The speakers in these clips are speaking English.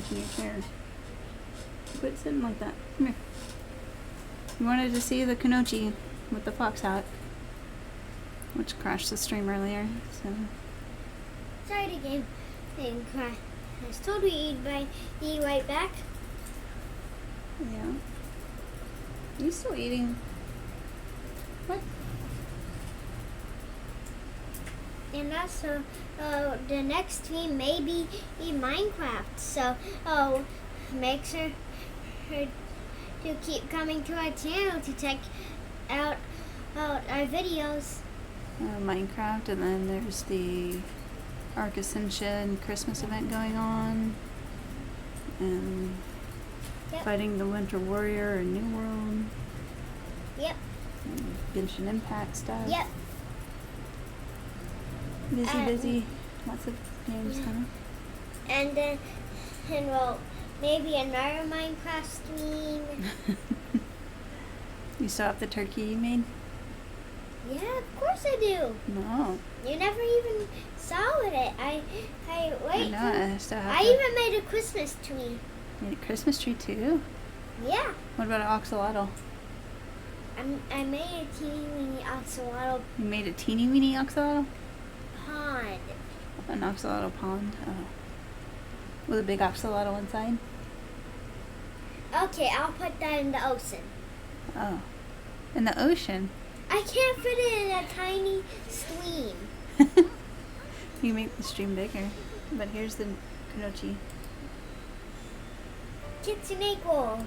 couch and your chair. Quit sitting like that. Come here. You wanted to see the Kunoichi with the fox hat, which crashed the stream earlier, so. Sorry the game didn't crash. I was told we'd be right back. Yeah. Are you still eating? What? And also, the next stream may be Minecraft. So, make sure to keep coming to our channel to check out our videos. Minecraft, and then there's the Ark Ascension Christmas event going on, and fighting the Winter Warrior in New World. Yep. And Genshin Impact stuff. Yep. Busy. Lots of games, huh? And then, maybe another Minecraft stream. You still have the turkey you made? Yeah, of course I do. No. You never even saw it. I wait. I know. I even made a Christmas tree. You made a Christmas tree too? Yeah. What about an axolotl? I made a teeny weeny axolotl You made a teeny weeny axolotl? pond. An axolotl pond? Oh. With a big axolotl inside? Okay, I'll put that in the ocean. Oh. In the ocean? I can't fit it in a tiny stream. You make the stream bigger. But here's the Kunoichi. Kitsuneko.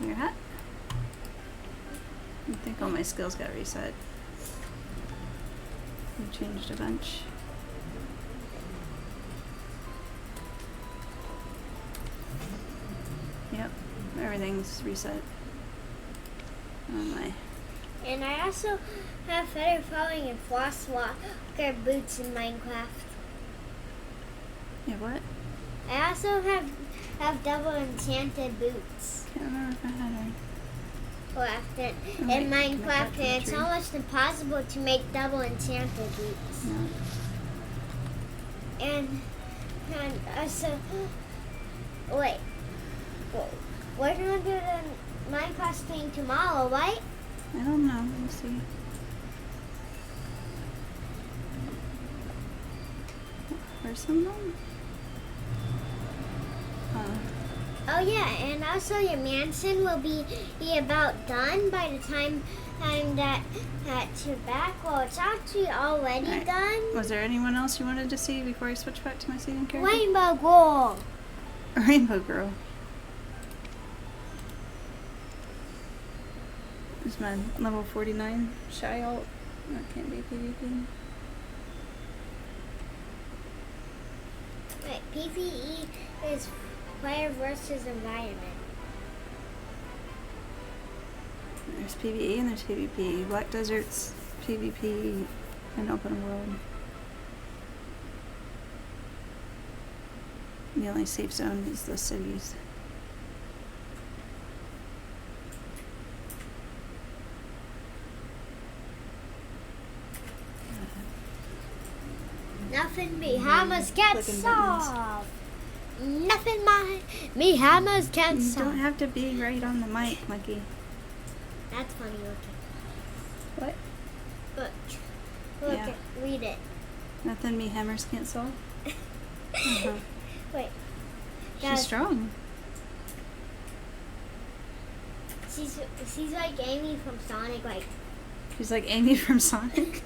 Your hat? I think all my skills got reset. We changed a bunch. Yep, everything's reset. Oh my. And I also have feather falling and Frostwalker boots in Minecraft. Yeah, what? I also have double enchanted boots Can't remember if I had any. left Oh, in wait, can I Minecraft, back to the and it's tree? almost impossible to make double enchanted boots. No. And also, wait, we're gonna do the Minecraft stream tomorrow, right? I don't know. Let me see. Where's some of them? Oh yeah, and also your mansion will be about done by the time that you're back. Well, it's actually already Alright. done. Was there anyone else you wanted to see before I switch back to my second character? Rainbow Girl. Rainbow Girl. This is my level 49 shy ult. That can't be PvP. Wait, PvE is player versus environment. There's PvE and there's PvP. Black Desert's PvP and open world. The only safe zone is the cities. Nothing me hammers can Clicking solve. Nothing me hammers can You solve. don't have to be right on the mic, Monkey. That's funny looking. What? Look. Look, Yeah. read it. Nothing me hammers can't solve? Uh-huh. Wait. She's Guys, strong. she's like Amy from Sonic, like. She's like Amy from Sonic.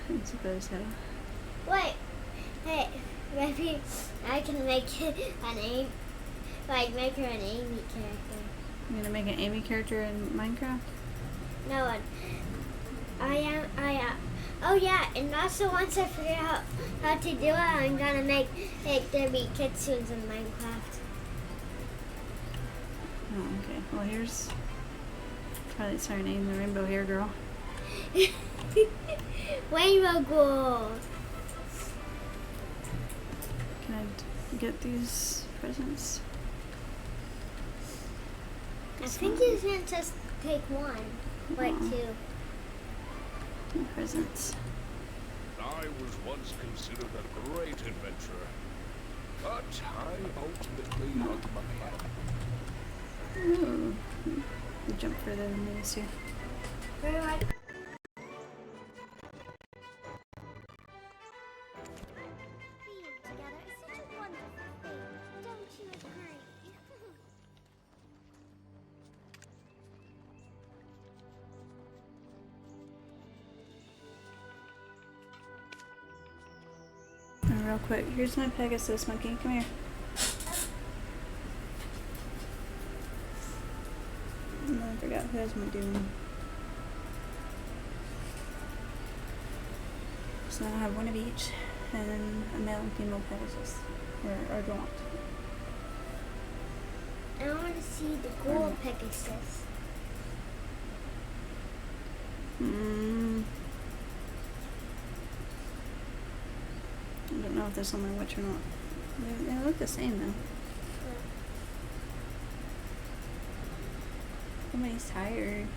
I suppose so. Wait. Hey, maybe I can make it an Amy, like make her an Amy character. You gonna make an Amy character in Minecraft? No one. Oh yeah, and also once I figure out how to do it, I'm gonna make there be kitsunes in Minecraft. Oh, okay. Well, here's Twilight's her name, the Rainbow Hair Girl. Rainbow Girl. Can I get these presents? I think you can just take one, like Aw. two. Presents. I was once considered a great adventurer, but I ultimately hung my head. Ooh. We jump further than we used to. Very much. Being together is such a wonderful thing, don't you agree? Real quick, here's my Pegasus monkey. Come here. I forgot who has my doom. So I have one of each, and then a male and female Pegasus, or Ardount. I want to see the gold Pegasus. I don't know if there's on my watch or not. They look the same though. Somebody's tired.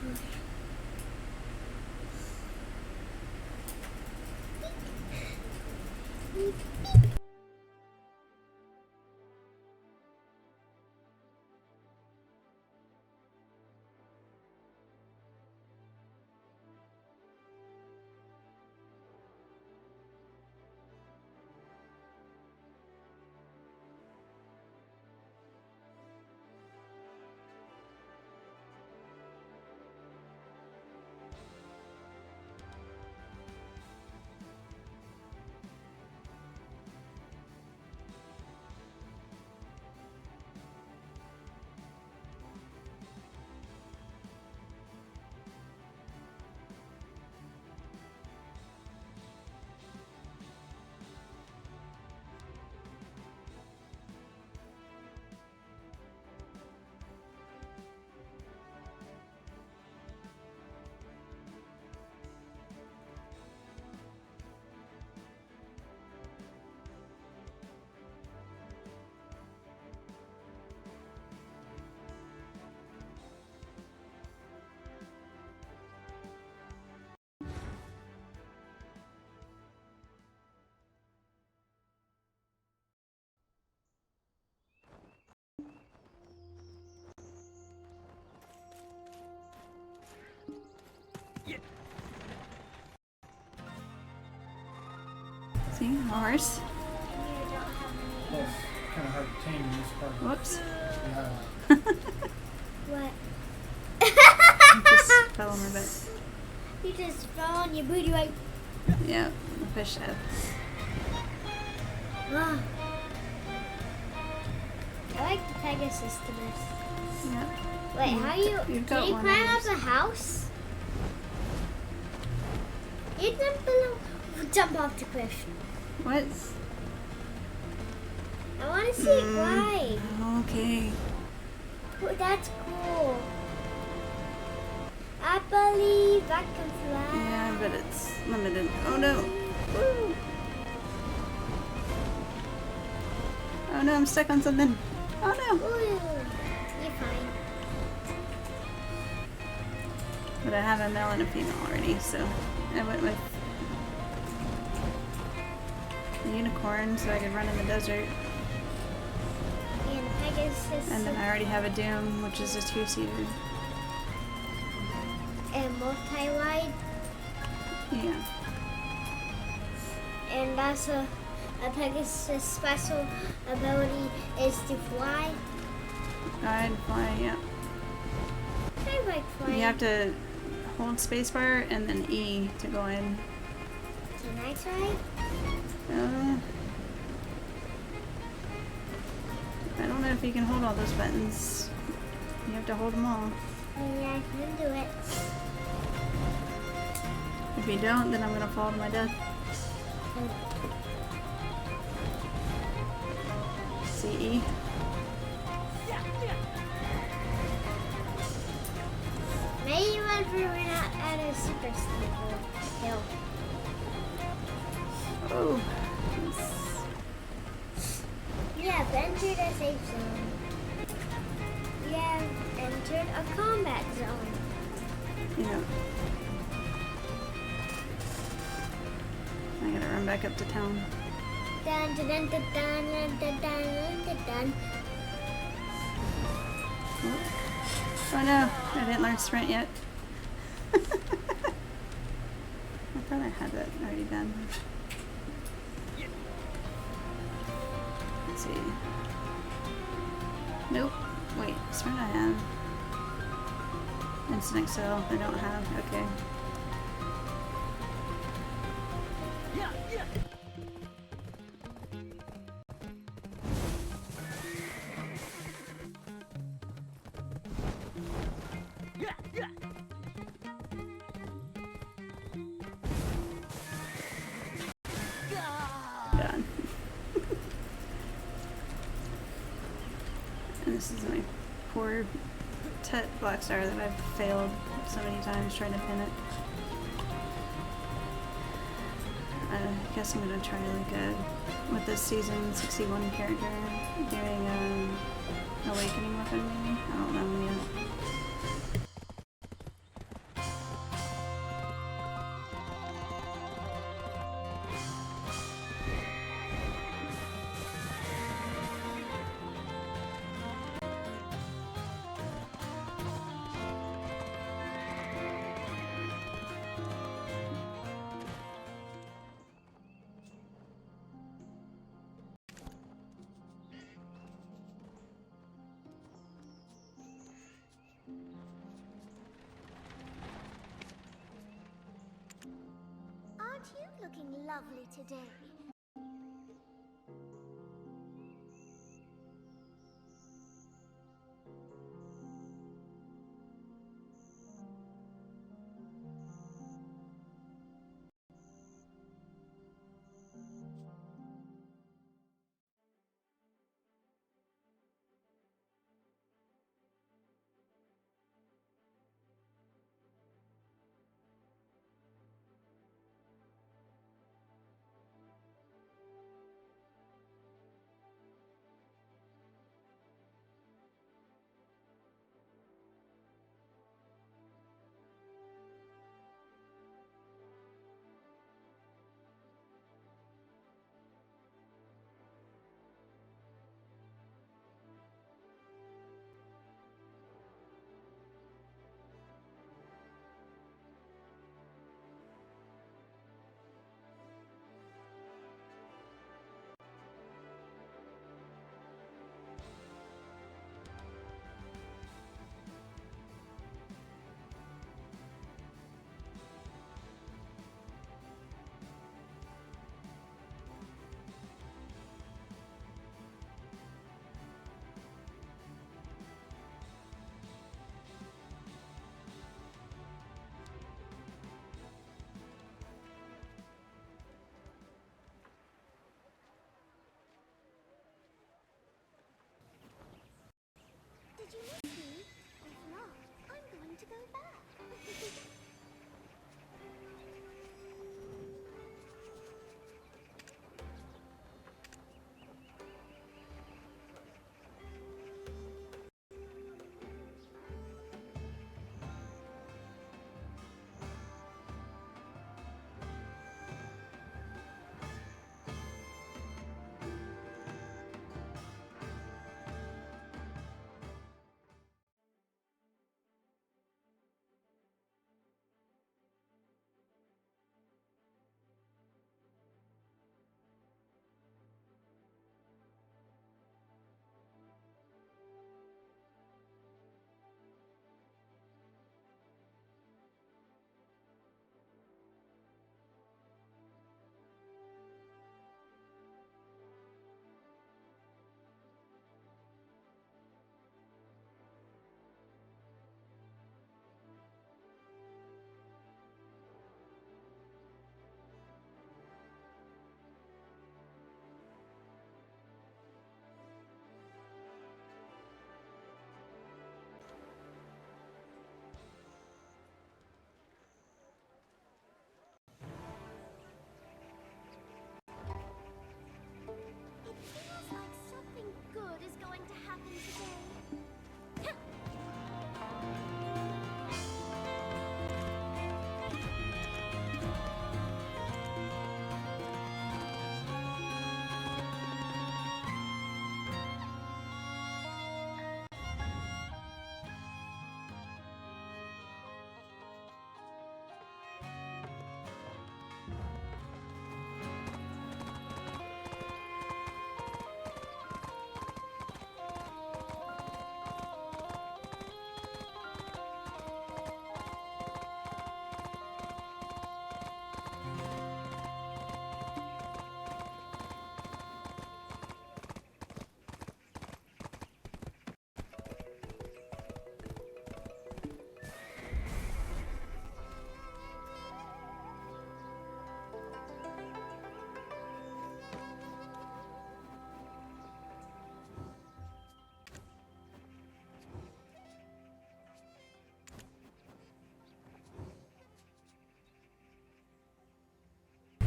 See, a horse. Yes, kind of hard to tame in this part. Whoops. Yeah. What? Just fell on my butt. You just fell on your booty right. Yeah, the fish head. Ah. I like the Pegasus the best. Yeah. Wait, how you? You've Can got you one climb of up yours. the house? You jump below. Jump off the cliff. What? I want to see it glide. Okay. Oh, that's cool. I believe I can fly. Yeah, but it's limited. Oh no. Woo. Oh no, I'm stuck on something. Oh no. Ooh, you're fine. But I have a male and a female already, so I went with the unicorn so I could run in the desert. And Pegasus And then I already have a doom, which is a two-seater. and multi-wide. Yeah. And also a Pegasus special ability is to fly. I'd fly, yeah. I like flying. You have to hold spacebar and then E to go in. Can I try? I don't know if you can hold all those buttons. You have to hold them all. Yeah, I can do it. If you don't, then I'm gonna fall to my death. CE. Maybe when we're not at a super steep hill. Oh. You have entered a safe zone. You have entered a combat zone. Yeah. I gotta run back up to town. Dun dun dun dun dun dun dun dun dun. Oh no, I didn't learn sprint yet. I thought I had that already done. Let's see. Nope. Wait, sprint I have. Instant Excel I don't have. Okay. Done. And this is my poor Tet Black Star that I've failed so many times trying to pin it. I guess I'm gonna try with this season 61 character doing Awakening Weapon maybe? I don't know yet. Aren't you looking lovely today?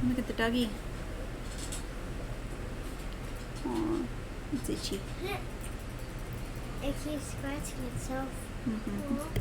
Look at the doggy. Aw, it's itchy. It keeps scratching itself. Mm-hmm. Aw.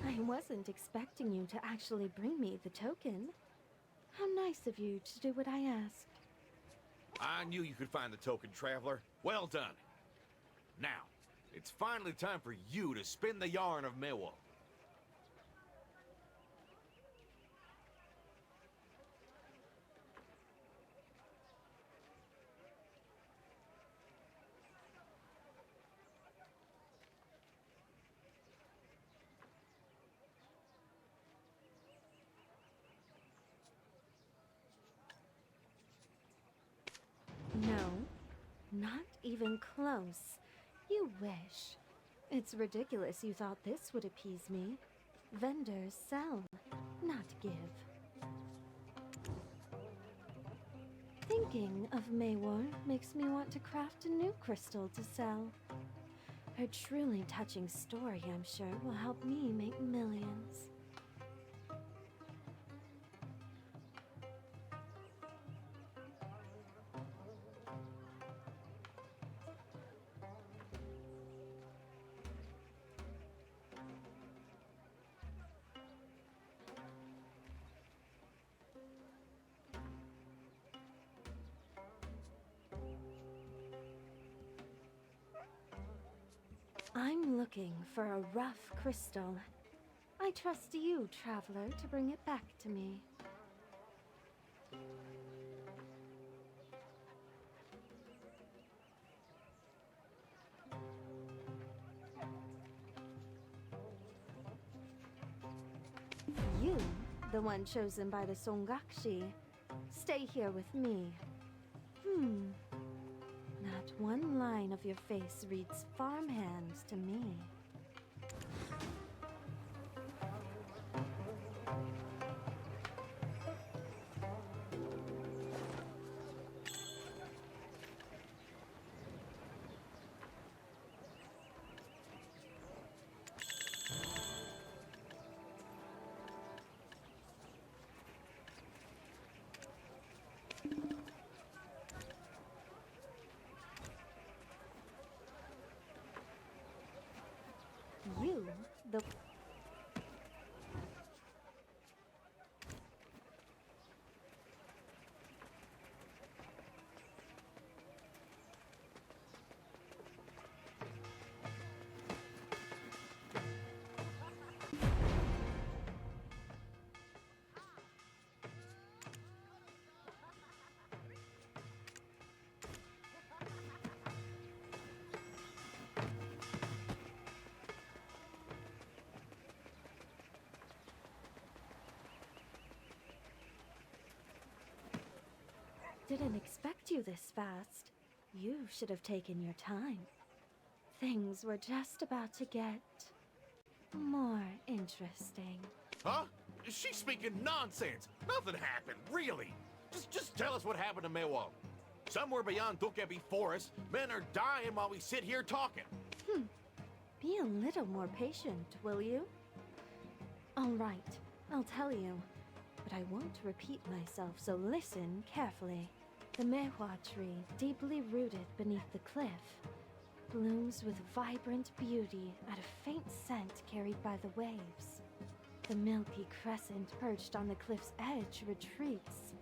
I wasn't expecting you to actually bring me the token. How nice of you to do what I asked. I knew you could find the token, Traveler. Well done. Now, it's finally time for you to spin the yarn of Mewol. No, not even close. You wish. It's ridiculous you thought this would appease me. Vendors sell, not give. Thinking of Maywar makes me want to craft a new crystal to sell. Her truly touching story, I'm sure, will help me make millions. I'm looking for a rough crystal. I trust you, Traveler, to bring it back to me. You, the one chosen by the Songakshi, stay here with me. Not one line of your face reads farmhand to me. You, the... Didn't expect you this fast. You should have taken your time. Things were just about to get more interesting. Huh? She's speaking nonsense. Nothing happened, really. Just tell us what happened to Mewol. Somewhere beyond Dokebi Forest, men are dying while we sit here talking. Be a little more patient, will you? All right, I'll tell you. But I I won't repeat myself, so listen carefully. The Mehua tree, deeply rooted beneath the cliff, blooms with vibrant beauty at a faint scent carried by the waves. The milky crescent perched on the cliff's edge retreats,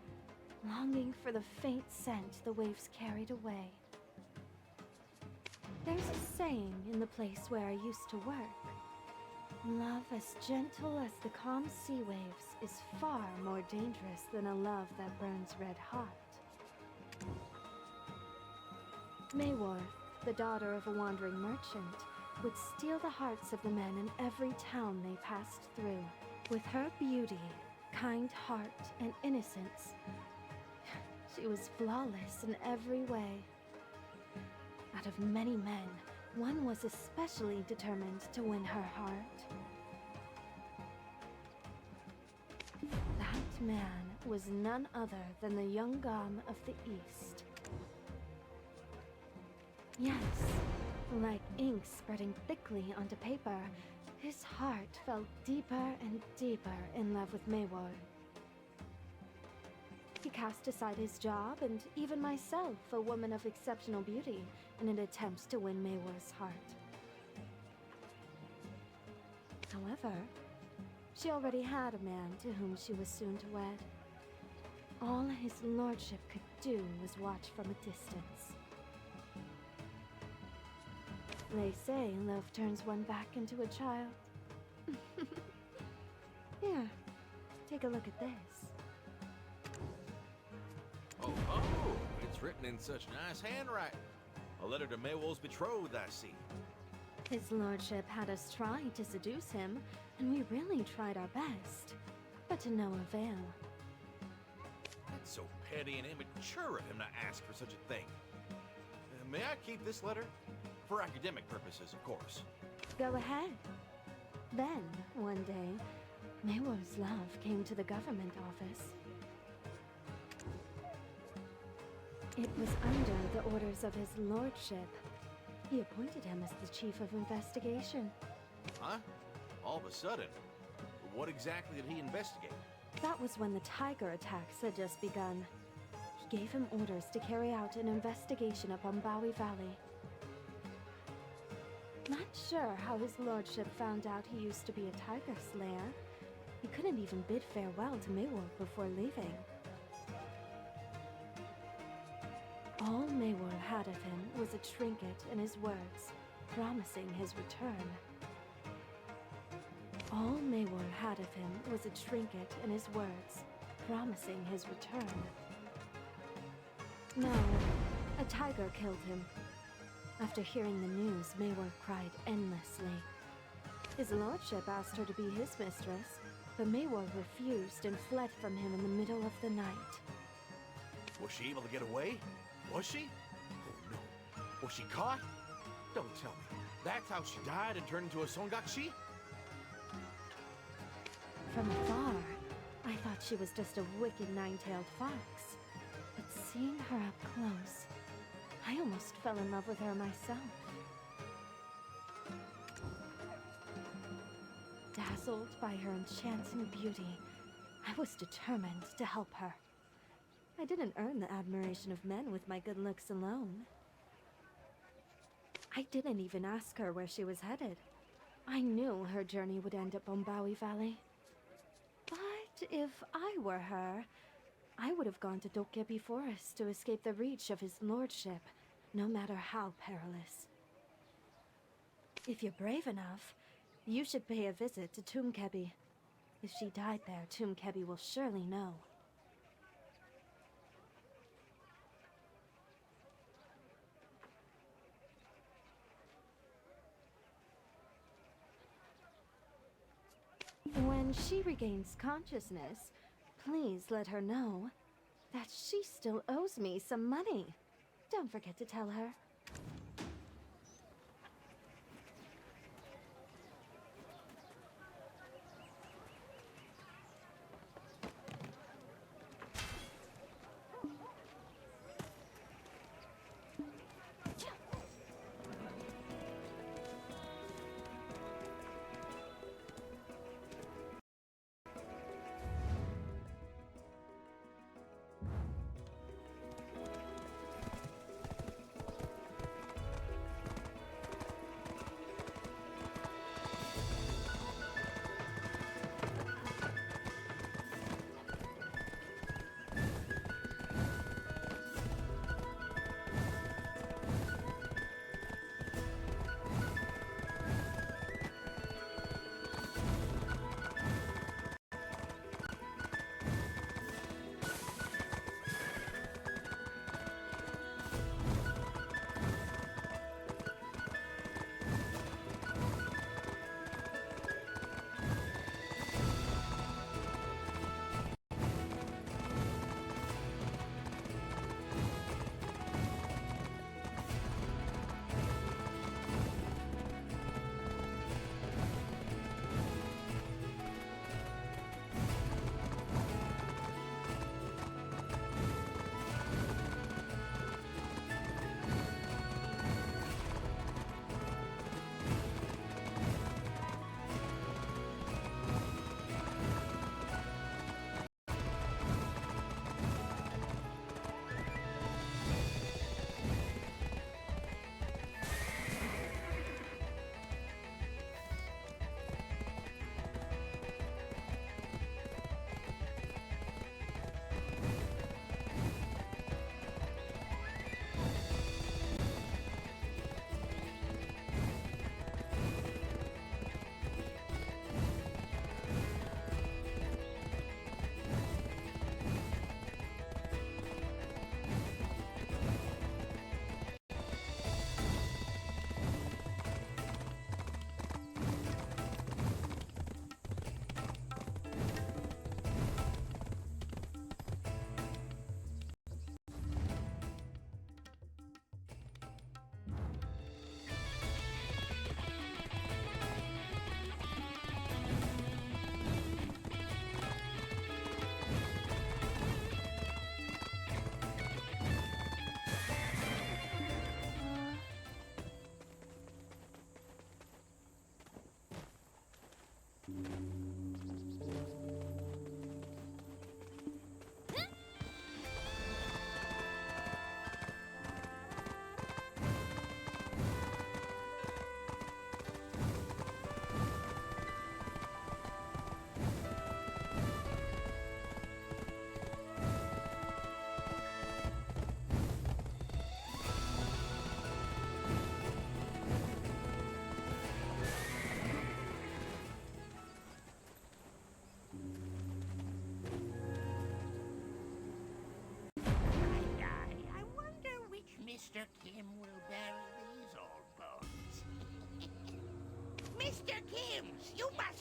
longing for the faint scent the waves carried away. There's a saying in the place where I used to work. Love as gentle as the calm sea waves is far more dangerous than a love that burns red hot. Mayworth, the daughter of a wandering merchant, would steal the hearts of the men in every town they passed through. With her beauty, kind heart, and innocence, she was flawless in every way. Out of many men, one was especially determined to win her heart. That man was none other than the young Gom of the East. Yes, like ink spreading thickly onto paper, his heart fell deeper and deeper in love with Maywar. He cast aside his job and even myself, a woman of exceptional beauty, in an attempt to win Maywar's heart. However, she already had a man to whom she was soon to wed. All his lordship could do was watch from a distance. They say love turns one back into a child. Here, take a look at this. Oh, it's written in such nice handwriting. A letter to Maywol's betrothed, I see. His lordship had us try to seduce him, and we really tried our best, but to no avail. That's so petty and immature of him to ask for such a thing. May I keep this letter? For academic purposes, of course. Go ahead. Then, one day, Maywar's love came to the government office. It was under the orders of his lordship. He appointed him as the chief of investigation. Huh? All of a sudden? What exactly did he investigate? That was when the tiger attacks had just begun. He gave him orders to carry out an investigation up Bombay Valley. Not sure how his lordship found out he used to be a tiger slayer. He couldn't even bid farewell to Maywar before leaving. All Maywar had of him was a trinket and his words, promising his return. All Maywar had of him was a trinket and his words, promising his return. No, a tiger killed him. After hearing the news, Maywar cried endlessly. His lordship asked her to be his mistress, but Maywar refused and fled from him in the middle of the night. Was she able to get away? Was she? Oh no. Was she caught? Don't tell me. That's how she died and turned into a Songakshi? From afar, I thought she was just a wicked nine-tailed fox. But seeing her up close, I almost fell in love with her myself. Dazzled by her enchanting beauty, I was determined to help her. I didn't earn the admiration of men with my good looks alone. I didn't even ask her where she was headed. I knew her journey would end at Bombay Valley. But if I were her, I would have gone to Dokebi Forest to escape the reach of his lordship, no matter how perilous. If you're brave enough, you should pay a visit to Toomkebi. If she died there, Toomkebi will surely know. When she regains consciousness, please let her know that she still owes me some money. Don't forget to tell her.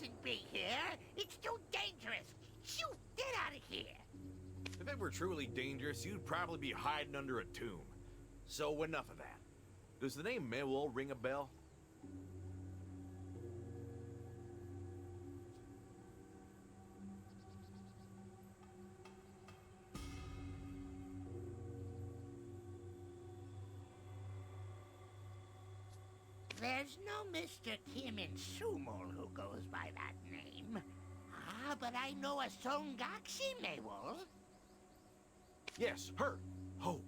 shouldn't be here. It's too dangerous. Shoot, get out of here. If it were truly dangerous, you'd probably be hiding under a tomb. So enough of that. Does the name Maywell ring a bell? There's no Mr. Kim in Sumol who goes by that name. Ah, but I know a Songaxi Maywell. Yes, her. Oh,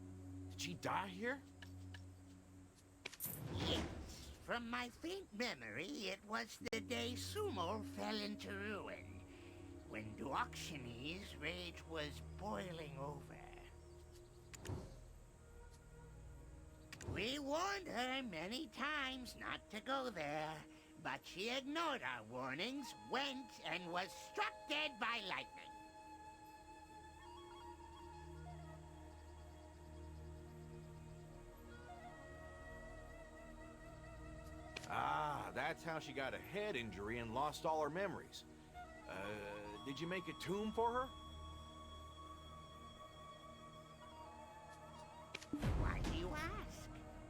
did she die here? Yes, from my faint memory, it was the day Sumol fell into ruin, when Duoxenes' rage was boiling over. We warned her many times not to go there, but she ignored our warnings, went, and was struck dead by lightning. Ah, that's how she got a head injury and lost all her memories. Did you make a tomb for her? Why do you ask?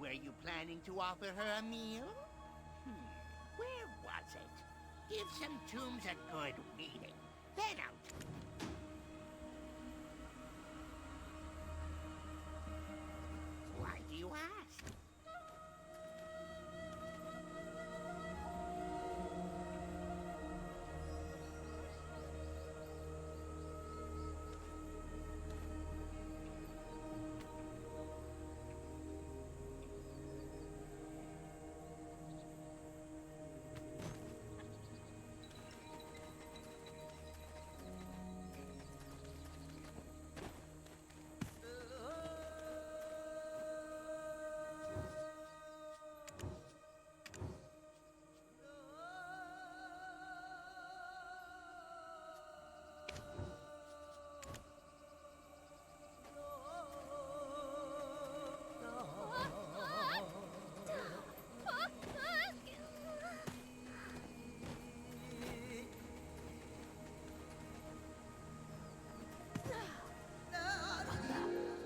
Were you planning to offer her a meal? Where was it? Give some tombs a good weeding. Then out. Why do you ask?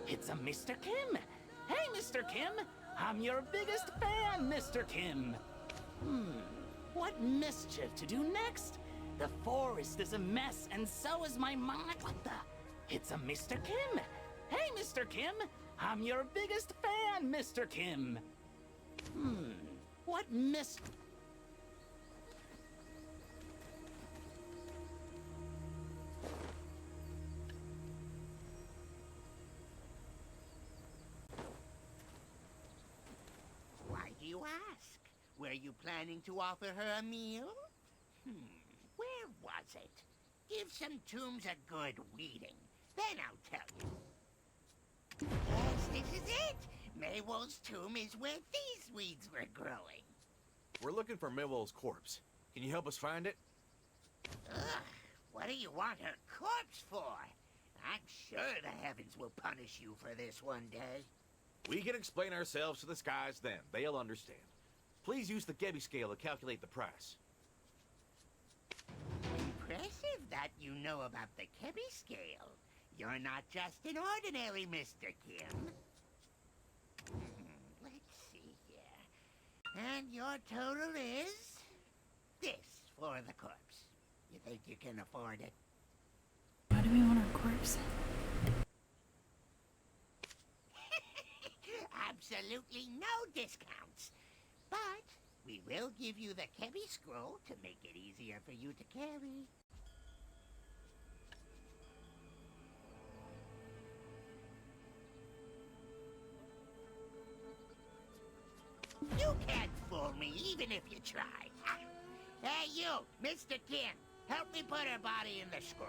It's a Mr. Kim. Hey, Mr. Kim. I'm your biggest fan, Mr. Kim. What mischief to do next? The forest is a mess, and so is my mind. What the? It's a Mr. Kim. Hey, Mr. Kim. I'm your biggest fan, Mr. Kim. What mis... Why do you ask? Were you planning to offer her a meal? Where was it? Give some tombs a good weeding. Then I'll tell you. Yes, this is it. Maywell's tomb is where these weeds were growing. We're looking for Maywell's corpse. Can you help us find it? Ugh, what do you want her corpse for? I'm sure the heavens will punish you for this one day. We can explain ourselves to the skies then. They'll understand. Please use the Gebi scale to calculate the price. Impressive that you know about the Kebi scale. You're not just an ordinary Mr. Kim. Let's see here. And your total is... this for the corpse. You think you can afford it? Why do we want our corpse? Absolutely no discounts. But we will give you the Kebi scroll to make it easier for you to carry. You can't fool me, even if you try. Hey, you, Mr. Kim, help me put her body in the scroll.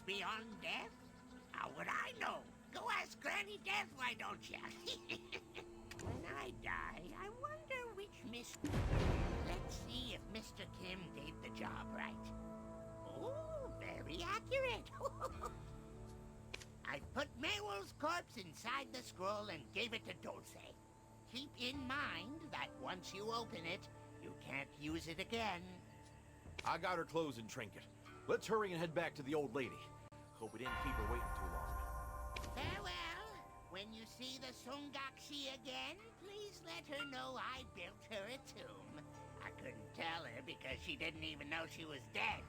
beyond death? How would I know? Go ask Granny Death, why don't ya? When I die, I wonder which Miss... Let's see if Mr. Kim did the job right. Oh, very accurate. I put Maywell's corpse inside the scroll and gave it to Dulce. Keep in mind that once you open it, you can't use it again. I got her clothes and trinket. Let's hurry and head back to the old lady. Hope we didn't keep her waiting too long. Farewell. When you see the Sungakshi again, please let her know I built her a tomb. I couldn't tell her because she didn't even know she was dead.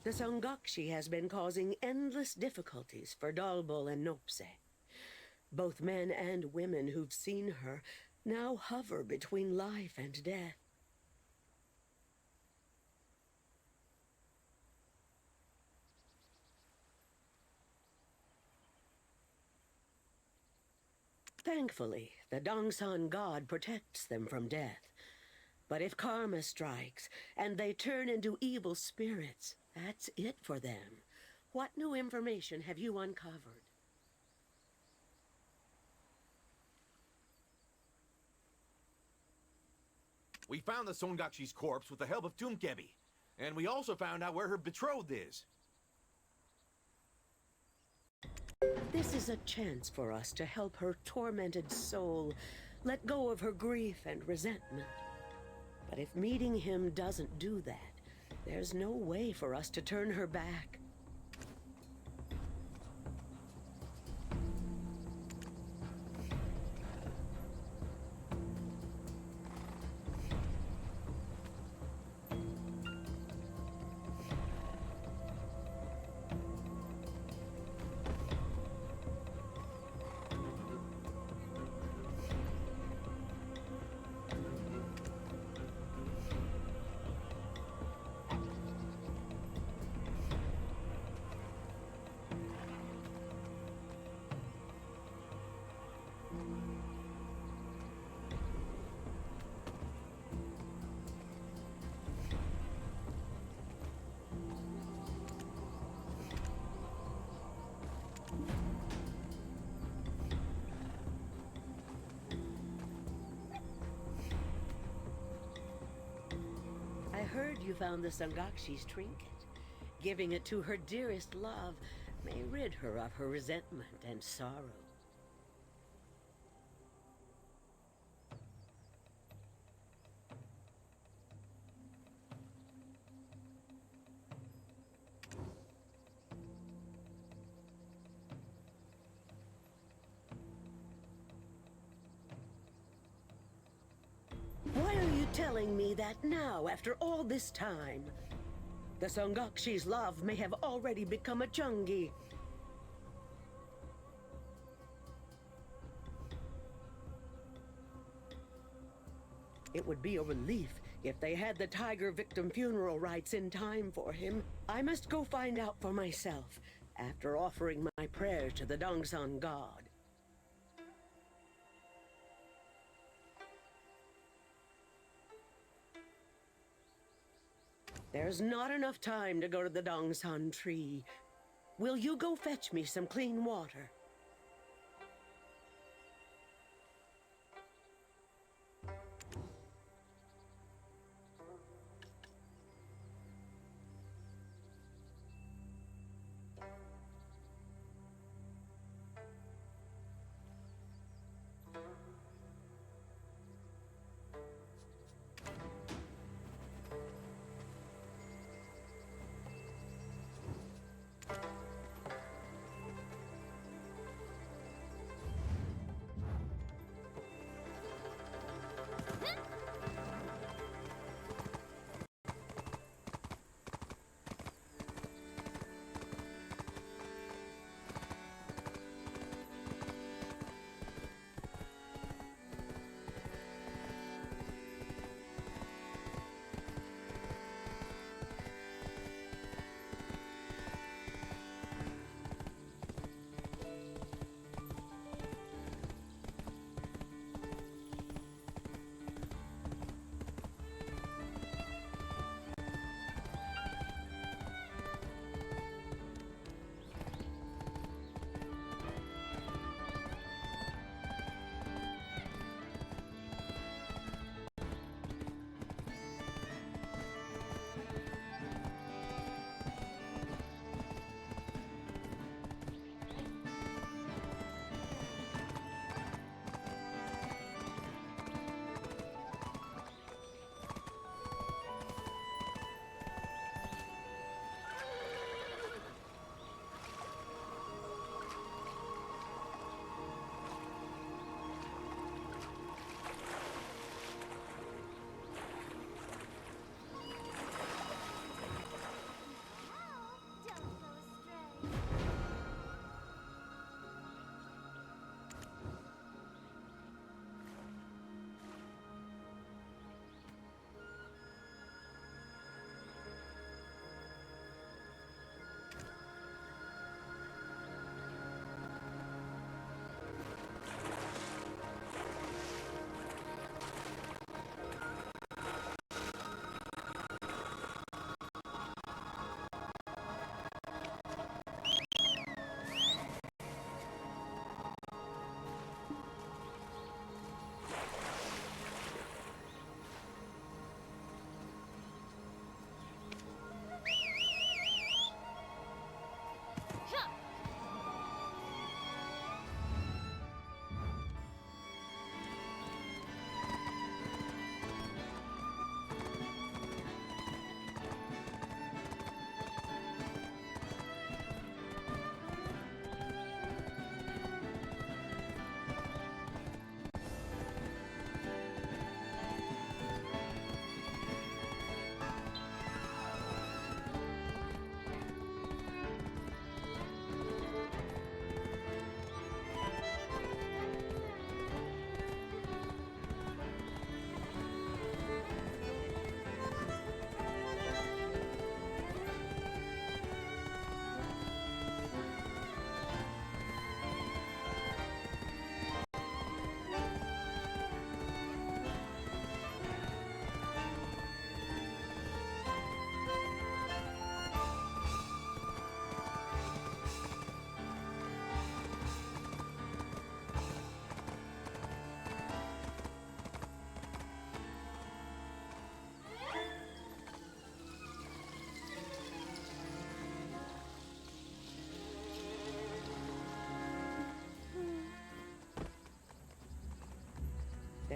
The Songakshi has been causing endless difficulties for Dalbol and Nopse. Both men and women who've seen her now hover between life and death. Thankfully, the Dongsan god protects them from death. But if karma strikes, and they turn into evil spirits, that's it for them. What new information have you uncovered? We found the Songakshi's corpse with the help of Doomkebi. And we also found out where her betrothed is. This is a chance for us to help her tormented soul let go of her grief and resentment. But if meeting him doesn't do that, there's no way for us to turn her back. I heard you found the Sangakshi's trinket. Giving it to her dearest love may rid her of her resentment and sorrow. Why are you telling me that now, after all this time? The Songakshi's love may have already become a Chungi. It would be a relief if they had the tiger victim funeral rites in time for him. I must go find out for myself, after offering my prayers to the Dongsan god. There's not enough time to go to the Dongsan tree. Will you go fetch me some clean water?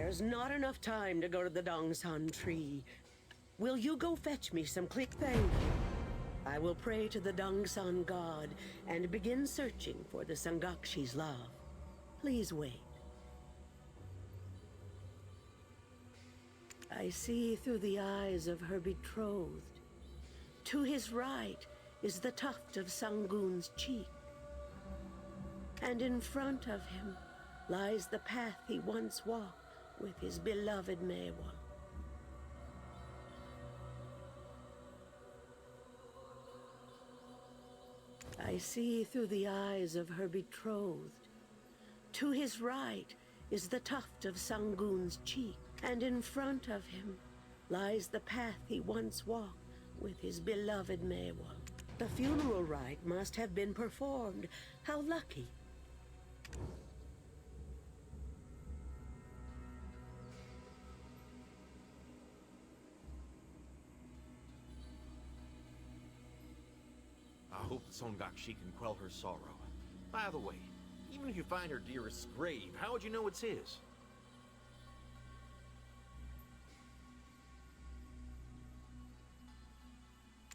There's not enough time to go to the Dongsan tree. Will you go fetch me some Thank you. I will pray to the Dongsan god and begin searching for the Sangakshi's love. Please wait. I see through the eyes of her betrothed. To his right is the tuft of Sangun's cheek. And in front of him lies the path he once walked with his beloved Maewon. see through the eyes of her betrothed. To his right is the tuft of Sangun's cheek, and in front of him lies the path he once walked with his beloved Mewol. The funeral rite must have been performed. How lucky. I hope the Songakshi can quell her sorrow. By the way, even if you find her dearest's grave, how would you know it's his?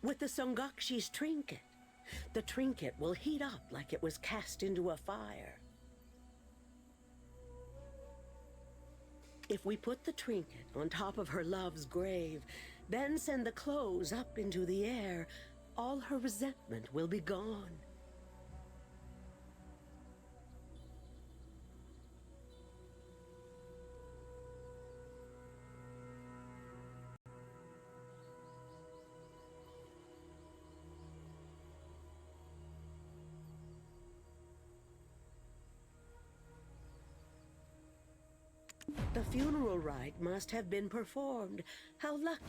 With the Songakshi's trinket. The trinket will heat up like it was cast into a fire. If we put the trinket on top of her love's grave, then send the clothes up into the air, all her resentment will be gone. The funeral rite must have been performed. How lucky.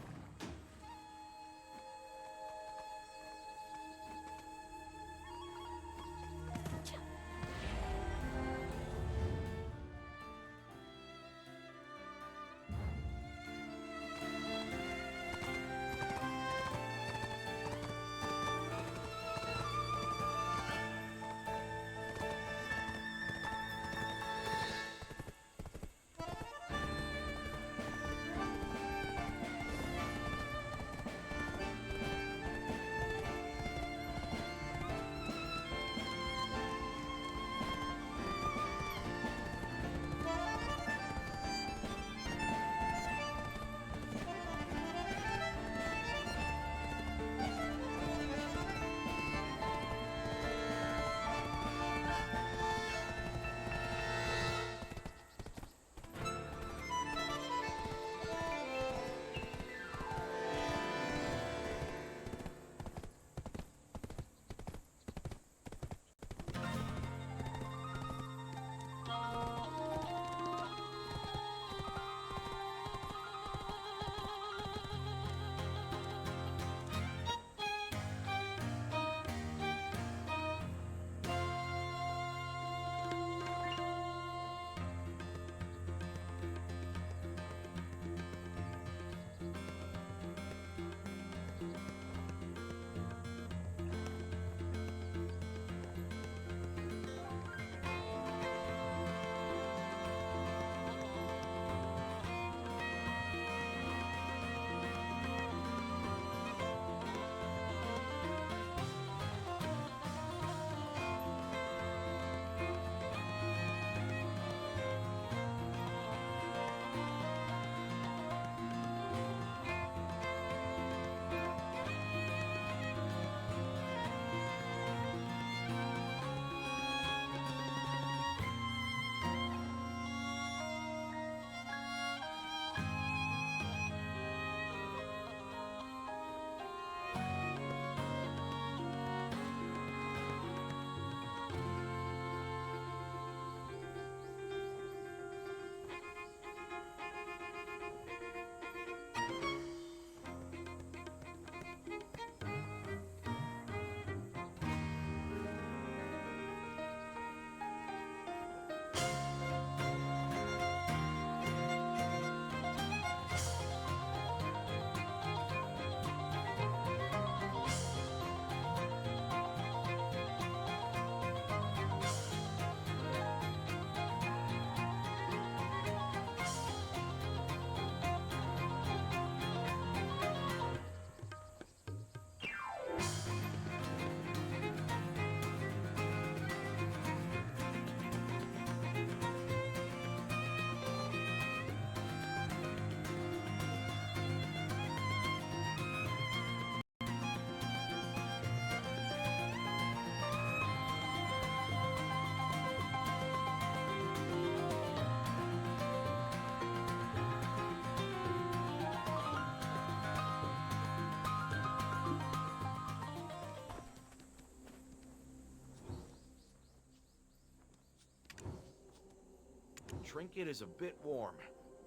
trinket is a bit warm.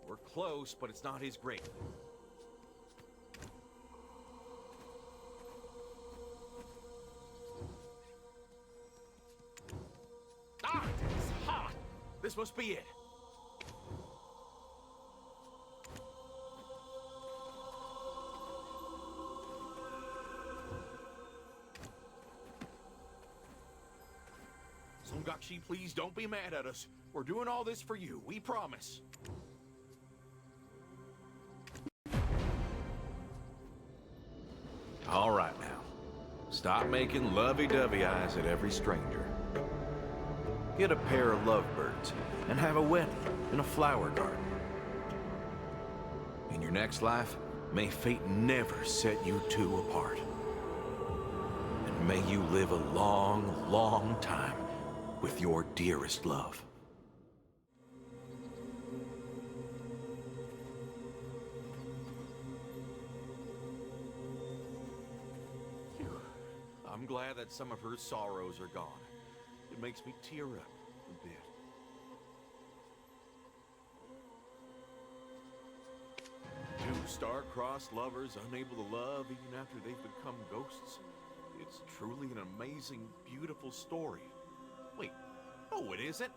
We're close, but it's not his grave. Ah, it's hot! This must be it. Songakshi, please don't be mad at us. We're doing all this for you, we promise. All right now. Stop making lovey-dovey eyes at every stranger. Get a pair of lovebirds and have a wedding in a flower garden. In your next life, may fate never set you two apart. And may you live a long, long time with your dearest love. Phew. I'm glad that some of her sorrows are gone. It makes me tear up a bit. Two star-crossed lovers unable to love even after they've become ghosts. It's truly an amazing, beautiful story. Wait, no it isn't.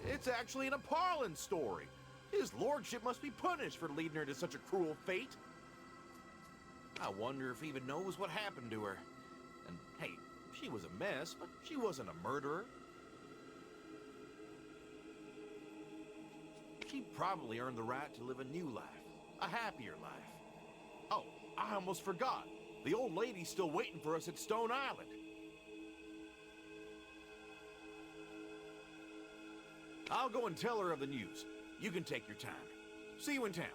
It's actually an appalling story. His lordship must be punished for leading her to such a cruel fate. I wonder if he even knows what happened to her. And hey, she was a mess, but she wasn't a murderer. She probably earned the right to live a new life, a happier life. Oh, I almost forgot. The old lady's still waiting for us at Stone Island. I'll go and tell her of the news. You can take your time. See you in town.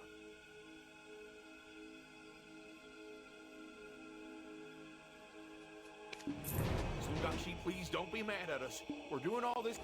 Sungakshi, please don't be mad at us. We're doing all this...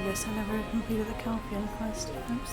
guess I never completed the Calpheon quest. Oops.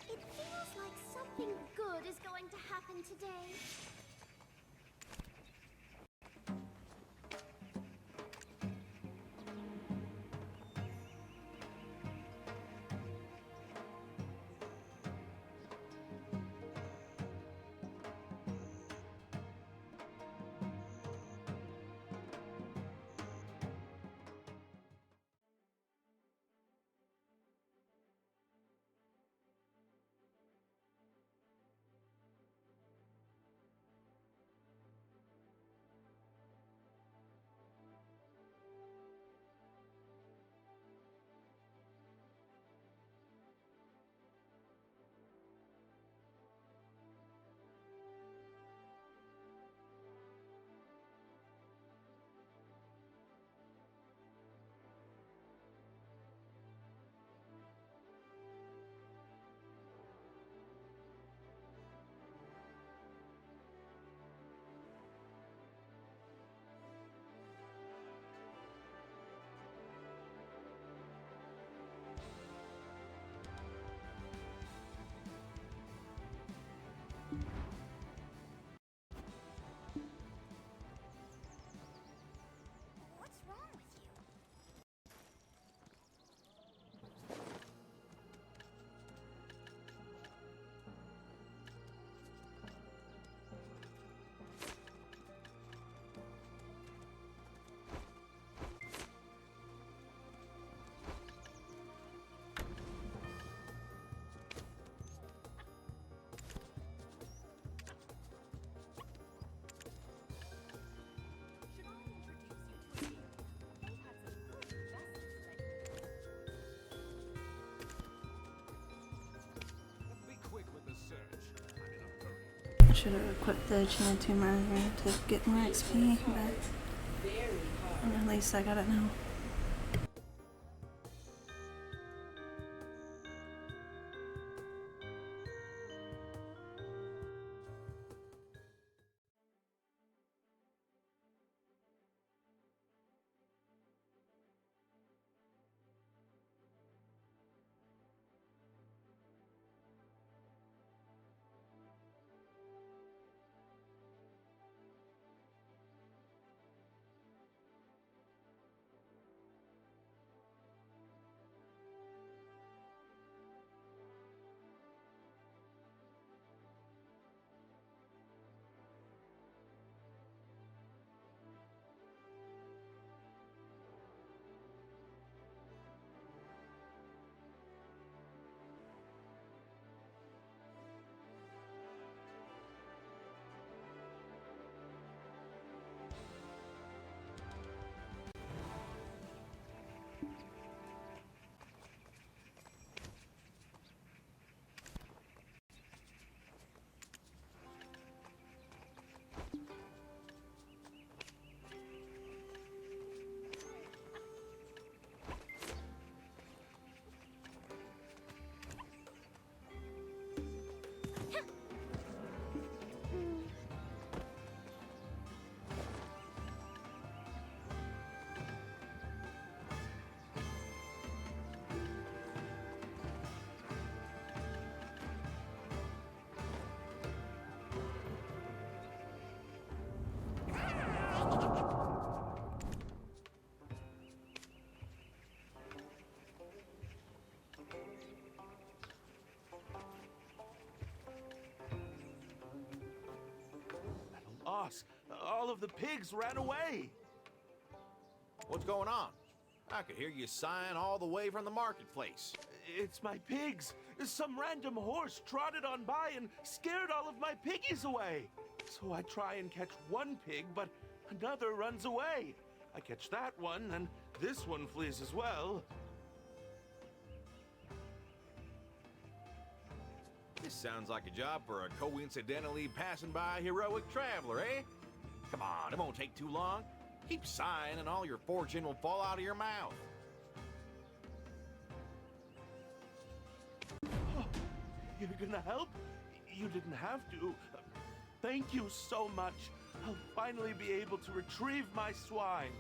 It feels like something good is going to happen today. should have equipped the Channel Tomb earlier to get more XP, but at least I got it now. Boss, all of the pigs ran away. What's going on? I could hear you sighing all the way from the marketplace. It's my pigs. Some random horse trotted on by and scared all of my piggies away. So I try and catch one pig, but another runs away. I catch that one, and this one flees as well. This sounds like a job for a coincidentally passing by heroic traveler, eh? Come on, it won't take too long. Keep sighing and all your fortune will fall out of your mouth. Oh, you're gonna help? You didn't have to. Thank you so much. I'll finally be able to retrieve my swine.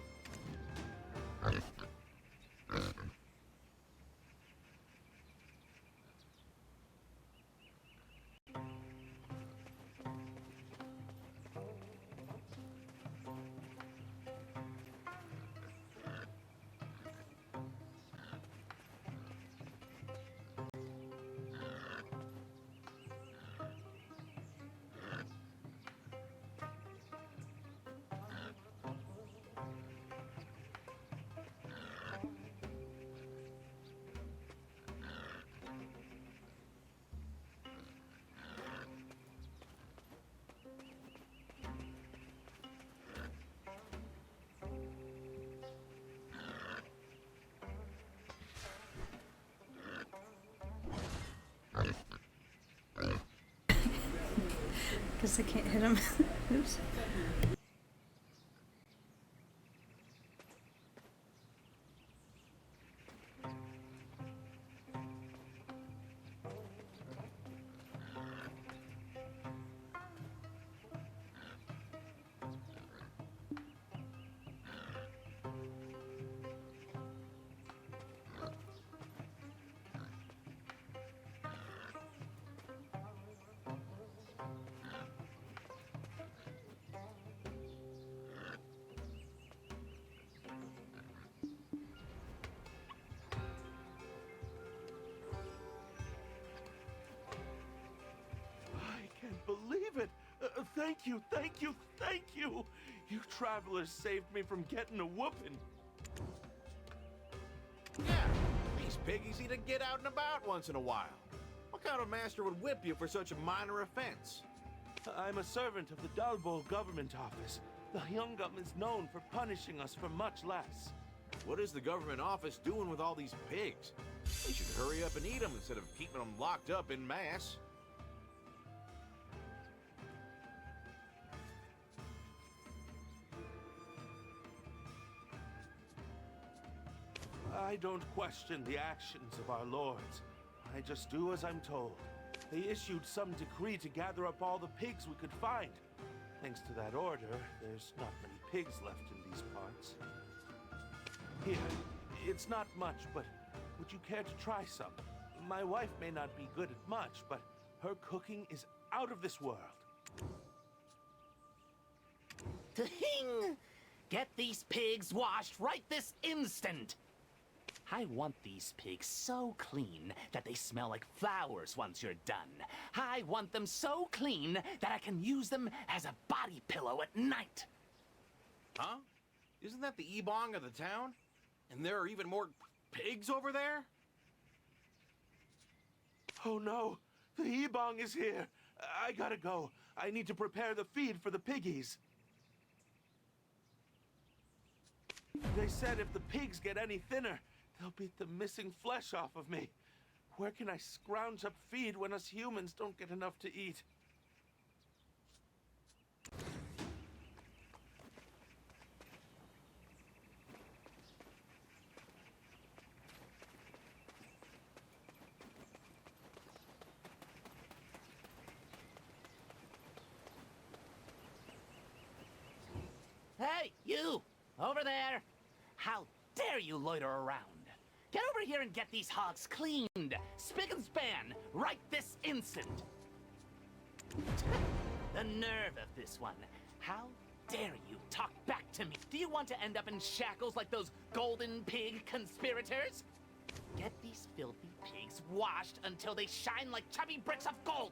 Guess I can't hit him. Oops. Believe it! Thank you, thank you, thank you! You travelers saved me from getting a whooping. Yeah, these piggies need to get out and about once in a while. What kind of master would whip you for such a minor offense? I'm a servant of the Dalbo government office. The Hyungum is known for punishing us for much less. What is the government office doing with all these pigs? They should hurry up and eat them instead of keeping them locked up in mass. I don't question the actions of our lords. I just do as I'm told. They issued some decree to gather up all the pigs we could find. Thanks to that order, there's not many pigs left in these parts. Here, it's not much, but would you care to try some? My wife may not be good at much, but her cooking is out of this world. Ting! Get these pigs washed right this instant! I want these pigs so clean that they smell like flowers once you're done. I want them so clean that I can use them as a body pillow at night. Huh? Isn't that the Ebong of the town? And there are even more pigs over there? Oh no, the Ebong is here. I gotta go. I need to prepare the feed for the piggies. They said if the pigs get any thinner, they'll beat the missing flesh off of me. Where can I scrounge up feed when us humans don't get enough to eat? Hey, you! Over there! How dare you loiter around? Get over here and get these hogs cleaned! Spick and span! Right this instant! The nerve of this one! How dare you talk back to me? Do you want to end up in shackles like those golden pig conspirators? Get these filthy pigs washed until they shine like chubby bricks of gold!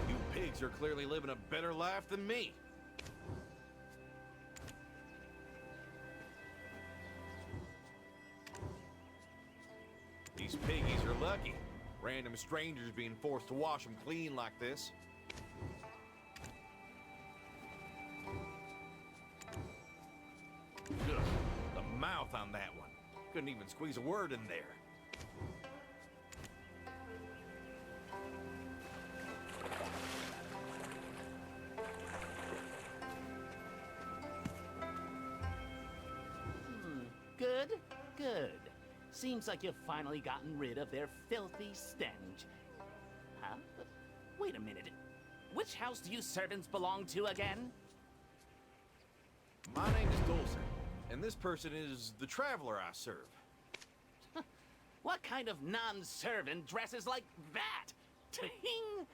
You pigs are clearly living a better life than me. These piggies are lucky. Random strangers being forced to wash them clean like this. Ugh, the mouth on that one. Couldn't even squeeze a word in there. Good, good. Seems like you've finally gotten rid of their filthy stench. Huh? Wait a minute. Which house do you servants belong to again? My name is Dulce, and this person is the traveler I serve. What kind of non-servant dresses like that? Ting!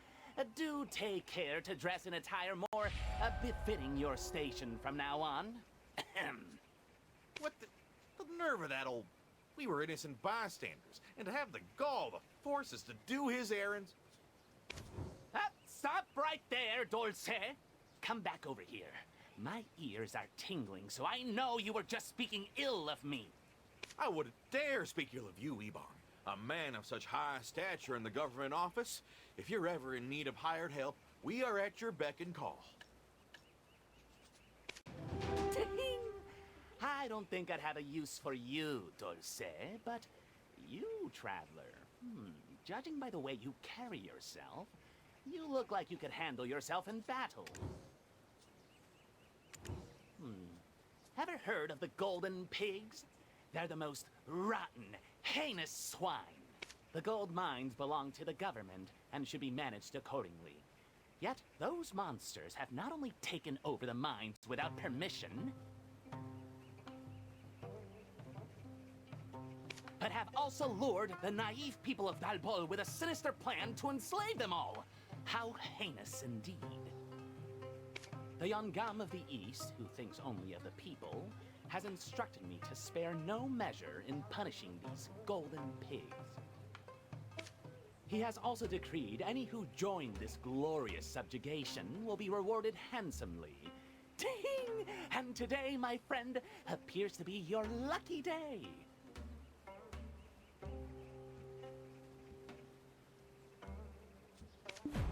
Do take care to dress in attire more befitting your station from now on. Ahem. What the nerve of that old... We were innocent bystanders, and to have the gall to force us to do his errands... Stop right there, Dulce! Come back over here. My ears are tingling, so I know you were just speaking ill of me. I wouldn't dare speak ill of you, Ebong. A man of such high stature in the government office. If you're ever in need of hired help, we are at your beck and call. Ting! I don't think I'd have a use for you, Dulce, but you, traveler, judging by the way you carry yourself, you look like you could handle yourself in battle. Ever heard of the Golden Pigs? They're the most rotten, heinous swine. The gold mines belong to the government and should be managed accordingly. Yet those monsters have not only taken over the mines without permission, have also lured the naive people of Dalbol with a sinister plan to enslave them all. How heinous indeed. The Yongam of the East, who thinks only of the people, has instructed me to spare no measure in punishing these golden pigs. He has also decreed any who join this glorious subjugation will be rewarded handsomely. Ting! And today, my friend, appears to be your lucky day.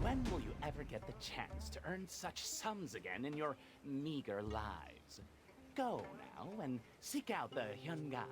When will you ever get the chance to earn such sums again in your meager lives? Go now and seek out the Hyungam.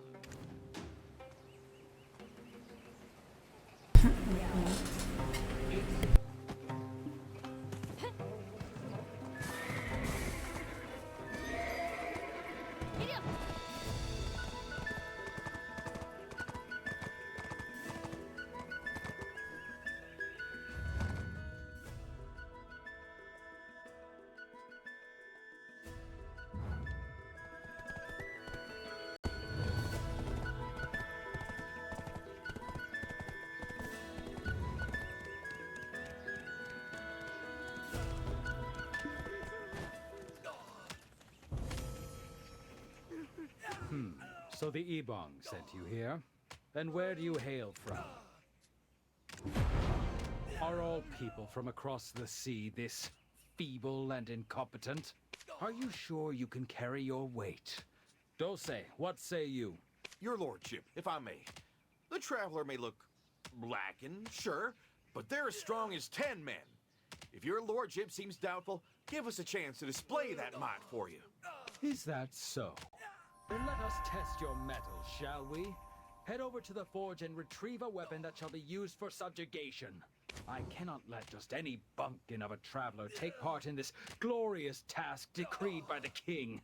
So the Ebong sent you here? And where do you hail from? Are all people from across the sea this feeble and incompetent? Are you sure you can carry your weight? Dose, what say you? Your lordship, if I may. The traveler may look lacking, sure, but they're as strong as 10 men. If your lordship seems doubtful, give us a chance to display that might for you. Is that so? Then let us test your mettle, shall we? Head over to the forge and retrieve a weapon that shall be used for subjugation. I cannot let just any bumpkin of a traveler take part in this glorious task decreed by the king.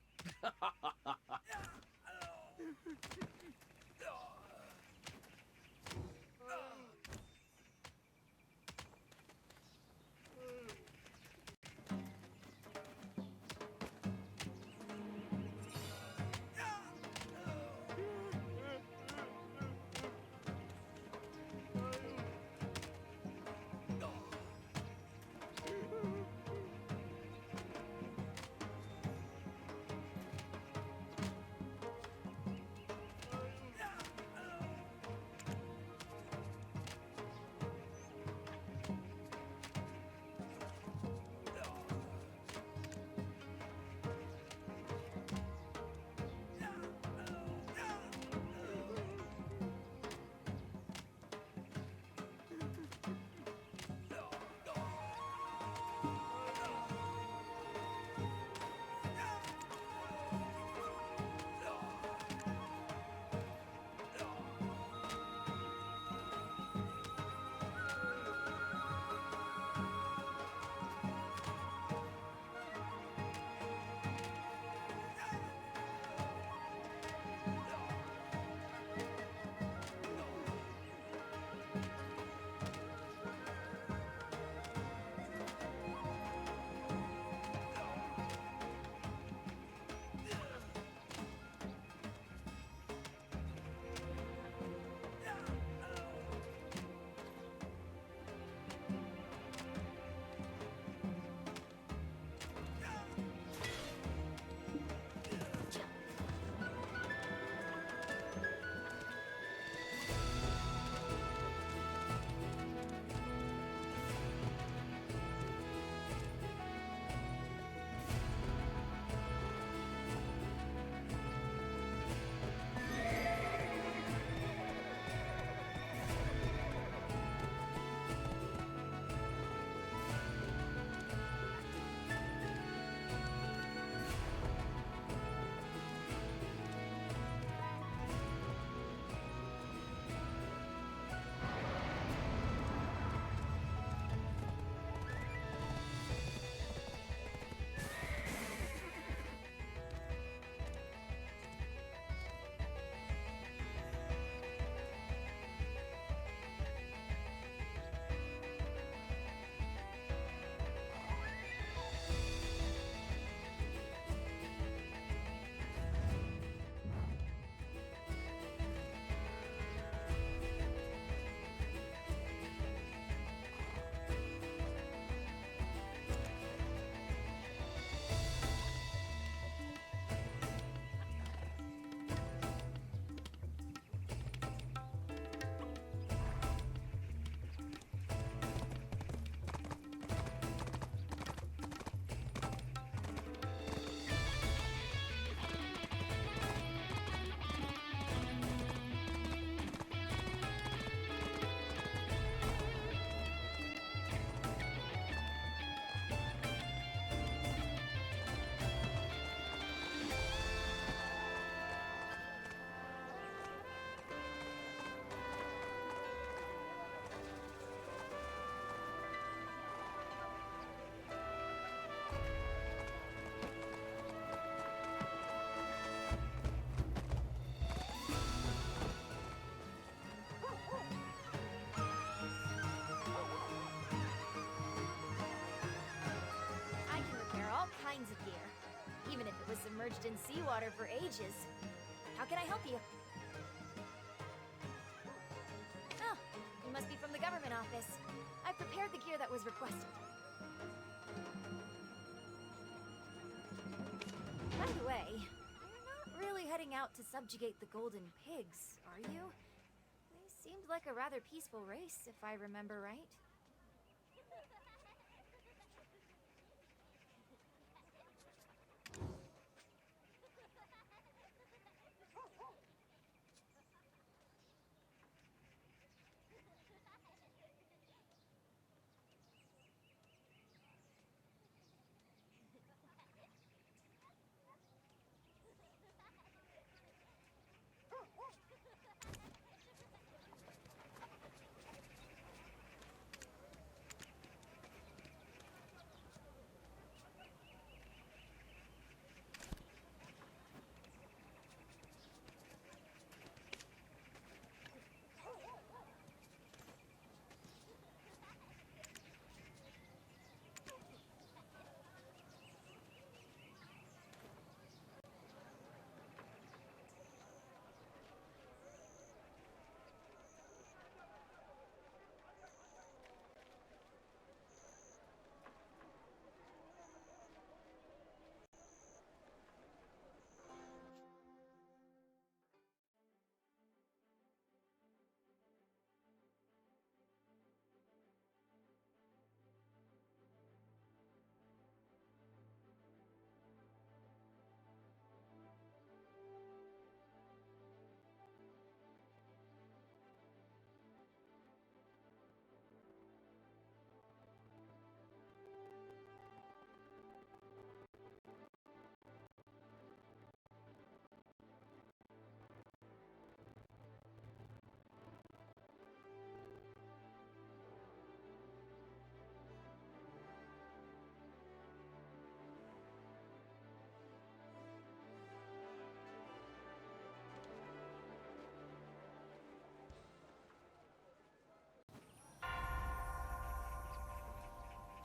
kinds of gear, even if it was submerged in seawater for ages. How can I help you? Oh, you must be from the government office. I've prepared the gear that was requested. By the way, you're not really heading out to subjugate the Golden Pigs, are you? They seemed like a rather peaceful race, if I remember right.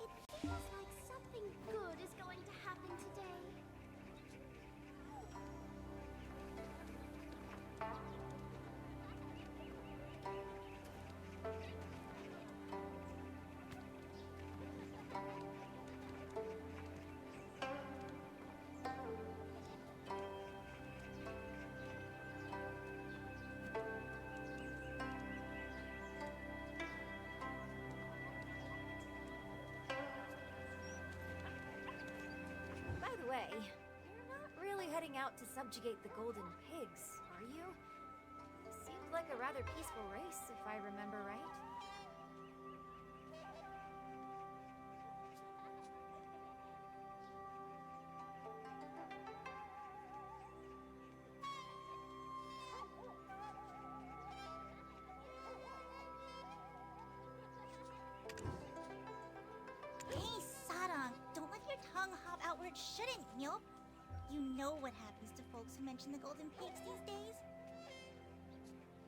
It feels like something good is going to happen today. By the way, you're not really heading out to subjugate the Golden Pigs, are you? It seemed like a rather peaceful race, if I remember right. Hey, Sarang, don't let your tongue hop outward, shouldn't you? You know what happens to folks who mention the Golden Pigs these days.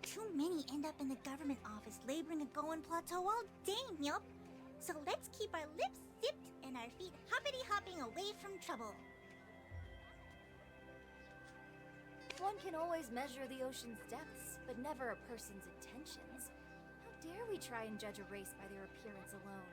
Too many end up in the government office laboring a Goan plateau all day, Nyup. So let's keep our lips zipped and our feet hoppity-hopping away from trouble. One can always measure the ocean's depths, but never a person's intentions. How dare we try and judge a race by their appearance alone?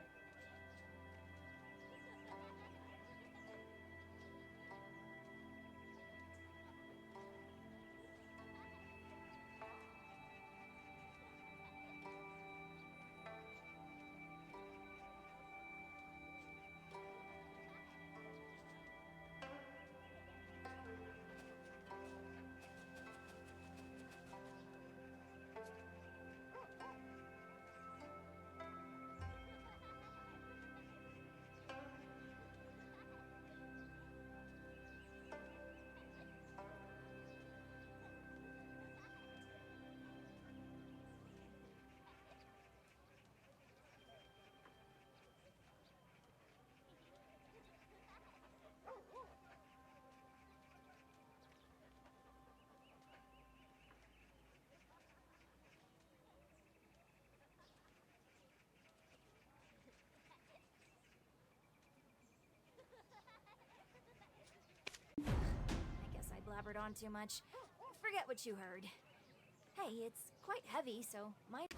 peppered on too much. Forget what you heard. Hey, it's quite heavy, so might...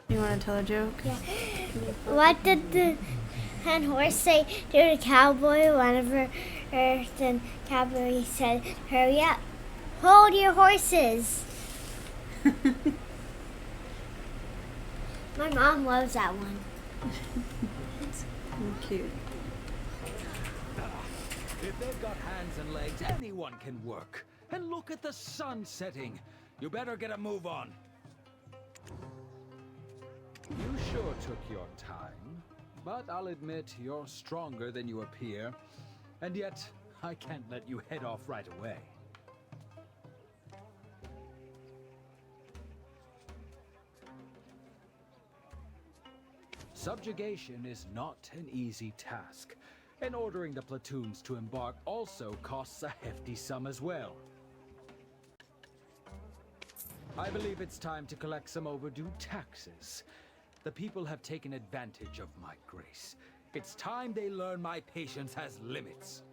You want to tell a joke? Yeah. What did the hen horse say to the cowboy whenever the cowboy said, "Hurry up, hold your horses"? My mom loves that one. It's cute. If they've got hands and legs, anyone can work. And look at the sun setting. You better get a move on. You sure took your time, but I'll admit you're stronger than you appear. And yet, I can't let you head off right away. Subjugation is not an easy task, and ordering the platoons to embark also costs a hefty sum as well. I believe it's time to collect some overdue taxes. The people have taken advantage of my grace. It's time they learn my patience has limits.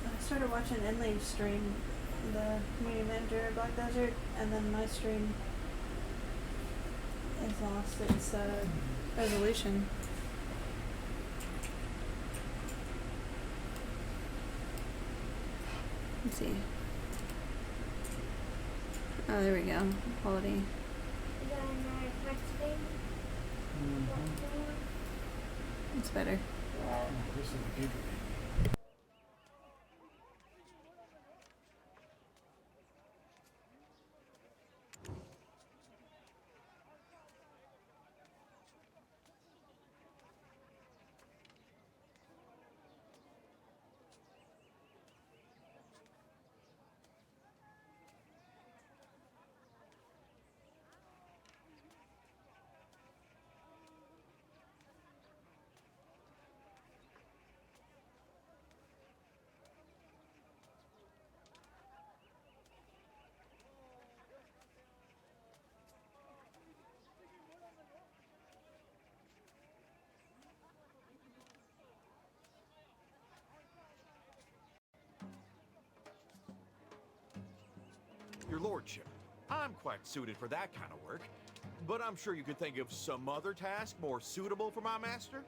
I started watching Enley's stream, the community manager of Black Desert, and then my stream has lost its resolution. Let's see. Oh, there we go. Quality. It's better. This is the giga. Your lordship, I'm quite suited for that kind of work, but I'm sure you could think of some other task more suitable for my master.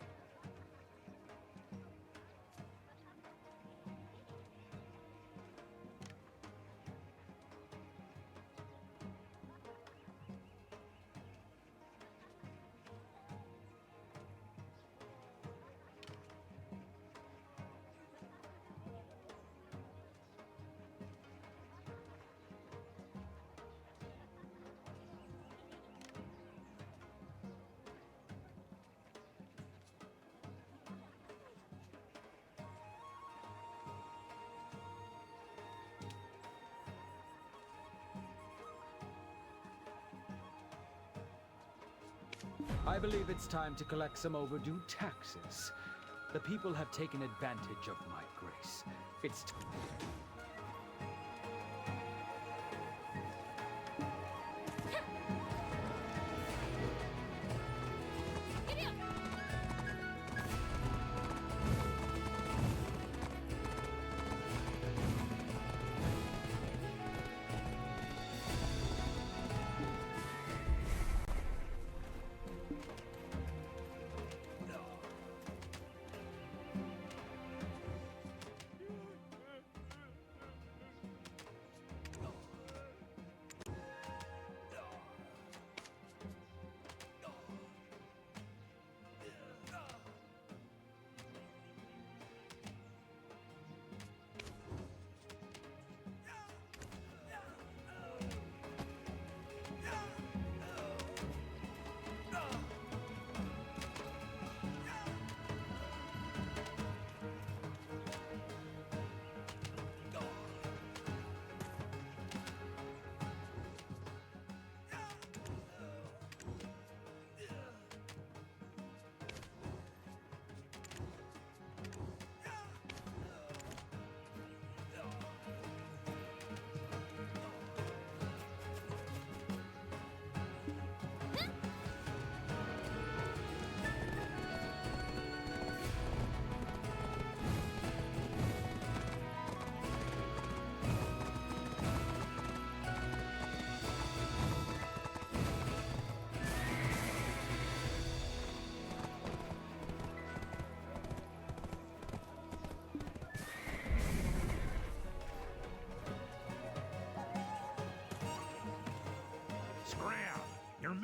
I believe it's time to collect some overdue taxes. The people have taken advantage of my grace. It's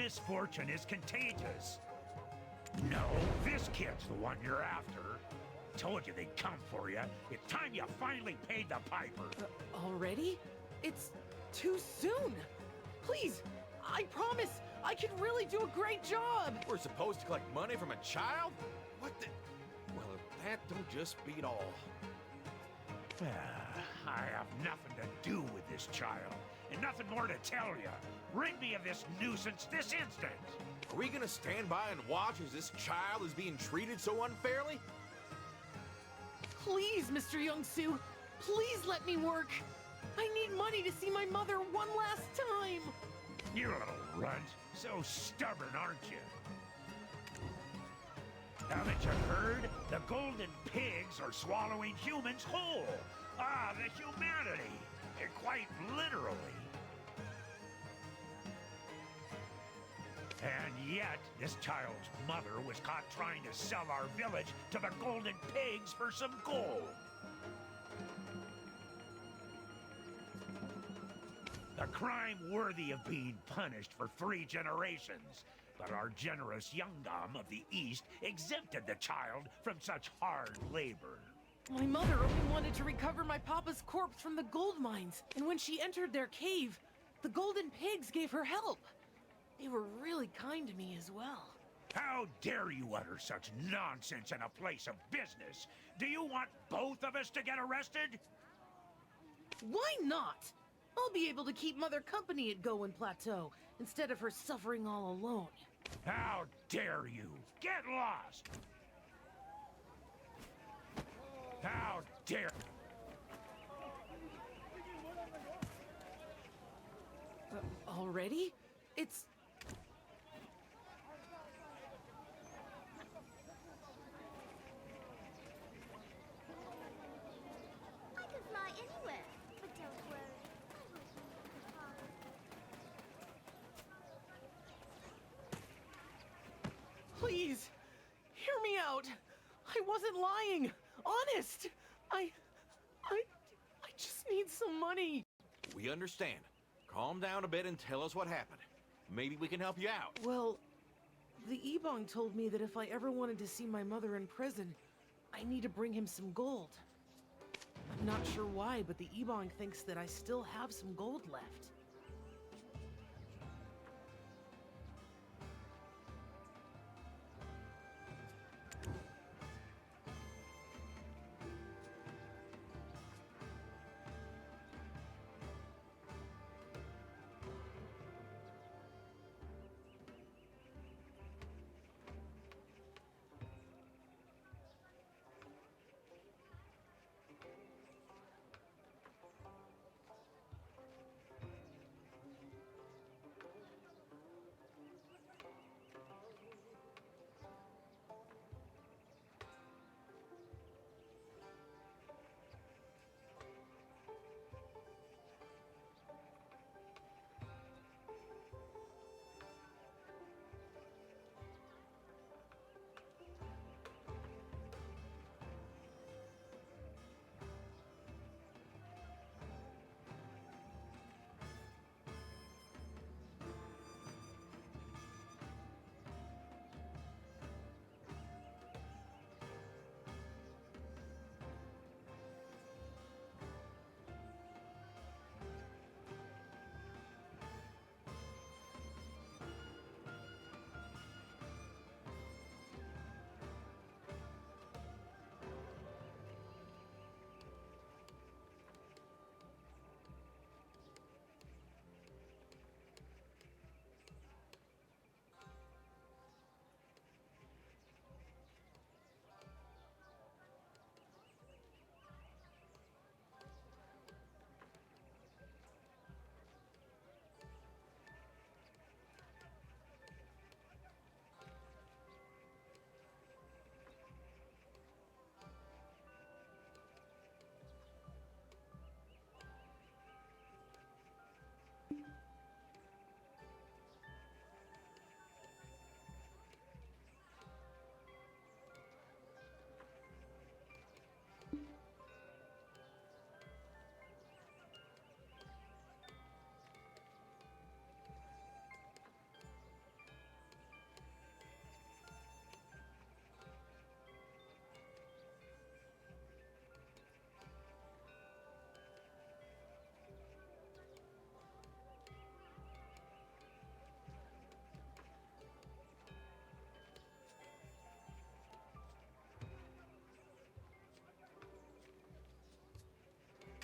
misfortune is contagious. No, this kid's the one you're after. Told you they'd come for you. It's time you finally paid the piper. Already? It's too soon. Please, I promise, I can really do a great job. We're supposed to collect money from a child? What the? Well, that don't just beat all. I have nothing to do with this child, and nothing more to tell you. Rid me of this nuisance this instant. Are we gonna stand by and watch as this child is being treated so unfairly? Please, Mr. Young-Soo, please let me work. I need money to see my mother one last time. You little runt. So stubborn, aren't you? Haven't you heard? The golden pigs are swallowing humans whole. Ah, the humanity. Quite literally. And yet, this child's mother was caught trying to sell our village to the golden pigs for some gold. A crime worthy of being punished for 3 generations. But our generous Youngdom of the East exempted the child from such hard labor. My mother only wanted to recover my papa's corpse from the gold mines, and when she entered their cave, the golden pigs gave her help. They were really kind to me as well. How dare you utter such nonsense in a place of business? Do you want both of us to get arrested? Why not? I'll be able to keep Mother company at Goen Plateau, instead of her suffering all alone. How dare you! Get lost! How dare... Already? It's... I can fly anywhere, but don't worry. Please, hear me out. I wasn't lying. Honest. I just need some money. We understand. Calm down a bit and tell us what happened. Maybe we can help you out. Well, the Ebong told me that if I ever wanted to see my mother in prison, I need to bring him some gold. I'm not sure why, but the Ebong thinks that I still have some gold left.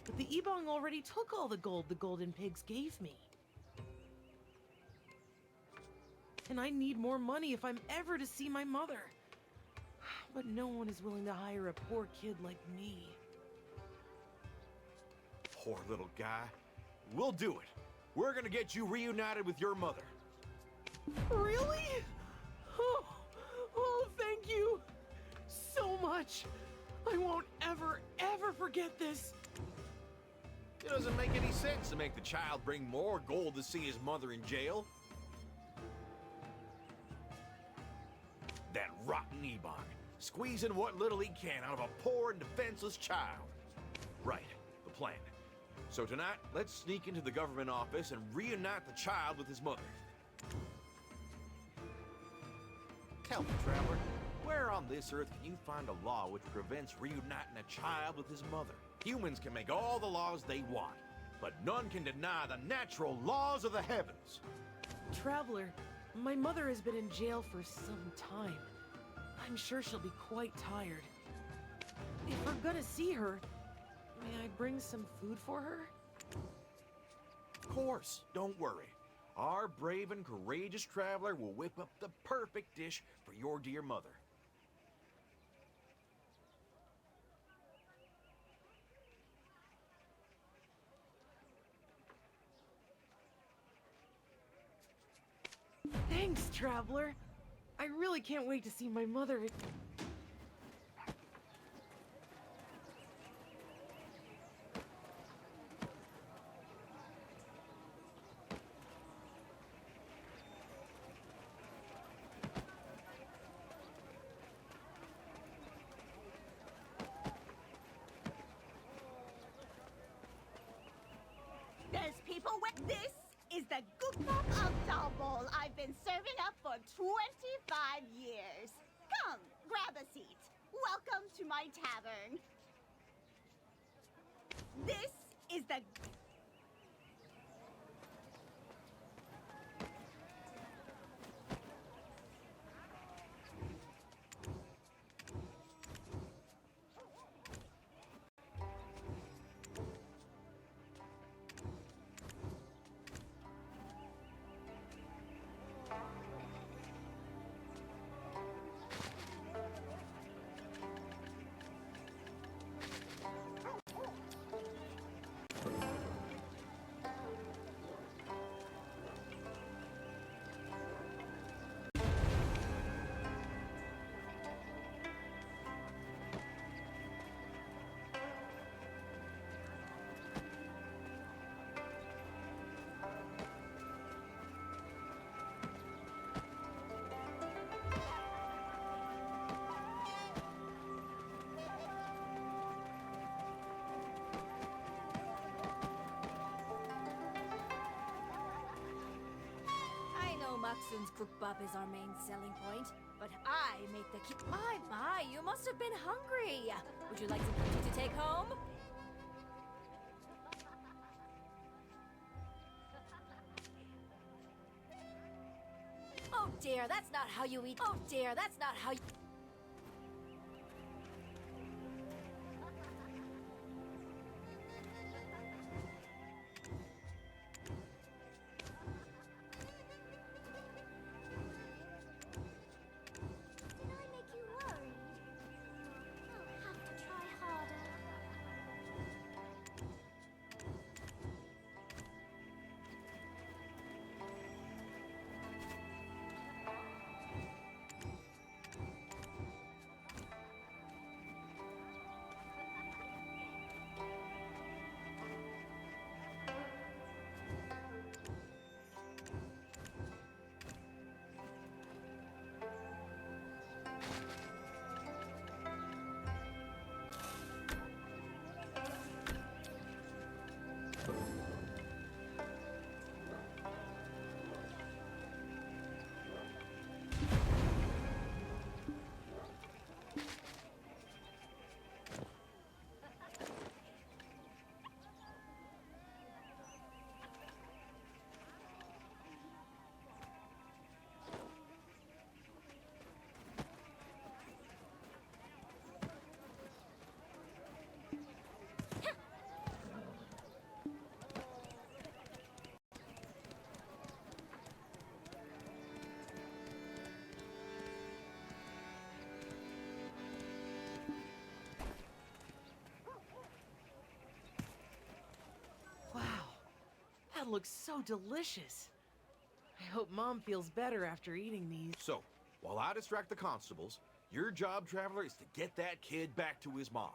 but the Ebong already took all the gold the golden pigs gave me. And I need more money if I'm ever to see my mother. But no one is willing to hire a poor kid like me. Poor little guy. We'll do it. We're gonna get you reunited with your mother. Really? Oh, thank you so much. I won't ever forget this. It doesn't make any sense to make the child bring more gold to see his mother in jail. That rotten Ebong, squeezing what little he can out of a poor and defenseless child. Right, the plan. So tonight, let's sneak into the government office and reunite the child with his mother. Tell me, Traveler, where on this earth can you find a law which prevents reuniting a child with his mother? Humans can make all the laws they want, but none can deny the natural laws of the heavens. Traveler, my mother has been in jail for some time. I'm sure she'll be quite tired. If we're gonna see her, may I bring some food for her? Of course, don't worry. Our brave and courageous traveler will whip up the perfect dish for your dear mother. Thanks, Traveler. I really can't wait to see my mother. There's people with this is the Goop-Bop of Dalbol I've been serving up for 25 years. Come, grab a seat. Welcome to my tavern. This is the... Maxon's Goop-Bop is our main selling point, but I make the key. My, you must have been hungry. Would you like some cookies to take home? Oh dear, that's not how you eat. Oh dear, that's not how you... That looks so delicious. I hope Mom feels better after eating these. So, while I distract the constables, your job, Traveler, is to get that kid back to his mom.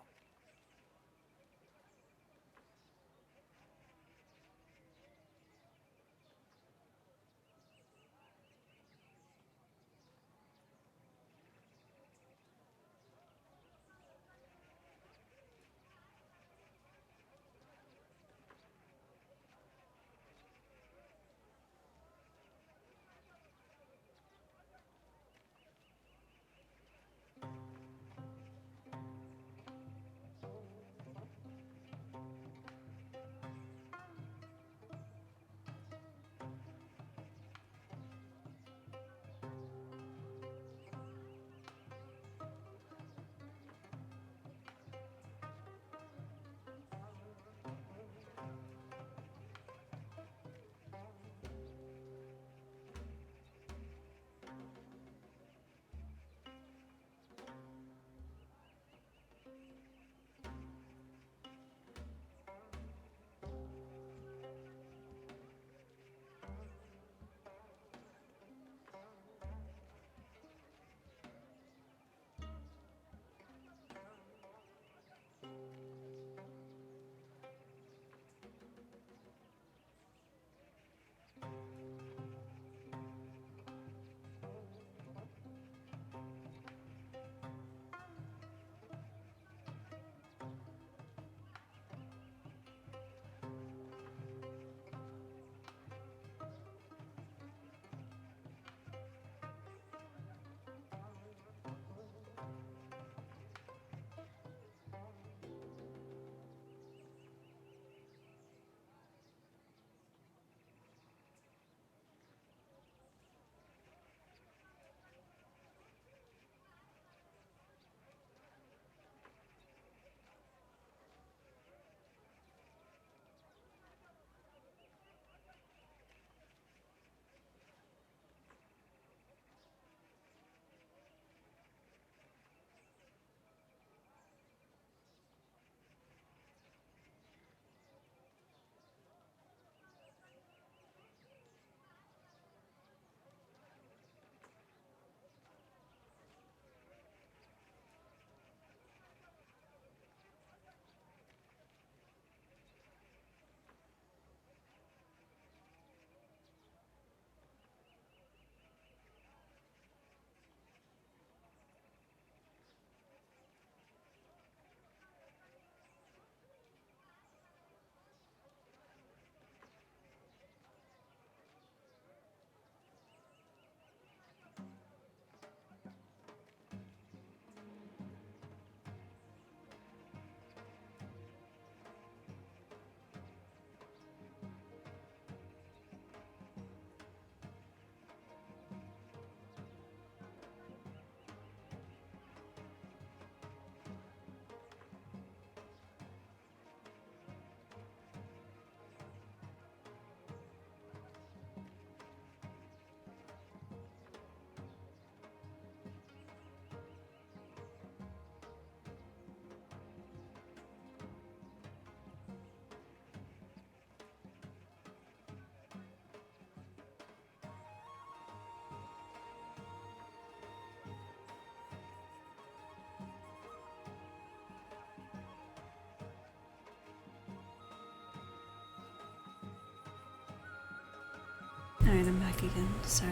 Alright, I'm back again. Sorry,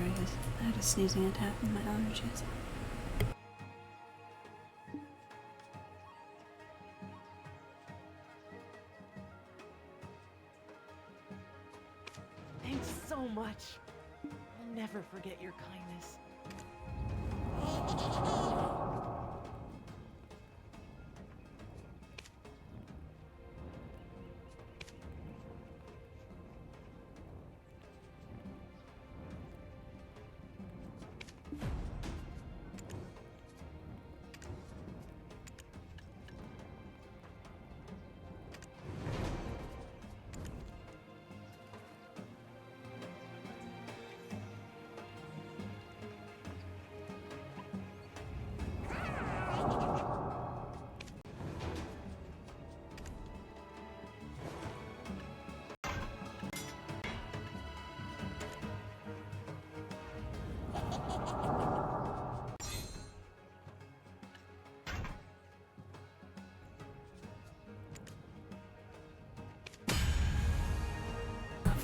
I had a sneezing attack with my allergies. Thanks so much. I'll never forget your kindness.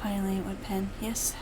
finally it went pen. Yes.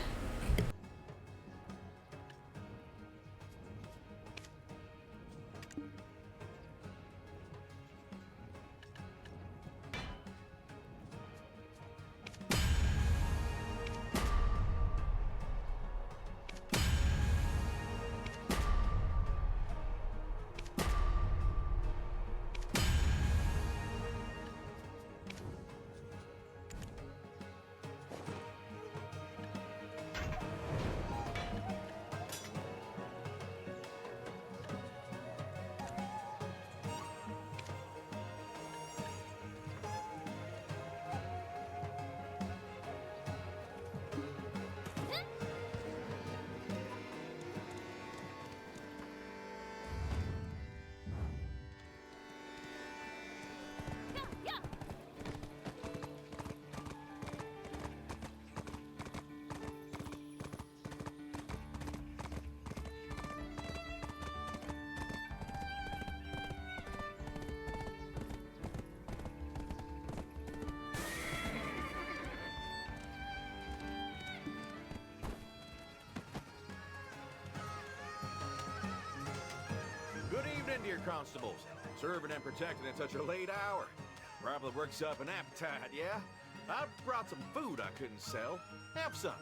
Good evening, dear constables. Serving and protecting at such a late hour. Probably works up an appetite, yeah? I brought some food I couldn't sell. Have some.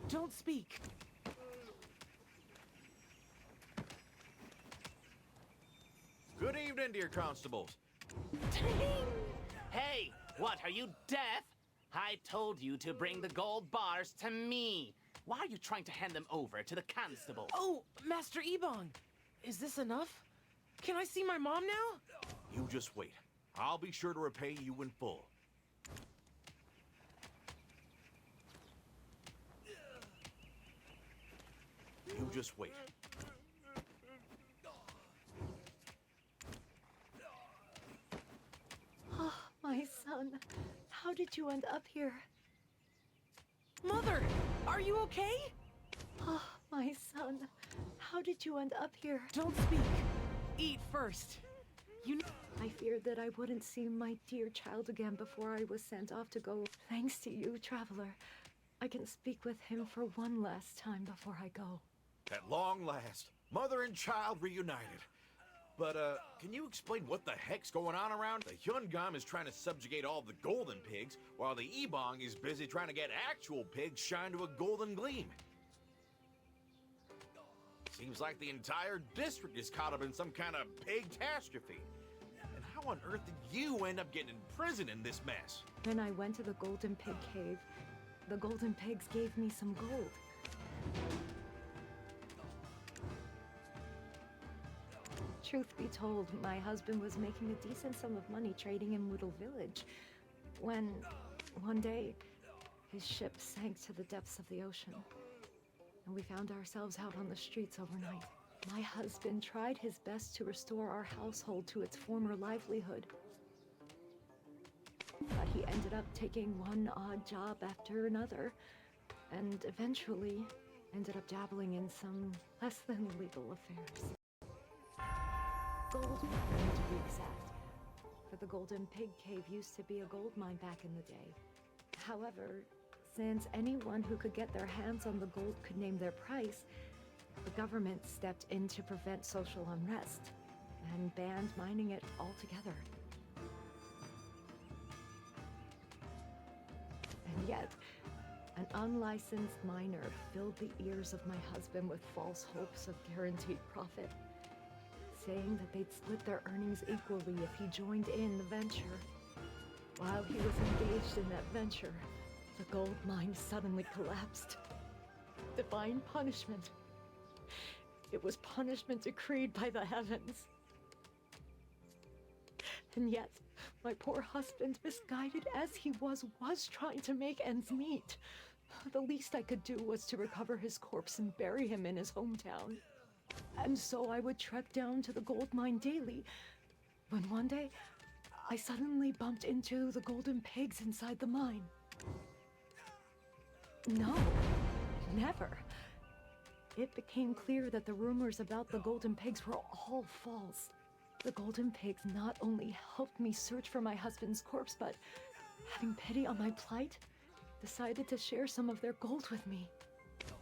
Don't speak. Good evening, dear constables. Hey, what, are you deaf? I told you to bring the gold bars to me. Why are you trying to hand them over to the constable? Oh, Master Ebong, is this enough? Can I see my mom now? You just wait. I'll be sure to repay you in full. You just wait. Oh, my son. How did you end up here? Mother, are you okay? Oh, my son. How did you end up here? Don't speak. Eat first. I feared that I wouldn't see my dear child again before I was sent off to go. Thanks to you, traveler. I can speak with him for one last time before I go. At long last, mother and child reunited. But, can you explain what the heck's going on around? The Hyungam is trying to subjugate all the golden pigs, while the Ebong is busy trying to get actual pigs shined to a golden gleam. Seems like the entire district is caught up in some kind of pig catastrophe. And how on earth did you end up getting in prison in this mess? When I went to the Golden Pig Cave, the Golden Pigs gave me some gold. Truth be told, my husband was making a decent sum of money trading in Woodle Village, when, one day, his ship sank to the depths of the ocean, and we found ourselves out on the streets overnight. My husband tried his best to restore our household to its former livelihood, but he ended up taking one odd job after another, and eventually ended up dabbling in some less than legal affairs. Gold mine, to be exact. For the Golden Pig Cave used to be a gold mine back in the day. However, since anyone who could get their hands on the gold could name their price, the government stepped in to prevent social unrest and banned mining it altogether. And yet, an unlicensed miner filled the ears of my husband with false hopes of guaranteed profit, saying that they'd split their earnings equally if he joined in the venture. While he was engaged in that venture, the gold mine suddenly collapsed. Divine punishment. It was punishment decreed by the heavens. And yet, my poor husband, misguided as he was trying to make ends meet. The least I could do was to recover his corpse and bury him in his hometown. And so I would trek down to the gold mine daily, when one day, I suddenly bumped into the golden pigs inside the mine. No, never. It became clear that the rumors about the golden pigs were all false. The golden pigs not only helped me search for my husband's corpse, but, having pity on my plight, decided to share some of their gold with me.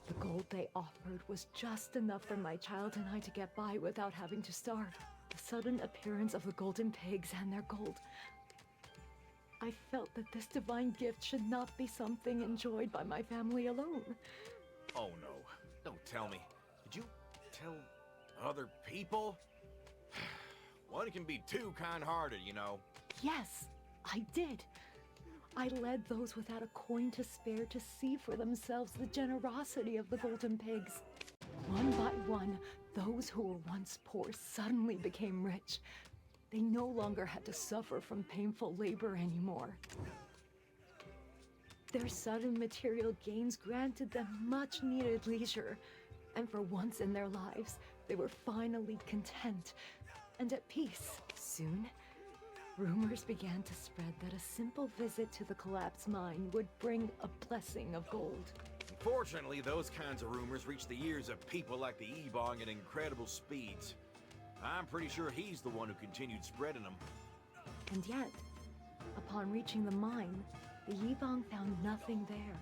The gold they offered was just enough for my child and I to get by without having to starve. The sudden appearance of the golden pigs and their gold. I felt that this divine gift should not be something enjoyed by my family alone. Oh no, don't tell me. Did you tell other people? One can be too kind-hearted, you know. Yes, I did. I led those without a coin to spare to see for themselves the generosity of the golden pigs. One by one, those who were once poor suddenly became rich. They no longer had to suffer from painful labor anymore. Their sudden material gains granted them much-needed leisure, and for once in their lives, they were finally content and at peace. Soon, rumors began to spread that a simple visit to the collapsed mine would bring a blessing of gold. Unfortunately, those kinds of rumors reach the ears of people like the Ebong at incredible speeds. I'm pretty sure he's the one who continued spreading them. And yet, upon reaching the mine, the Yibong found nothing there.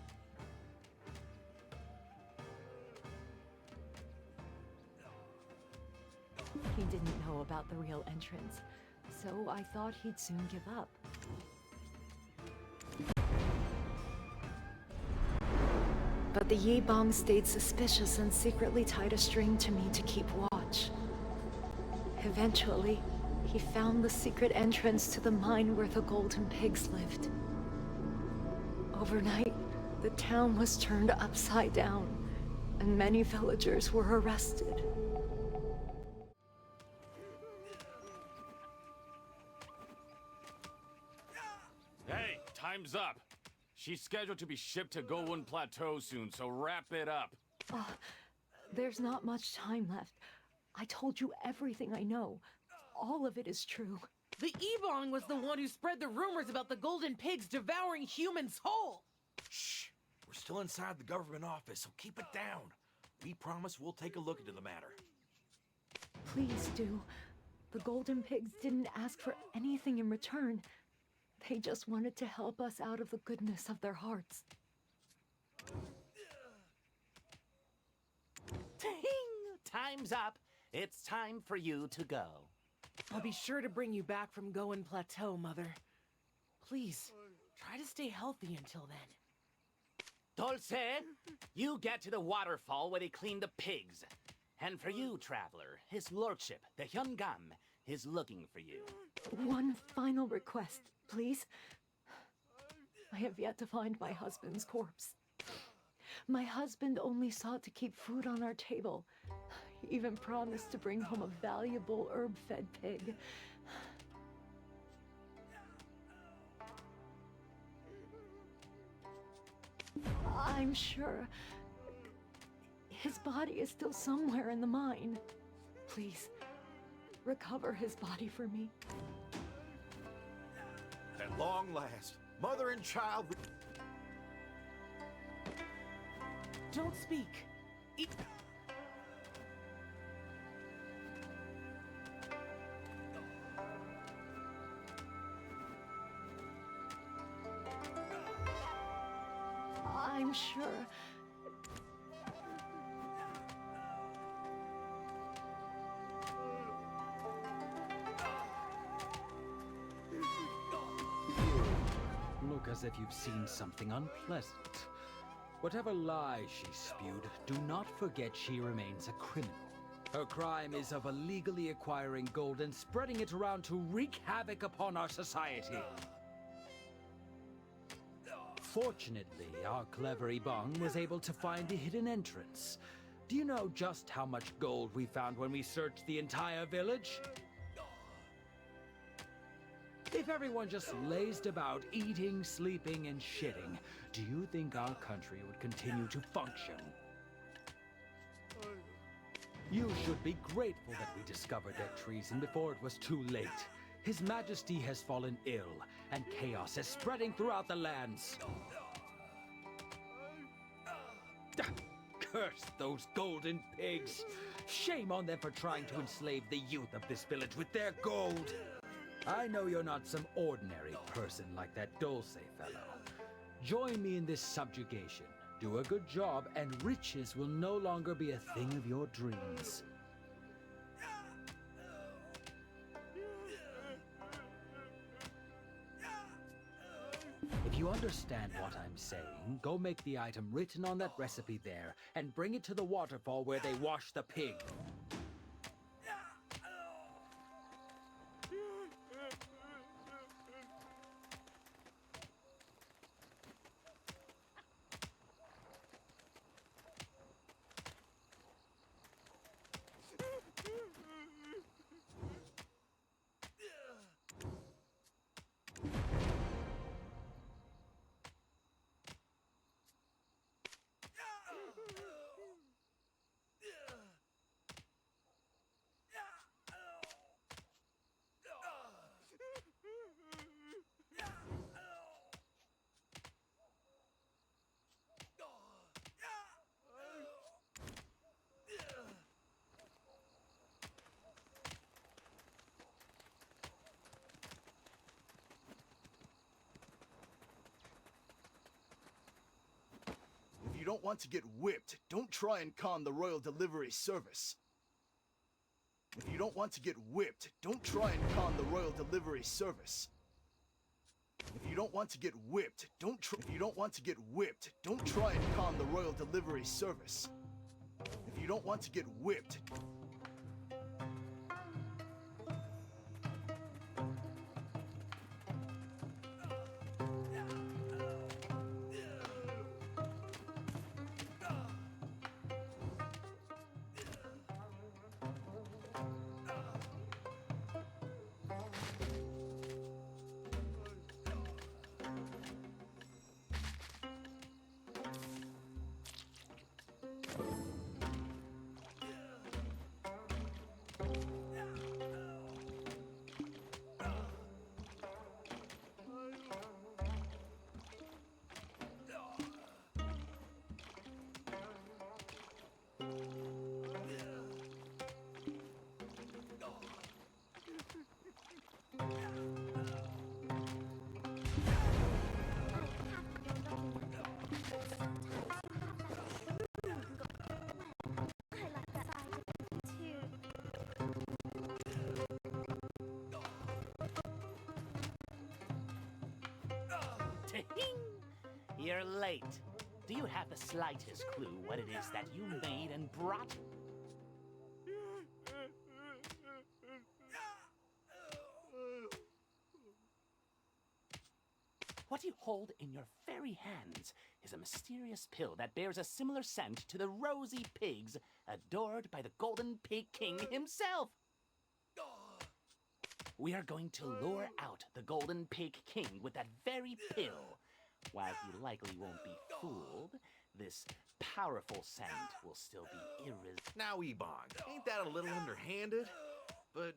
He didn't know about the real entrance, so I thought he'd soon give up. But the Yibong stayed suspicious and secretly tied a string to me to keep watch. Eventually, he found the secret entrance to the mine where the golden pigs lived. Overnight, the town was turned upside down, and many villagers were arrested. Hey, time's up. She's scheduled to be shipped to Gowon Plateau soon, so wrap it up. There's not much time left. I told you everything I know. All of it is true. The Ebong was the one who spread the rumors about the golden pigs devouring humans whole! Shh! We're still inside the government office, so keep it down. We promise we'll take a look into the matter. Please do. The golden pigs didn't ask for anything in return. They just wanted to help us out of the goodness of their hearts. Ting! Time's up. It's time for you to go. I'll be sure to bring you back from Gowon Plateau, Mother. Please, try to stay healthy until then. Dulce, you get to the waterfall where they clean the pigs. And for you, traveler, his lordship, the Hyungam, is looking for you. One final request, please. I have yet to find my husband's corpse. My husband only sought to keep food on our table. He even promised to bring home a valuable herb-fed pig. I'm sure his body is still somewhere in the mine. Please, recover his body for me. At long last, mother and child... Don't speak. I'm sure. Look as if you've seen something unpleasant. Whatever lies she spewed, do not forget she remains a criminal. Her crime is of illegally acquiring gold and spreading it around to wreak havoc upon our society. Fortunately, our clever Ebong was able to find the hidden entrance. Do you know just how much gold we found when we searched the entire village? If everyone just lazed about eating, sleeping, and shitting, do you think our country would continue to function? You should be grateful that we discovered their treason before it was too late. His Majesty has fallen ill, and chaos is spreading throughout the lands. Curse those golden pigs! Shame on them for trying to enslave the youth of this village with their gold! I know you're not some ordinary person like that Dulce fellow. Join me in this subjugation. Do a good job, and riches will no longer be a thing of your dreams. If you understand what I'm saying, go make the item written on that recipe there, and bring it to the waterfall where they wash the pig. If you don't want to get whipped, don't try and con the Royal Delivery Service. If you don't want to get whipped, don't try and con the Royal Delivery Service. If you don't want to get whipped, If you don't want to get whipped, don't try and con the Royal Delivery Service. If you don't want to get whipped, You're late. Do you have the slightest clue what it is that you made and brought? What you hold in your very hands is a mysterious pill that bears a similar scent to the rosy pigs adored by the Golden Pig King himself. We are going to lure out the Golden Pig King with that very pill. While he likely won't be fooled, this powerful scent will still be irresistible. Now, Ebon, ain't that a little underhanded? But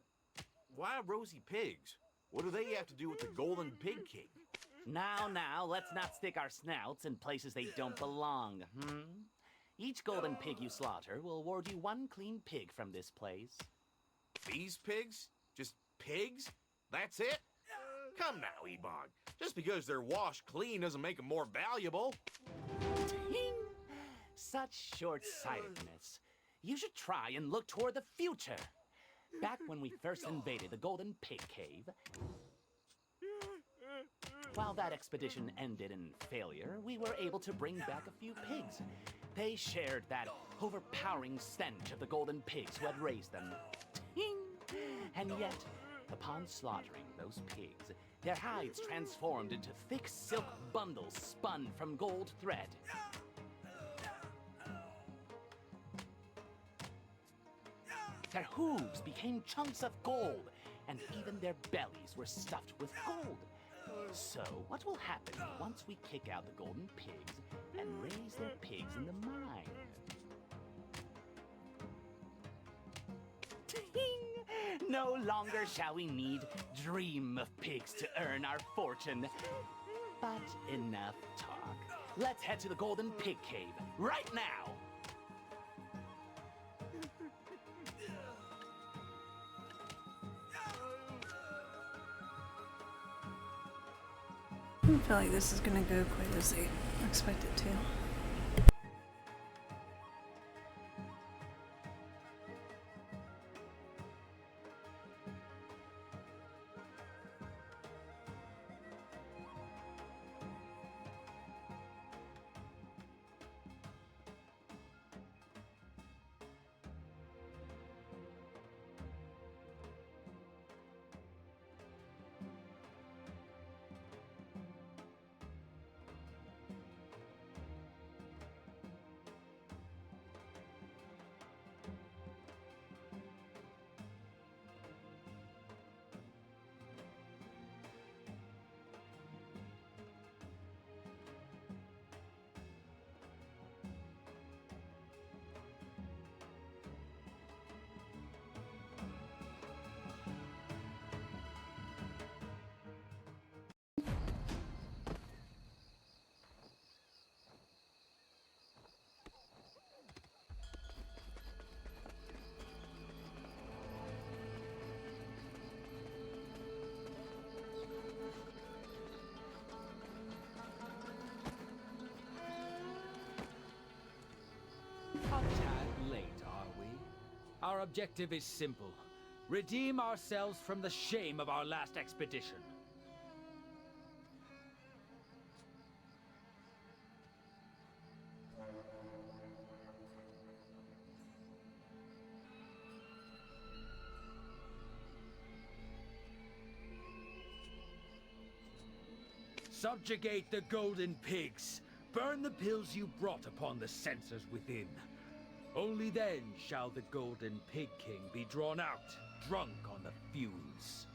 why rosy pigs? What do they have to do with the Golden Pig King? Now, let's not stick our snouts in places they don't belong, Each golden pig you slaughter will award you one clean pig from this place. These pigs? Just pigs? That's it? Come now, Ebon. Just because they're washed clean doesn't make them more valuable. Such short-sightedness. You should try and look toward the future. Back when we first invaded the Golden Pig Cave, while that expedition ended in failure, we were able to bring back a few pigs. They shared that overpowering stench of the golden pigs who had raised them. And yet, upon slaughtering those pigs, their hides transformed into thick silk bundles spun from gold thread. Their hooves became chunks of gold, and even their bellies were stuffed with gold. So, what will happen once we kick out the golden pigs and raise their pigs in the mine? Ting! No longer shall we need dream of pigs to earn our fortune. But enough talk. Let's head to the Golden Pig Cave right now! I feel like this is gonna go quite as they expect it to. A tad late, are we? Our objective is simple. Redeem ourselves from the shame of our last expedition. Subjugate the golden pigs. Burn the pills you brought upon the censors within. Only then shall the Golden Pig King be drawn out, drunk on the fumes.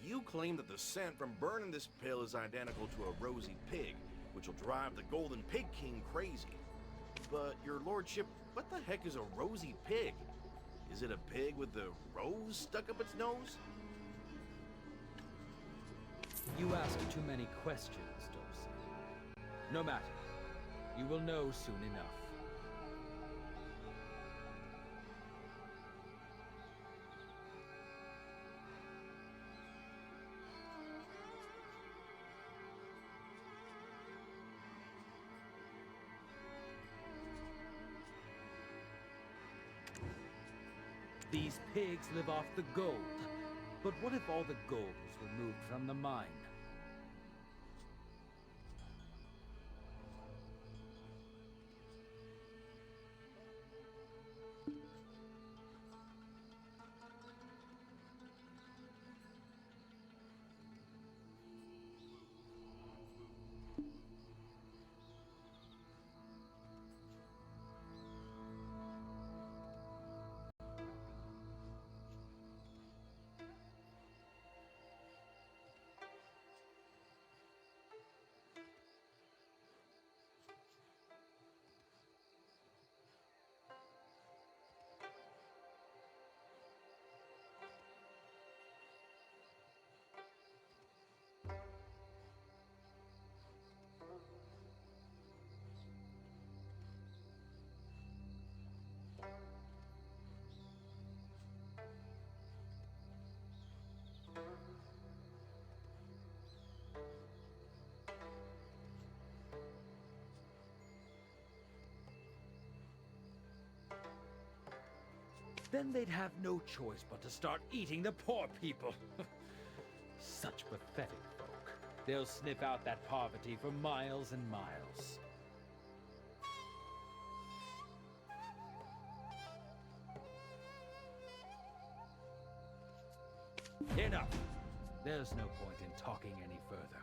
You claim that the scent from burning this pill is identical to a rosy pig, which will drive the Golden Pig King crazy. But, your lordship, what the heck is a rosy pig? Is it a pig with the rose stuck up its nose? You ask too many questions, Dorsey. No matter. You will know soon enough. These pigs live off the gold. But what if all the gold was removed from the mine? Then they'd have no choice but to start eating the poor people. Such pathetic folk. They'll sniff out that poverty for miles and miles. Enough! There's no point in talking any further.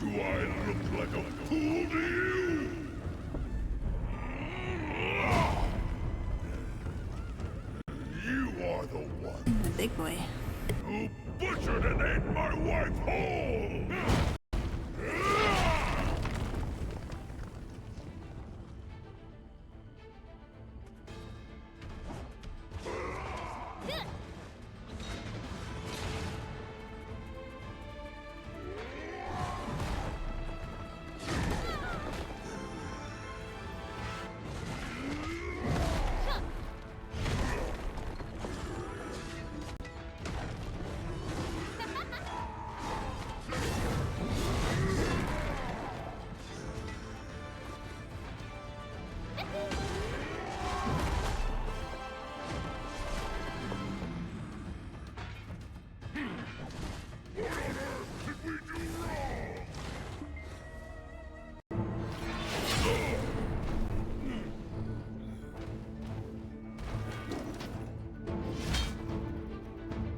Do I look like a fool to you? You are the one The big boy. who butchered and ate my wife whole!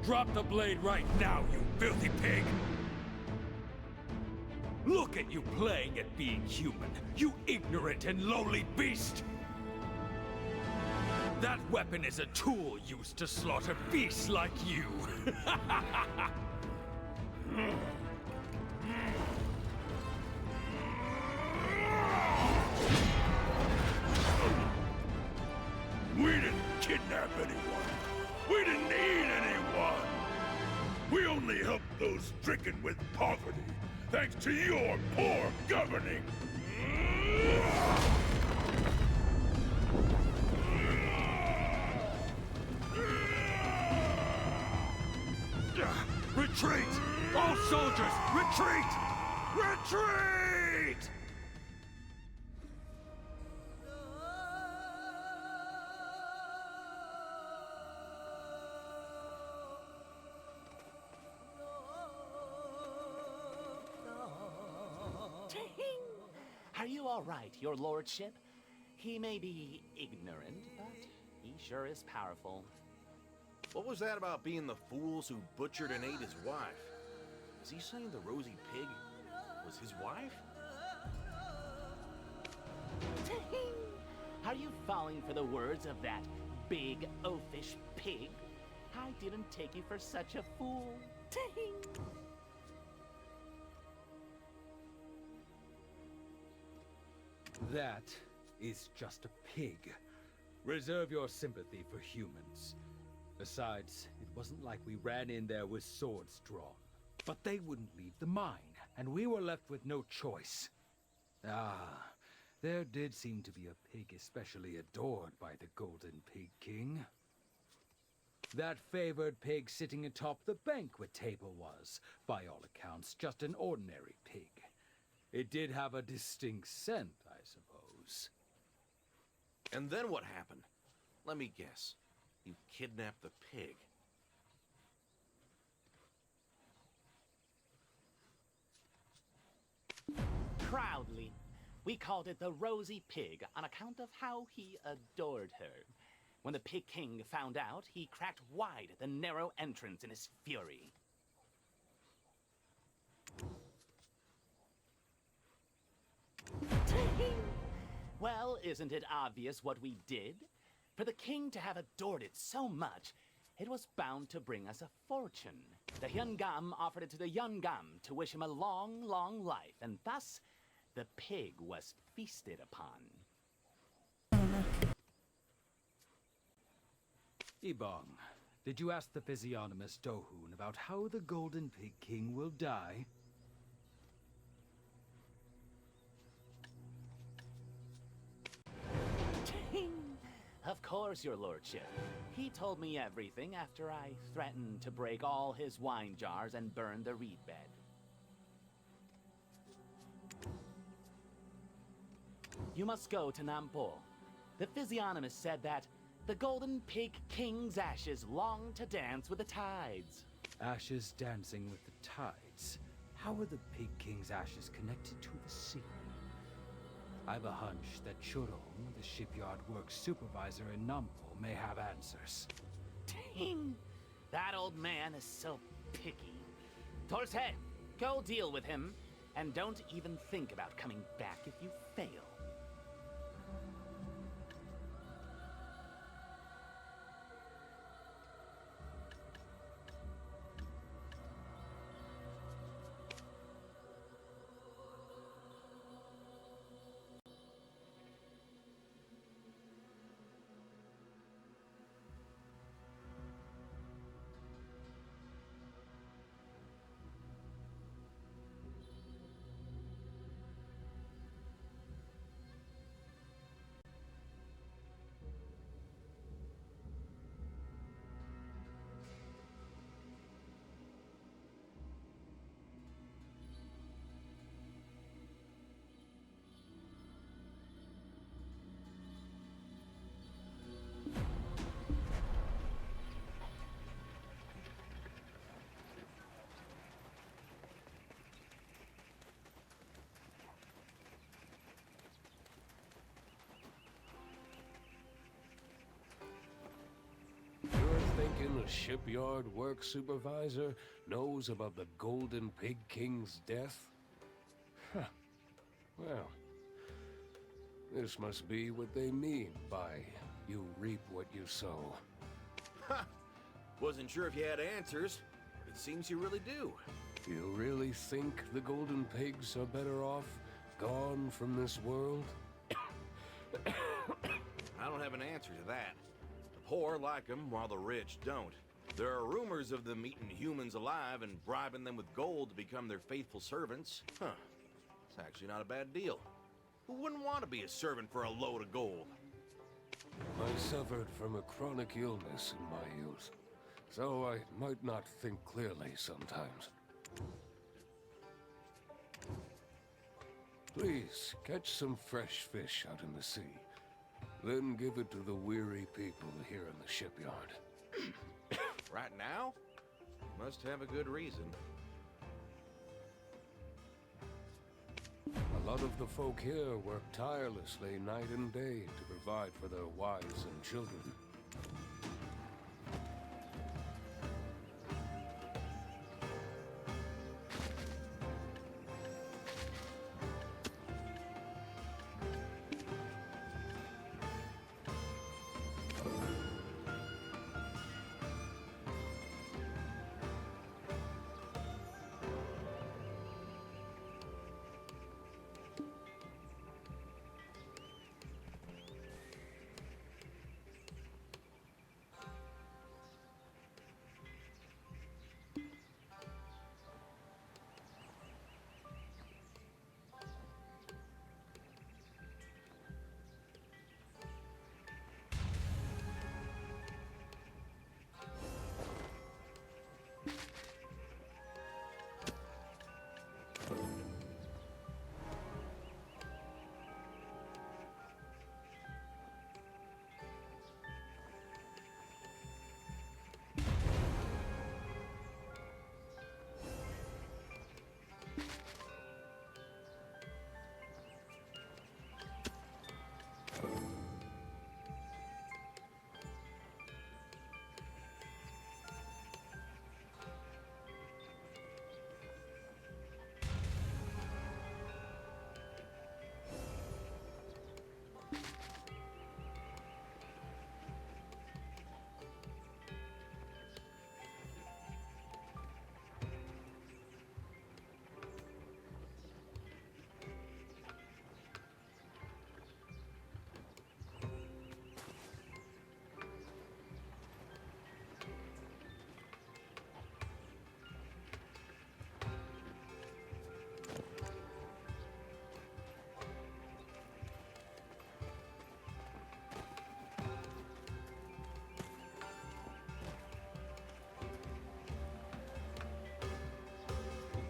Drop the blade right now, you filthy pig! Look at you playing at being human, you ignorant and lowly beast! That weapon is a tool used to slaughter beasts like you! stricken with poverty, thanks to your poor governing. Retreat! All soldiers, retreat! Retreat! Are you all right, your lordship? He may be ignorant, but he sure is powerful. What was that about being the fools who butchered and ate his wife? Is he saying the rosy pig was his wife? Are you falling for the words of that big, oafish pig? I didn't take you for such a fool. That is just a pig. Reserve your sympathy for humans. Besides, it wasn't like we ran in there with swords drawn. But they wouldn't leave the mine, and we were left with no choice. Ah, there did seem to be a pig especially adored by the Golden Pig King. That favored pig sitting atop the banquet table was, by all accounts, just an ordinary pig. It did have a distinct scent, I suppose. And then what happened? Let me guess. You kidnapped the pig. Proudly. We called it the Rosy Pig on account of how he adored her. When the Pig King found out, he cracked wide the narrow entrance in his fury. Well, isn't it obvious what we did? For the king to have adored it so much, it was bound to bring us a fortune. The Hyungam offered it to the Yungam to wish him a long, long life, and thus the pig was feasted upon. Ibong, did you ask the physiognomist Dohun about how the Golden Pig King will die? Of course, your lordship. He told me everything after I threatened to break all his wine jars and burn the reed bed. You must go to Nampo. The physiognomist said that the Golden Pig King's ashes long to dance with the tides. Ashes dancing with the tides. How are the Pig King's ashes connected to the sea? I've a hunch that Churong, the shipyard works supervisor in Nampo, may have answers. Dang! That old man is so picky. Torse, go deal with him, and don't even think about coming back if you fail. Thinking a shipyard work supervisor knows about the Golden Pig King's death? Huh. Well, this must be what they mean by you reap what you sow. Ha! Wasn't sure if you had answers, but it seems you really do. You really think the Golden Pigs are better off gone from this world? I don't have an answer to that. The poor like them while the rich don't. There are rumors of them eating humans alive and bribing them with gold to become their faithful servants. Huh. It's actually not a bad deal. Who wouldn't want to be a servant for a load of gold? I suffered from a chronic illness in my youth, so I might not think clearly sometimes. Please, catch some fresh fish out in the sea. Then give it to the weary people here in the shipyard. Right now? Must have a good reason. A lot of the folk here work tirelessly night and day to provide for their wives and children.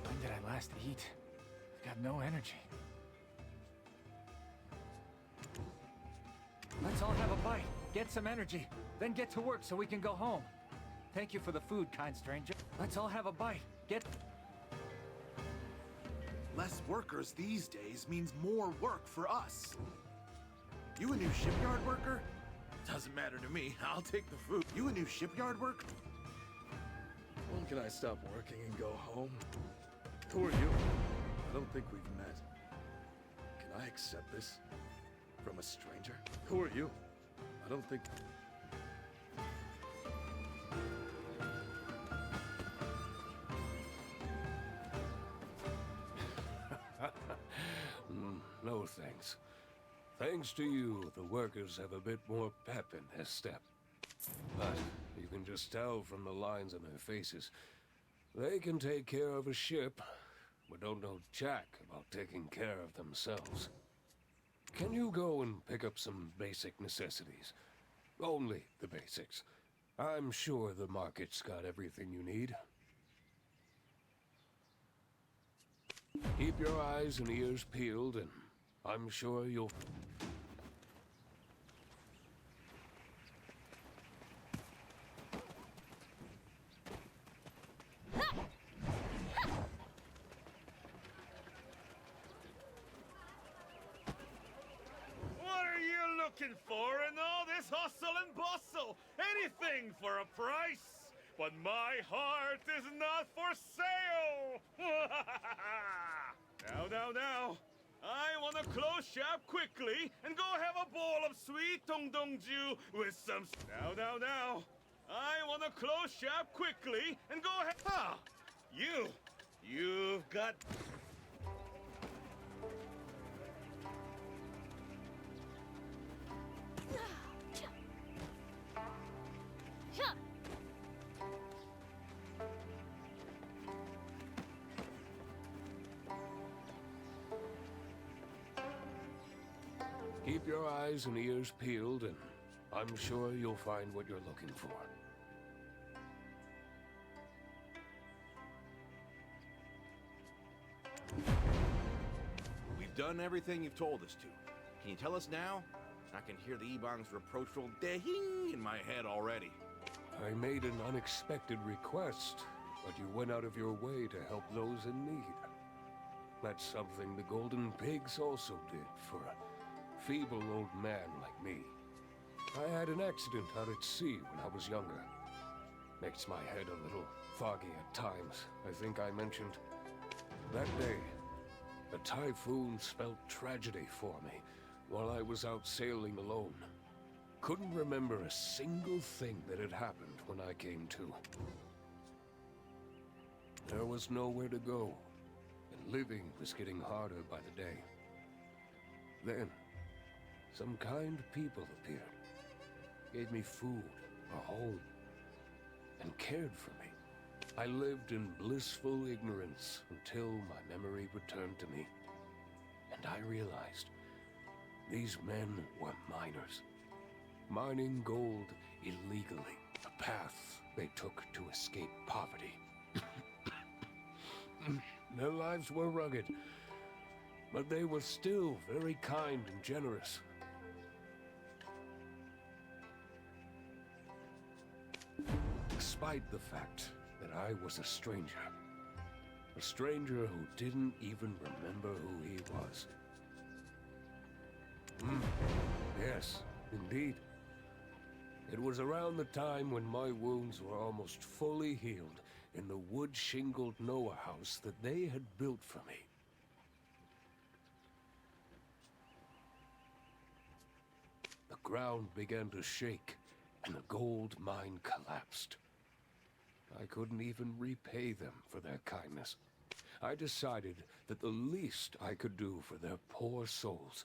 When did I last eat? I've got no energy. Let's all have a bite, get some energy, then get to work so we can go home. Thank you for the food, kind stranger. Let's all have a bite, get... Less workers these days means more work for us. You a new shipyard worker? Doesn't matter to me. I'll take the food. You a new shipyard worker? When can I stop working and go home? Who are you? I don't think we've met. Can I accept this? From a stranger? Who are you? I don't think... No thanks. Thanks to you, the workers have a bit more pep in their step. But you can just tell from the lines on their faces. They can take care of a ship, but don't know jack about taking care of themselves. Can you go and pick up some basic necessities? Only the basics. I'm sure the market's got everything you need. Keep your eyes and ears peeled, and I'm sure you'll... What are you looking for in all this hustle and bustle? Anything for a price. But my heart is not for sale. Now. I want to close shop quickly and go have a bowl of sweet Dongdongju with some... Now. I want to close shop quickly and go have... Ah! You've got... Keep your eyes and ears peeled, and I'm sure you'll find what you're looking for. We've done everything you've told us to. Can you tell us now? I can hear the Ebong's reproachful ding in my head already. I made an unexpected request, but you went out of your way to help those in need. That's something the Golden Pigs also did for a feeble old man like me. I had an accident out at sea when I was younger. Makes my head a little foggy at times. I think I mentioned that day. A typhoon spelled tragedy for me while I was out sailing alone. Couldn't remember a single thing that had happened when I came to. There was nowhere to go, and living was getting harder by the day. Then, some kind people appeared, gave me food, a home, and cared for me. I lived in blissful ignorance until my memory returned to me, and I realized these men were miners, mining gold illegally, a path they took to escape poverty. Their lives were rugged, but they were still very kind and generous. Despite the fact that I was a stranger who didn't even remember who he was. Yes, indeed. It was around the time when my wounds were almost fully healed in the wood-shingled Noah house that they had built for me. The ground began to shake, and the gold mine collapsed. I couldn't even repay them for their kindness. I decided that the least I could do for their poor souls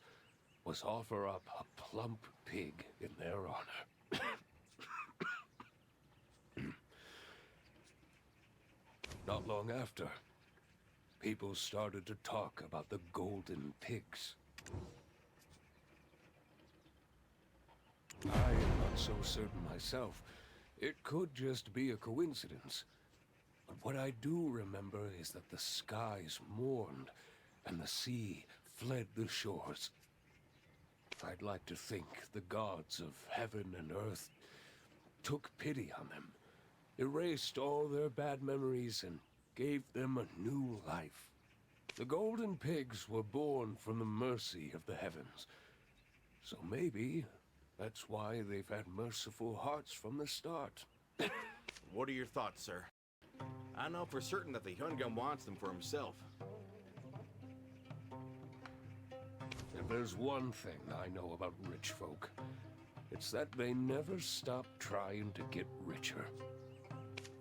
was offer up a plump pig in their honor. Not long after, people started to talk about the Golden Pigs. I am not so certain myself. It could just be a coincidence. But what I do remember is that the skies mourned and the sea fled the shores. I'd like to think the gods of heaven and earth took pity on them, erased all their bad memories, and gave them a new life. The Golden Pigs were born from the mercy of the heavens. So maybe that's why they've had merciful hearts from the start. What are your thoughts, sir? I know for certain that the Hyungam wants them for himself. If there's one thing I know about rich folk, it's that they never stop trying to get richer.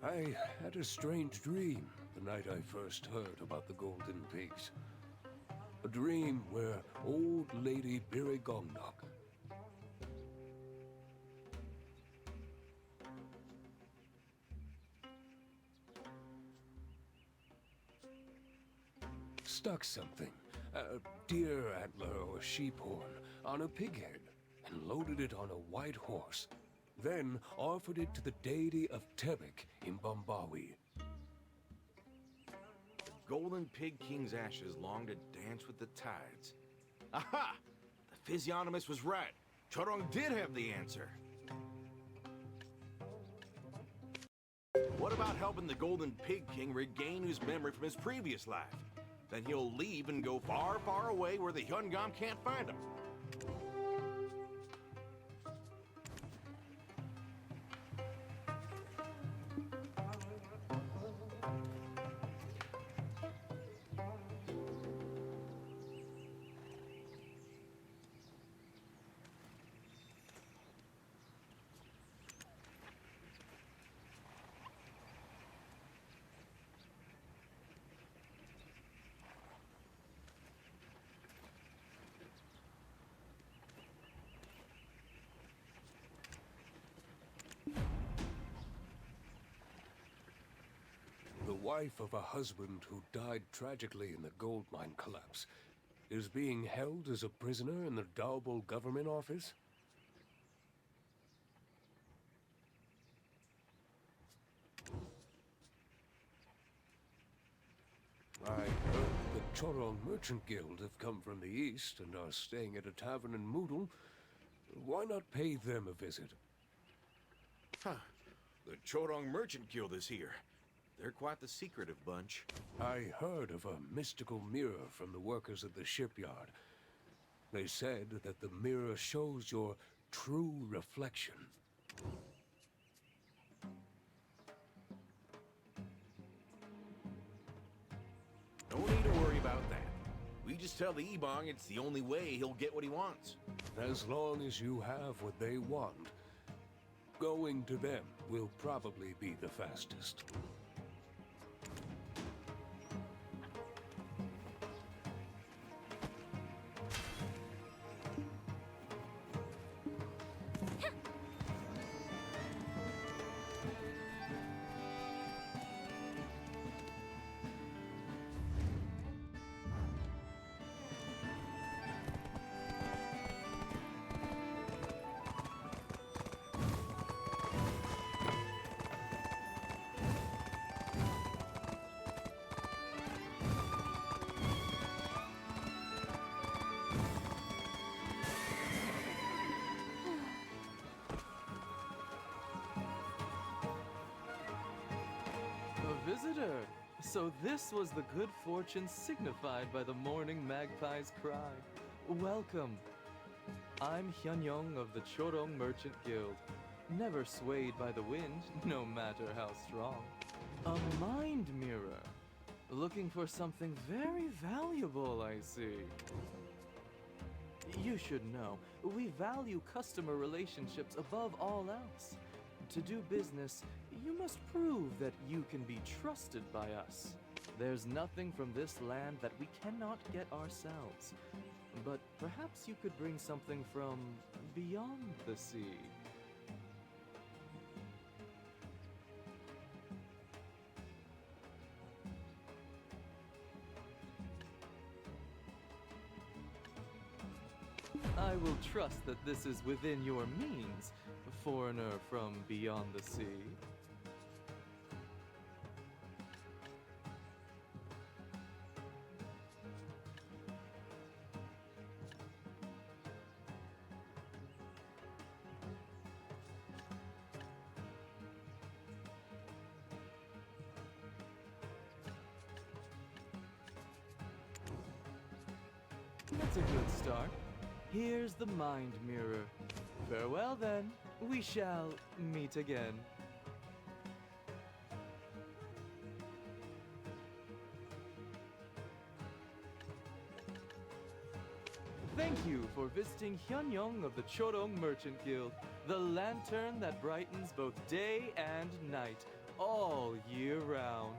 I had a strange dream the night I first heard about the Golden Pigs. A dream where old Lady Birigongnok stuck something, a deer antler or sheep horn, on a pig head and loaded it on a white horse, then offered it to the deity of Tebek in Bombawi. The Golden Pig King's ashes long to dance with the tides. Aha! The physiognomist was right. Chorong did have the answer. What about helping the Golden Pig King regain his memory from his previous life? Then he'll leave and go far, far away where the Hyungam can't find him. The wife of a husband who died tragically in the gold mine collapse is being held as a prisoner in the Dalbol government office? I heard the Chorong Merchant Guild have come from the east and are staying at a tavern in Moodle. Why not pay them a visit? Huh. The Chorong Merchant Guild is here. They're quite the secretive bunch. I heard of a mystical mirror from the workers at the shipyard. They said that the mirror shows your true reflection. No need to worry about that. We just tell the Ebong it's the only way he'll get what he wants. As long as you have what they want, going to them will probably be the fastest. A visitor! So this was the good fortune signified by the morning magpie's cry. Welcome. I'm Hyunyong of the Chorong Merchant Guild. Never swayed by the wind, no matter how strong. A mind mirror. Looking for something very valuable, I see. You should know, we value customer relationships above all else. To do business, you must prove that you can be trusted by us. There's nothing from this land that we cannot get ourselves. But perhaps you could bring something from beyond the sea. I will trust that this is within your means, foreigner from beyond the sea. That's a good start. Here's the mind mirror. Farewell then. We shall meet again. Thank you for visiting Hyunyong of the Chorong Merchant Guild, the lantern that brightens both day and night, all year round.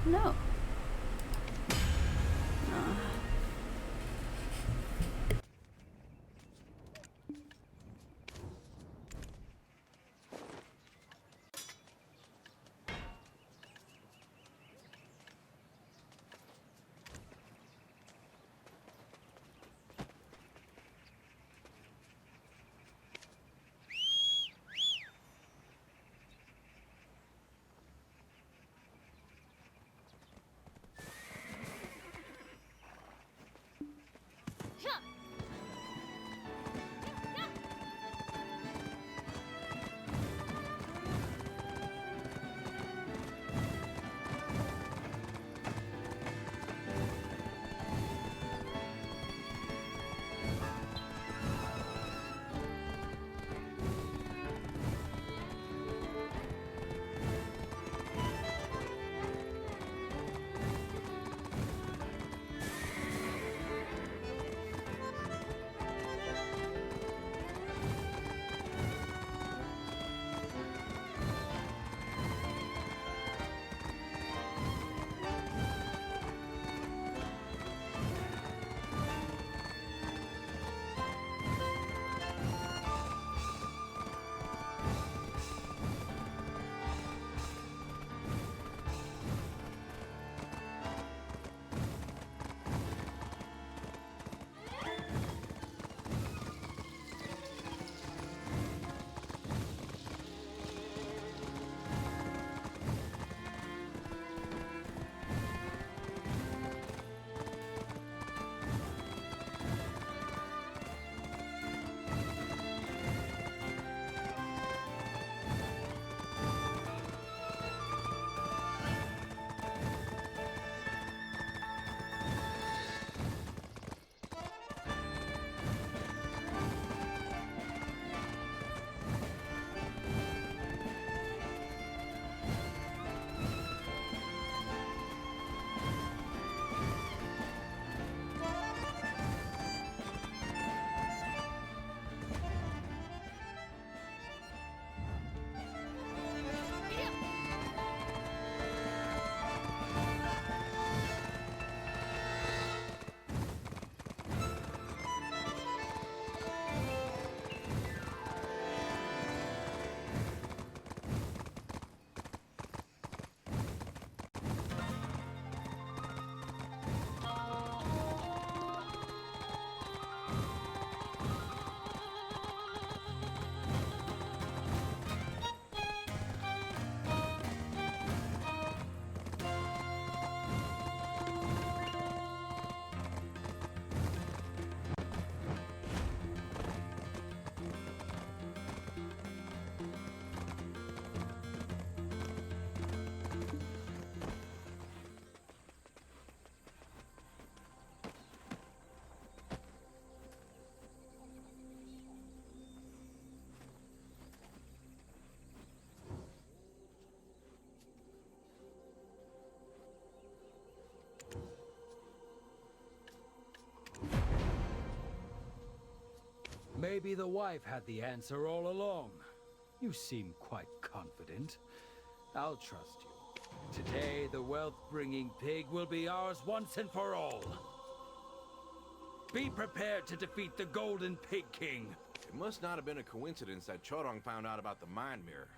No. Maybe the wife had the answer all along. You seem quite confident. I'll trust you. Today, the wealth-bringing pig will be ours once and for all. Be prepared to defeat the Golden Pig King. It must not have been a coincidence that Chodong found out about the mind mirror.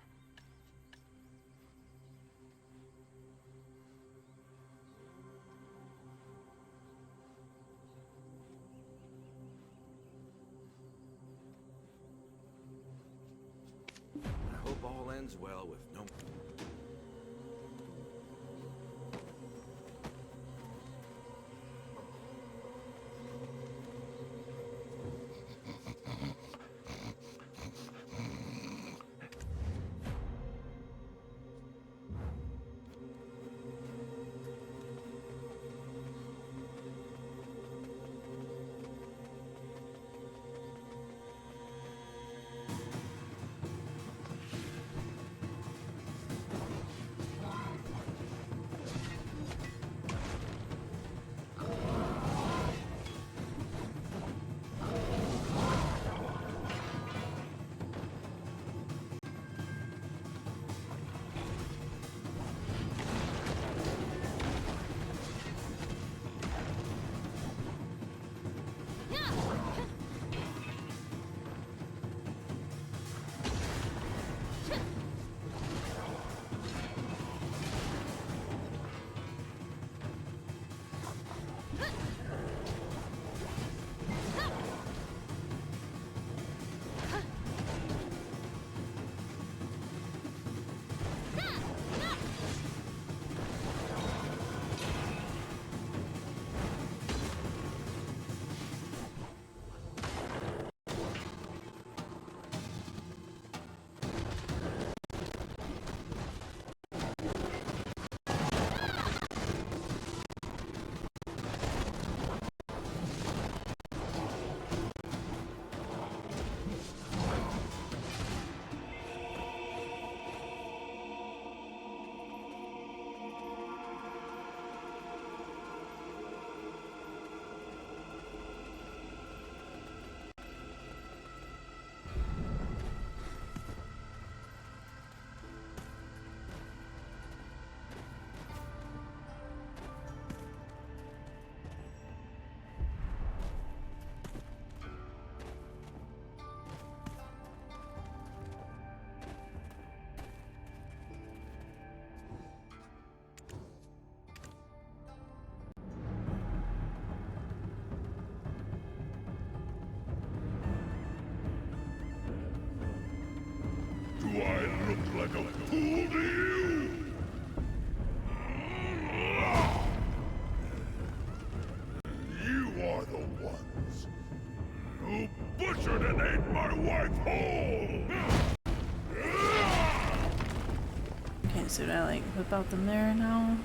I hope all ends well with no... Okay, so do I like whip out the mirror now?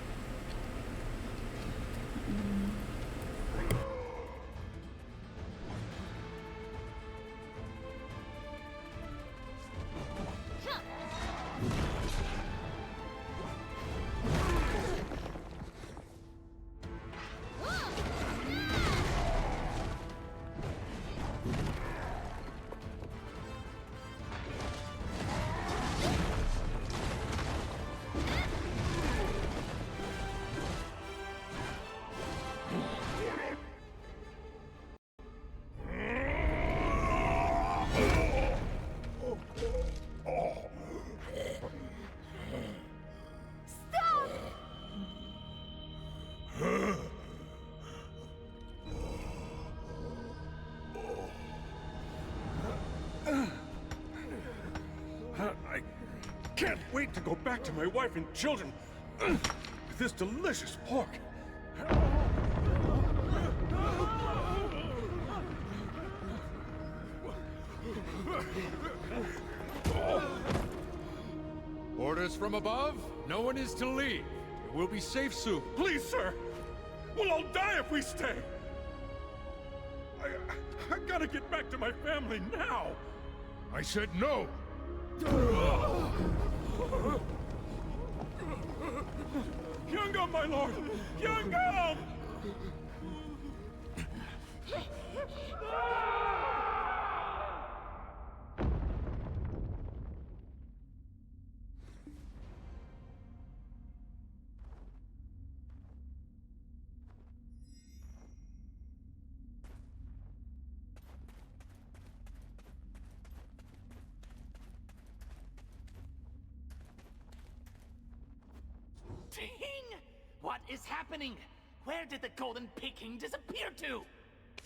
I can't wait to go back to my wife and children with this delicious pork. Orders from above? No one is to leave. We'll be safe soon. Please, sir! We'll all die if we stay! I gotta get back to my family now! I said no! Hyungam, my lord! Hyungam! Ding! What is happening? Where did the Golden Pig King disappear to?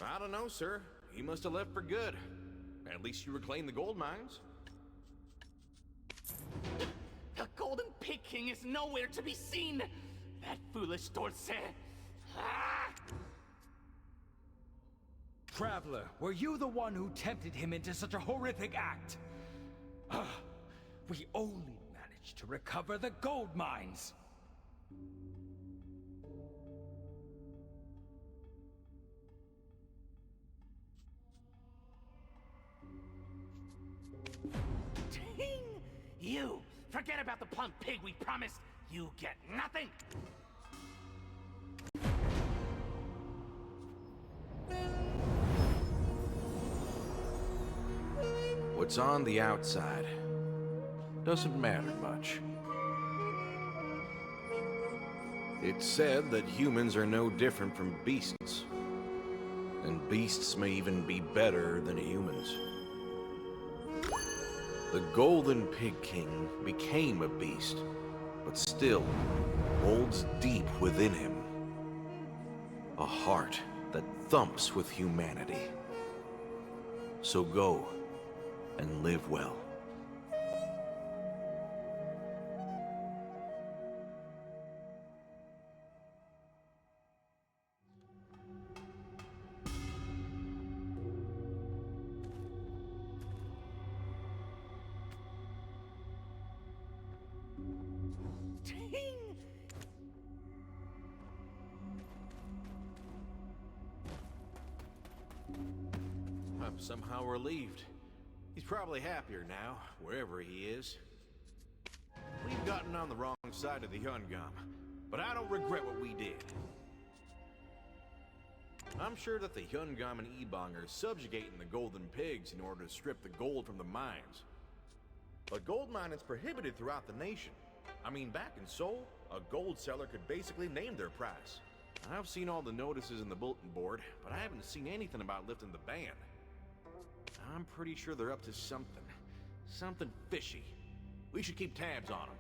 I don't know, sir. He must have left for good. At least you reclaimed the gold mines. The Golden Pig King is nowhere to be seen! That foolish Dorsey! Ah! Traveler, were you the one who tempted him into such a horrific act? We only managed to recover the gold mines! Ding! You! Forget about the plump pig we promised! You get nothing! What's on the outside doesn't matter much. It's said that humans are no different from beasts. And beasts may even be better than humans. The Golden Pig King became a beast, but still holds deep within him a heart that thumps with humanity. So go and live well. I'm somehow relieved. He's probably happier now, wherever he is. We've gotten on the wrong side of the Hyungam, but I don't regret what we did. I'm sure that the Hyungam and Ebong are subjugating the Golden Pigs in order to strip the gold from the mines. But gold mining is prohibited throughout the nation. I mean, back in Seoul, a gold seller could basically name their price. I've seen all the notices in the bulletin board, but I haven't seen anything about lifting the ban. I'm pretty sure they're up to something. Something fishy. We should keep tabs on them.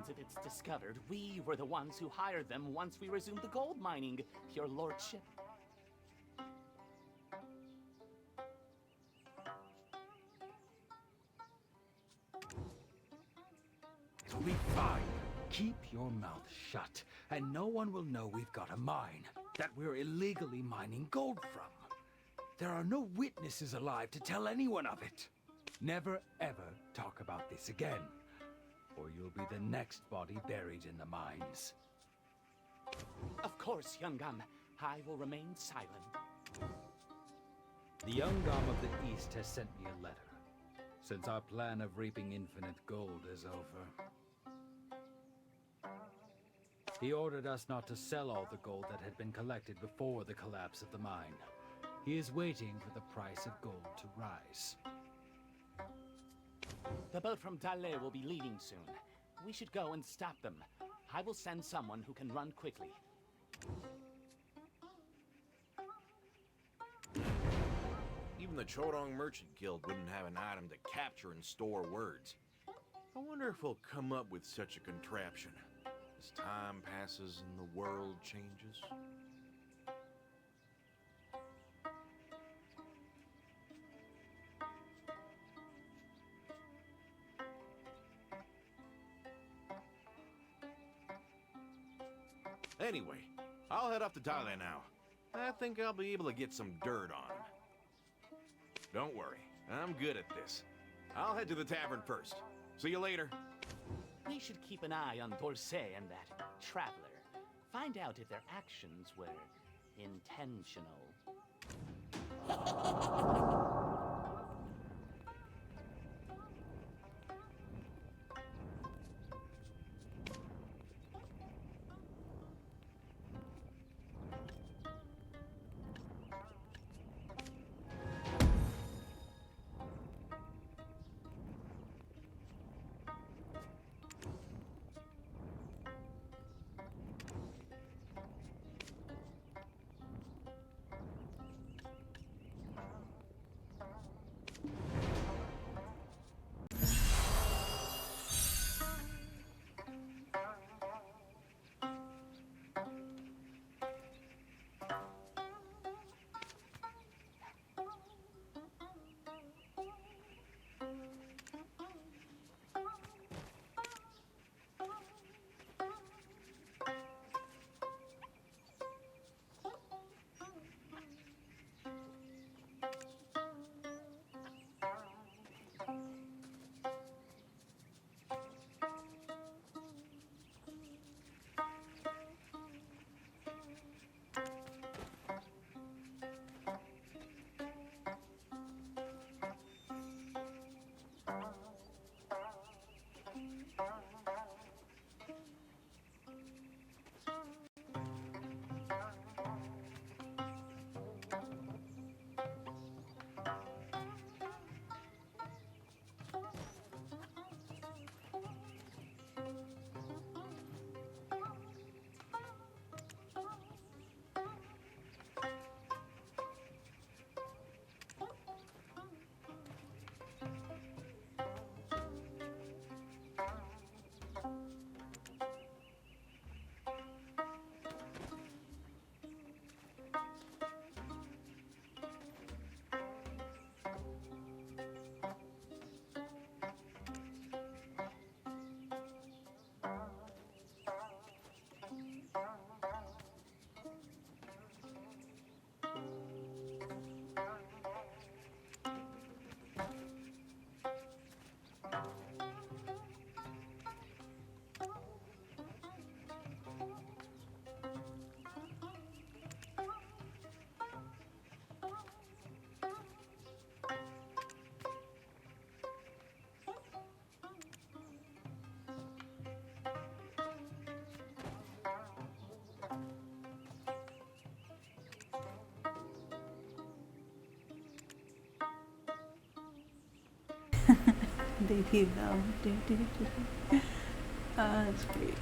happens if it's discovered, we were the ones who hired them once we resumed the gold mining, your lordship. It'll be fine. Keep your mouth shut, and no one will know we've got a mine that we're illegally mining gold from. There are no witnesses alive to tell anyone of it. Never ever talk about this again, or you'll be the next body buried in the mines. Of course, Yungam. I will remain silent. The Yungam of the East has sent me a letter, since our plan of reaping infinite gold is over. He ordered us not to sell all the gold that had been collected before the collapse of the mine. He is waiting for the price of gold to rise. The boat from Dale will be leaving soon. We should go and stop them. I will send someone who can run quickly. Even the Chodong Merchant Guild wouldn't have an item to capture and store words. I wonder if we'll come up with such a contraption as time passes and the world changes. Anyway, I'll head off to Thailand now. I think I'll be able to get some dirt on him. Don't worry, I'm good at this. I'll head to the tavern first. See you later. We should keep an eye on Dorsey and that traveler. Find out if their actions were intentional. Baby Bell. That's great.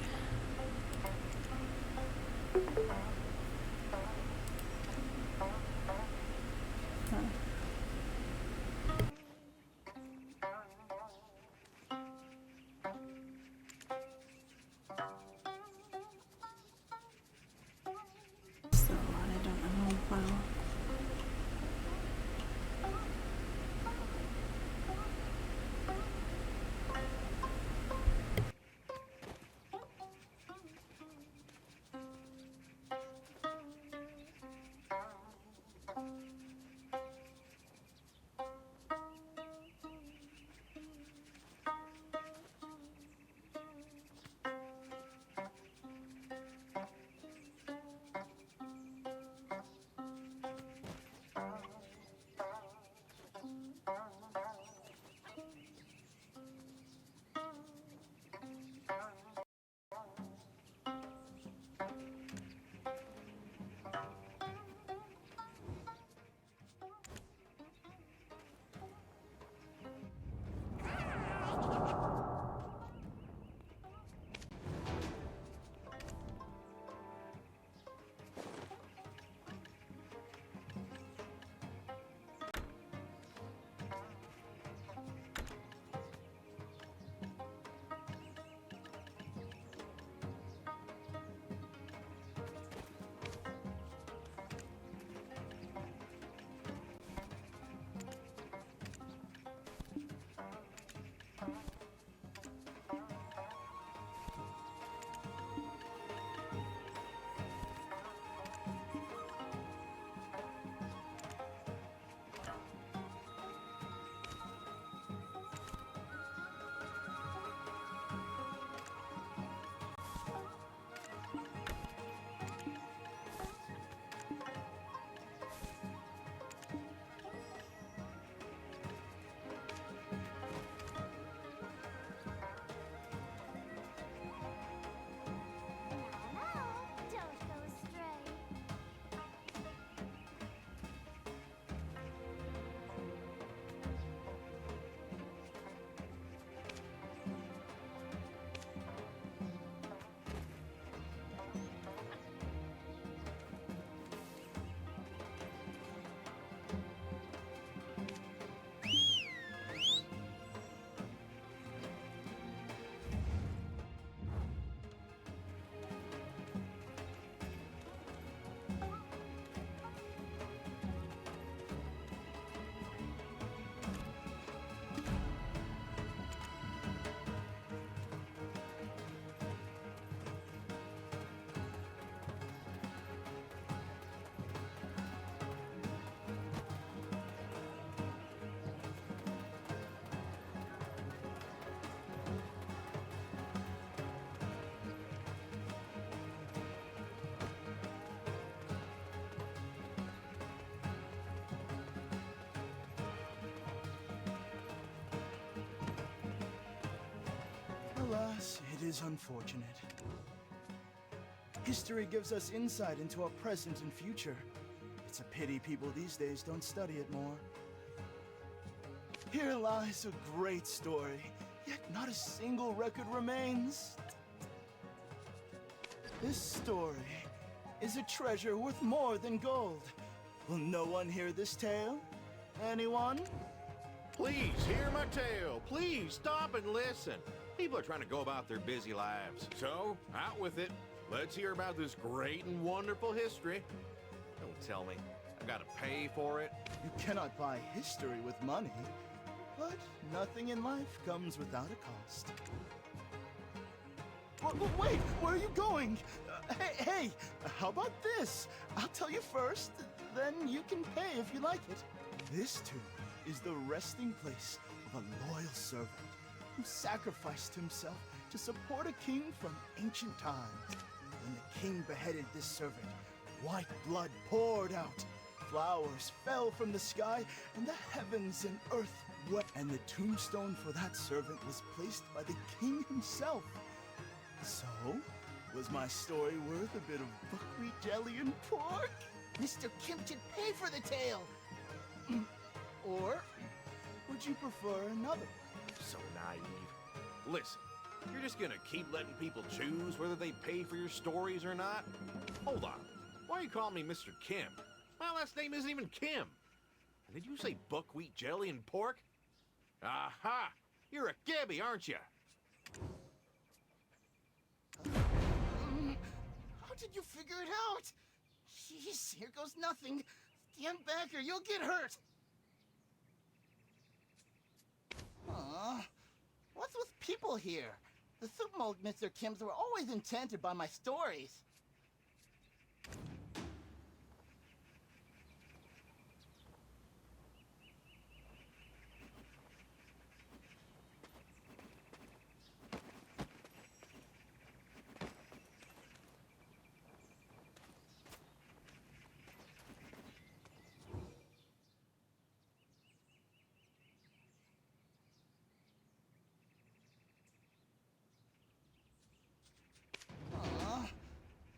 Alas, it is unfortunate. History gives us insight into our present and future. It's a pity people these days don't study it more. Here lies a great story, yet not a single record remains. This story is a treasure worth more than gold. Will no one hear this tale? Anyone? Please hear my tale. Please stop and listen. People are trying to go about their busy lives. So, out with it. Let's hear about this great and wonderful history. Don't tell me I've got to pay for it. You cannot buy history with money, but nothing in life comes without a cost. Wait, where are you going? Hey, how about this? I'll tell you first, then you can pay if you like it. This tomb is the resting place of a loyal servant who sacrificed himself to support a king from ancient times. When the king beheaded this servant, white blood poured out. Flowers fell from the sky, and the heavens and earth wept. And the tombstone for that servant was placed by the king himself. So, was my story worth a bit of buckwheat jelly and pork? Mr. Kim should pay for the tale. Or would you prefer another? So naive. Listen, you're just gonna keep letting people choose whether they pay for your stories or not? Hold on. Why are you calling me Mr. Kim? My last name isn't even Kim. And did you say buckwheat jelly and pork? Aha! You're a Gabby, aren't you? How did you figure it out? Jeez, here goes nothing. Stand back or you'll get hurt. What's with people here? The soup mold Mr. Kims were always enchanted by my stories.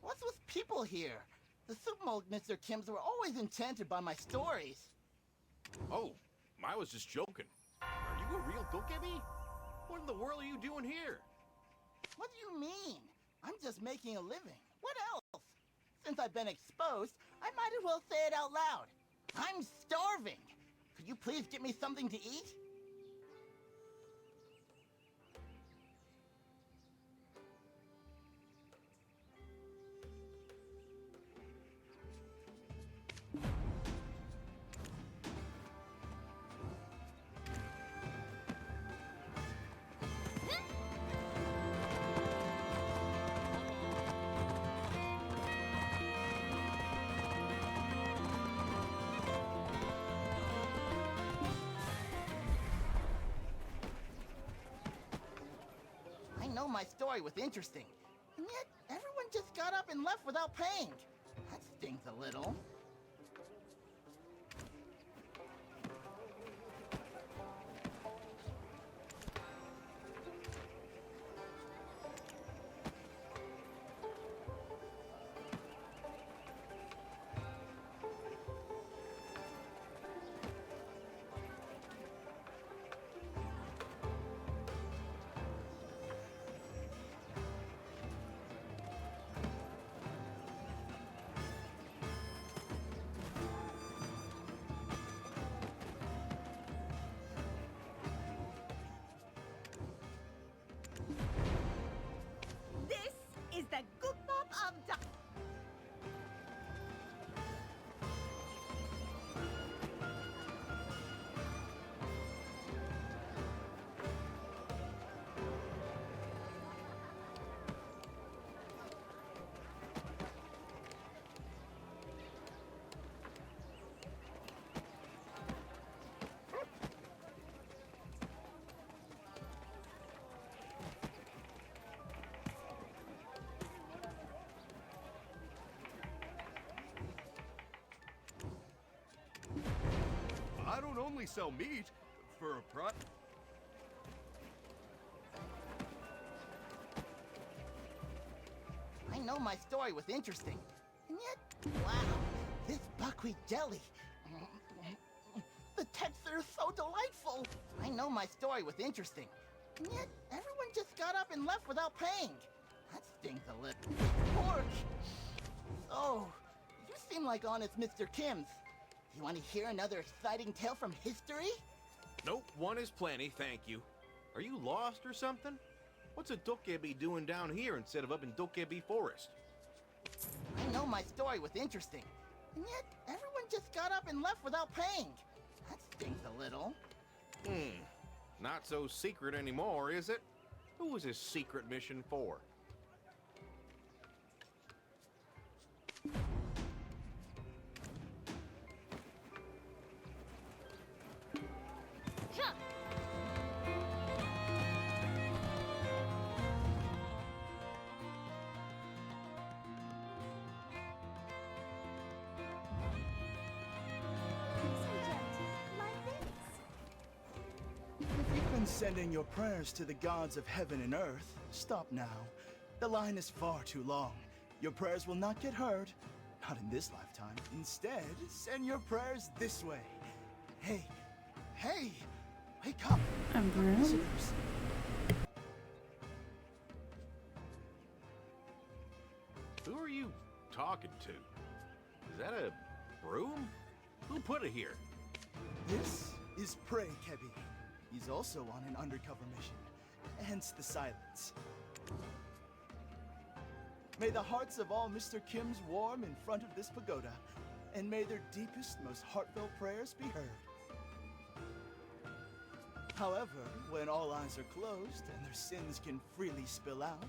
What's with people here? The soup mold Mr. Kims were always enchanted by my stories. Oh, I was just joking. Are you a real Dokkaebi? What in the world are you doing here? What do you mean? I'm just making a living. What else? Since I've been exposed, I might as well say it out loud. I'm starving. Could you please get me something to eat? I know my story was interesting, and yet everyone just got up and left without paying. That stings a little. Is the Goop Bop of I don't only sell meat for a I know my story was interesting. And yet, wow, this buckwheat jelly. The texture is so delightful. I know my story was interesting. And yet, everyone just got up and left without paying. That stings a little. Pork! Oh, you seem like honest Mr. Kim's. You want to hear another exciting tale from history? Nope, one is plenty, thank you. Are you lost or something? What's a Dokebi doing down here instead of up in Dokebi Forest? I know my story was interesting. And yet, everyone just got up and left without paying. That stings a little. Not so secret anymore, is it? Who was his secret mission for? If you've been sending your prayers to the gods of heaven and earth, stop now. The line is far too long. Your prayers will not get heard. Not in this lifetime. Instead, send your prayers this way. Hey, wake up. A broom? Visitors. Who are you talking to? Is that a broom? Who put it here? This is Prey Kebi. He's also on an undercover mission, hence the silence. May the hearts of all Mr. Kims warm in front of this pagoda, and may their deepest, most heartfelt prayers be heard. However, when all eyes are closed and their sins can freely spill out,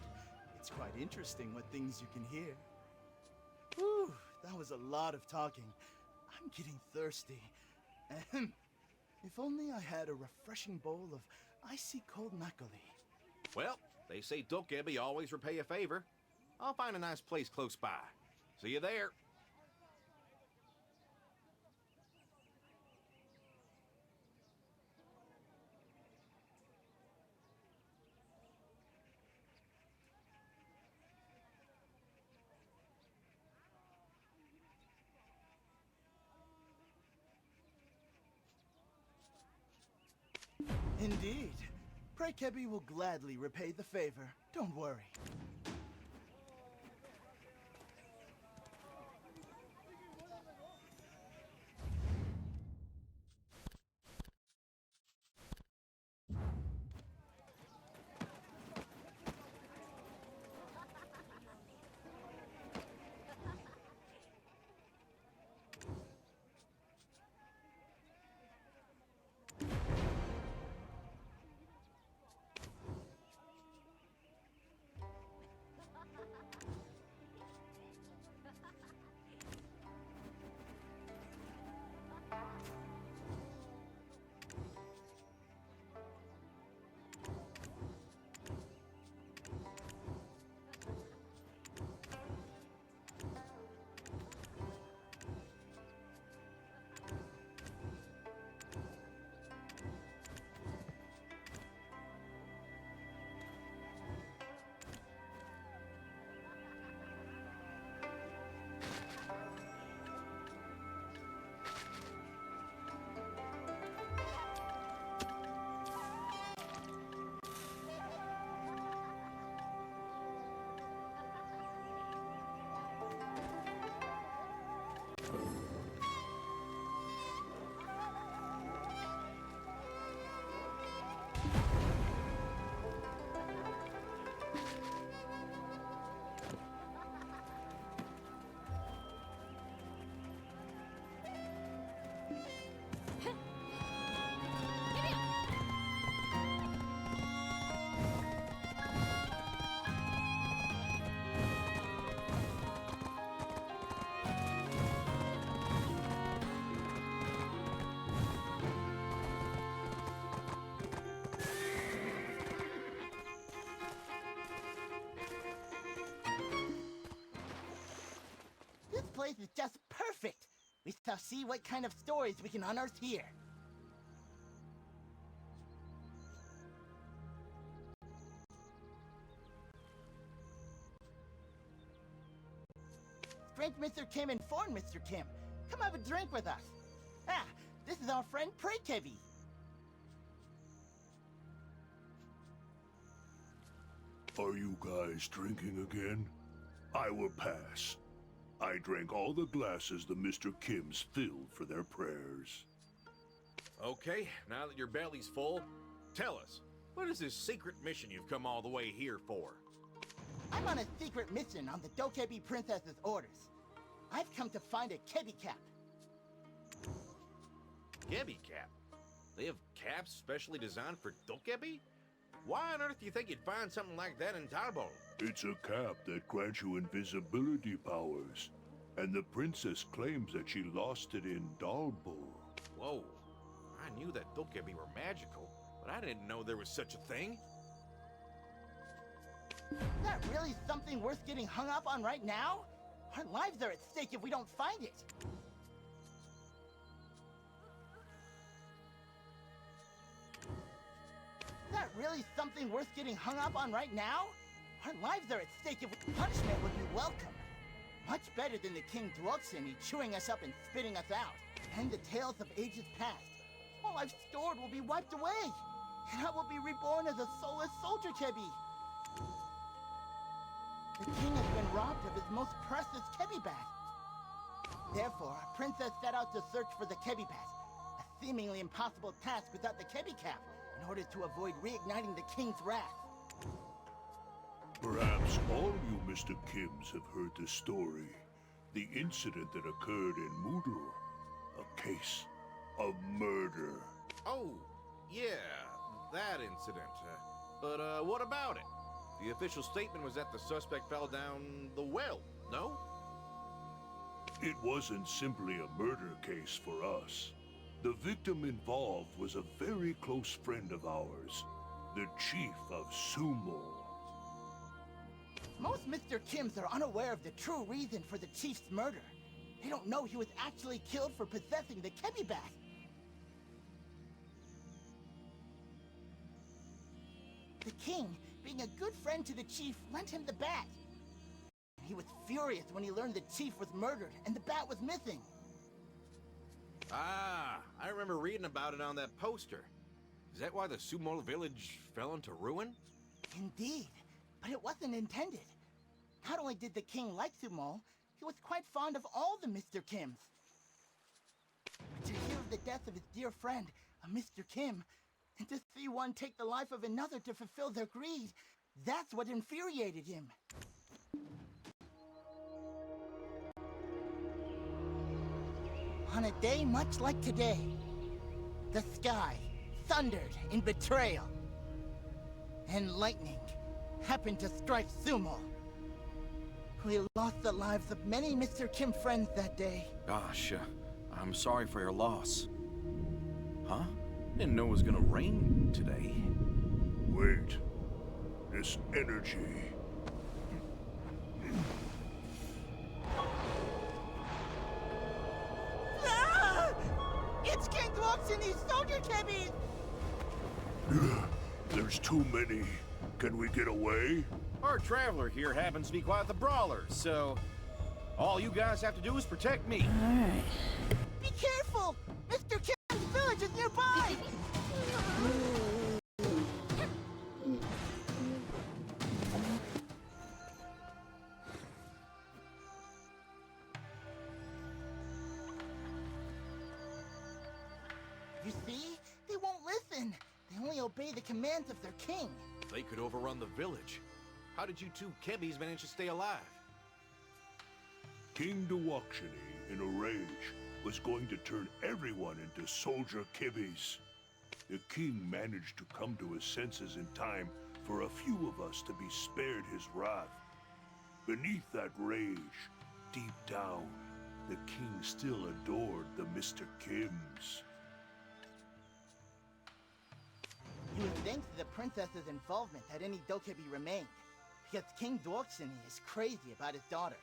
it's quite interesting what things you can hear. Whew, that was a lot of talking. I'm getting thirsty. Ahem. If only I had a refreshing bowl of icy cold makgeolli. Well, they say Dokebi always repay a favor. I'll find a nice place close by. See you there. Indeed. Prey Kebi will gladly repay the favor. Don't worry. This place is just perfect. We shall see what kind of stories we can unearth here. Great Mr. Kim informed Mr. Kim. Come have a drink with us. Ah, this is our friend Prekevi. Are you guys drinking again? I will pass. I drank all the glasses the Mr. Kims filled for their prayers. Okay, now that your belly's full, tell us, what is this secret mission you've come all the way here for? I'm on a secret mission on the Dokebi Princess's orders. I've come to find a Kebi cap. Kebi cap? They have caps specially designed for Dokebi? Why on earth do you think you'd find something like that in Tarbol? It's a cap that grants you invisibility powers, and the princess claims that she lost it in Dalbul. Whoa, I knew that Dokebi were magical, but I didn't know there was such a thing. That really something worth getting hung up on right now? Our lives are at stake if we don't find it. That really something worth getting hung up on right now? Our lives are at stake if punishment would be welcome. Much better than the King Dwoksini chewing us up and spitting us out. And the tales of ages past. All I've stored will be wiped away. And I will be reborn as a soulless soldier Kebi. The king has been robbed of his most precious Kebi Bat. Therefore, our princess set out to search for the Kebi Bat, a seemingly impossible task without the Kebi Cap, in order to avoid reigniting the king's wrath. Perhaps all you Mr. Kims have heard the story. The incident that occurred in Moodle. A case of murder. Oh, yeah, that incident. But what about it? The official statement was that the suspect fell down the well, no? It wasn't simply a murder case for us. The victim involved was a very close friend of ours, the Chief of Sumo. Most Mr. Kims are unaware of the true reason for the Chief's murder. They don't know he was actually killed for possessing the Kebi Bat. The king, being a good friend to the Chief, lent him the bat. He was furious when he learned the Chief was murdered and the bat was missing. Ah, I remember reading about it on that poster. Is that why the Sumo village fell into ruin? Indeed, but it wasn't intended. Not only did the king like Sumo, he was quite fond of all the Mr. Kims. But to hear of the death of his dear friend, a Mr. Kim, and to see one take the life of another to fulfill their greed, that's what infuriated him. On a day much like today, the sky thundered in betrayal, and lightning happened to strike Sumo. We lost the lives of many Mr. Kim friends that day. Gosh, I'm sorry for your loss. Huh? Didn't know it was gonna rain today. Wait. This energy. Ah! It's King Dwoksini's soldier Kebis! There's too many. Can we get away? Our traveler here happens to be quite the brawler, so all you guys have to do is protect me. Alright. Be careful! Mr. Kim's village is nearby! You see? They won't listen. They only obey the commands of their king. They could overrun the village. How did you two Kebbies manage to stay alive? King Dwoksini, in a rage, was going to turn everyone into soldier kibbies. The king managed to come to his senses in time for a few of us to be spared his wrath. Beneath that rage, deep down, the king still adored the Mr. Kims. It was thanks to the princess's involvement that any Dokebi remained, because King Dwoksini is crazy about his daughter.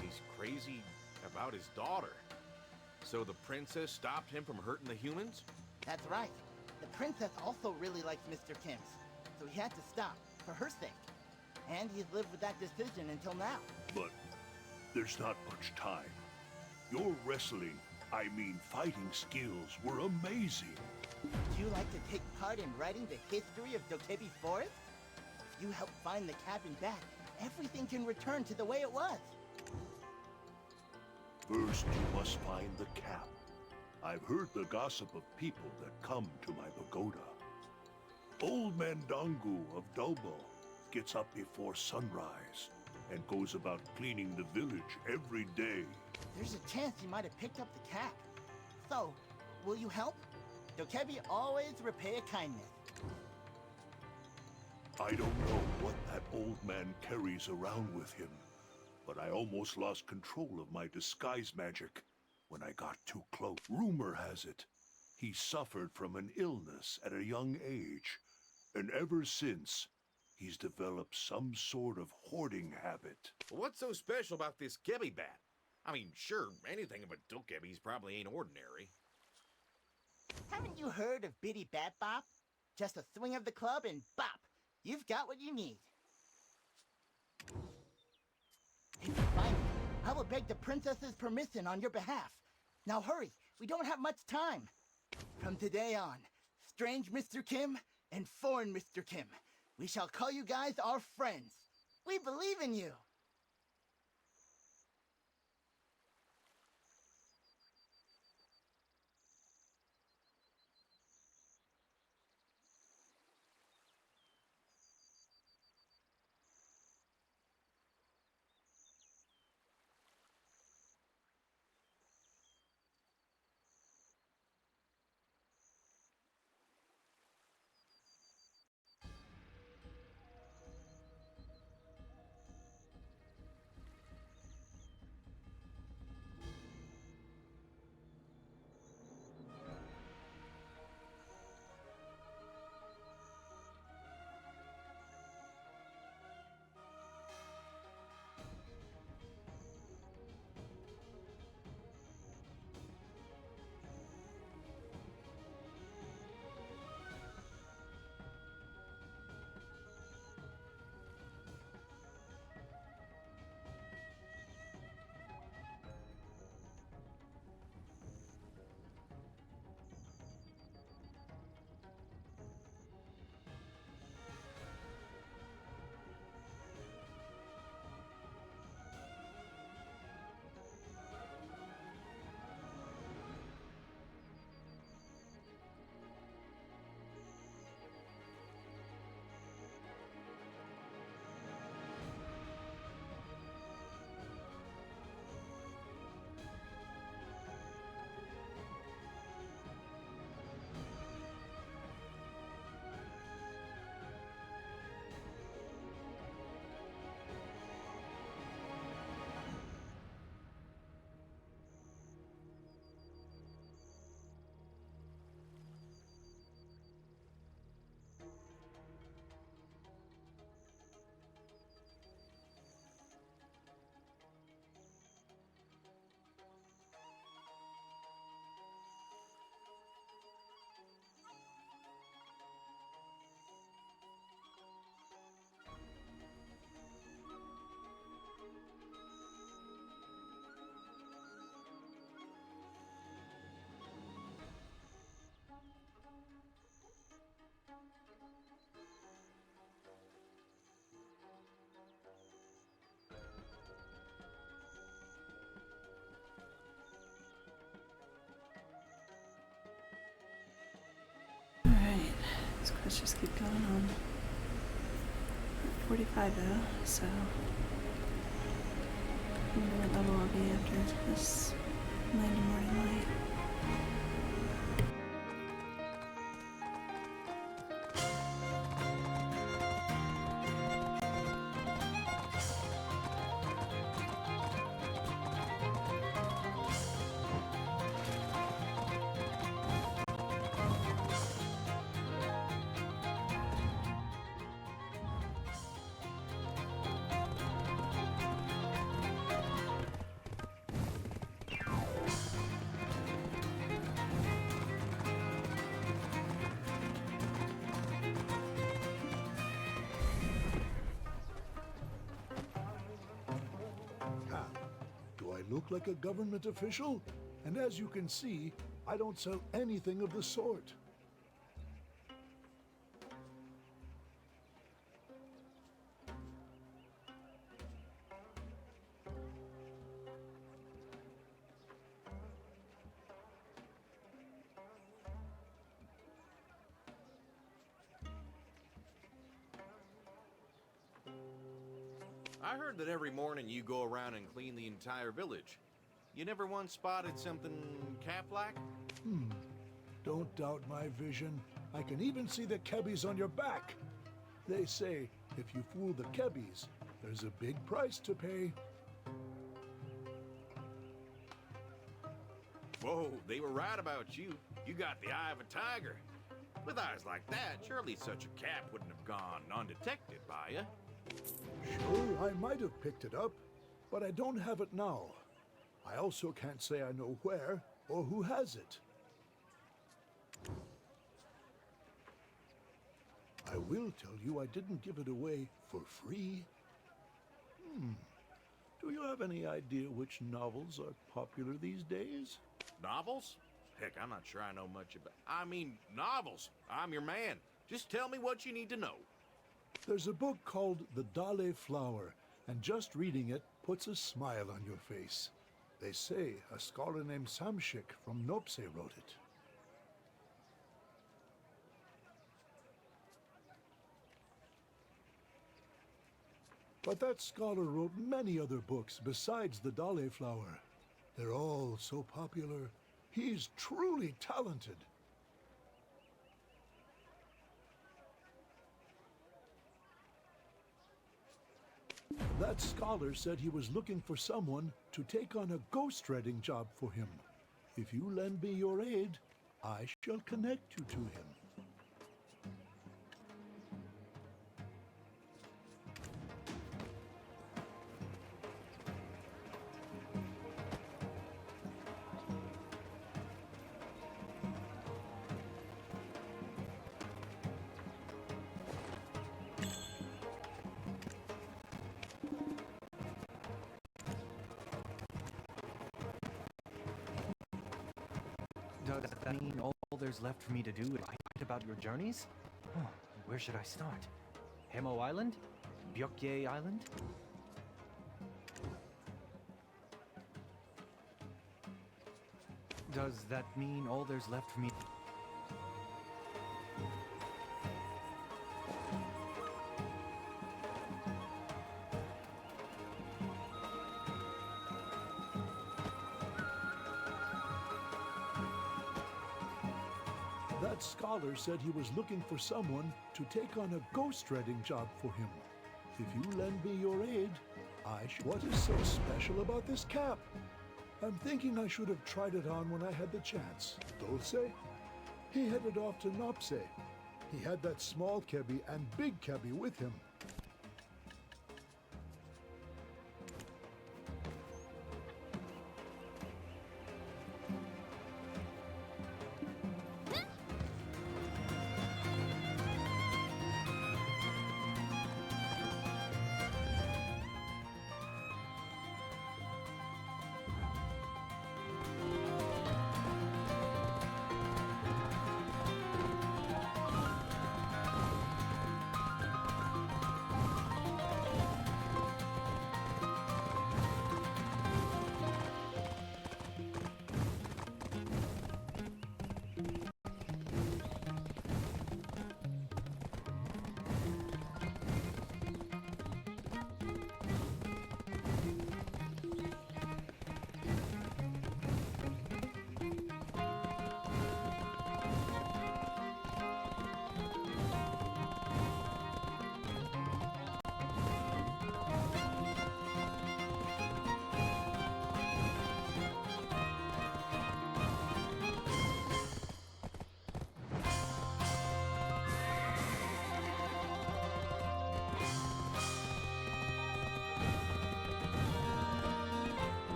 He's crazy about his daughter. So the princess stopped him from hurting the humans? That's right. The princess also really likes Mr. Kims, so he had to stop, for her sake. And he's lived with that decision until now. But there's not much time. Your wrestling, I mean fighting skills were amazing. Would you like to take part in writing the history of Dokebi Forest? If you help find the cabin back, everything can return to the way it was. First, you must find the cap. I've heard the gossip of people that come to my pagoda. Old man Dangu of Dobo gets up before sunrise and goes about cleaning the village every day. There's a chance he might have picked up the cap. So, will you help? Dokebi always repay a kindness. I don't know what that old man carries around with him, but I almost lost control of my disguise magic when I got too close. Rumor has it, he suffered from an illness at a young age, and ever since, he's developed some sort of hoarding habit. What's so special about this Kebi bat? I mean, sure, anything about Dokebis probably ain't ordinary. Haven't you heard of Biddy Bat Bop? Just a swing of the club and bop! You've got what you need. If you find it, I will beg the princess's permission on your behalf. Now hurry, we don't have much time. From today on, strange Mr. Kim and foreign Mr. Kim, we shall call you guys our friends. We believe in you. These quests just keep going on. 45 though, so I wonder what level I'll be after this 90 morning light. look like a government official? And as you can see, I don't sell anything of the sort. I heard that every morning you go around and clean the entire village. You never once spotted something cat-like? Don't doubt my vision. I can even see the Kebbies on your back. They say, if you fool the Kebbies, there's a big price to pay. Whoa, they were right about you. You got the eye of a tiger. With eyes like that, surely such a cat wouldn't have gone undetected by you. Sure, I might have picked it up, but I don't have it now. I also can't say I know where or who has it. I will tell you I didn't give it away for free. Do you have any idea which novels are popular these days? Novels? Heck, I'm not sure I know much about... I mean, novels. I'm your man. Just tell me what you need to know. There's a book called The Dale Flower, and just reading it puts a smile on your face. They say a scholar named Samshik from Nopse wrote it. But that scholar wrote many other books besides The Dale Flower. They're all so popular. He's truly talented. That scholar said he was looking for someone to take on a ghostwriting job for him. If you lend me your aid, I shall connect you to him. Does that mean all there's left for me to do is write about your journeys? Oh, where should I start? Hemo Island? Byokye Island? Does that mean all there's left for me? That scholar said he was looking for someone to take on a ghostwriting job for him. If you lend me your aid, I shall... What is so special about this cap? I'm thinking I should have tried it on when I had the chance. Dulce? He headed off to Nopse. He had that small Kebby and big Kebby with him.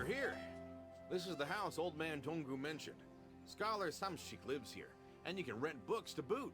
You're here. This is the house Old Man Tongu mentioned. Scholar Samshik lives here, and you can rent books to boot.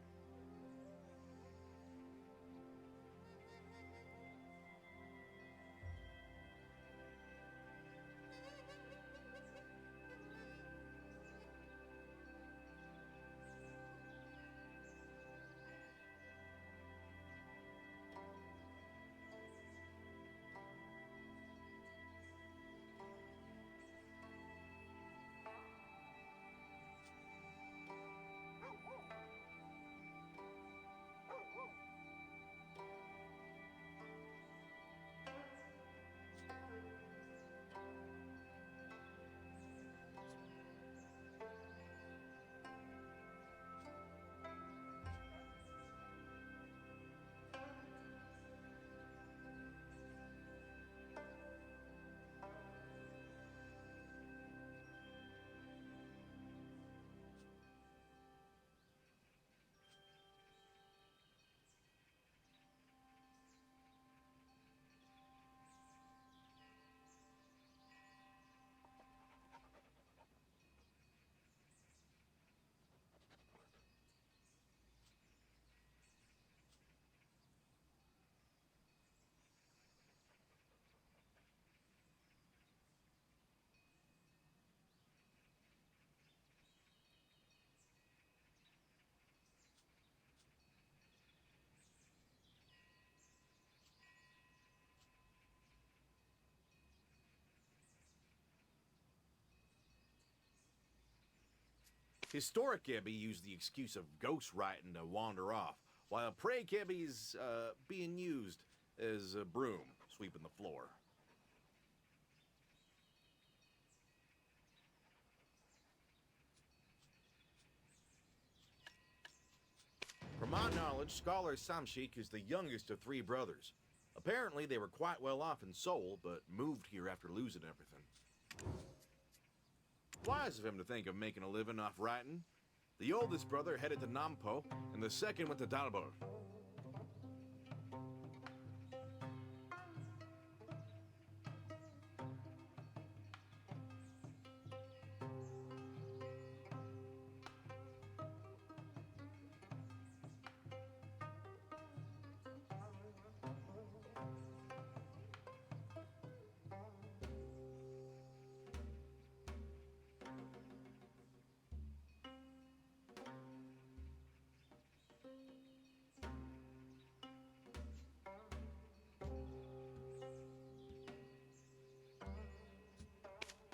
Historic Ebby used the excuse of ghost writing to wander off, while Prey Ebby's being used as a broom, sweeping the floor. From my knowledge, Scholar Samshik is the youngest of 3 brothers. Apparently, they were quite well off in Seoul, but moved here after losing everything. Wise of him to think of making a living off writing. The oldest brother headed to Nampo, and the second went to Dalbor.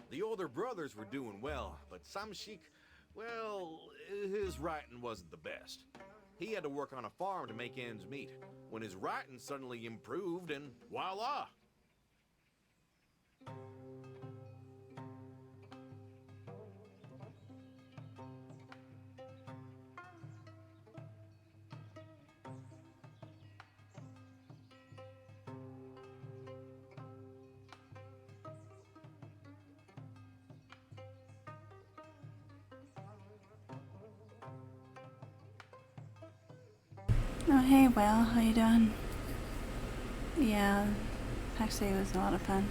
The older brothers were doing well, but Samshik, well, his writing wasn't the best. He had to work on a farm to make ends meet, when his writing suddenly improved and voila! Oh, hey, Will. How you doing? Yeah, actually it was a lot of fun.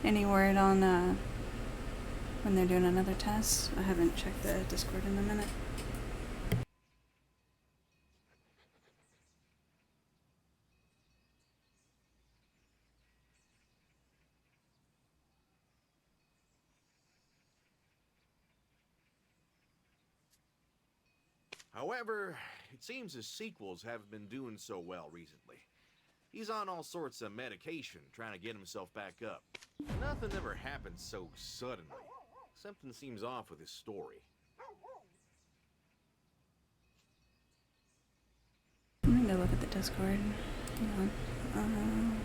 Any word on, when they're doing another test? I haven't checked the Discord in a minute. However, it seems his sequels haven't been doing so well recently. He's on all sorts of medication, trying to get himself back up. Nothing ever happens so suddenly. Something seems off with his story. I'm gonna go look at the Discord. Hang on.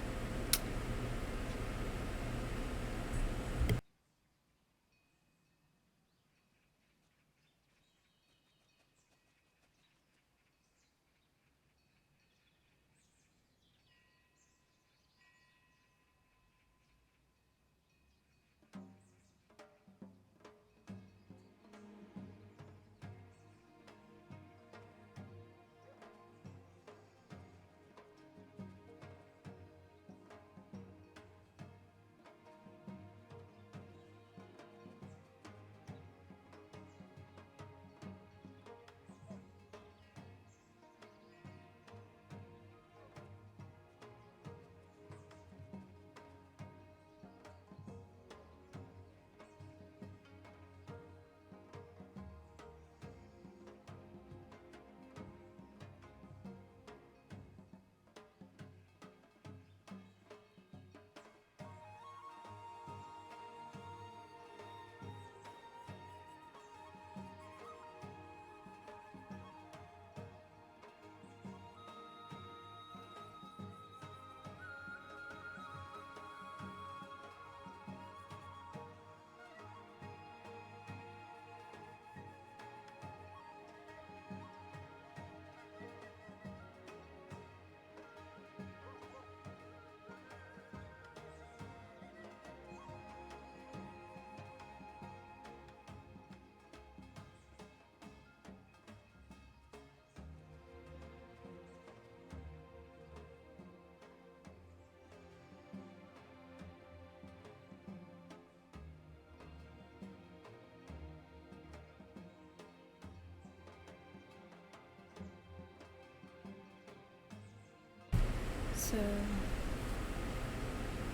So,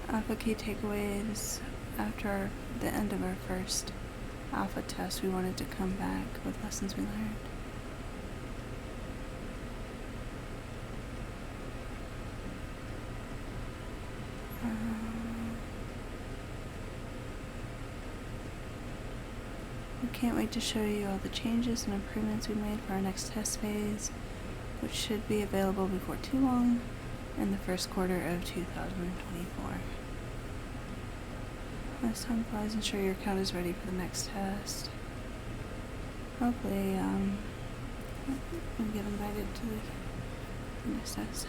alpha key takeaways. After the end of our first alpha test, we wanted to come back with lessons we learned. We can't wait to show you all the changes and improvements we made for our next test phase, which should be available before too long in the first quarter of 2024. As time flies, ensure your account is ready for the next test. Hopefully, we'll get invited to the next test.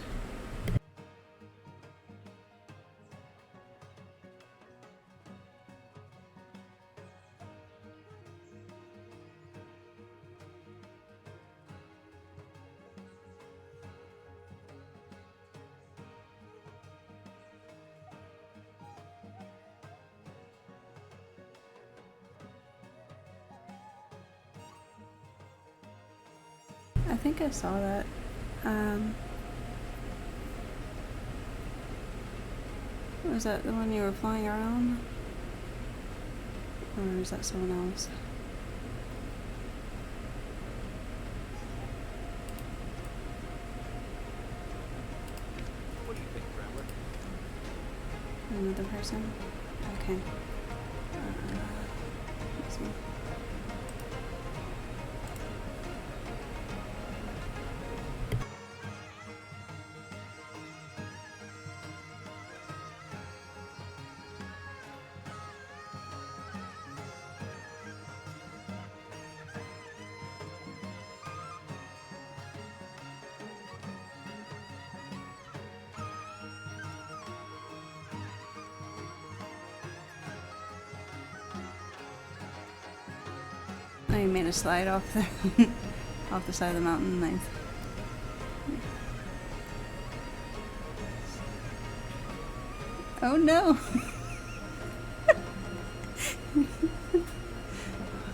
I think I saw that. Was that the one you were flying around? Or is that someone else? What do you think, Traveler? Another person? Okay. Let's see. I made a slide off the off the side of the mountain. Nice. Oh no!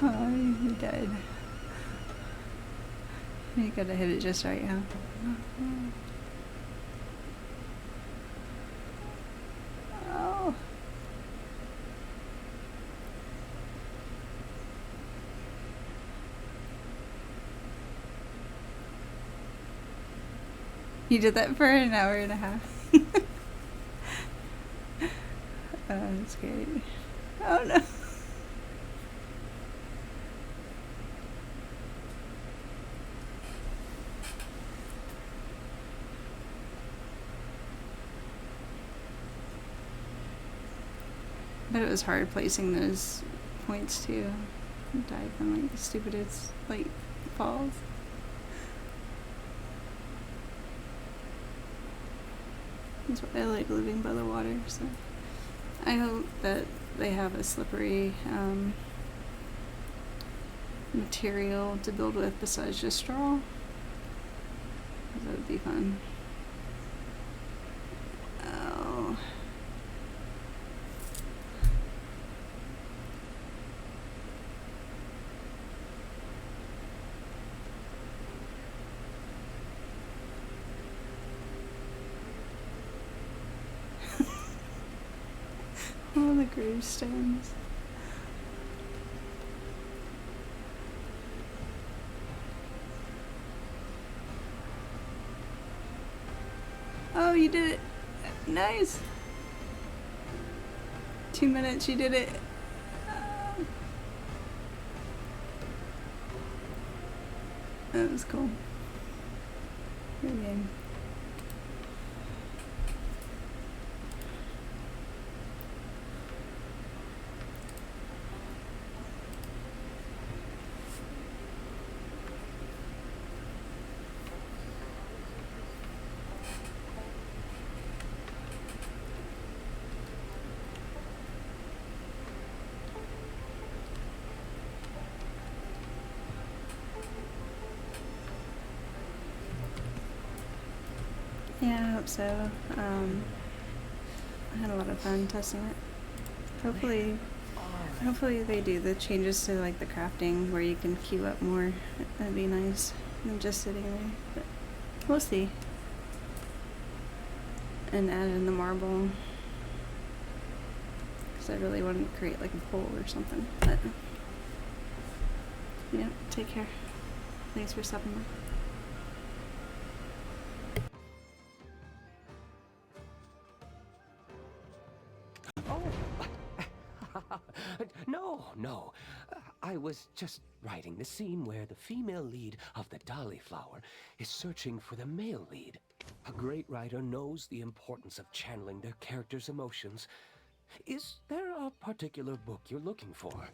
Oh, you died. You gotta hit it just right, huh? Oh. You did that for an hour and a half. Oh, that's great. Oh no. But it was hard placing those points too. I died from like the stupidest like falls. That's why I like living by the water, so I hope that they have a slippery material to build with besides just straw. That would be fun. Oh. All the gravestones. Oh, you did it. Nice. 2 minutes, you did it. That was cool. Good game. Yeah, I hope so. I had a lot of fun testing it. Hopefully they do the changes to like the crafting where you can queue up more. That'd be nice than just sitting there. But we'll see. and add in the marble. Because I really wanted to create like a pole or something. But yeah, take care. Thanks for stopping by. No. I was just writing the scene where the female lead of the Dolly Flower is searching for the male lead. A great writer knows the importance of channeling their characters' emotions. Is there a particular book you're looking for?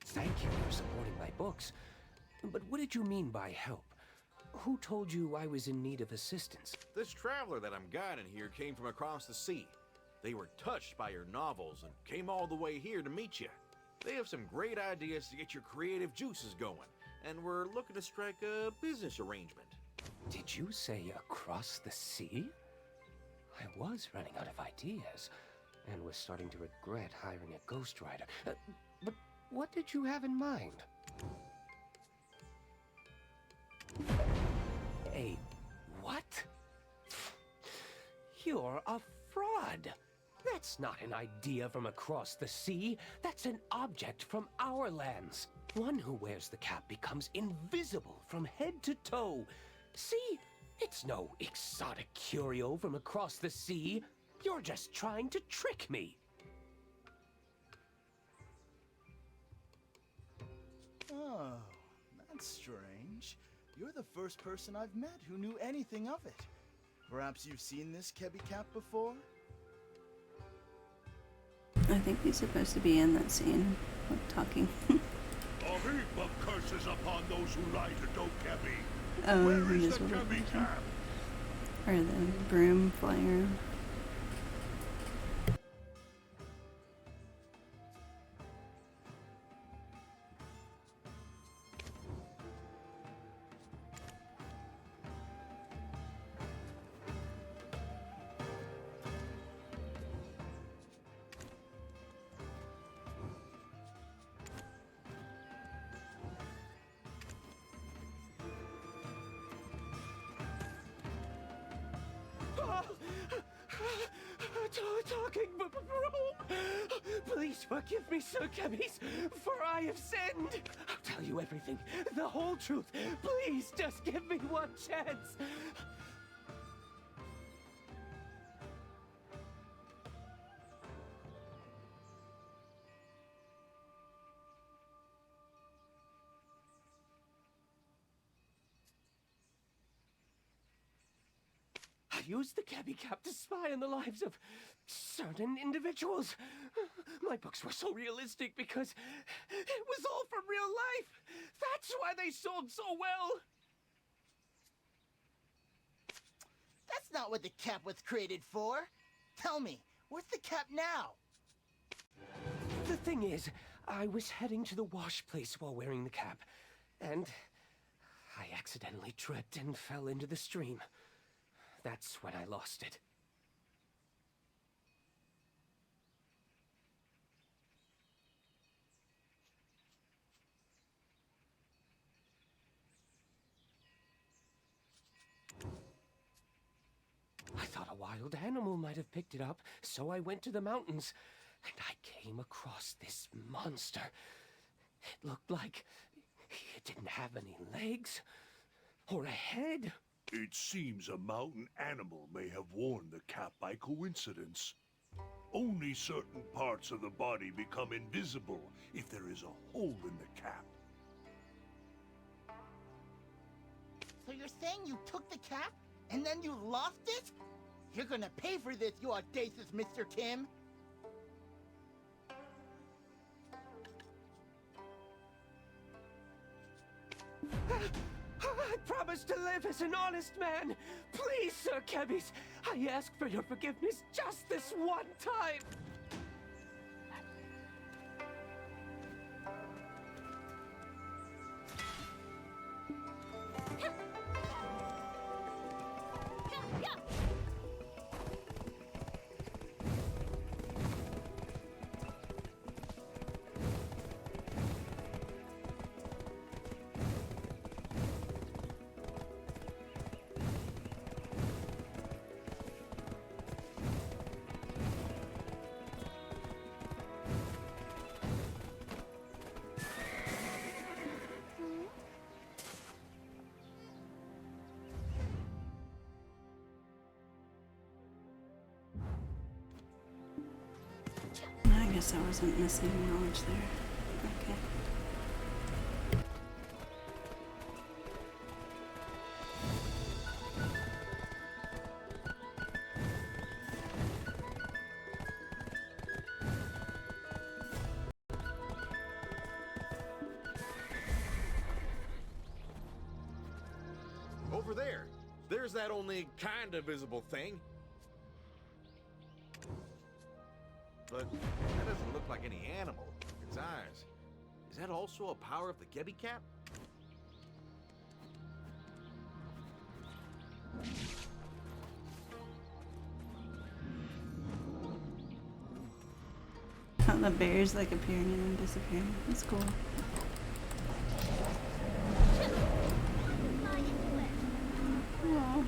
Thank you for supporting my books. But what did you mean by help? Who told you I was in need of assistance? This traveler that I'm guiding here came from across the sea. They were touched by your novels and came all the way here to meet you. They have some great ideas to get your creative juices going, and we're looking to strike a business arrangement. Did you say across the sea? I was running out of ideas, and was starting to regret hiring a ghostwriter. But what did you have in mind? A what? You're a fraud. That's not an idea from across the sea. That's an object from our lands. One who wears the cap becomes invisible from head to toe. See? It's no exotic curio from across the sea. You're just trying to trick me. Oh, that's strange. You're the first person I've met who knew anything of it. Perhaps you've seen this Kebi cap before? I think he's supposed to be in that scene of talking. A heap of curses upon those who lie to Dokebi. Oh, Where he is is the what Kebi cap? Or the broom flying around. Talking broom. Please forgive me, Sir Kebis, for I have sinned. I'll tell you everything, the whole truth. Please, just give me one chance. I used the Kebi cap to spy on the lives of certain individuals. My books were so realistic because it was all from real life. That's why they sold so well. That's not what the cap was created for. Tell me, where's the cap now? The thing is, I was heading to the wash place while wearing the cap, and I accidentally tripped and fell into the stream. That's when I lost it. I thought a wild animal might have picked it up, so I went to the mountains, and I came across this monster. It looked like it didn't have any legs or a head. It seems a mountain animal may have worn the cap by coincidence. Only certain parts of the body become invisible if there is a hole in the cap. So you're saying you took the cap, and then you lost it? You're gonna pay for this, you audacious Mr. Kim! I promise to live as an honest man. Please, Sir Kebis, I ask for your forgiveness just this one time. guess I wasn't missing knowledge there. Okay. Over there. There's that only kind of visible thing. But that doesn't look like any animal. Its eyes. Is that also a power of the Gebby Cap? The bears like appearing and then disappearing. That's cool. Aw, come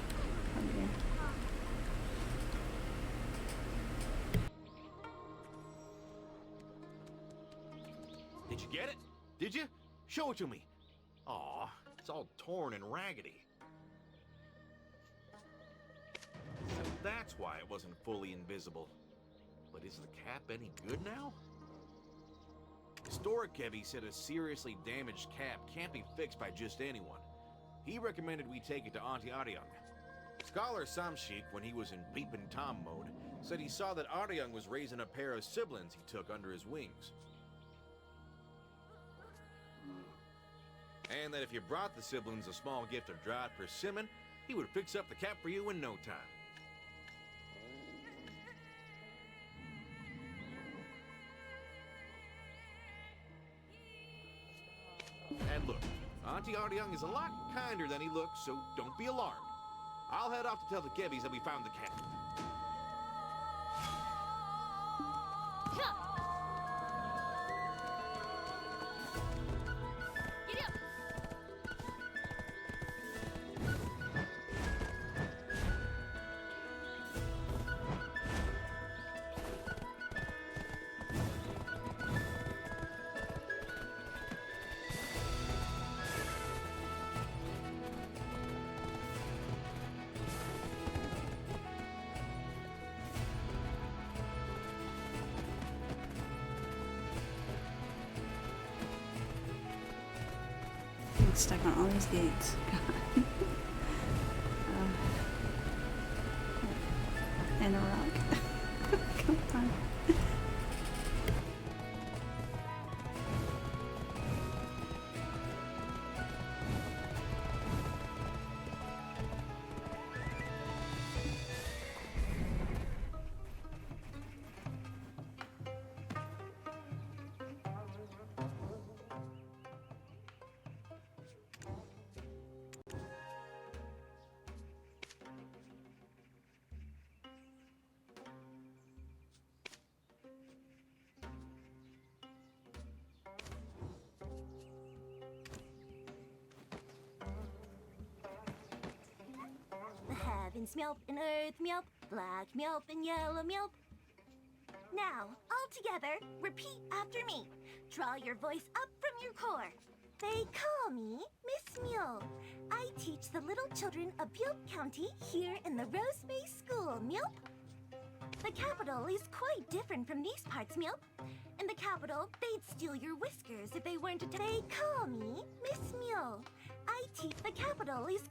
here. Did you get it? Did you? Show it to me. Aw, it's all torn and raggedy. So that's why it wasn't fully invisible. But is the cap any good now? Historic Gebby said a seriously damaged cap can't be fixed by just anyone. He recommended we take it to Auntie Aryung. Scholar Samshik, when he was in Peepin' Tom mode, said he saw that Aryung was raising a pair of siblings he took under his wings. And that if you brought the siblings a small gift of dried persimmon, he would fix up the cap for you in no time. And look, Auntie Aryung is a lot kinder than he looks, so don't be alarmed. I'll head off to tell the Gebbies that we found the cat. I'm stuck on all these gates. God. And a rock. Come on. Heavens milk and earth milk, black milk and yellow milk. Now, all together, repeat after me. Draw your voice up from your core. They call me Miss Mule. I teach the little children of Bjork County here in the Rose Bay School, Milp. The capital is quite different from these parts, Milp. In the capital, they'd steal your whiskers if they weren't a— They call me Miss Mule. I teach the capital is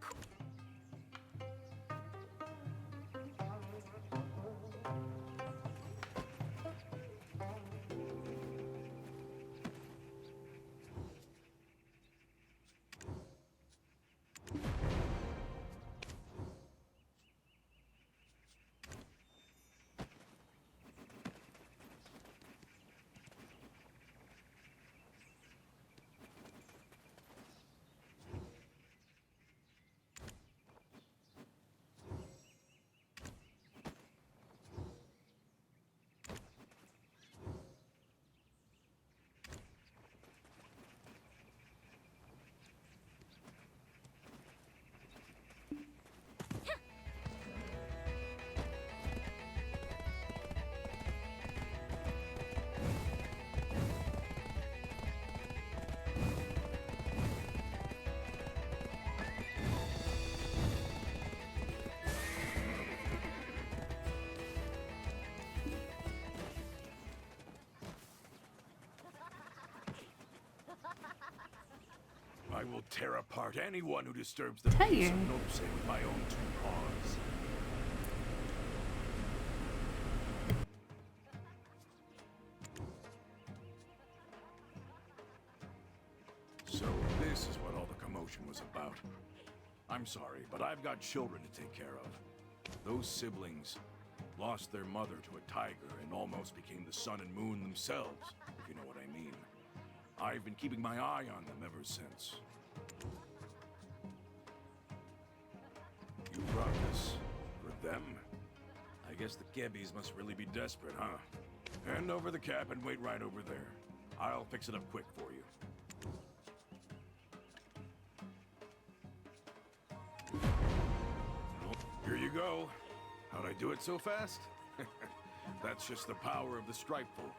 I will tear apart anyone who disturbs the Tiger. peace of Nopse with my own two paws. So this is what all the commotion was about. I'm sorry, but I've got children to take care of. Those siblings lost their mother to a tiger and almost became the sun and moon themselves, if you know what I mean. I've been keeping my eye on them ever since. You brought this for them? I guess the Gebbies must really be desperate, huh? Hand over the cap and wait right over there. I'll fix it up quick for you. Here you go. How'd I do it so fast? That's just the power of the Stripe Folk.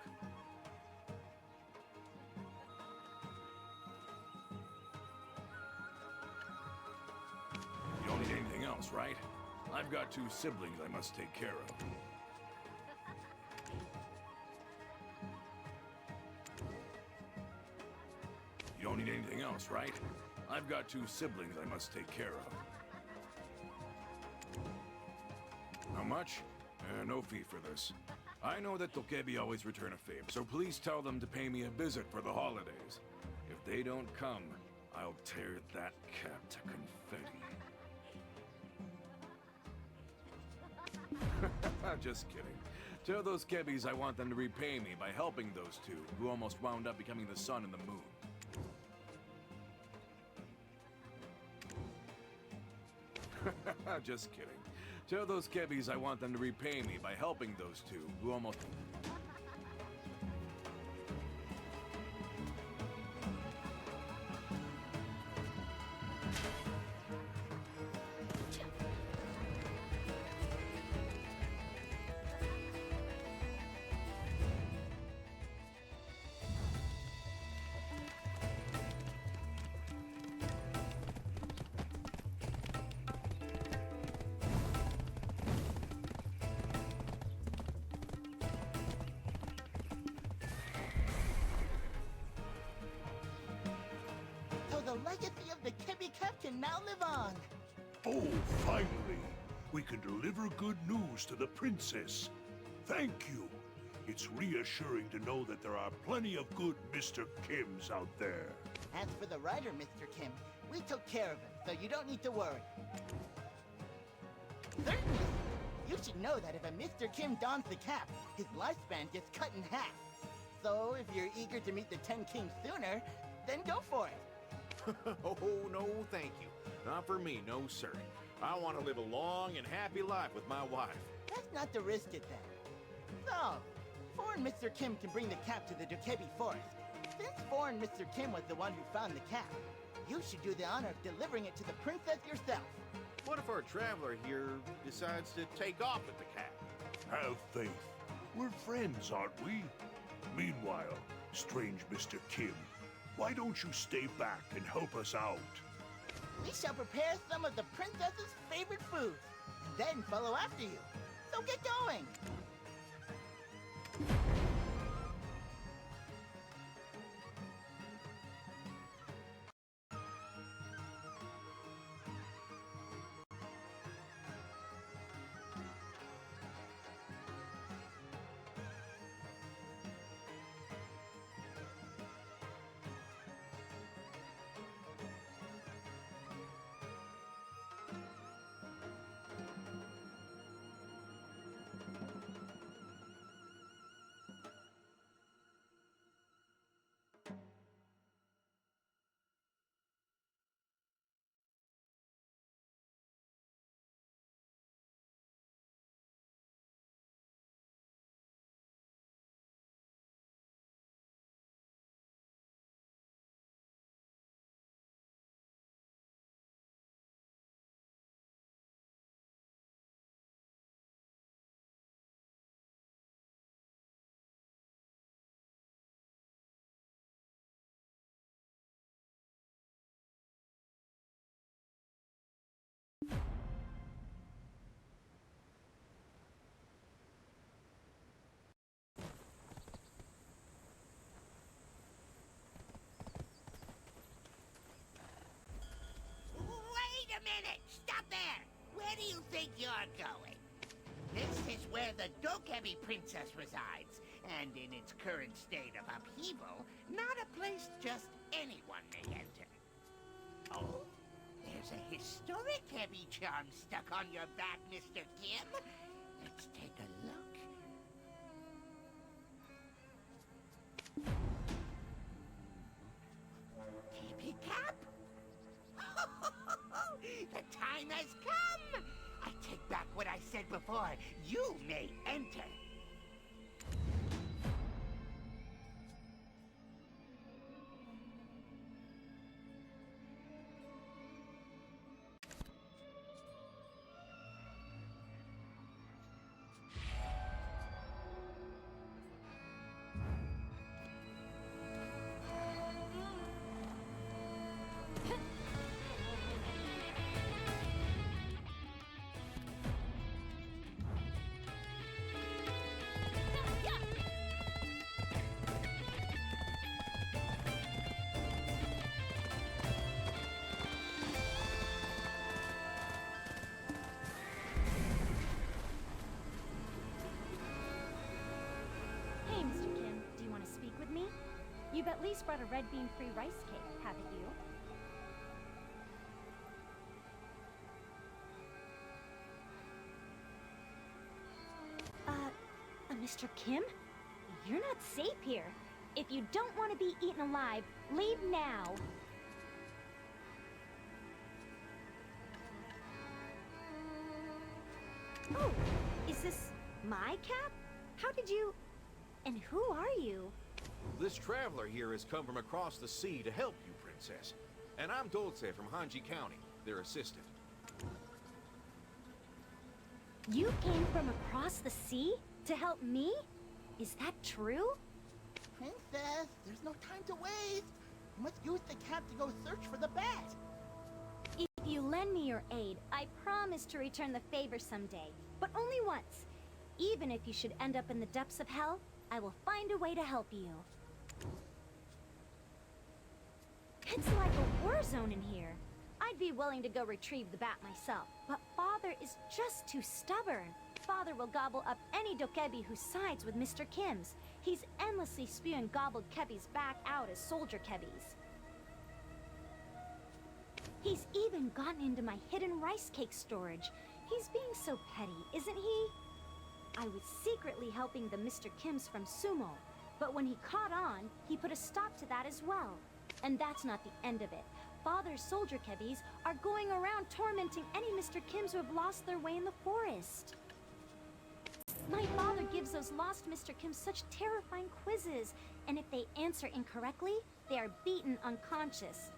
You don't need anything else, right? I've got two siblings I must take care of. You don't need anything else, right? I've got two siblings I must take care of. How much? No fee for this. I know that Dokebi always return a favor, so please tell them to pay me a visit for the holidays. If they don't come, I'll tear that cap to confetti. Just kidding. Tell those Kebbis I want them to repay me by helping those two, who almost wound up becoming the sun and the moon. Just kidding. Tell those Kebbis I want them to repay me by helping those two, who almost... So the legacy of the Kibby Cup can now live on. Oh, finally! We can deliver good news to the princess. Thank you. It's reassuring to know that there are plenty of good Mr. Kims out there. As for the rider, Mr. Kim, we took care of him, so you don't need to worry. Certainly! You should know that if a Mr. Kim dons the cap, his lifespan gets cut in half. So if you're eager to meet the 10 Kings sooner, then go for it. Oh, no, thank you. Not for me, no sir. I want to live a long and happy life with my wife. That's not to risk it then. So, foreign Mr. Kim can bring the cap to the Dokebi Forest. Since foreign Mr. Kim was the one who found the cap, you should do the honor of delivering it to the princess yourself. What if our traveler here decides to take off with the cap? Have faith. We're friends, aren't we? Meanwhile, strange Mr. Kim, why don't you stay back and help us out? We shall prepare some of the princess's favorite foods, and then follow after you. So get going! Stop there! Where do you think you're going? This is where the Dokebi Princess resides, and in its current state of upheaval, not a place just anyone may enter. Oh, there's a historic heavy charm stuck on your back, Mr. Kim. Let's take a look. Keepy cap? The time has come! I take back what I said before. You may enter. Hey, Mr. Kim, do you want to speak with me? You've at least brought a red bean-free rice cake, haven't you? Mr. Kim? You're not safe here. If you don't want to be eaten alive, leave now. Oh, is this my cap? How did you... And who are you? This traveler here has come from across the sea to help you, Princess. And I'm Dolce from Hanji County, their assistant. You came from across the sea to help me? Is that true? Princess, there's no time to waste. You must use the cap to go search for the bat. If you lend me your aid, I promise to return the favor someday. But only once. Even if you should end up in the depths of hell, I will find a way to help you. It's like a war zone in here. I'd be willing to go retrieve the bat myself, but Father is just too stubborn. Father will gobble up any Dokebi who sides with Mr. Kim's. He's endlessly spewing gobbled Kebis back out as soldier Kebis. He's even gotten into my hidden rice cake storage. He's being so petty, isn't he? I was secretly helping the Mr. Kims from Sumo, but when he caught on, he put a stop to that as well. And that's not the end of it. Father's soldier Kebis are going around tormenting any Mr. Kims who have lost their way in the forest. My father gives those lost Mr. Kims such terrifying quizzes, and if they answer incorrectly, they are beaten unconscious.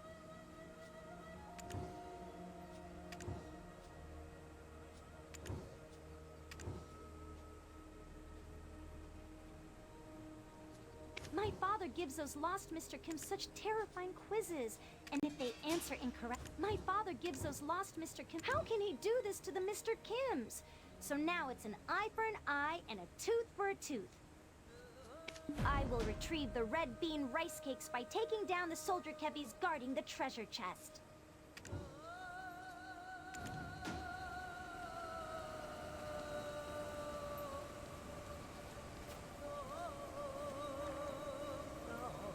My father gives those lost Mr. Kims such terrifying quizzes, and if they answer incorrect, my father gives those lost Mr. Kims. How can he do this to the Mr. Kims? So now it's an eye for an eye and a tooth for a tooth. I will retrieve the red bean rice cakes by taking down the soldier Kebis guarding the treasure chest.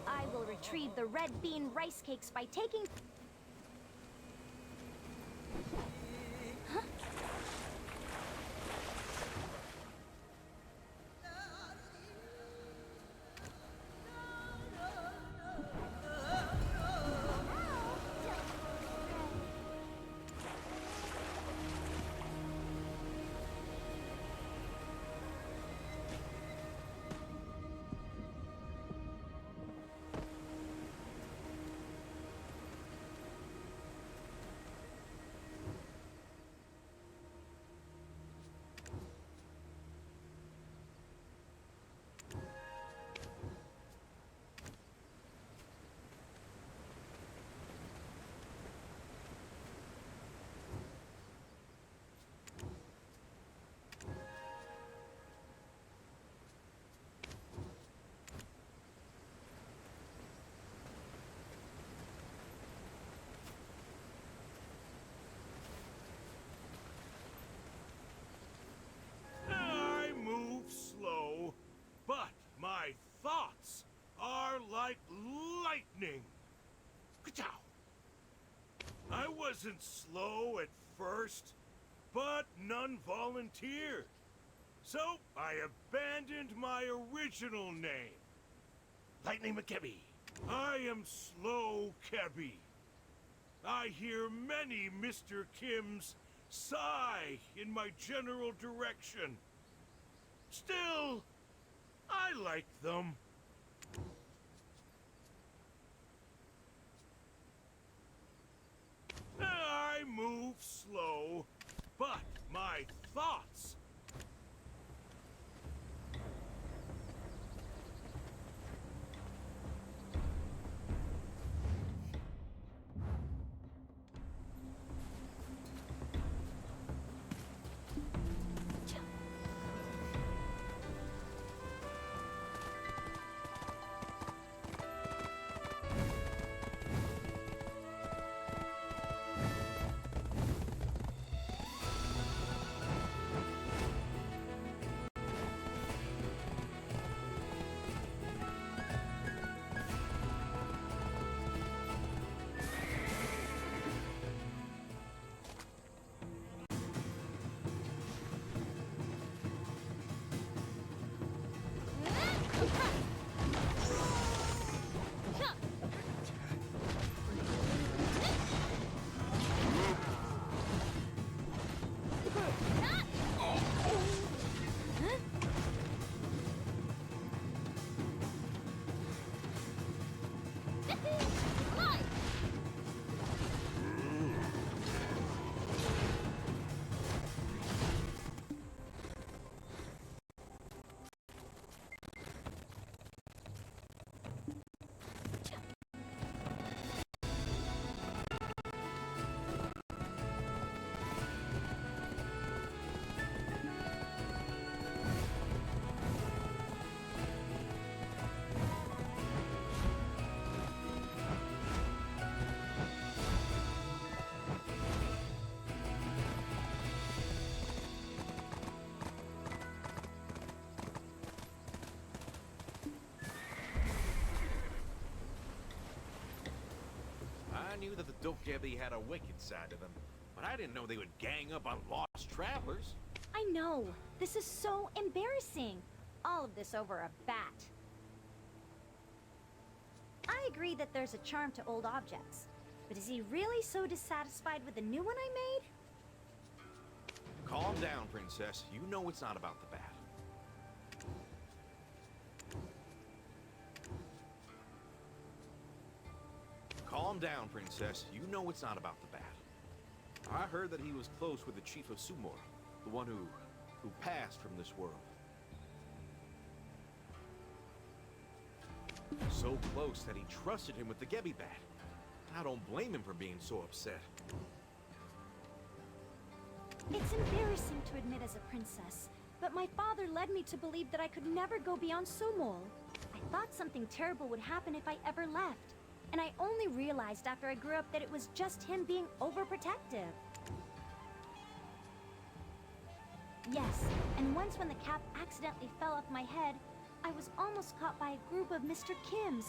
I will retrieve the red bean rice cakes by taking... Huh? wasn't slow at first, but none volunteered. So I abandoned my original name. Lightning McKebby. I am Slow Kebby. I hear many Mr. Kims sigh in my general direction. Still, I like them. I move slow, but my thoughts. I knew that the Dokkaebi had a wicked side to them, but I didn't know they would gang up on lost travelers. I know. This is so embarrassing. All of this over a bat. I agree that there's a charm to old objects, but is he really so dissatisfied with the new one I made? Calm down, Princess. You know it's not about the bat. Calm down, Princess. You know it's not about the bat. I heard that he was close with the Chief of Summor, the one who passed from this world. So close that he trusted him with the Gebby bat. I don't blame him for being so upset. It's embarrassing to admit as a princess, but my father led me to believe that I could never go beyond Summor. I thought something terrible would happen if I ever left. And I only realized after I grew up that it was just him being overprotective. Yes, and once when the cap accidentally fell off my head, I was almost caught by a group of Mr. Kims.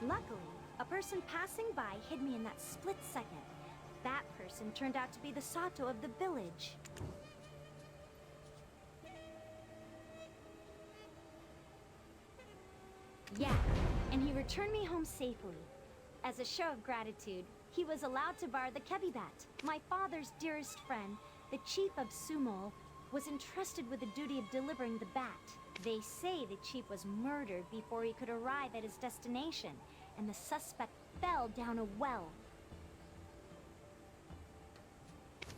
Luckily, a person passing by hid me in that split second. That person turned out to be the Sato of the village. Yeah, and he returned me home safely. As a show of gratitude, he was allowed to borrow the Kebby bat. My father's dearest friend, the Chief of Summor, was entrusted with the duty of delivering the bat. They say the chief was murdered before he could arrive at his destination, and the suspect fell down a well.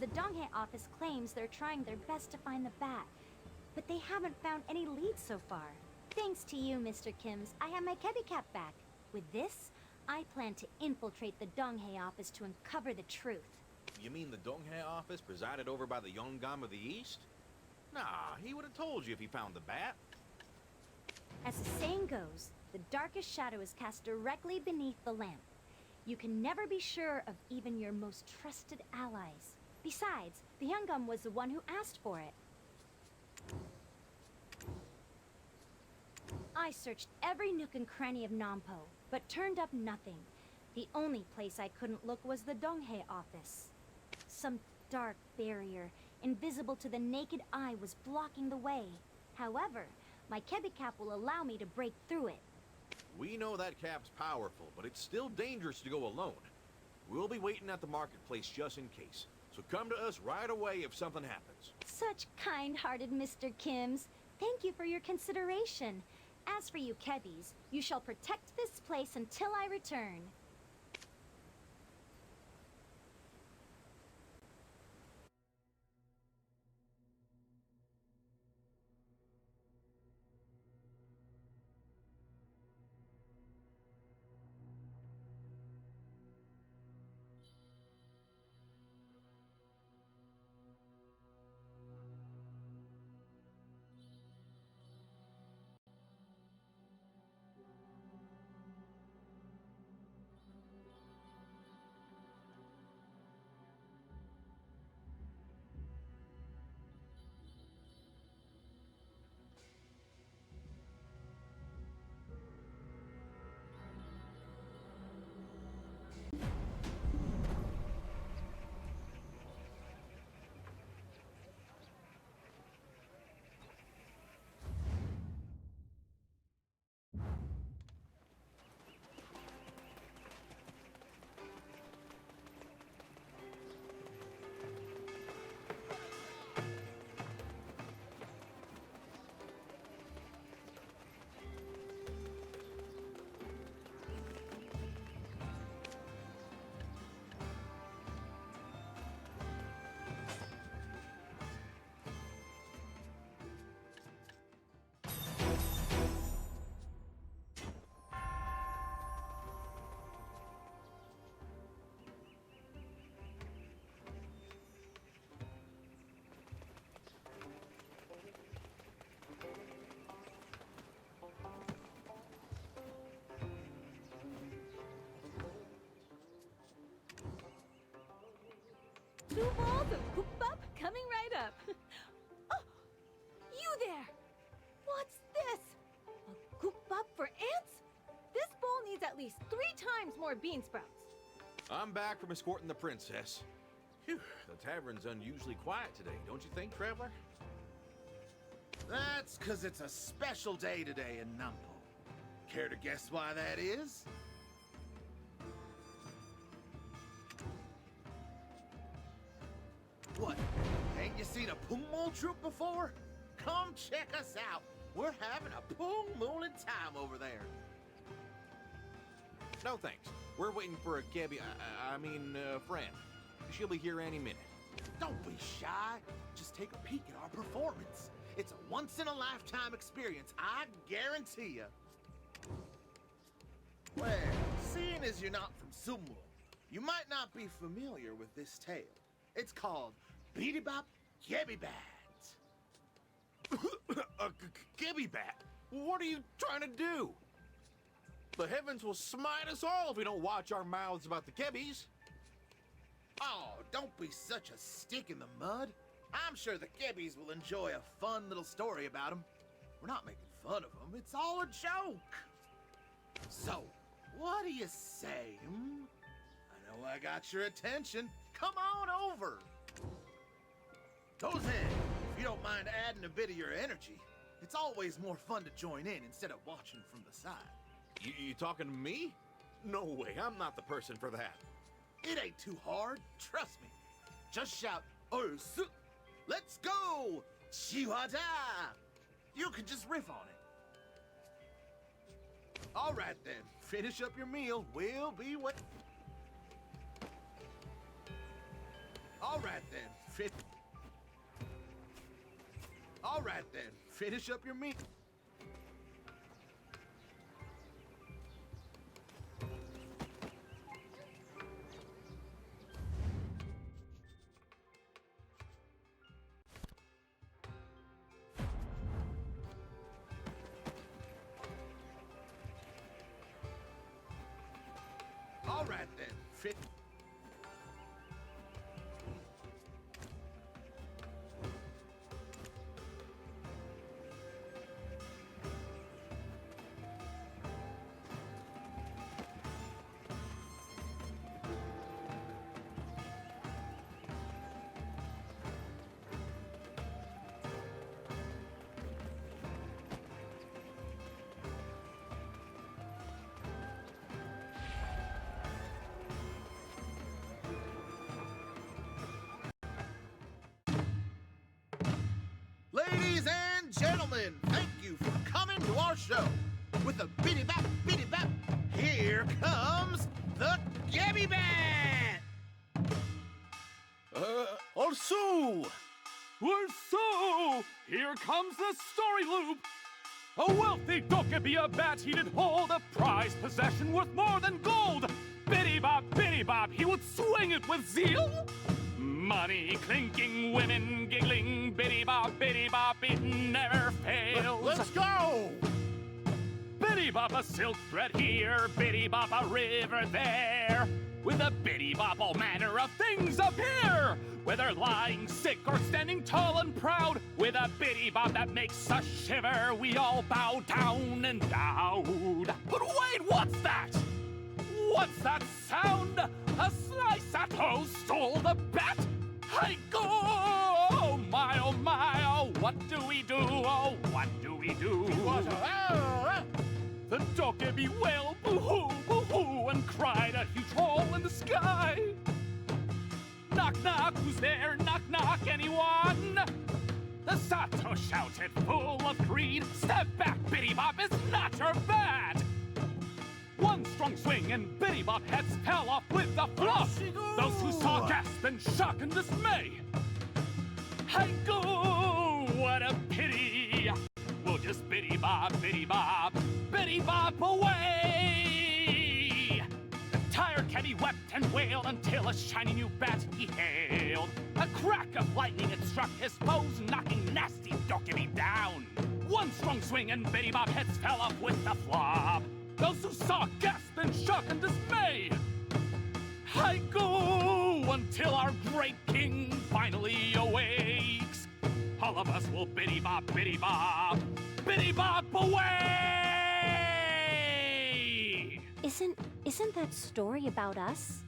The Donghae office claims they're trying their best to find the bat, but they haven't found any leads so far. Thanks to you, Mr. Kims, I have my Kebby cap back. With this, I plan to infiltrate the Donghae office to uncover the truth. You mean the Donghae office presided over by the Yongam of the East? Nah, he would have told you if he found the bat. As the saying goes, the darkest shadow is cast directly beneath the lamp. You can never be sure of even your most trusted allies. Besides, the Yongam was the one who asked for it. I searched every nook and cranny of Nampo, but turned up nothing. The The only place I couldn't look was the Donghae office. Some dark barrier, invisible to the naked eye, was blocking the way. However, my Kebi cap will allow me to break through it. We know that cap's powerful, but it's still dangerous to go alone. We'll be waiting at the marketplace just in case. So come to us right away if something happens. Such kind-hearted Mr. Kims. Thank you for your consideration. As for you Kebis, you shall protect this place until I return. Two balls of Goop-Bop coming right up. Oh, you there! What's this? A Goop-Bop for ants? This bowl needs at least 3 times more bean sprouts. I'm back from escorting the princess. Phew, the tavern's unusually quiet today, don't you think, Traveler? That's because it's a special day today in Nampo. Care to guess why that is? What? Ain't you seen a Pungmul troupe before? Come check us out. We're having a Pungmulin' time over there. No thanks. We're waiting for a friend. She'll be here any minute. Don't be shy. Just take a peek at our performance. It's a once-in-a-lifetime experience, I guarantee you. Well, seeing as you're not from Sumwoo, you might not be familiar with this tale. It's called Beady Bop Gebby Bat. Gebby Bat? What are you trying to do? The heavens will smite us all if we don't watch our mouths about the Gebbies. Oh, don't be such a stick in the mud. I'm sure the Gebbies will enjoy a fun little story about them. We're not making fun of them, it's all a joke. So, what do you say, hmm? I know I got your attention. Come on over. Goes in, if you don't mind adding a bit of your energy. It's always more fun to join in instead of watching from the side. You talking to me? No way, I'm not the person for that. It ain't too hard, trust me. Just shout, "Ursu! Let's go! Chihuahua!" You can just riff on it. All right then, finish up your meal. We'll be what? All right then, All right then, finish up your meal. All right then, gentlemen, thank you for coming to our show. With a bitty bap, here comes the Gabby Bat! Also, here comes the story loop. A wealthy Dokkaebi bat, he did hold a prized possession worth more than gold. Bitty bop, he would swing it with zeal. Money clinking, women giggling, bitty bop, it never fails. Let's go! Bitty bop, a silk thread here, bitty bop, a river there. With a bitty bop, all manner of things appear. Whether lying sick or standing tall and proud, with a bitty bop that makes us shiver, we all bow down and down. But wait, what's that? What's that sound? A slice at toast stole the bat? I go! Oh my, oh, what do we do? Oh, what do we do? The Dokkaebi wailed, boo-hoo, boo-hoo, and cried a huge hole in the sky. Knock, knock, who's there? Knock, knock, anyone? The Sato shouted, full of greed, step back, Bitty Bop, it's not your bat! One strong swing and Bitty Bop heads fell off with a flop. Those who saw gasped in shock and dismay. I go, what a pity! We'll just Bitty Bop away! The tired caddy wept and wailed until a shiny new bat he hailed. A crack of lightning had struck his foes, knocking nasty Dokkaebi down. One strong swing and Bitty Bop heads fell off with a flop. Those who saw gasped in shock and dismay. I go until our great king finally awakes. All of us will Bitty Bop away! Isn't that story about us?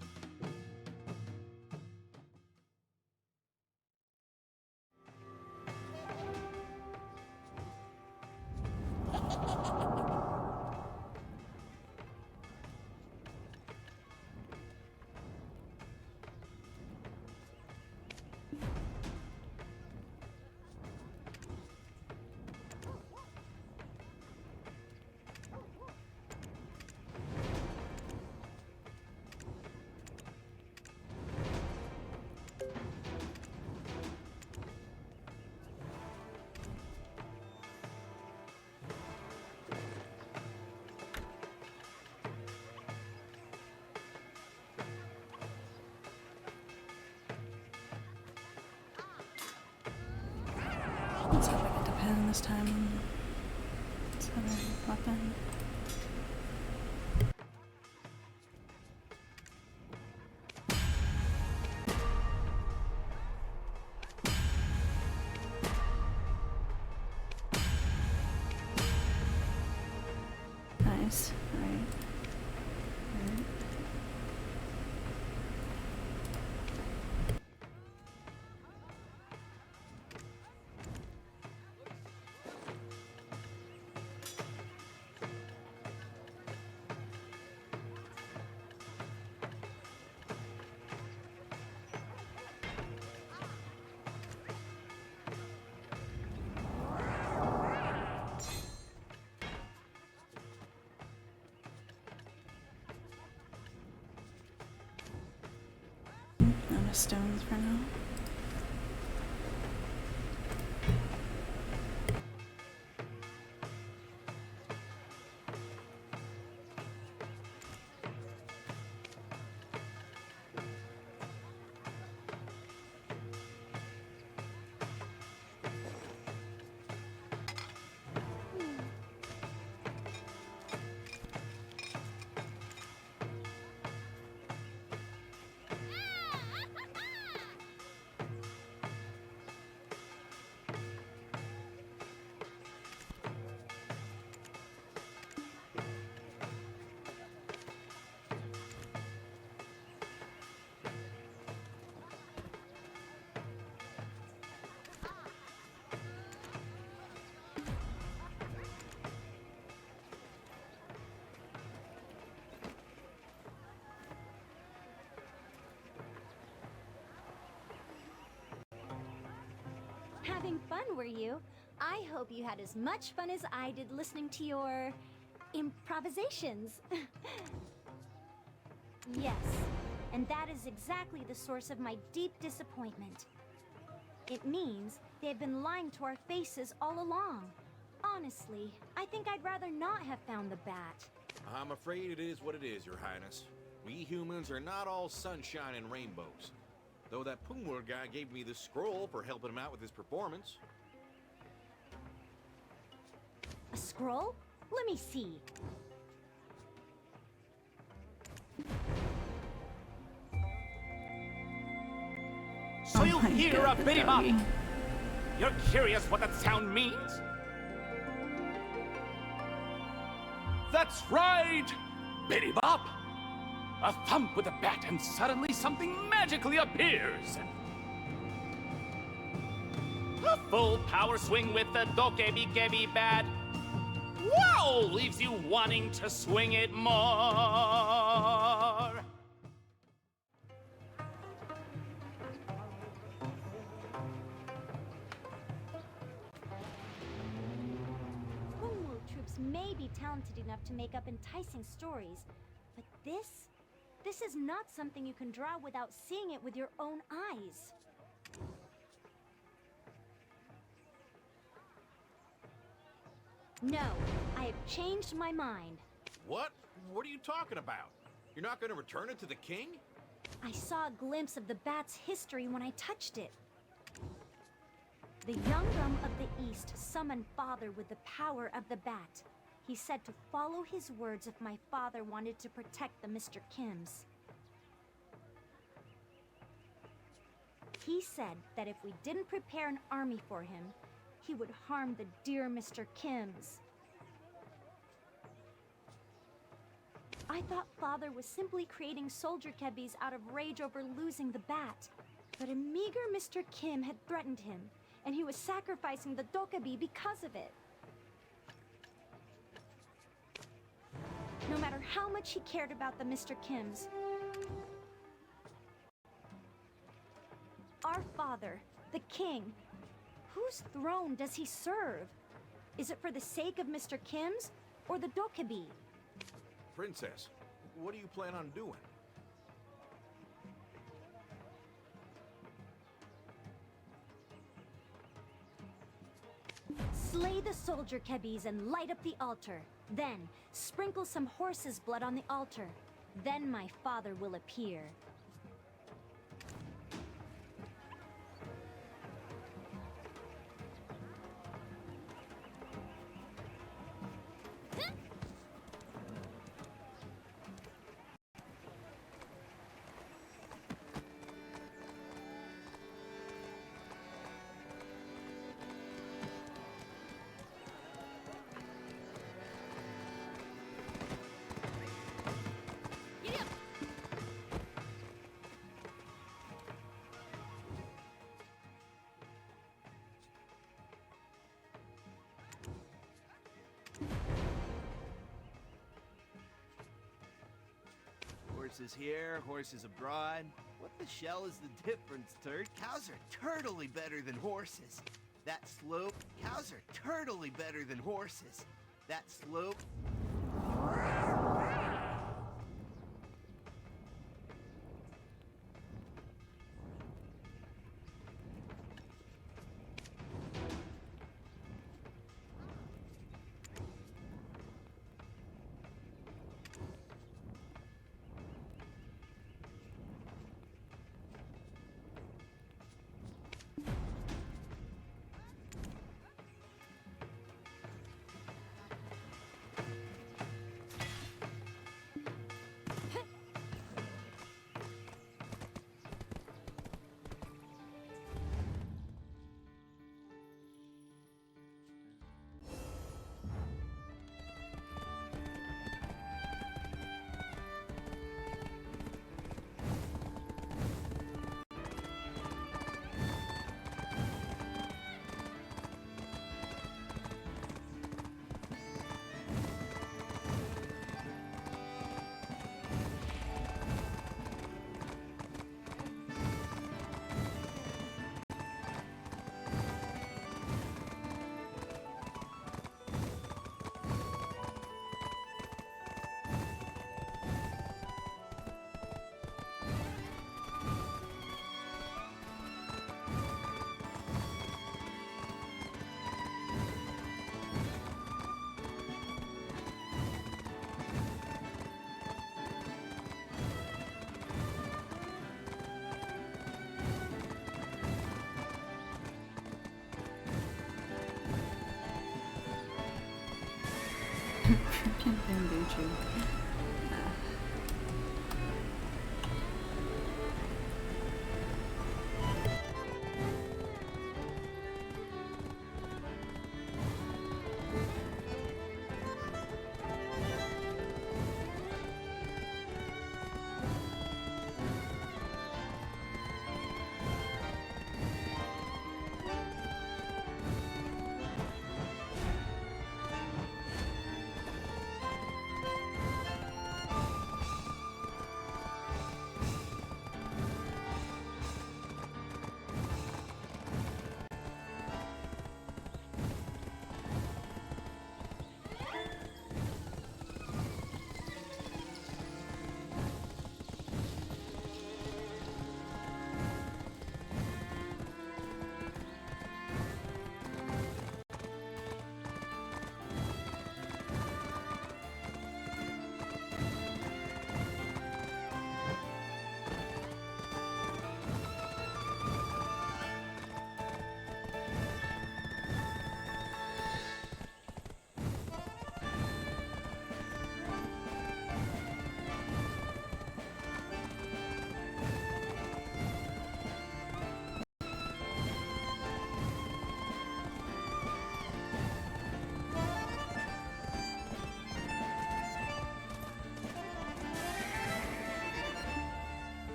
Let's hope I get the pen this time. Let's have a weapon. Nice. Alright. Out of stones for now. Having fun, were you? I hope you had as much fun as I did listening to your improvisations. Yes, and that is exactly the source of my deep disappointment. It means they've been lying to our faces all along. Honestly, I think I'd rather not have found the bat. I'm afraid it is what it is, Your Highness. We humans are not all sunshine and rainbows. Though that Pumwur guy gave me this scroll for helping him out with his performance. A scroll? Let me see. So you hear a Biddy Bop? doggy. You're curious what that sound means? That's right! Biddy Bop! A thump with a bat and suddenly something magically appears! A full power swing with the Dokebi bat. Wow! Leaves you wanting to swing it more! Pungwu troops may be talented enough to make up enticing stories, but this is not something you can draw without seeing it with your own eyes. No, I have changed my mind. What? What are you talking about? You're not going to return it to the king? I saw a glimpse of the bat's history when I touched it. The Yungam of the East summoned Father with the power of the bat. He said to follow his words if my father wanted to protect the Mr. Kims. He said that if we didn't prepare an army for him, he would harm the dear Mr. Kims. I thought Father was simply creating soldier kebbies out of rage over losing the bat. But a meager Mr. Kim had threatened him, and he was sacrificing the Dokebi because of it. No matter how much he cared about the Mr. Kims, our father, the king, whose throne does he serve? Is it for the sake of Mr. Kims or the Dokebi? Princess, what do you plan on doing? Slay the soldier kebbies and light up the altar. Then, sprinkle some horse's blood on the altar. Then my father will appear. Horses here, horses abroad. What the shell is the difference, Turd? Cows are turtly better than horses. That slope, cows are turtly better than horses. That slope. Freaking bamboo tree.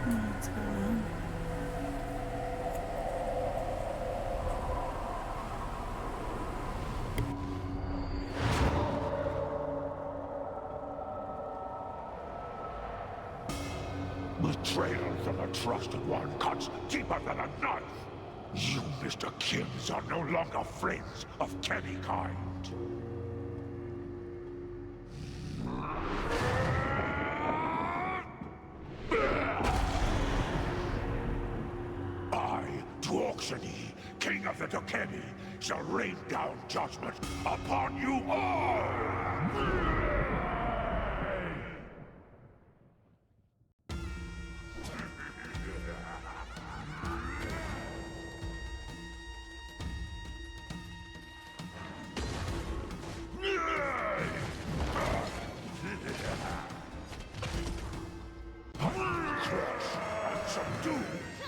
What's going on? Betrayal from a trusted one cuts deeper than a knife. You, Mr. Kims, are no longer friends of any kind. I, Dworksony, King of the Dokemi, shall rain down judgment upon you all! Subdue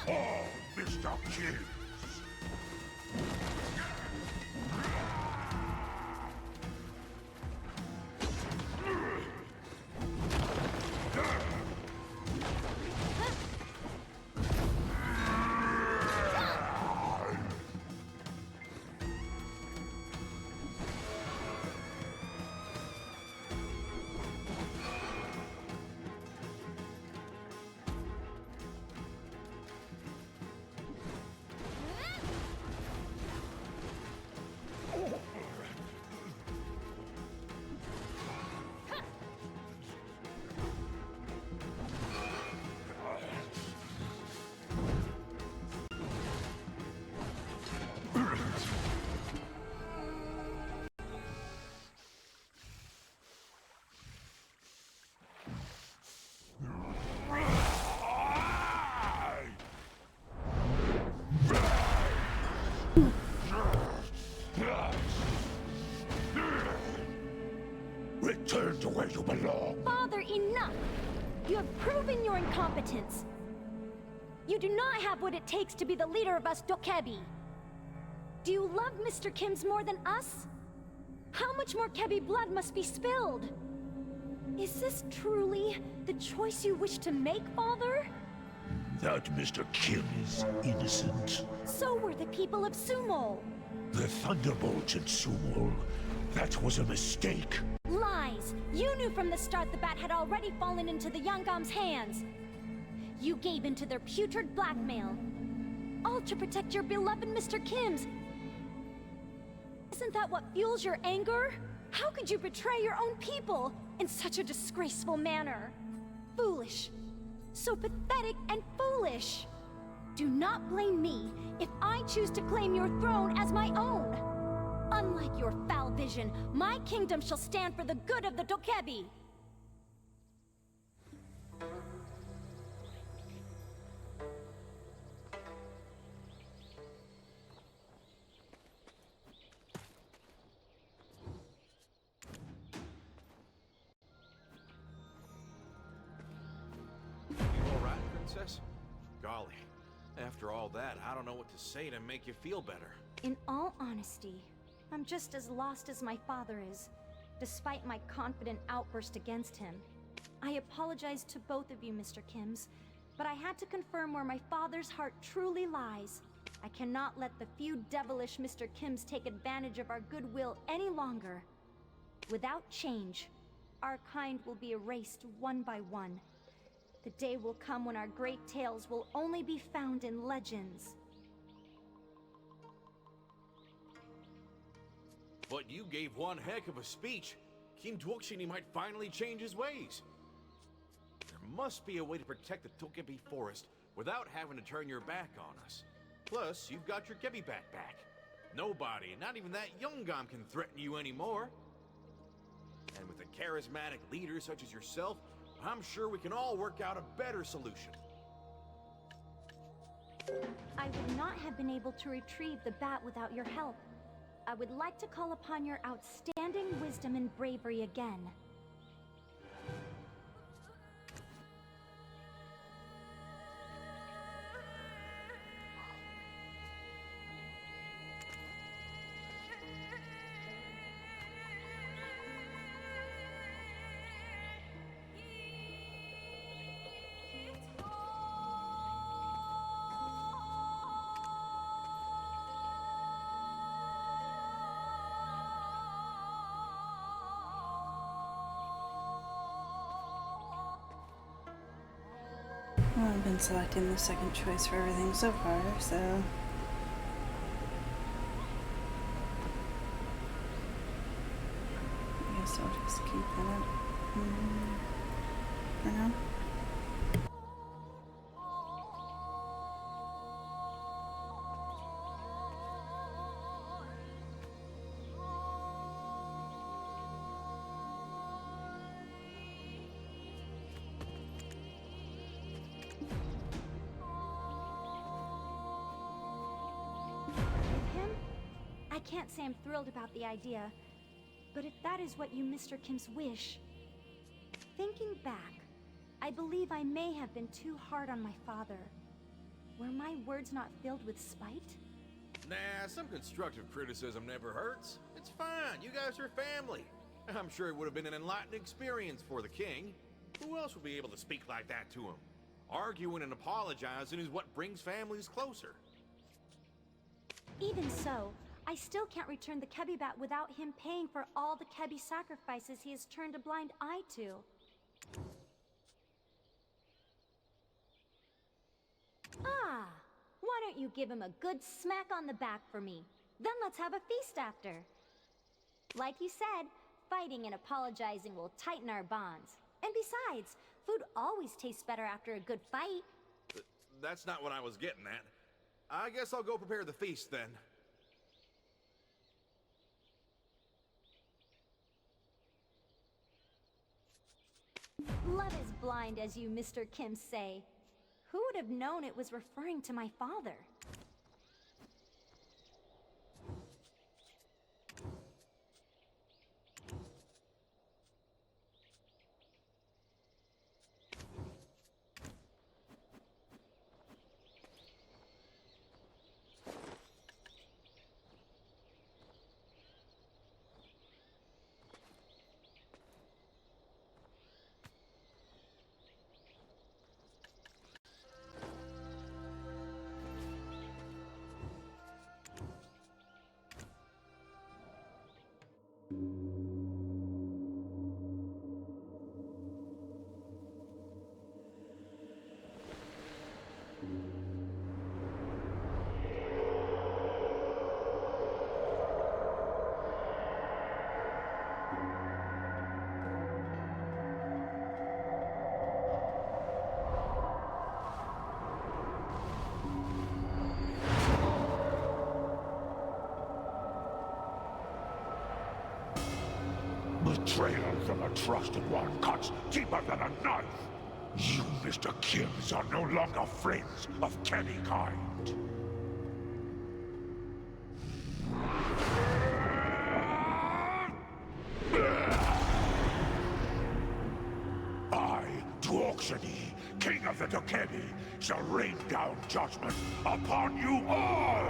all Mr. Kims. Return to where you belong. Father, enough! You have proven your incompetence. You do not have what it takes to be the leader of us Dokebi. Do you love Mr. Kim's more than us? How much more Kebi blood must be spilled? Is this truly the choice you wish to make, Father? That Mr. Kim is innocent. So were the people of Sumo. The Thunderbolts at Sumo. That was a mistake. Lies! You knew from the start the bat had already fallen into the Yangam's hands. You gave in to their putrid blackmail. All to protect your beloved Mr. Kim's. Isn't that what fuels your anger? How could you betray your own people in such a disgraceful manner? Foolish. So pathetic and foolish. Do not blame me if I choose to claim your throne as my own. Unlike your foul vision, my kingdom shall stand for the good of the Dokebi. Princess? Golly, after all that, I don't know what to say to make you feel better. In all honesty, I'm just as lost as my father is, despite my confident outburst against him. I apologize to both of you, Mr. Kims, but I had to confirm where my father's heart truly lies. I cannot let the few devilish Mr. Kims take advantage of our goodwill any longer. Without change, our kind will be erased one by one. The day will come when our great tales will only be found in legends. But you gave one heck of a speech. Kim Dwokshin might finally change his ways. There must be a way to protect the Togepi forest without having to turn your back on us. Plus, you've got your Gebi Bat back. Nobody, not even that Yungam, can threaten you anymore. And with a charismatic leader such as yourself, I'm sure we can all work out a better solution. I would not have been able to retrieve the bat without your help. I would like to call upon your outstanding wisdom and bravery again. Well, I've been selecting the second choice for everything so far, so... I guess I'll just keep that for now. I can't say I'm thrilled about the idea, but if that is what you Mr. Kim's wish... Thinking back, I believe I may have been too hard on my father. Were my words not filled with spite? Nah, some constructive criticism never hurts. It's fine, you guys are family. I'm sure it would have been an enlightening experience for the king. Who else would be able to speak like that to him? Arguing and apologizing is what brings families closer. Even so, I still can't return the Kebi Bat without him paying for all the Kebi sacrifices he has turned a blind eye to. Ah, why don't you give him a good smack on the back for me? Then let's have a feast after. Like you said, fighting and apologizing will tighten our bonds. And besides, food always tastes better after a good fight. That's not what I was getting at. I guess I'll go prepare the feast then. Love is blind, as you Mr. Kim say. Who would have known it was referring to my father? betrayal from a trusted one cuts deeper than a knife. You, Mr. Kims, are no longer friends of any kind. I, Duoxani, King of the Dokebi, shall rain down judgment upon you all!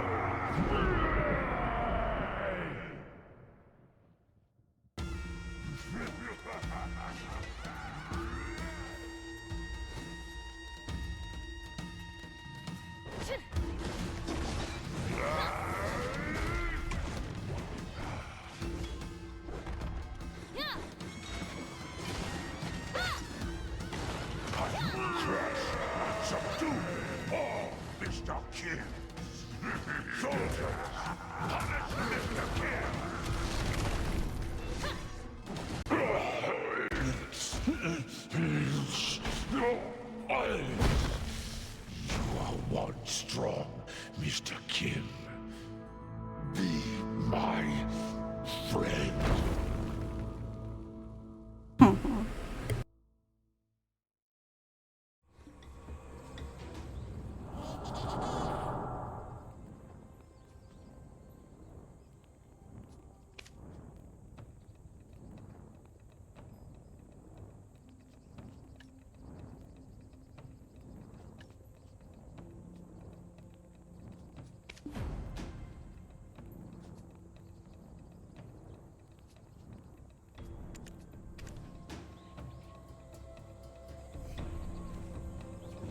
Subdue all Mr. Kims! Soldiers, punish Mr. Kims! You are one strong, Mr. Kim. Be my friend.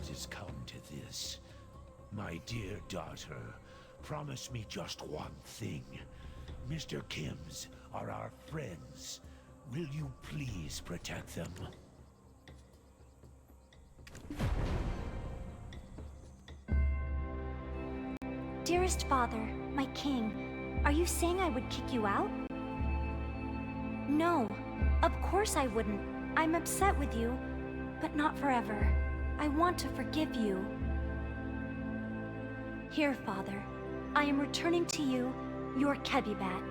It has come to this. My dear daughter, promise me just one thing. Mr. Kims are our friends. Will you please protect them? Dearest father, my king, are you saying I would kick you out? No, of course I wouldn't. I'm upset with you, but not forever. I want to forgive you. Here, father, I am returning to you your Kebibat.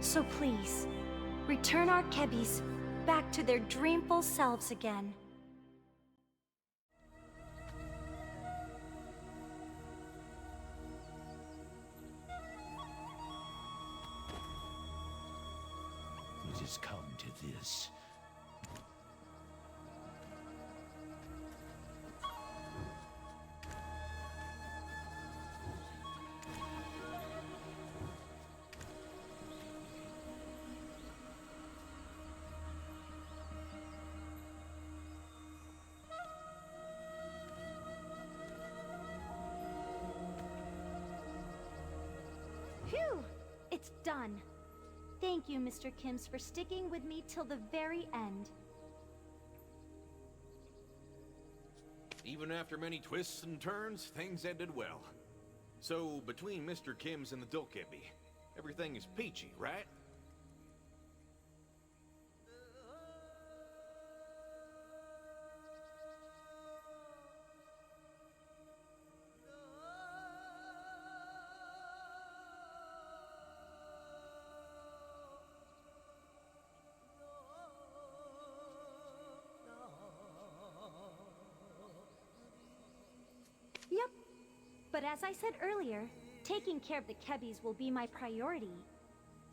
So please, return our Kebis back to their dreamful selves again. It has come to this. Phew! It's done. Thank you, Mr. Kims, for sticking with me till the very end. Even after many twists and turns, things ended well. So, between Mr. Kims and the Dokebi, everything is peachy, right? Yep. But as I said earlier, taking care of the Kebis will be my priority.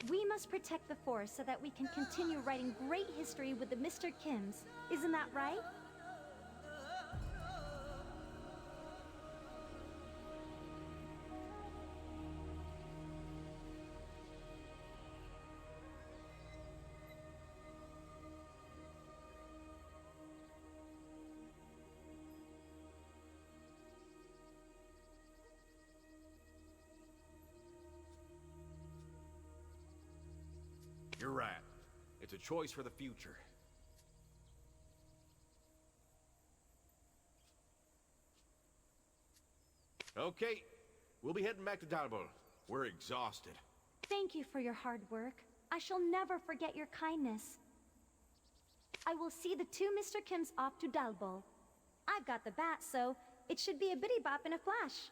We must protect the forest so that we can continue writing great history with the Mr. Kims. Isn't that right? You're right. It's a choice for the future. Okay, we'll be heading back to Dalbol. We're exhausted. Thank you for your hard work. I shall never forget your kindness. I will see the two Mr. Kims off to Dalbol. I've got the bat, so it should be a bitty bop in a flash.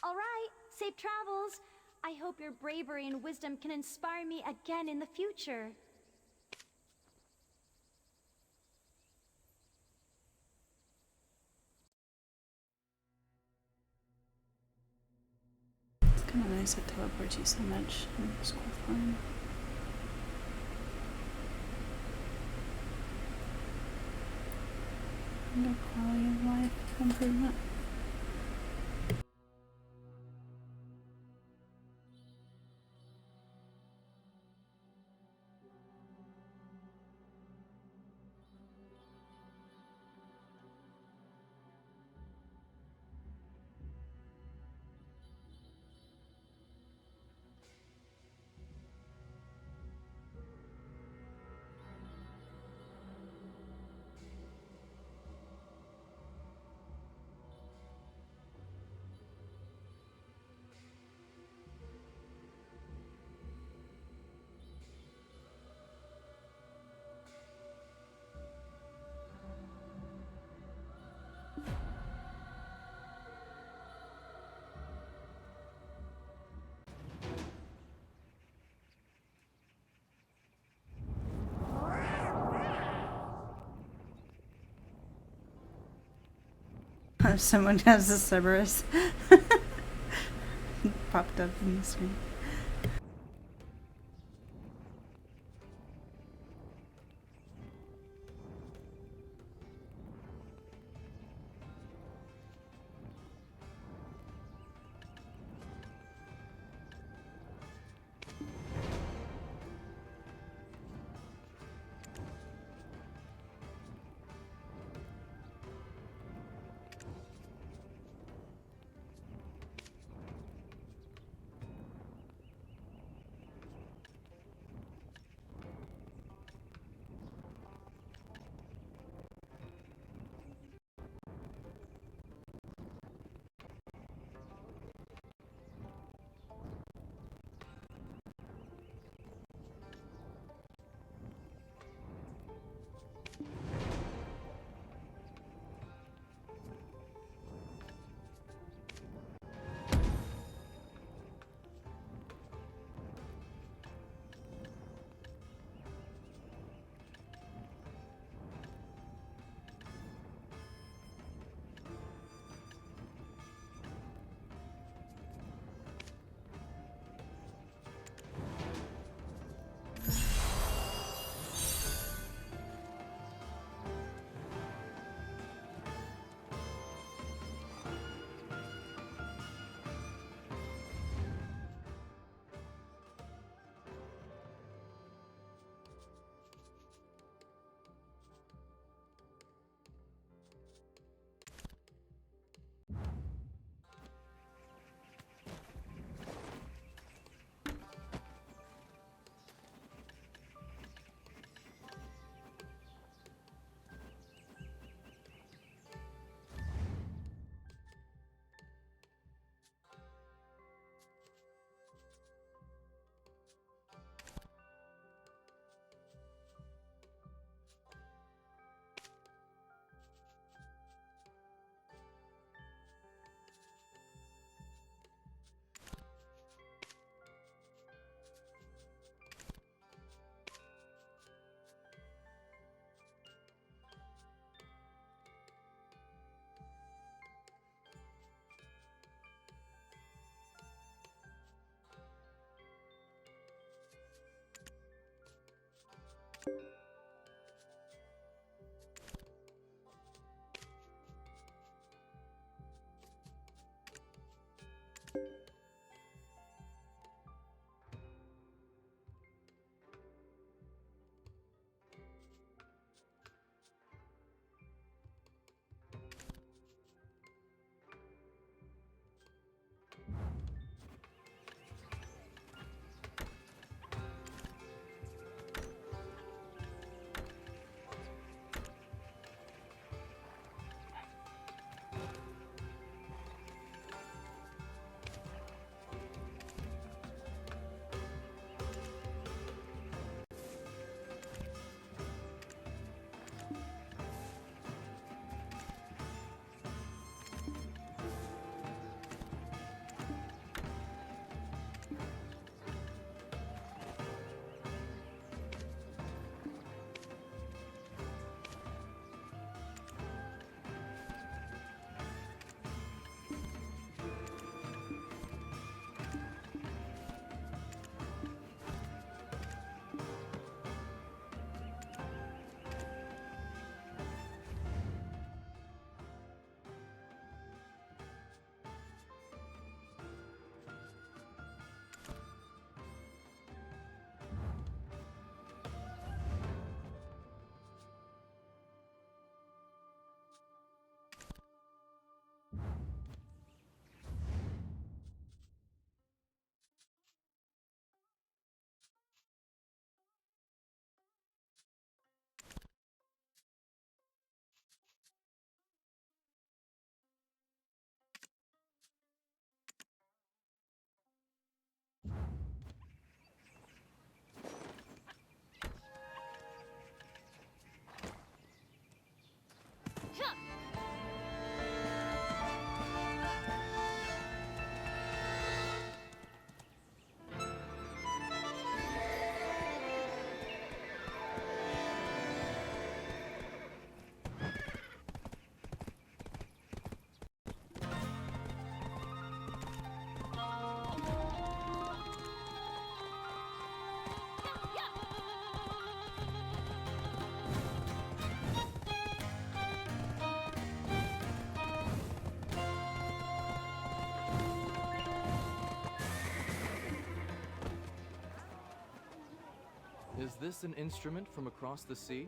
All right, safe travels. I hope your bravery and wisdom can inspire me again in the future. It's kind of nice it teleports you so much in scroll form. No quality of life improvement. Someone has a Cerberus popped up in the screen. Is this an instrument from across the sea?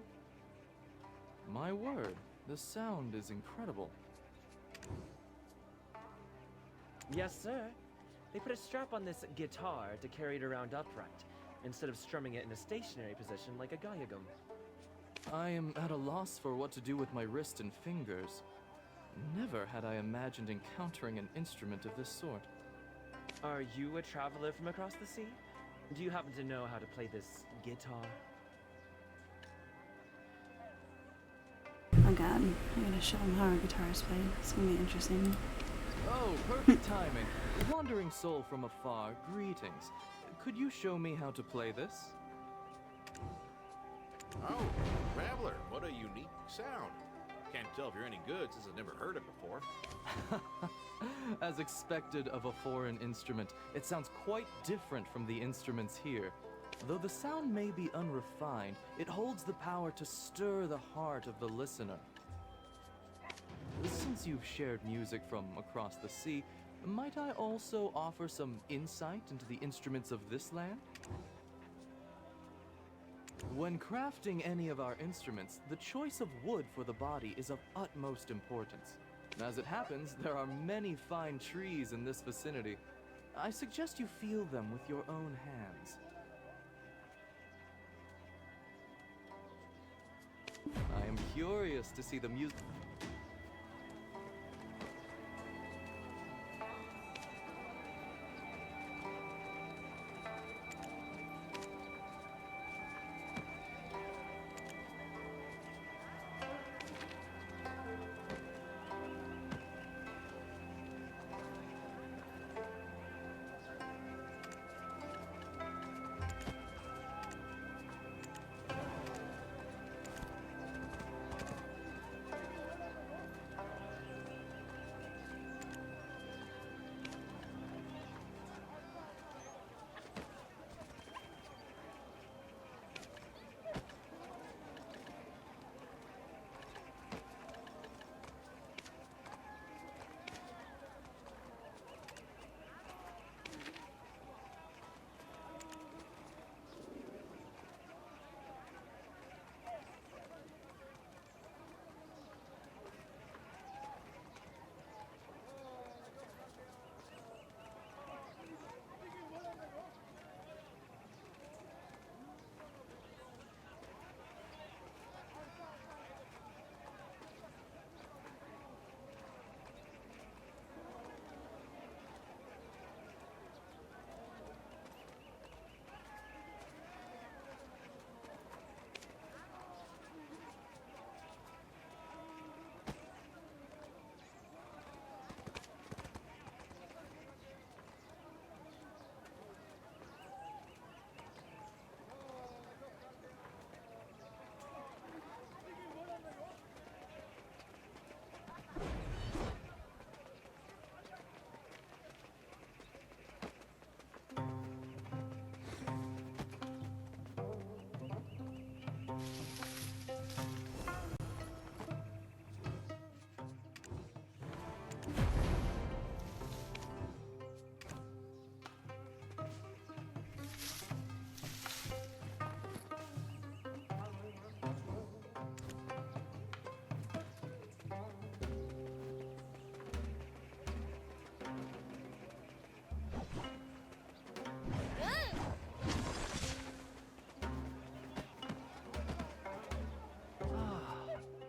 My word, the sound is incredible. Yes, sir. They put a strap on this guitar to carry it around upright, instead of strumming it in a stationary position like a gayagum. I am at a loss for what to do with my wrist and fingers. Never had I imagined encountering an instrument of this sort. Are you a traveler from across the sea? Do you happen to know how to play this guitar? Oh god, I gotta show him how our guitar is played. It's gonna be interesting. Oh, perfect timing. Wandering soul from afar, greetings. Could you show me how to play this? Oh, Traveler, what a unique sound. Can't tell if you're any good since I've never heard it before. As expected of a foreign instrument, it sounds quite different from the instruments here. Though the sound may be unrefined, it holds the power to stir the heart of the listener. Since you've shared music from across the sea, might I also offer some insight into the instruments of this land? When crafting any of our instruments, the choice of wood for the body is of utmost importance. As it happens, there are many fine trees in this vicinity. I suggest you feel them with your own hands. I am curious to see the music.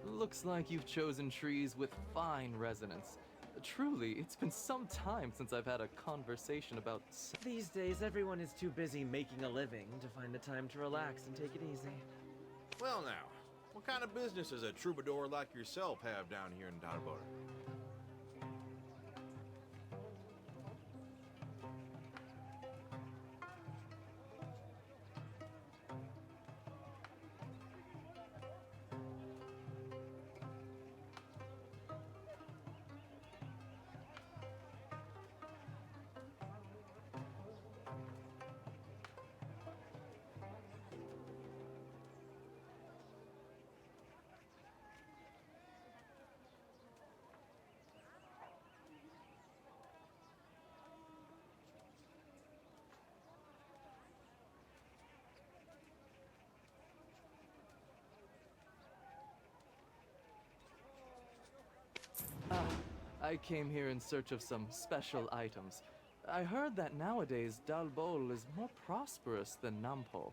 Looks like you've chosen trees with fine resonance. Truly, it's been some time since I've had a conversation about... These days, everyone is too busy making a living to find the time to relax and take it easy. Well now, what kind of business does a troubadour like yourself have down here in Darbor? I came here in search of some special items. I heard that nowadays Dal Bol is more prosperous than Nampo.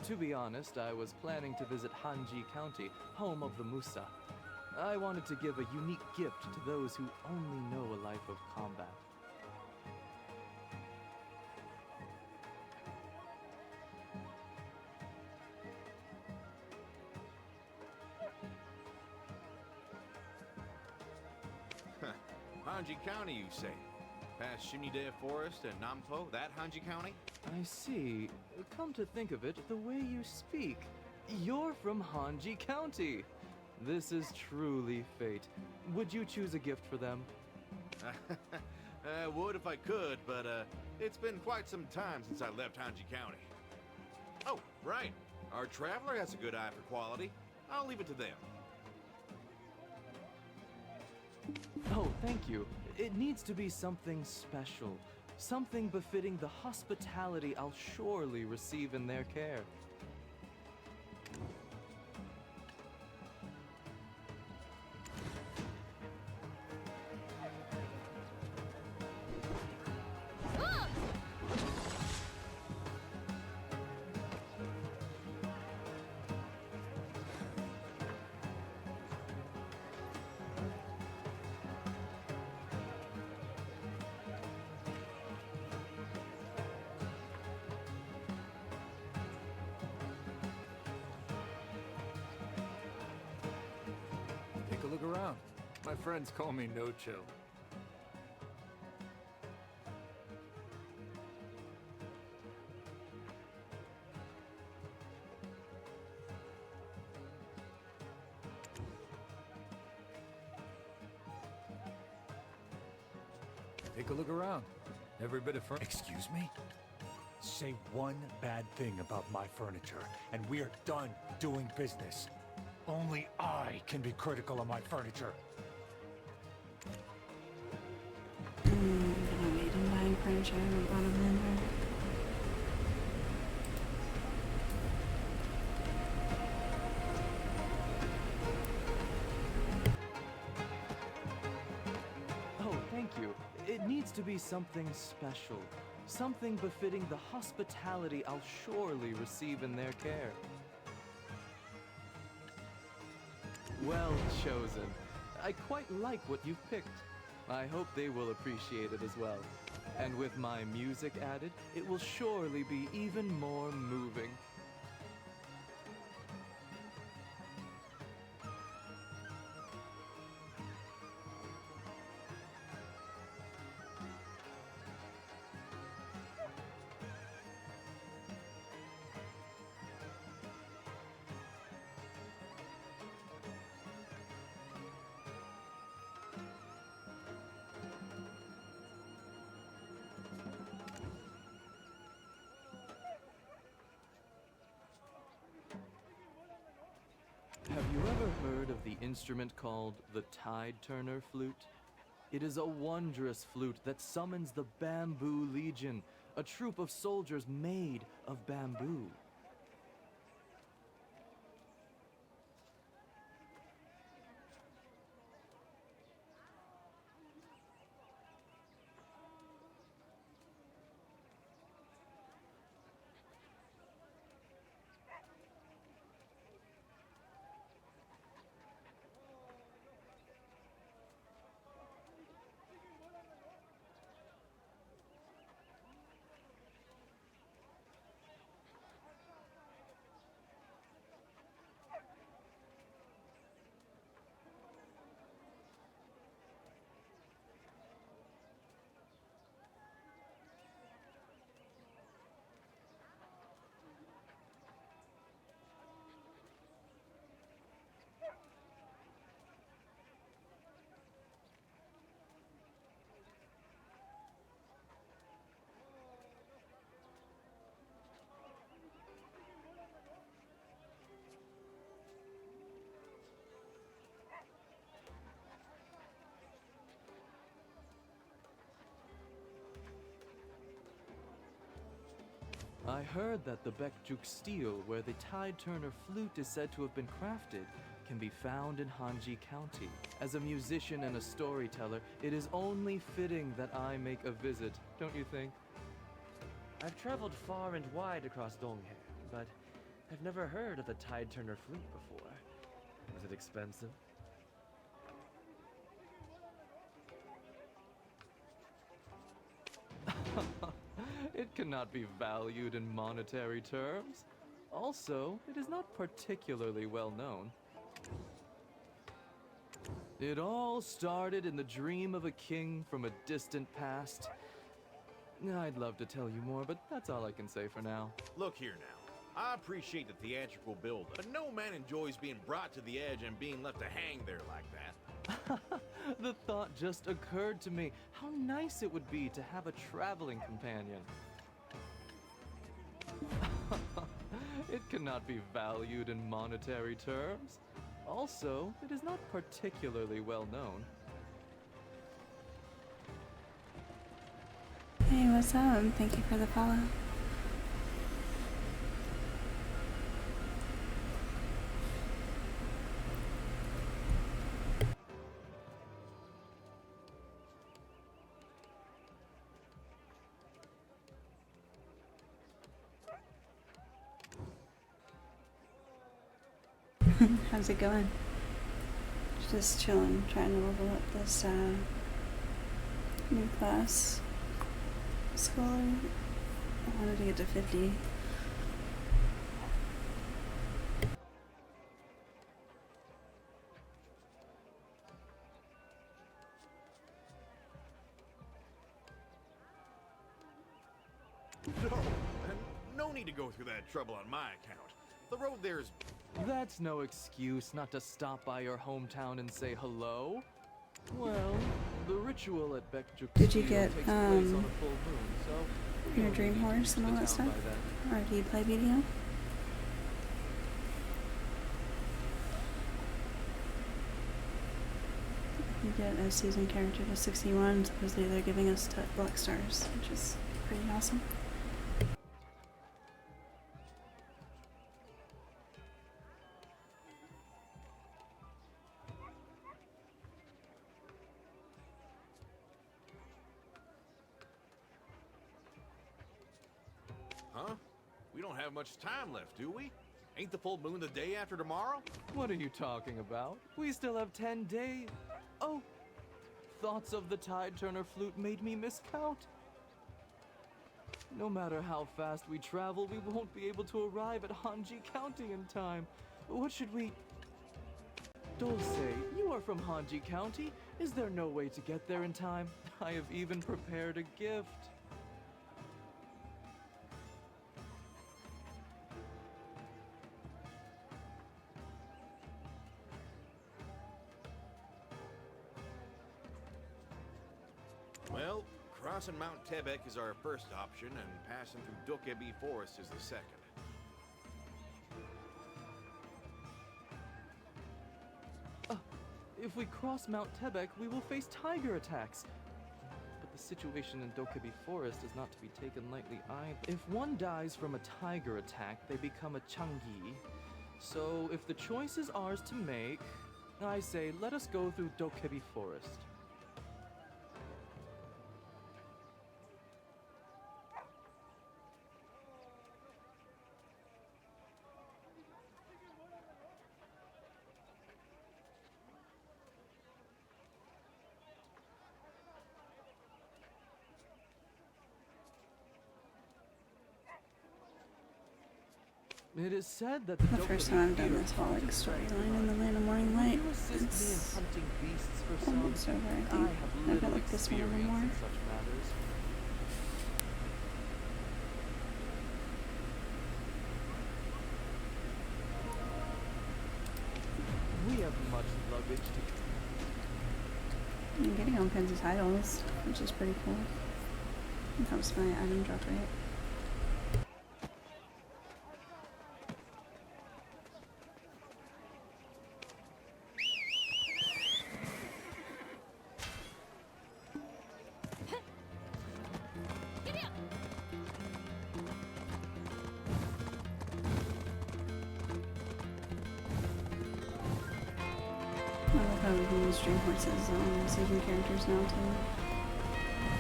To be honest, I was planning to visit Hanji County, home of the Musa. I wanted to give a unique gift to those who only know a life of combat. Hanji County, you say? Past Shinide Forest and Nampo, that Hanji County? I see. Come to think of it, the way you speak, you're from Hanji County. This is truly fate. Would you choose a gift for them? I would if I could, but it's been quite some time since I left Hanji County. Oh, right. Our traveler has a good eye for quality. I'll leave it to them. Oh, thank you. It needs to be something special. Something befitting the hospitality I'll surely receive in their care. Take a look around. My friends call me No Chill. Take a look around. Every bit of furniture. Excuse me? Say one bad thing about my furniture, and we are done doing business. Only I can be critical of my furniture. Gonna wait and buying furniture and brought them in there. Oh, thank you. It needs to be something special. Something befitting the hospitality I'll surely receive in their care. Well chosen. I quite like what you've picked. I hope they will appreciate it as well. And with my music added, it will surely be even more moving. of the instrument called the Tide Turner Flute? It is a wondrous flute that summons the Bamboo Legion, a troop of soldiers made of bamboo. I heard that the Bekjuk steel, where the Tide Turner flute is said to have been crafted, can be found in Hanji County. As a musician and a storyteller, it is only fitting that I make a visit, don't you think? I've traveled far and wide across Donghae, but I've never heard of the Tide Turner flute before. Was it expensive? It cannot be valued in monetary terms. Also, it is not particularly well known. It all started in the dream of a king from a distant past. I'd love to tell you more, but that's all I can say for now. Look here now. I appreciate the theatrical build-up, but no man enjoys being brought to the edge and being left to hang there like that. The thought just occurred to me. How nice it would be to have a traveling companion. It cannot be valued in monetary terms. Also, it is not particularly well known. Hey, what's up? Thank you for the follow. How's it going? Just chilling, trying to level up this new class. Scholar. I wanted to get to 50. No, and no need to go through that trouble on my account. The road there is... That's no excuse not to stop by your hometown and say hello. Well, the ritual at Bekjuk Did you Steel get takes place on a full moon, so your dream horse and all that stuff? Or do you play BDO? You get a season character to 61, supposedly they're giving us Black Stars, which is pretty awesome. Huh? We don't have much time left, do we? Ain't the full moon the day after tomorrow? What are you talking about? We still have 10 days. Oh, thoughts of the Tide Turner flute made me miscount. No matter how fast we travel, we won't be able to arrive at Hanji County in time. What should we... Dulce, you are from Hanji County. Is there no way to get there in time? I have even prepared a gift. Well, crossing Mount Tebek is our first option, and passing through Dokebi Forest is the second. If we cross Mount Tebek, we will face tiger attacks. But the situation in Dokkaebi Forest is not to be taken lightly either. If one dies from a tiger attack, they become a Changi. So if the choice is ours to make, I say let us go through Dokkaebi Forest. It is said that The first time I've done this whole like storyline in the Land of Morning Light, it's almost over, I think. I feel like this one anymore. We have much luggage to. I'm getting all kinds of titles, which is pretty cool. That helps my item drop rate. I love how we can use Dream Horses on season characters now too.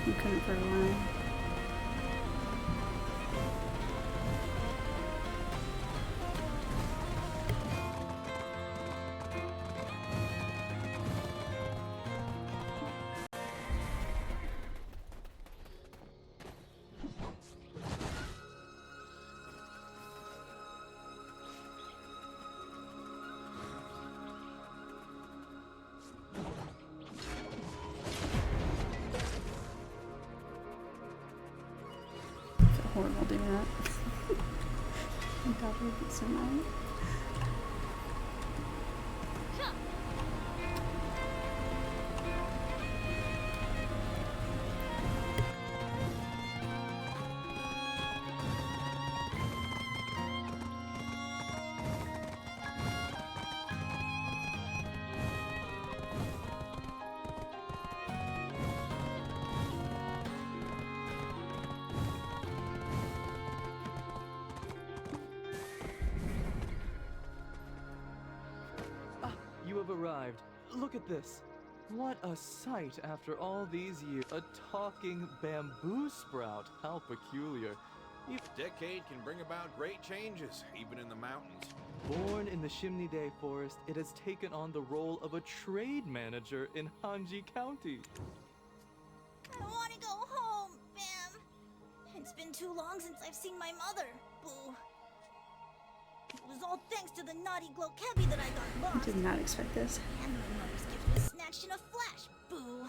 We couldn't for a while. Horrible doing that. My God, would be so mad. You have arrived. Look at this. What a sight after all these years. A talking bamboo sprout. How peculiar. Decade can bring about great changes, even in the mountains. Born in the Shimnide Forest, it has taken on the role of a trade manager in Hanji County. I want to go home, Bam. It's been too long since I've seen my mother, Boo. It was all thanks to the naughty Glokebi that I got I lost. did not expect this. And my mother's gift was snatched in a flash, Boo.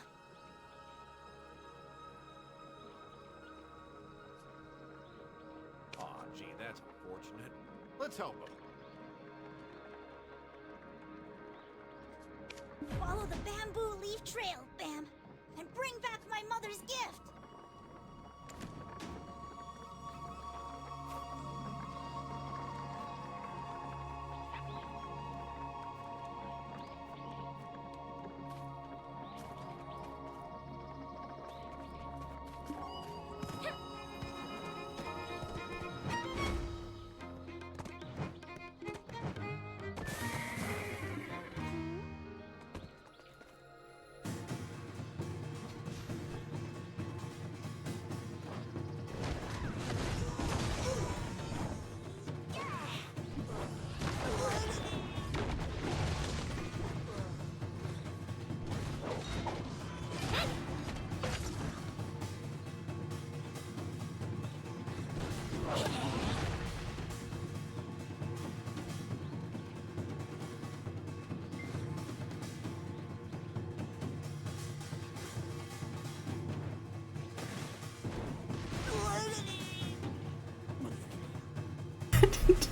Aw, gee, that's unfortunate. Let's help him. Follow the bamboo leaf trail, Bam, and bring back my mother's gift.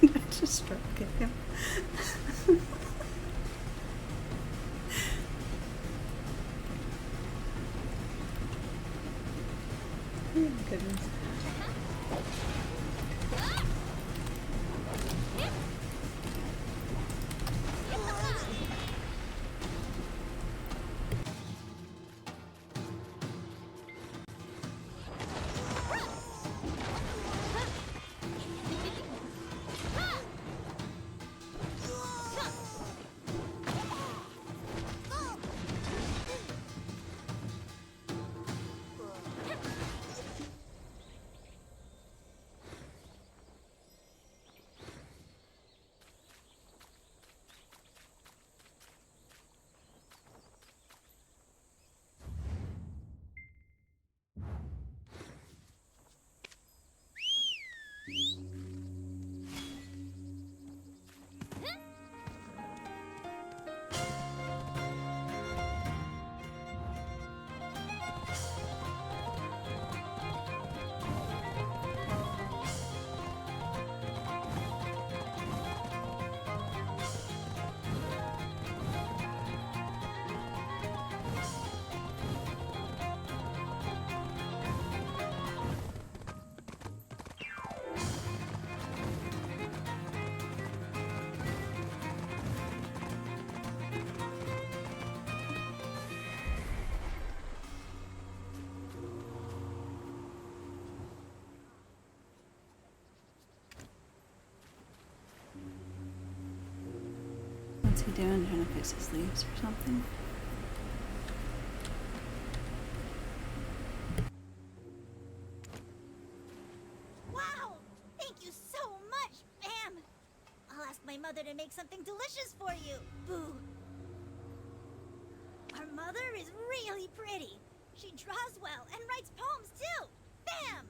Did I just stroke at him? Oh, goodness. What's he doing? Trying to fix his leaves or something? Wow! Thank you so much, Bam! I'll ask my mother to make something delicious for you, Boo. Our mother is really pretty. She draws well and writes poems too. Bam!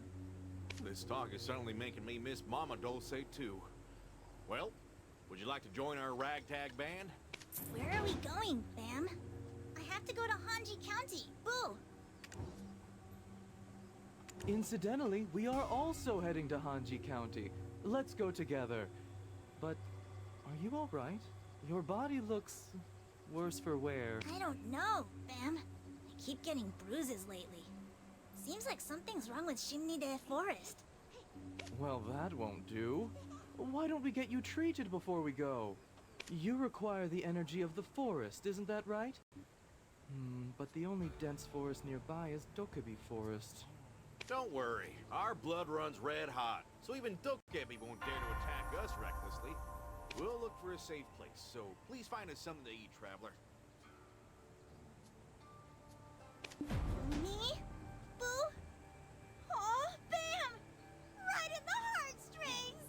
This talk is suddenly making me miss Mama Dulce too. Well, would you like to join our ragtag band? Where are we going, Bam? I have to go to Hanji County. Boo! Incidentally, we are also heading to Hanji County. Let's go together. But are you all right? Your body looks worse for wear. I don't know, Bam. I keep getting bruises lately. Seems like something's wrong with Shimnide Forest. Well, that won't do. Why don't we get you treated before we go? You require the energy of the forest, isn't that right? But the only dense forest nearby is Dokkaebi Forest. Don't worry, our blood runs red hot, so even Dokkaebi won't dare to attack us recklessly. We'll look for a safe place, so please find us something to eat, traveler. Me? Boo? Oh, Bam! Right in the heartstrings!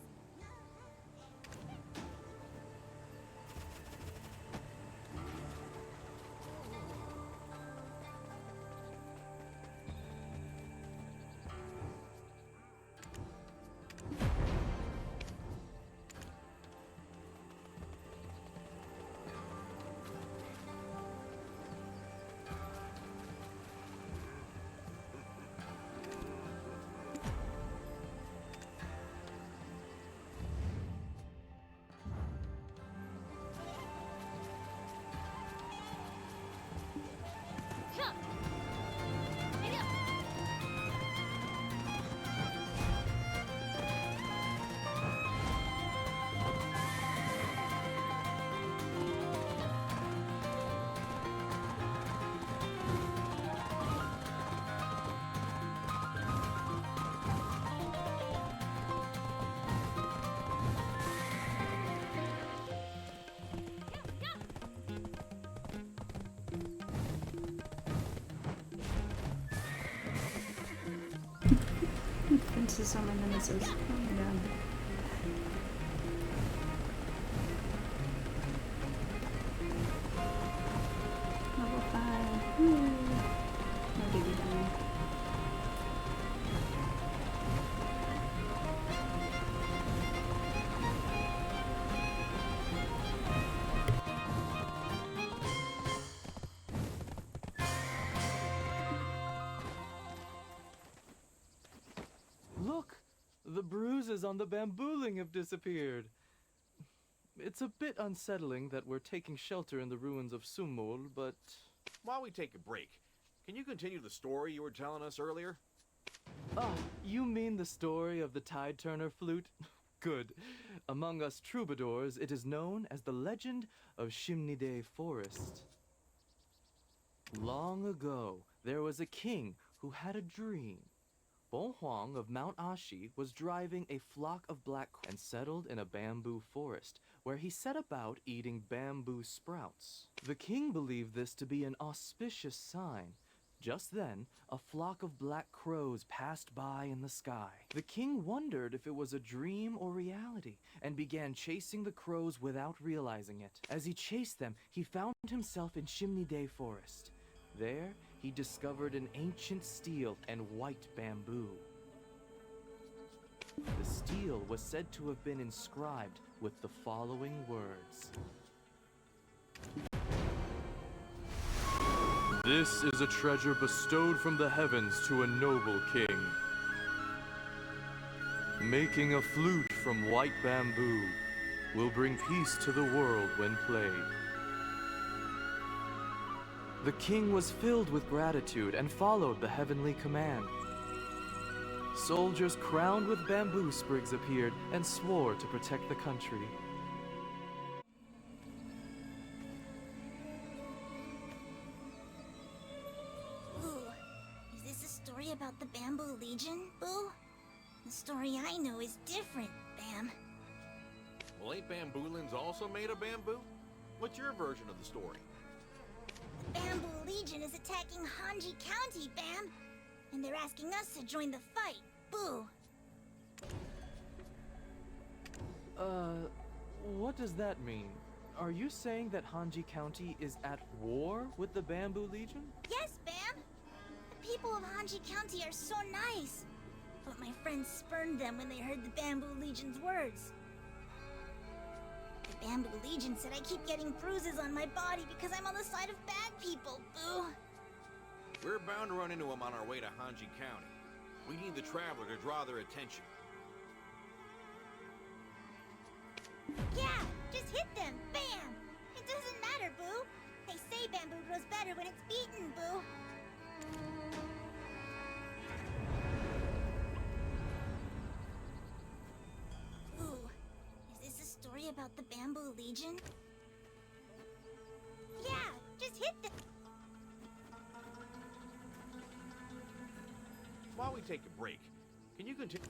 Princess on my nemesis. Oh my god. Level 5. Woo. No diggy done. Look! The bruises on the bambooling have disappeared. It's a bit unsettling that we're taking shelter in the ruins of Sumul, but... While we take a break, can you continue the story you were telling us earlier? Ah, you mean the story of the Tide Turner flute? Good. Among us troubadours, it is known as the legend of Shimnide Forest. Long ago, there was a king who had a dream. Bo Huang of Mount Ashi was driving a flock of black and settled in a bamboo forest, where he set about eating bamboo sprouts. The king believed this to be an auspicious sign. Just then, a flock of black crows passed by in the sky. The king wondered if it was a dream or reality, and began chasing the crows without realizing it. As he chased them, he found himself in Shimnide Forest. There, he discovered an ancient stele and white bamboo. The stele was said to have been inscribed with the following words. This is a treasure bestowed from the heavens to a noble king. Making a flute from white bamboo will bring peace to the world when played. The king was filled with gratitude and followed the heavenly command. Soldiers crowned with bamboo sprigs appeared and swore to protect the country. Ooh, is this a story about the Bamboo Legion, Boo? The story I know is different, Bam. Well, ain't Bamboolins also made of bamboo? What's your version of the story? The Bamboo Legion is attacking Hanji County, Bam! And they're asking us to join the fight. Boo! What does that mean? Are you saying that Hanji County is at war with the Bamboo Legion? Yes, Bam! The people of Hanji County are so nice. But my friends spurned them when they heard the Bamboo Legion's words. The Bamboo Legion said I keep getting bruises on my body because I'm on the side of bad people, Boo. We're bound to run into them on our way to Hanji County. We need the Traveler to draw their attention. Yeah, just hit them, bam! It doesn't matter, Boo. They say bamboo grows better when it's beaten, Boo. Ooh, is this a story about the Bamboo Legion? Yeah, just hit them. While we take a break, can you continue?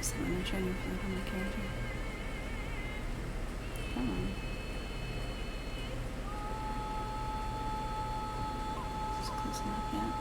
So I'm trying to find my character. Come on. Is this close enough yet?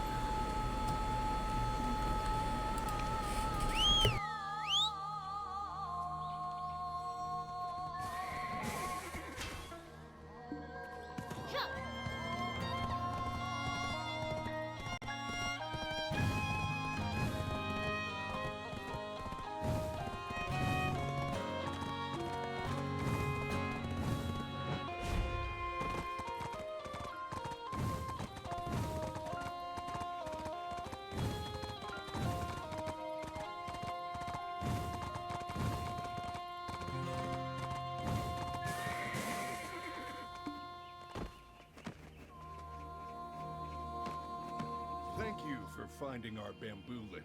Thank you for finding our bambooling.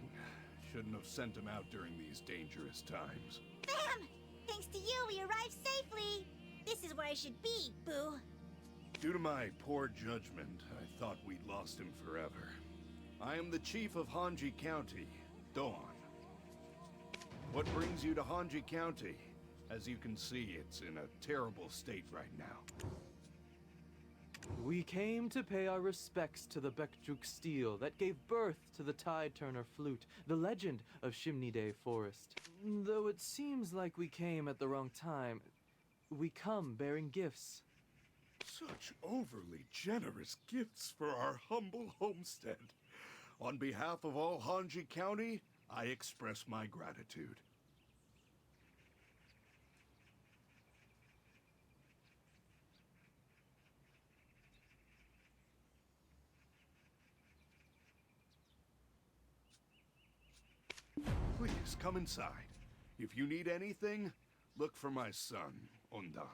Shouldn't have sent him out during these dangerous times. Bam! Thanks to you, we arrived safely. This is where I should be, Boo. Due to my poor judgment, I thought we'd lost him forever. I am the chief of Hanji County, Dawn. What brings you to Hanji County? As you can see, it's in a terrible state right now. We came to pay our respects to the Bekjuk steel that gave birth to the Tide Turner flute, the legend of Shimnide Forest. Though it seems like we came at the wrong time, we come bearing gifts. Such overly generous gifts for our humble homestead. On behalf of all Hanji County, I express my gratitude. Please, come inside. If you need anything, look for my son, Ondal.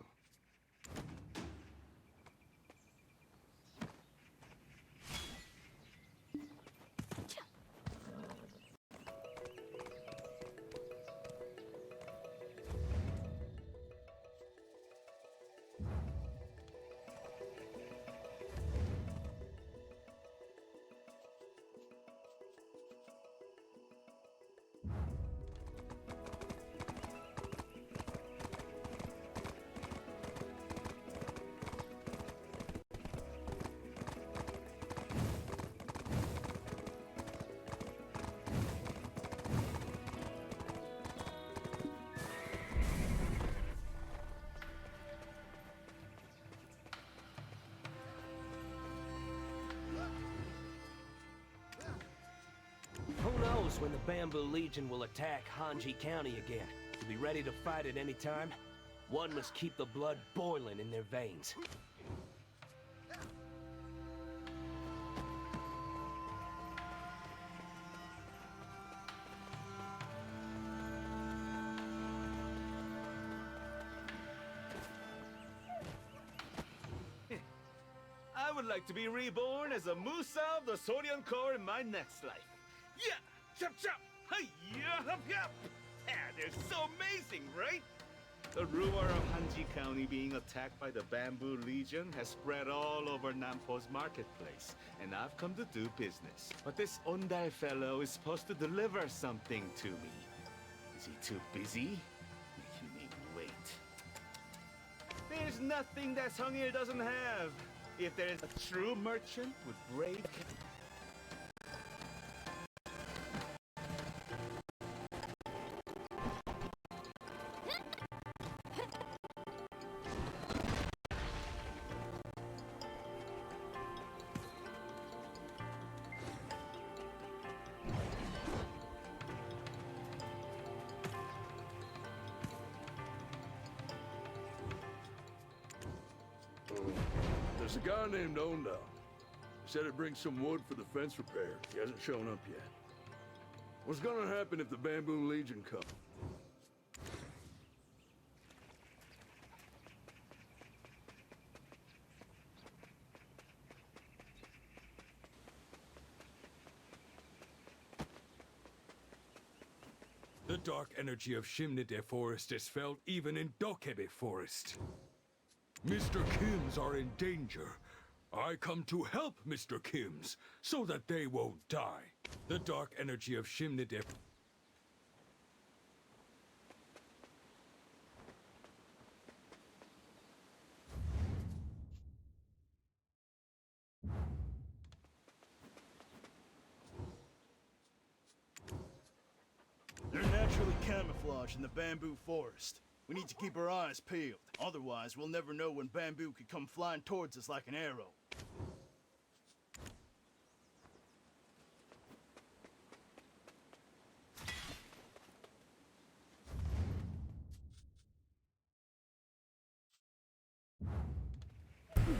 Who knows when the Bamboo Legion will attack Hanji County again? To be ready to fight at any time, one must keep the blood boiling in their veins. I would like to be reborn as a Musa of the Sorion Corps in my next life. Yeah! Chop chop! Hey! Yeah! Hup yup! Yeah, they're so amazing, right? The rumor of Hanji County being attacked by the Bamboo Legion has spread all over Nampo's marketplace, and I've come to do business. But this Ondai fellow is supposed to deliver something to me. Is he too busy? Making me wait. There's nothing that Sungir doesn't have. If there is a true merchant would break. There's a guy named Ondal. He said he'd bring some wood for the fence repair. He hasn't shown up yet. What's gonna happen if the Bamboo Legion come? The dark energy of Shimnide Forest is felt even in Dokebe Forest. Mr. Kims are in danger. I come to help Mr. Kims, so that they won't die. The dark energy of Shimnide... They're naturally camouflaged in the bamboo forest. We need to keep our eyes peeled. Otherwise, we'll never know when bamboo could come flying towards us like an arrow.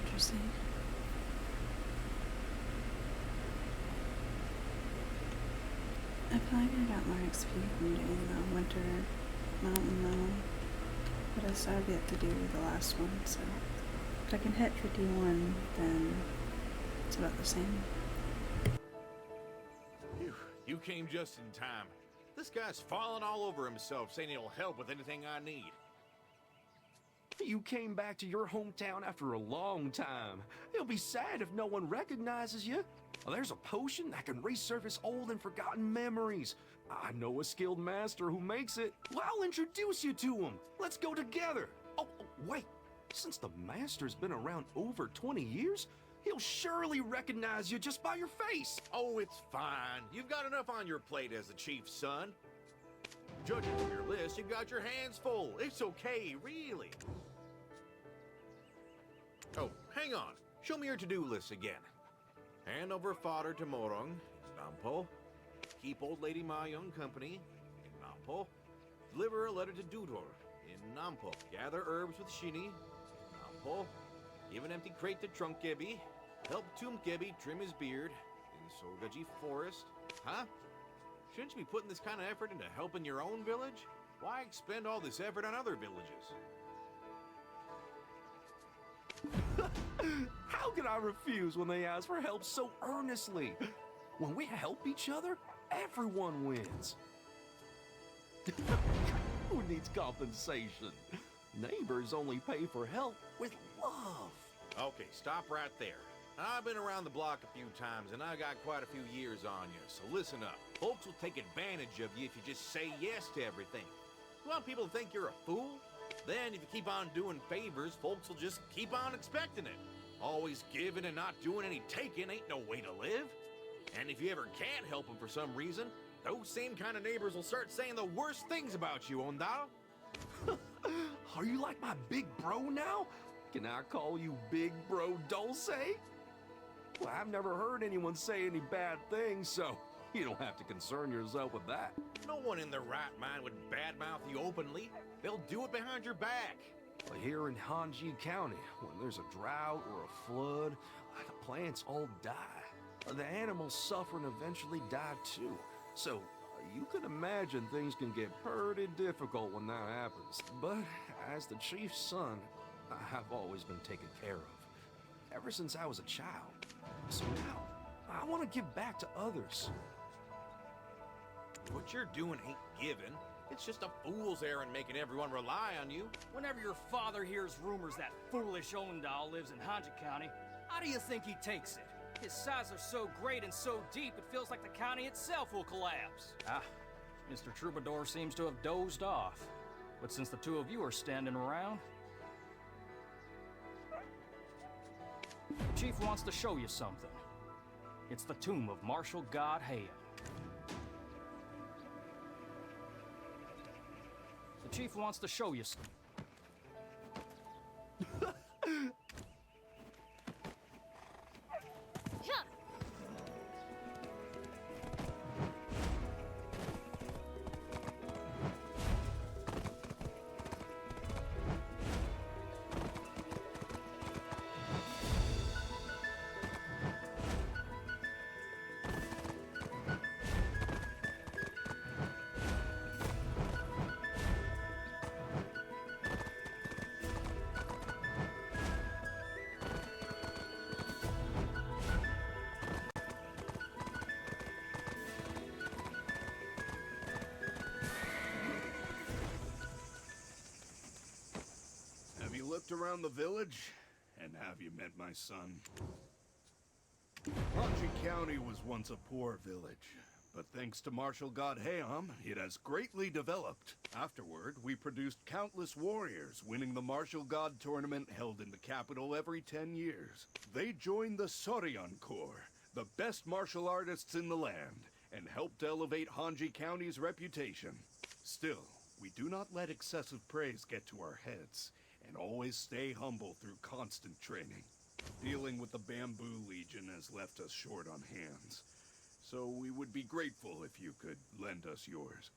Interesting. I feel like I got more XP from doing the winter mountain though. But I still have yet to do the last one, so if I can hit 51, then it's about the same. You came just in time. This guy's falling all over himself, saying he'll help with anything I need. You came back to your hometown after a long time. It'll be sad if no one recognizes you. Well, there's a potion that can resurface old and forgotten memories. I know a skilled master who makes it. Well, I'll introduce you to him. Let's go together. Oh, wait. Since the master's been around over 20 years, he'll surely recognize you just by your face. Oh, it's fine. You've got enough on your plate as the chief's son. Judging from your list, you've got your hands full. It's okay, really. Oh, hang on. Show me your to-do list again. Hand over fodder to Morong, Nampo. Keep old Lady Ma Young company, in Nampo. Deliver a letter to Dudor, in Nampo. Gather herbs with Shini, Nampo. Give an empty crate to Trunk Gebi. Help Tomb Gebi trim his beard, in Sogaji Forest. Huh? Shouldn't you be putting this kind of effort into helping your own village? Why expend all this effort on other villages? How can I refuse when they ask for help so earnestly? When we help each other, everyone wins. Who needs compensation? Neighbors only pay for help with love. Okay, stop right there. I've been around the block a few times, and I got quite a few years on you, so listen up. Folks will take advantage of you if you just say yes to everything. You want people to think you're a fool? Then if you keep on doing favors, folks will just keep on expecting it. Always giving and not doing any taking ain't no way to live. And if you ever can't help them for some reason, those same kind of neighbors will start saying the worst things about you, Ondal. Are you like my big bro now? Can I call you Big Bro Dulce? Well, I've never heard anyone say any bad things, so you don't have to concern yourself with that. No one in their right mind would badmouth you openly. They'll do it behind your back. Well, here in Hanji County, when there's a drought or a flood, the plants all die. The animals suffer and eventually die too. So you can imagine things can get pretty difficult when that happens. But as the chief's son, I've always been taken care of, ever since I was a child. So now, I want to give back to others. What you're doing ain't giving. It's just a fool's errand making everyone rely on you. Whenever your father hears rumors that foolish Ondal lives in Hanji County, how do you think he takes it? His sighs are so great and so deep, it feels like the county itself will collapse. Mr. Troubadour seems to have dozed off. But since the two of you are standing around, the chief wants to show you something. It's the tomb of Marshal God Hayam. The chief wants to show you something. Have you looked around the village? And have you met my son? Hanji County was once a poor village, but thanks to Marshal God Hayam, it has greatly developed. Afterward, we produced countless warriors, winning the Marshal God tournament held in the capital every 10 years. They joined the Soryan Corps, the best martial artists in the land, and helped elevate Hanji County's reputation. Still, we do not let excessive praise get to our heads, and always stay humble through constant training. Dealing with the Bamboo Legion has left us short on hands, so we would be grateful if you could lend us yours.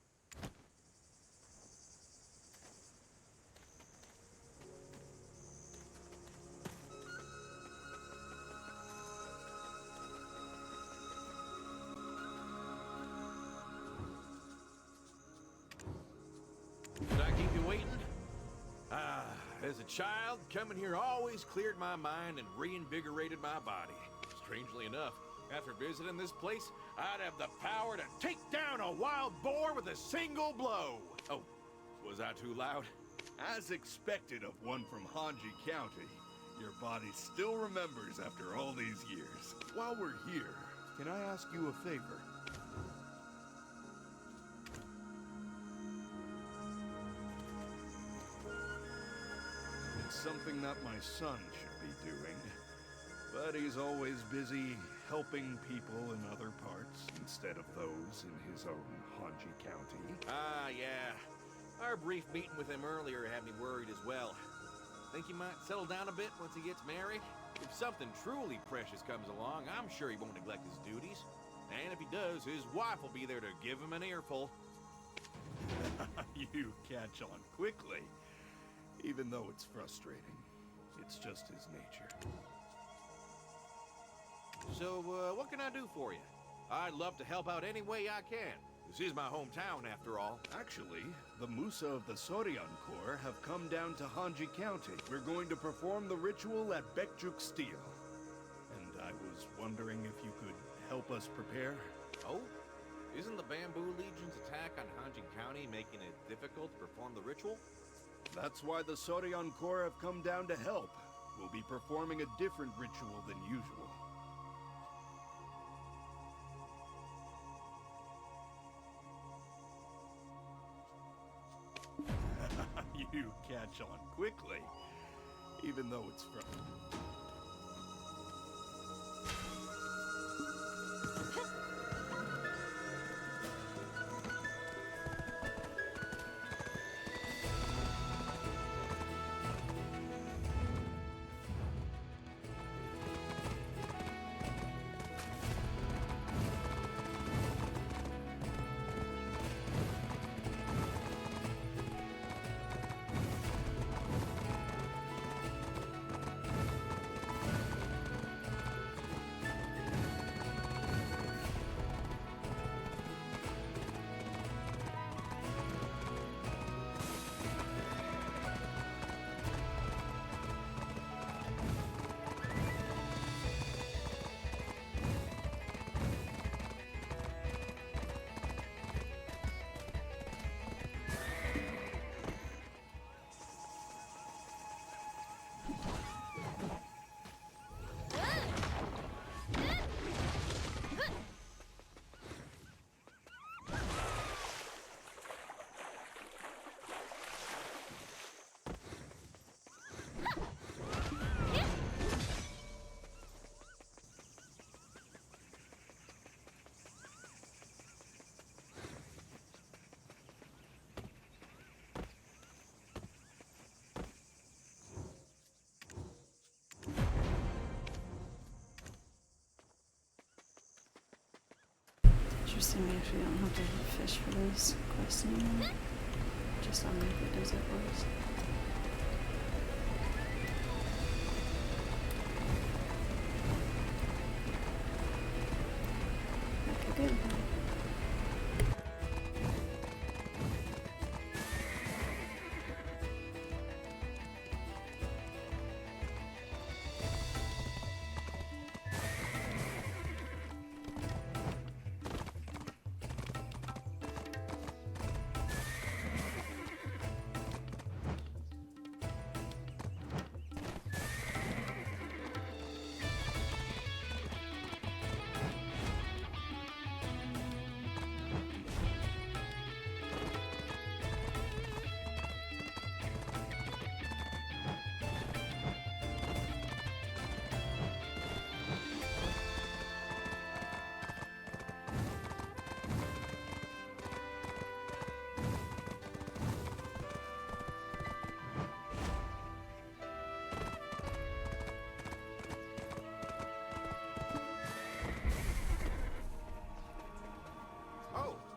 Did I keep you waiting? As a child, coming here always cleared my mind and reinvigorated my body. Strangely enough, after visiting this place, I'd have the power to take down a wild boar with a single blow. Oh, was I too loud? As expected of one from Hanji County, your body still remembers after all these years. While we're here, can I ask you a favor? It's something that my son should be doing, but he's always busy helping people in other parts instead of those in his own Hanji County. Yeah. Our brief meeting with him earlier had me worried as well. Think he might settle down a bit once he gets married? If something truly precious comes along, I'm sure he won't neglect his duties. And if he does, his wife will be there to give him an earful. You catch on quickly. Even though it's frustrating, it's just his nature. So, what can I do for you? I'd love to help out any way I can. This is my hometown, after all. Actually, the Musa of the Soryan Corps have come down to Hanji County. We're going to perform the ritual at Bekjuk Steel. And I was wondering if you could help us prepare? Oh? Isn't the Bamboo Legion's attack on Hanji County making it difficult to perform the ritual? That's why the Soryan Corps have come down to help. We'll be performing a different ritual than usual. You catch on quickly, even though it's from... Interesting, we actually don't have to fish for those quests anymore. Just on the desert boys. Okay, good.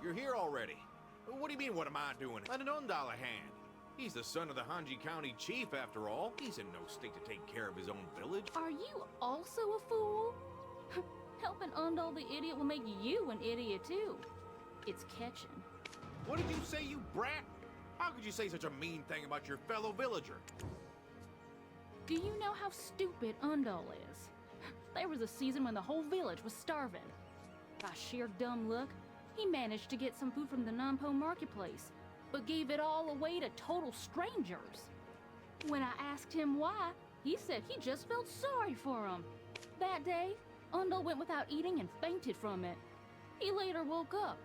You're here already. What do you mean, what am I doing? Let an Undala hand. He's the son of the Hanji County chief, after all. He's in no state to take care of his own village. Are you also a fool? Helping Undal the idiot will make you an idiot too. It's catching. What did you say, you brat? How could you say such a mean thing about your fellow villager? Do you know how stupid Undal is? There was a season when the whole village was starving. By sheer dumb luck, he managed to get some food from the Nampo marketplace, but gave it all away to total strangers. When I asked him why, he said he just felt sorry for him. That day, Undal went without eating and fainted from it. He later woke up,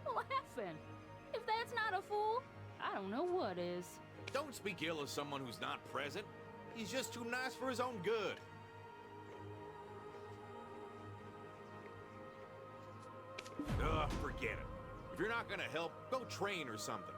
laughing. If that's not a fool, I don't know what is. Don't speak ill of someone who's not present. He's just too nice for his own good. Ugh, forget it. If you're not gonna help, go train or something.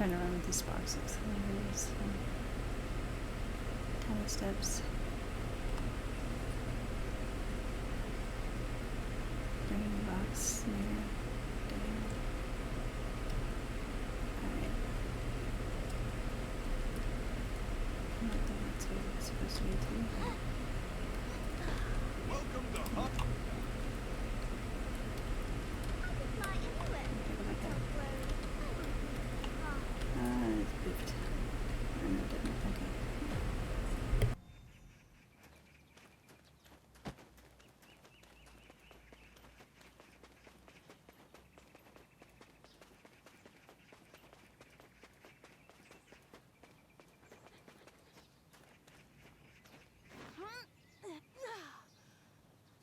trying to run with these sparks. Looks hilarious. Tiny steps. Bringing rocks near Dale. Alright. I don't think that's what it's supposed to be too. Welcome to Hunt. It's booped. Oh, no, it didn't. Okay.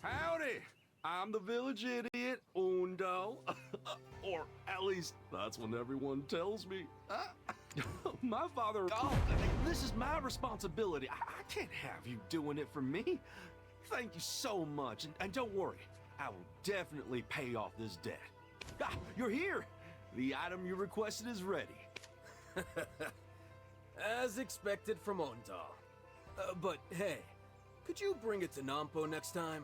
Howdy! I'm the village idiot, Ondal. Or at least, that's what everyone tells me. My father... Oh, this is my responsibility. I can't have you doing it for me. Thank you so much. And don't worry, I will definitely pay off this debt. Ah, you're here! The item you requested is ready. As expected from Ondal. But hey, could you bring it to Nampo next time?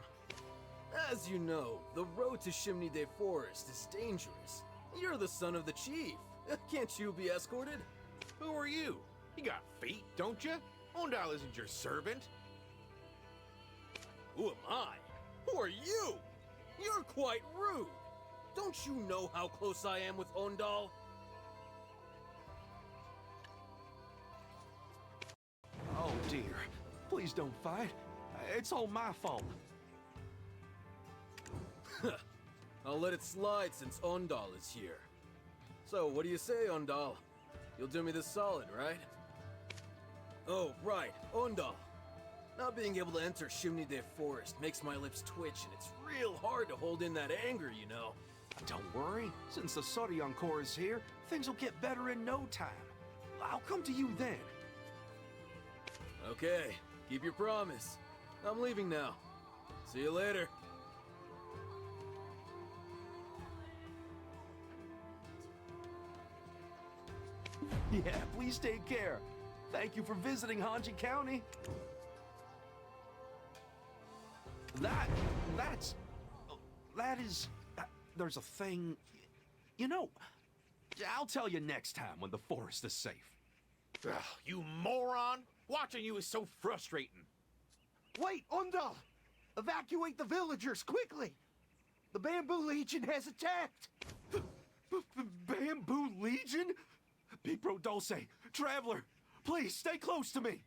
As you know, the road to Chimney Day Forest is dangerous. You're the son of the chief. Can't you be escorted? Who are you? You got feet, don't you? Ondal isn't your servant. Who am I? Who are you? You're quite rude. Don't you know how close I am with Ondal? Oh dear. Please don't fight. It's all my fault. I'll let it slide since Ondal is here. So, what do you say, Ondal? You'll do me this solid, right? Oh, right, Ondal. Not being able to enter Chimney Day Forest makes my lips twitch, and it's real hard to hold in that anger, you know. Don't worry. Since the Sorion Corps is here, things will get better in no time. I'll come to you then. Okay, keep your promise. I'm leaving now. See you later. Yeah, please take care. Thank you for visiting Hanji County. There's a thing... You know, I'll tell you next time when the forest is safe. Ugh, you moron! Watching you is so frustrating. Wait, Ondal! Evacuate the villagers, quickly! The Bamboo Legion has attacked! Bamboo Legion? Big Bro Dulce, Traveler, please stay close to me!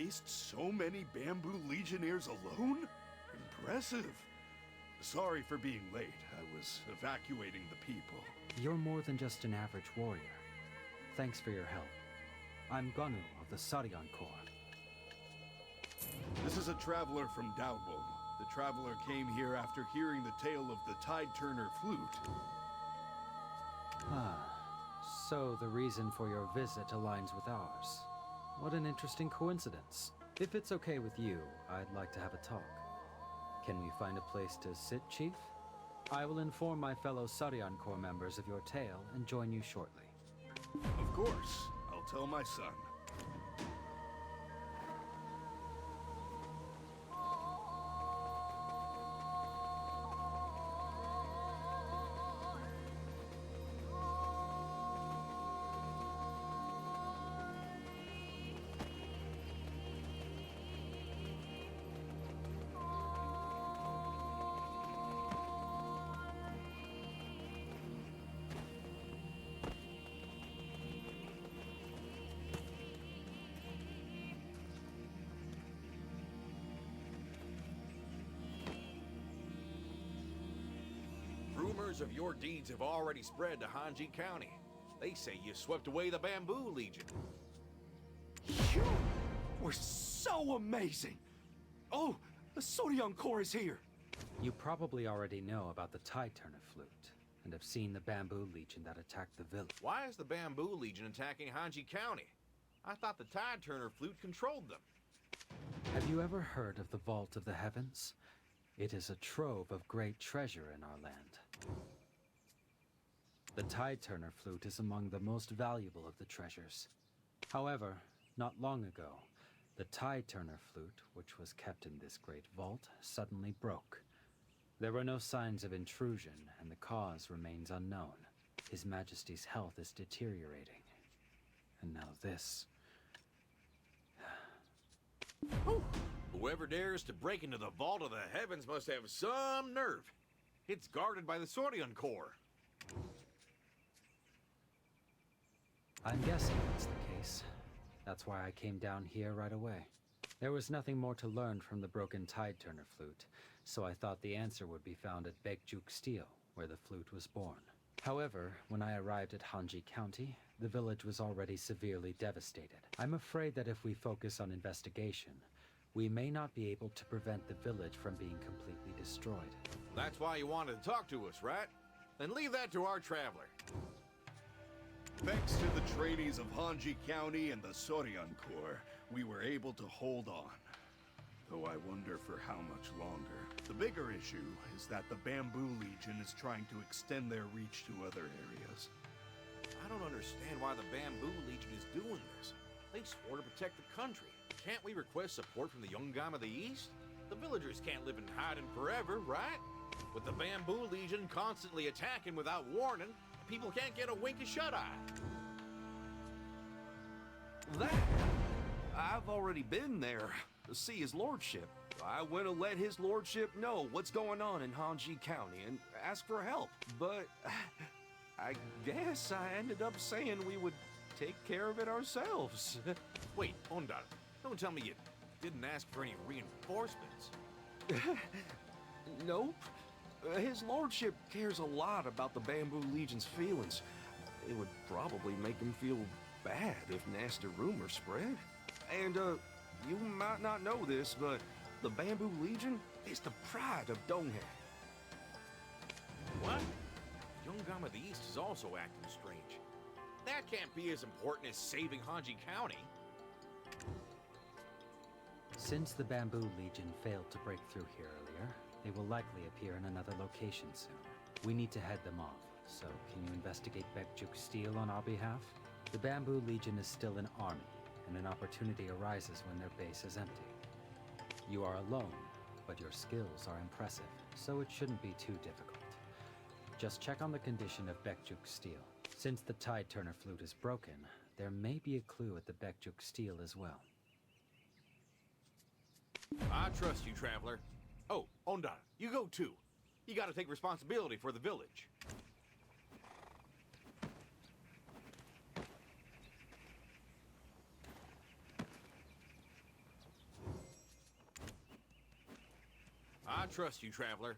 faced so many Bamboo Legionnaires alone? Impressive. Sorry for being late. I was evacuating the people. You're more than just an average warrior. Thanks for your help. I'm Gonu of the Saryan Corps. This is a traveler from Daobon. The traveler came here after hearing the tale of the Tide-Turner flute. So the reason for your visit aligns with ours. What an interesting coincidence. If it's okay with you, I'd like to have a talk. Can we find a place to sit, Chief? I will inform my fellow Saryan Corps members of your tale and join you shortly. Of course. I'll tell my son. Rumors of your deeds have already spread to Hanji County. They say you swept away the Bamboo Legion. You were so amazing! Oh, the Sodion Corps is here! You probably already know about the Tide-Turner flute, and have seen the Bamboo Legion that attacked the village. Why is the Bamboo Legion attacking Hanji County? I thought the Tide-Turner flute controlled them. Have you ever heard of the Vault of the Heavens? It is a trove of great treasure in our land. The Tide-Turner flute is among the most valuable of the treasures. However, not long ago, the Tide-Turner flute, which was kept in this great vault, suddenly broke. There were no signs of intrusion, and the cause remains unknown. His Majesty's health is deteriorating. And now this. Whoever dares to break into the Vault of the Heavens must have some nerve. It's guarded by the Sodion Corps. I'm guessing that's the case. That's why I came down here right away. There was nothing more to learn from the broken Tide-Turner flute, so I thought the answer would be found at Baekjuk Steel, where the flute was born. However, when I arrived at Hanji County, the village was already severely devastated. I'm afraid that if we focus on investigation, we may not be able to prevent the village from being completely destroyed. That's why you wanted to talk to us, right? Then leave that to our traveler. Thanks to the trainees of Hanji County and the Sodion Corps, we were able to hold on. Though I wonder for how much longer. The bigger issue is that the Bamboo Legion is trying to extend their reach to other areas. I don't understand why the Bamboo Legion is doing this. They swore to protect the country. Can't we request support from the Yongam of the East? The villagers can't live in hiding forever, right? With the Bamboo Legion constantly attacking without warning, people can't get a wink of shut-eye. That? I've already been there to see his lordship. I went to let his lordship know what's going on in Hanji County and ask for help. But I guess I ended up saying we would take care of it ourselves. Wait, Ondar, don't tell me you didn't ask for any reinforcements. Nope. His lordship cares a lot about the Bamboo Legion's feelings. It would probably make him feel bad if nasty rumors spread. And, you might not know this, but the Bamboo Legion is the pride of Donghae. What? Yongam of the East is also acting strange. That can't be as important as saving Hanji County. Since the Bamboo Legion failed to break through here earlier, they will likely appear in another location soon. We need to head them off, so can you investigate Baekjuk Steel on our behalf? The Bamboo Legion is still an army, and an opportunity arises when their base is empty. You are alone, but your skills are impressive, so it shouldn't be too difficult. Just check on the condition of Baekjuk Steel. Since the Tide-Turner flute is broken, there may be a clue at the Baekjuk Steel as well. I trust you, traveler. Oh, Ondar, you go too. You gotta take responsibility for the village. trust you, traveler.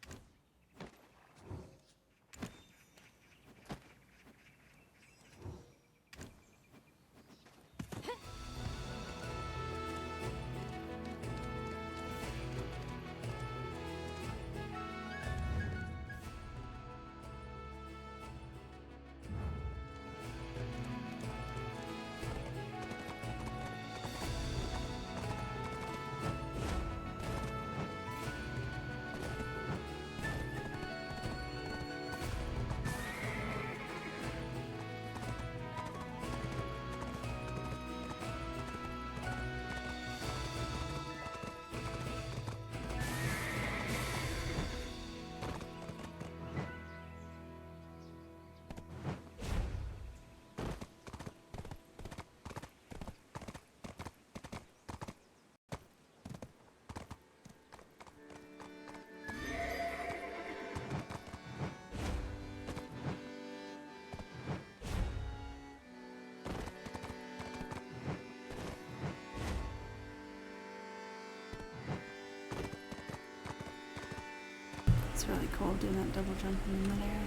It's really cool doing that double jump in midair.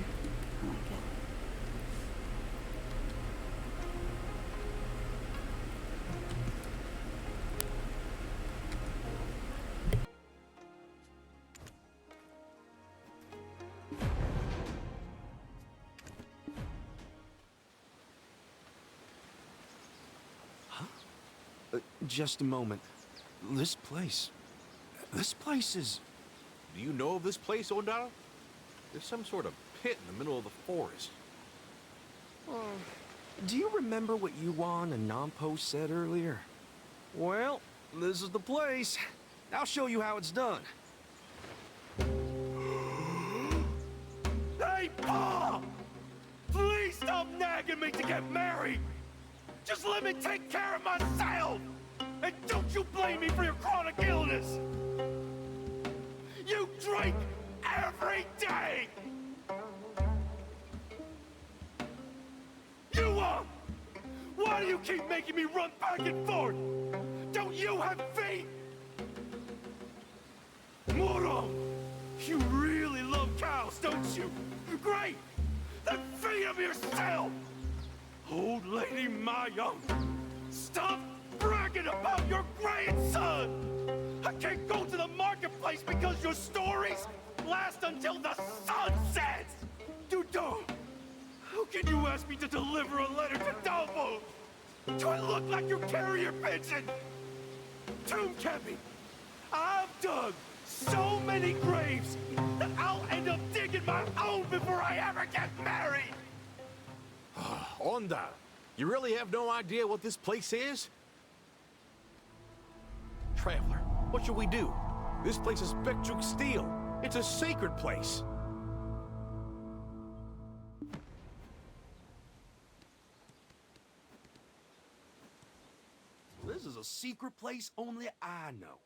I like it. Just a moment. This place is... Do you know of this place, Ondal? There's some sort of pit in the middle of the forest. Do you remember what Yuan and Nampo said earlier? Well, this is the place. I'll show you how it's done. Hey, Pa! Please stop nagging me to get married! Just let me take care of myself! And don't you blame me for your chronic illness! You drink every day! Why do you keep making me run back and forth? Don't you have feet? Moro, you really love cows, don't you? Great! Then feed them yourself! Old Lady Mayong, stop bragging about your grandson! I can't go to the marketplace because your stories last until the sun sets! Dudo, how can you ask me to deliver a letter to Dalbo? Do I look like your carrier pigeon? Tomb Kemi, I've dug so many graves that I'll end up digging my own before I ever get married! Onda, you really have no idea what this place is? Traveler, what should we do? This place is Bekjuk Steel. It's a sacred place. This is a secret place only I know.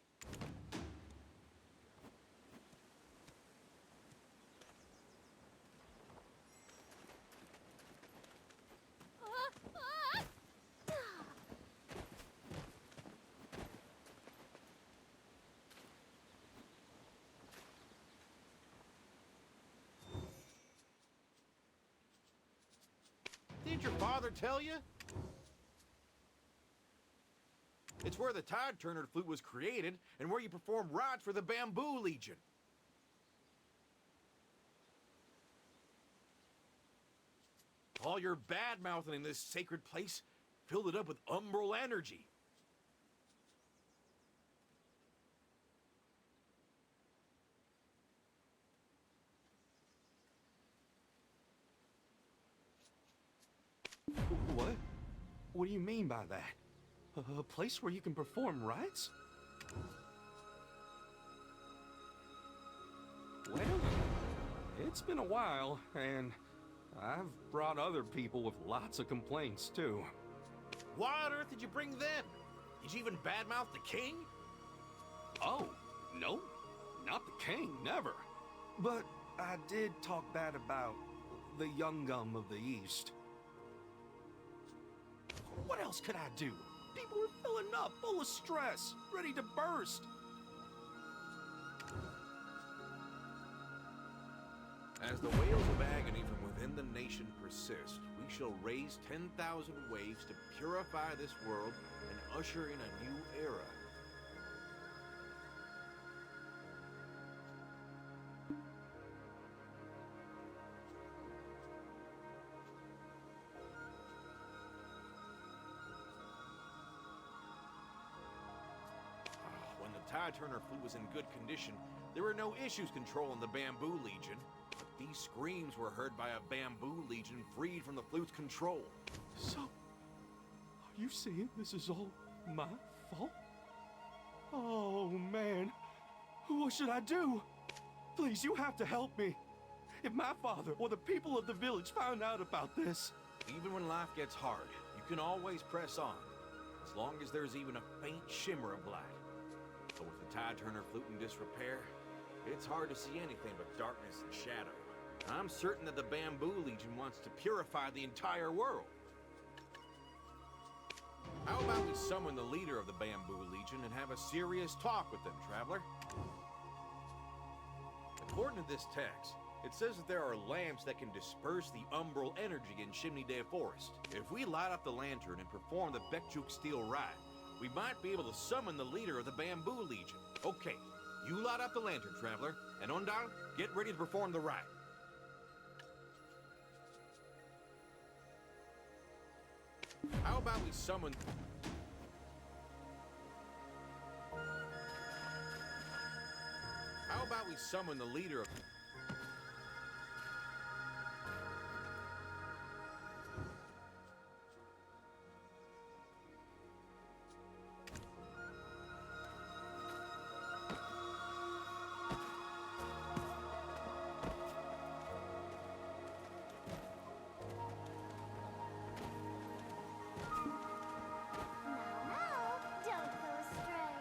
Did your father tell you? It's where the Tide Turner flute was created, and where you perform rites for the Bamboo Legion. All your bad-mouthing in this sacred place filled it up with umbral energy. What? What do you mean by that? A place where you can perform rites? Well, it's been a while, and I've brought other people with lots of complaints, too. Why on earth did you bring them? Did you even badmouth the king? Oh, no. Not the king, never. But I did talk bad about the Youngum of the East. What else could I do? People were filling up, full of stress, ready to burst. As the wails of agony from within the nation persist, we shall raise 10,000 waves to purify this world and usher in a new era. When the Tide Turner fleet was in good condition, there were no issues controlling the Bamboo Legion. But these screams were heard by a Bamboo Legion freed from the fleet's control. So, are you saying this is all my fault? Oh, man. What should I do? Please, you have to help me. If my father or the people of the village found out about this... Even when life gets hard, you can always press on, as long as there's even a faint shimmer of light. But with the Tide Turner fleet in disrepair, it's hard to see anything but darkness and shadow. I'm certain that the Bamboo Legion wants to purify the entire world. How about we summon the leader of the Bamboo Legion and have a serious talk with them, traveler? According to this text, it says that there are lamps that can disperse the umbral energy in Chimney Day Forest. If we light up the lantern and perform the Bekjuk Steel rite, we might be able to summon the leader of the Bamboo Legion. Okay, you light up the lantern, traveler, and Ondal, get ready to perform the rite. How about we summon... How about we summon the leader of... Don't go astray.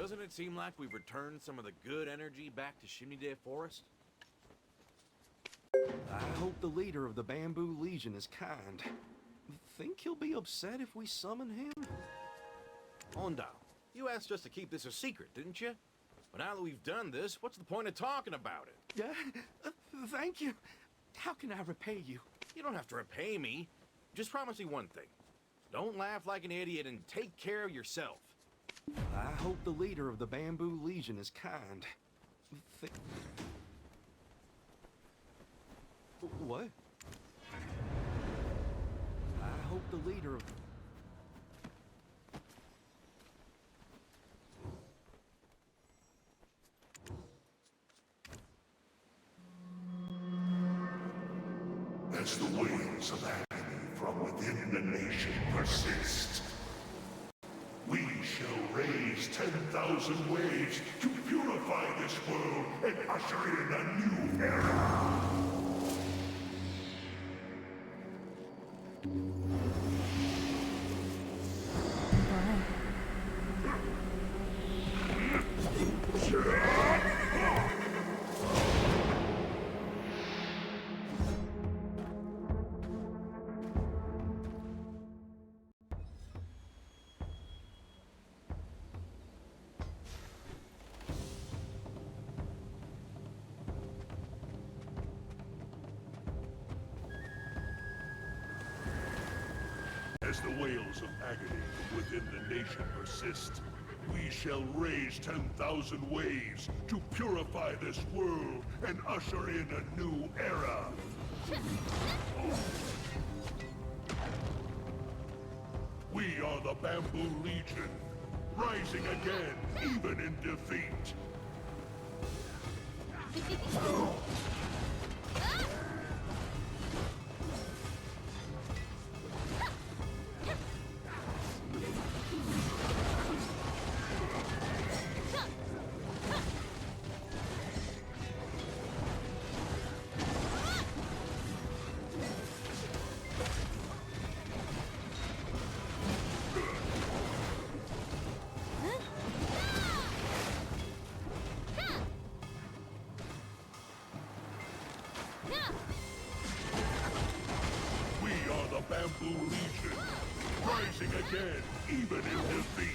Doesn't it seem like we've returned some of the good energy back to Chimney Day Forest? I hope the leader of the Bamboo Legion is kind. Think he'll be upset if we summon him? Ondal, you asked us to keep this a secret, didn't you? But now that we've done this, what's the point of talking about it? Yeah, thank you. How can I repay you? You don't have to repay me. Just promise me one thing. Don't laugh like an idiot and take care of yourself. I hope the leader of the Bamboo Legion is kind. What? I hope the leader of... As the waves of agony from within the nation persist, we shall raise 10,000 waves to purify this world and usher in a new era. As the wails of agony from within the nation persist, we shall raise 10,000 waves to purify this world and usher in a new era. We are the Bamboo Legion, rising again, even in defeat. We are the Bamboo Legion, rising again, even in defeat.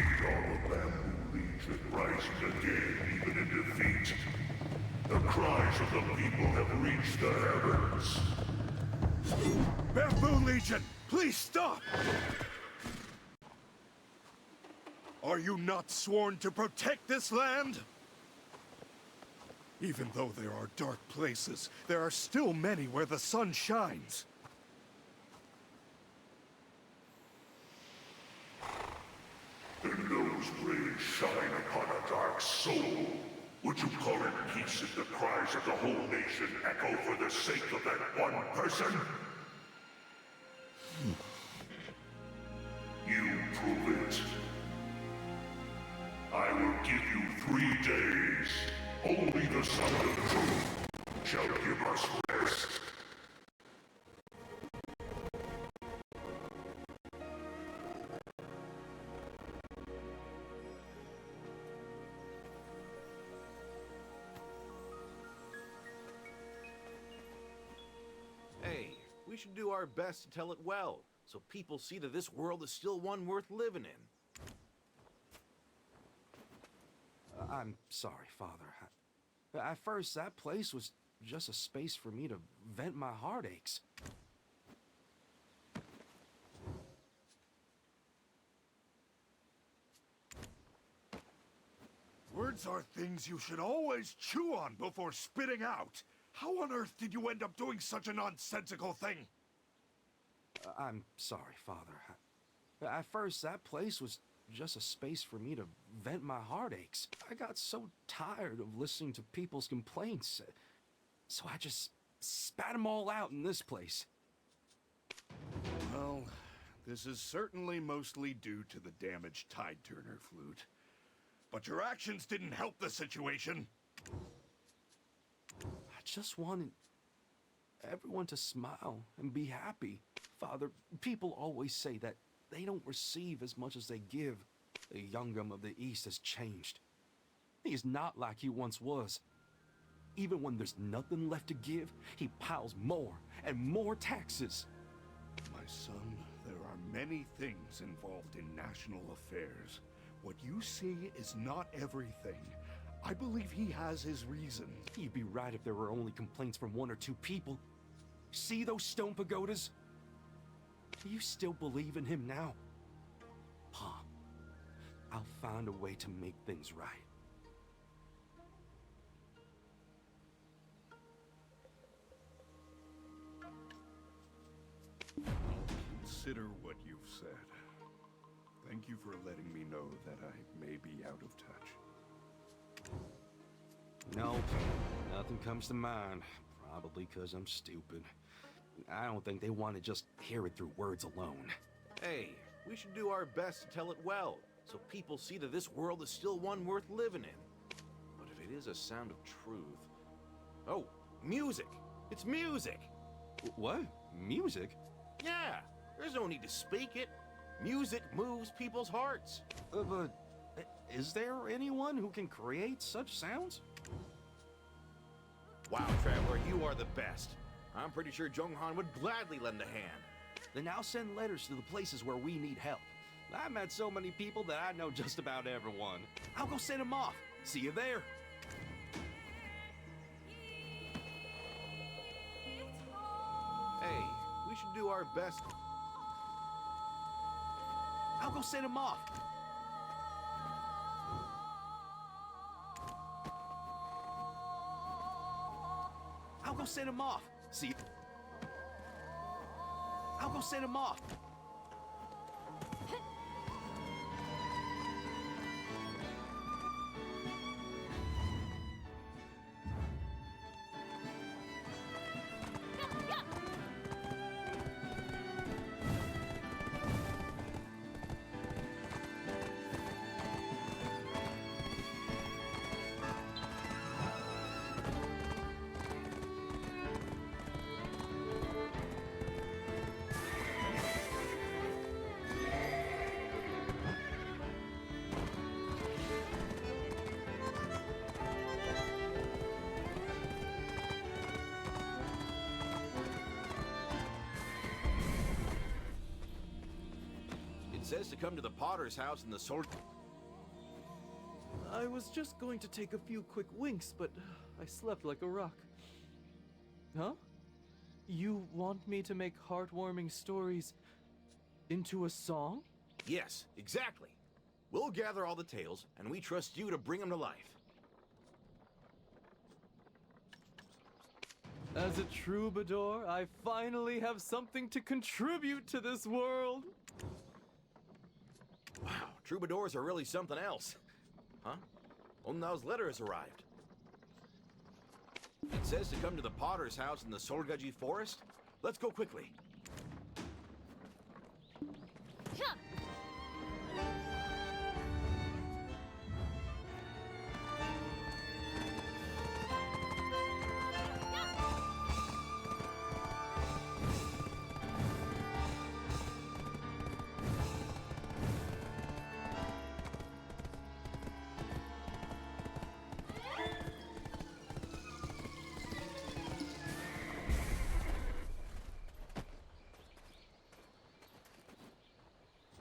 We are the Bamboo Legion, rising again, even in defeat. The cries of the people have reached the heavens. Bamboo Legion, please stop! Are you not sworn to protect this land? Even though there are dark places, there are still many where the sun shines. And those rays shine upon a dark soul. Would you call it peace if the cries of the whole nation echo for the sake of that one person? You prove it. I will give you 3 days. Only the Son of Truth shall give us rest. Hey, we should do our best to tell it well, so people see that this world is still one worth living in. I'm sorry, Father. At first, that place was just a space for me to vent my heartaches. Words are things you should always chew on before spitting out. How on earth did you end up doing such a nonsensical thing? I'm sorry, Father. At first, that place was just a space for me to vent my heartaches. I got so tired of listening to people's complaints, so I just spat them all out in this place. Well, this is certainly mostly due to the damaged Tide Turner flute. But your actions didn't help the situation. I just wanted everyone to smile and be happy. Father, people always say that they don't receive as much as they give. The Youngum of the East has changed. He is not like he once was. Even when there's nothing left to give, he piles more and more taxes. My son, there are many things involved in national affairs. What you see is not everything. I believe he has his reasons. You'd be right if there were only complaints from 1 or 2 people. See those stone pagodas? Do you still believe in him now? Pa, I'll find a way to make things right. Consider what you've said. Thank you for letting me know that I may be out of touch. No, nothing comes to mind. Probably because I'm stupid. I don't think they want to just hear it through words alone. Hey, we should do our best to tell it well, so people see that this world is still one worth living in. But if it is a sound of truth... Oh, music! It's music! What? Music? Yeah, there's no need to speak it. Music moves people's hearts. But is there anyone who can create such sounds? Wow, Traveler, you are the best. I'm pretty sure Jonghan would gladly lend a hand. Then I'll send letters to the places where we need help. I've met so many people that I know just about everyone. I'll go send them off. See you there. Hey, we should do our best. I'll go send them off. I'll go send him off. See? I'll go send him off. It says to come to the Potter's house in the Sol... I was just going to take a few quick winks, but I slept like a rock. Huh? You want me to make heartwarming stories into a song? Yes, exactly. We'll gather all the tales, and we trust you to bring them to life. As a troubadour, I finally have something to contribute to this world. Wow, troubadours are really something else. Huh? Onnao's letter has arrived. It says to come to the Potter's house in the Solgaji forest. Let's go quickly.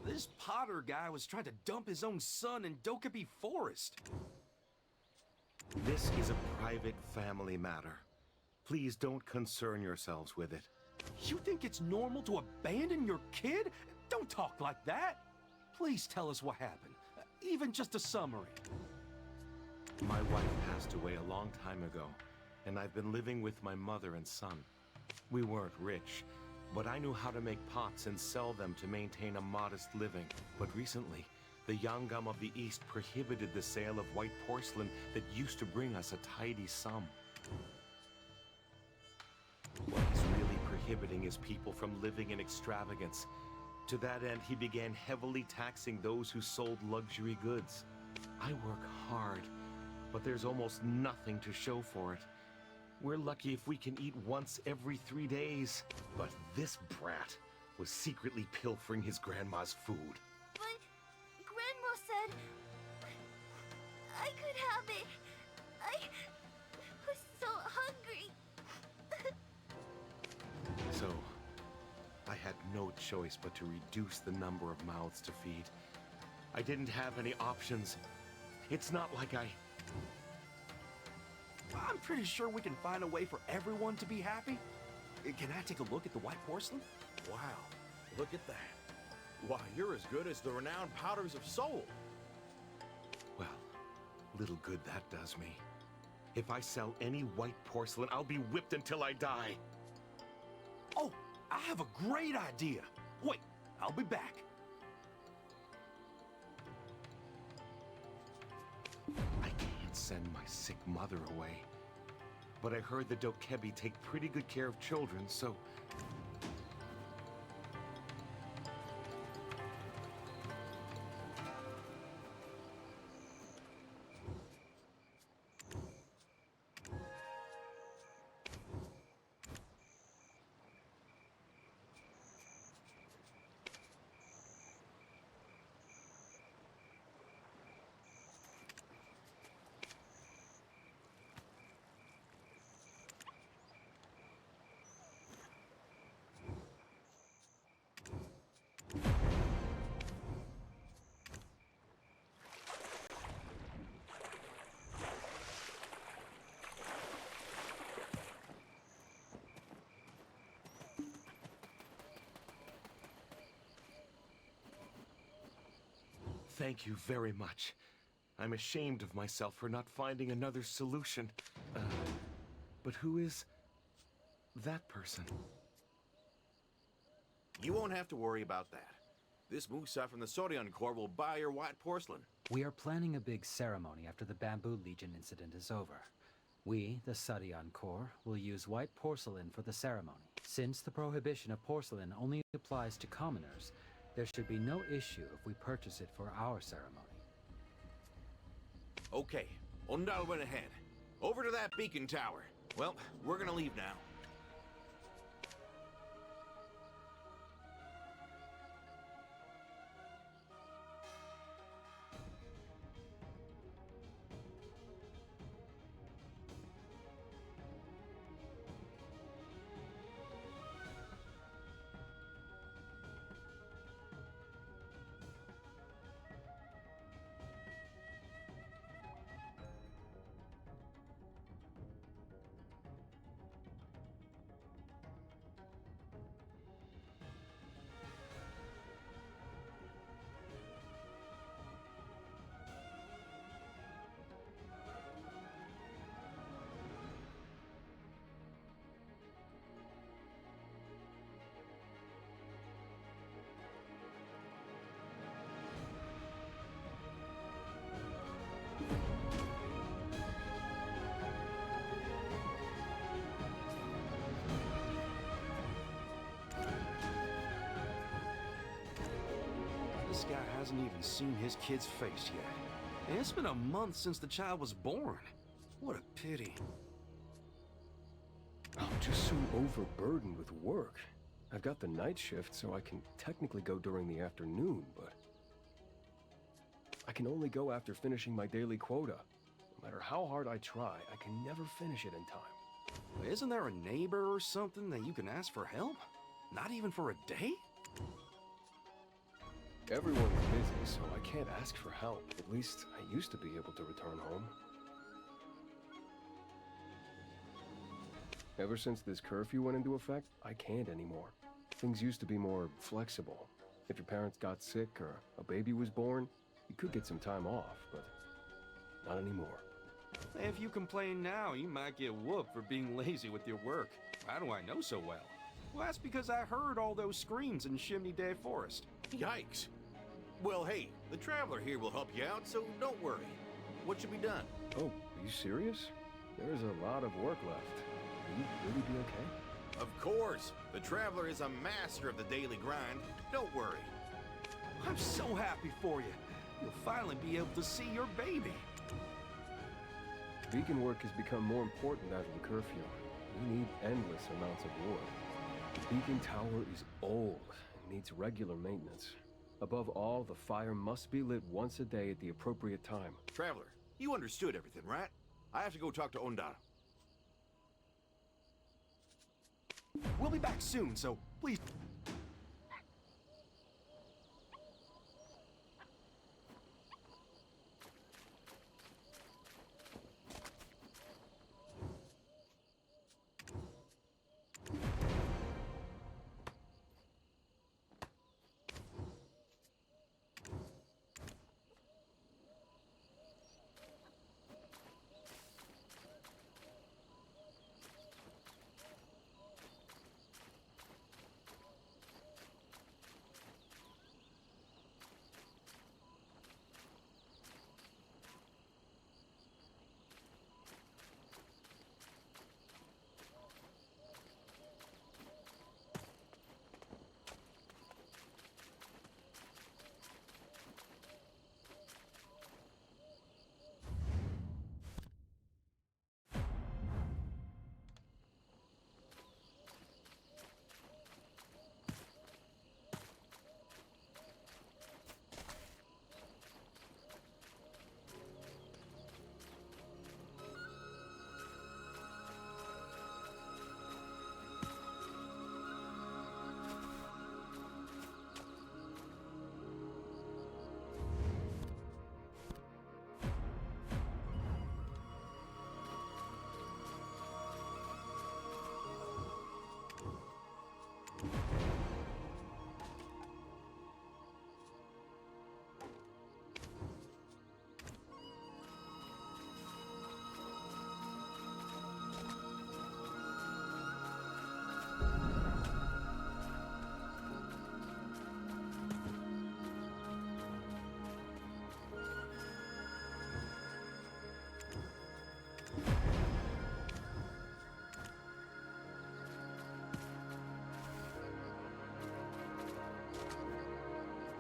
This Potter guy was trying to dump his own son in Dokkaebi Forest. This is a private family matter. Please don't concern yourselves with it. You think it's normal to abandon your kid? Don't talk like that. Please tell us what happened. Even just a summary. My wife passed away a long time ago, and I've been living with my mother and son. We weren't rich, but I knew how to make pots and sell them to maintain a modest living. But recently, The Yangam of the East prohibited the sale of white porcelain that used to bring us a tidy sum. What he's really prohibiting is people from living in extravagance. To that end, he began heavily taxing those who sold luxury goods. I work hard, but there's almost nothing to show for it. We're lucky if we can eat once every 3 days. But this brat was secretly pilfering his grandma's food. But Grandma said I could have it. I was so hungry. So, I had no choice but to reduce the number of mouths to feed. I didn't have any options. It's not like I'm pretty sure we can find a way for everyone to be happy. Can I take a look at the white porcelain? Wow, look at that. Why, you're as good as the renowned Powders of Soul. Well, little good that does me. If I sell any white porcelain, I'll be whipped until I die. Oh, I have a great idea. Wait, I'll be back. I can't send my sick mother away. But I heard the Dokebi take pretty good care of children, so... Thank you very much. I'm ashamed of myself for not finding another solution. But who is that person? You won't have to worry about that. This Musa from the Sorion Corps will buy your white porcelain. We are planning a big ceremony after the Bamboo Legion incident is over. We, the Sarion Corps, will use white porcelain for the ceremony. Since the prohibition of porcelain only applies to commoners, there should be no issue if we purchase it for our ceremony. Okay, Ondal went ahead. Over to that beacon tower. Well, we're gonna leave now. This guy hasn't even seen his kid's face yet. And it's been a month since the child was born. What a pity. I'm just so overburdened with work. I've got the night shift, so I can technically go during the afternoon, but... I can only go after finishing my daily quota. No matter how hard I try, I can never finish it in time. Isn't there a neighbor or something that you can ask for help? Not even for a day? Everyone's busy, so I can't ask for help. At least, I used to be able to return home. Ever since this curfew went into effect, I can't anymore. Things used to be more flexible. If your parents got sick or a baby was born, you could get some time off, but not anymore. If you complain now, you might get whooped for being lazy with your work. How do I know so well? Well, that's because I heard all those screams in Chimney Day Forest. Yikes! Well, hey, the Traveler here will help you out, so don't worry. What should be done? Oh, are you serious? There's a lot of work left. Will you really be okay? Of course. The Traveler is a master of the daily grind. Don't worry. I'm so happy for you. You'll finally be able to see your baby. Beacon work has become more important after the curfew. We need endless amounts of wood. The beacon tower is old and needs regular maintenance. Above all, the fire must be lit once a day at the appropriate time. Traveler, you understood everything, right? I have to go talk to Ondara. We'll be back soon, so please...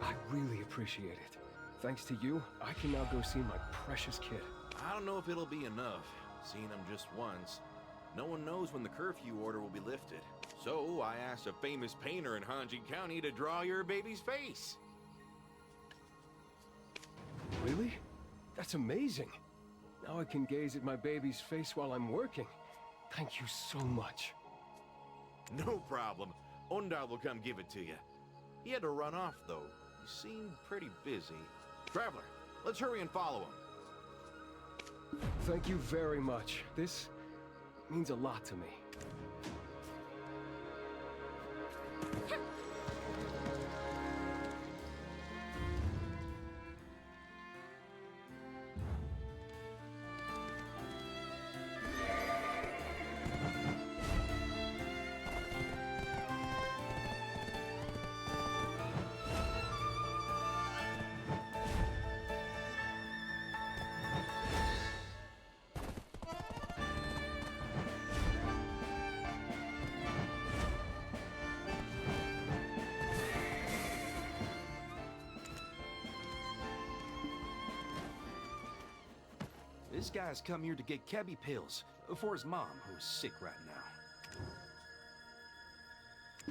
I really appreciate it. Thanks to you, I can now go see my precious kid. I don't know if it'll be enough, seeing him just once. No one knows when the curfew order will be lifted. So I asked a famous painter in Hanji County to draw your baby's face. Really? That's amazing. Now I can gaze at my baby's face while I'm working. Thank you so much. No problem. Ondar will come give it to you. He had to run off, though. He seemed pretty busy. Traveler, let's hurry and follow him. Thank you very much. This means a lot to me. This guy's come here to get Kebby pills for his mom, who's sick right now.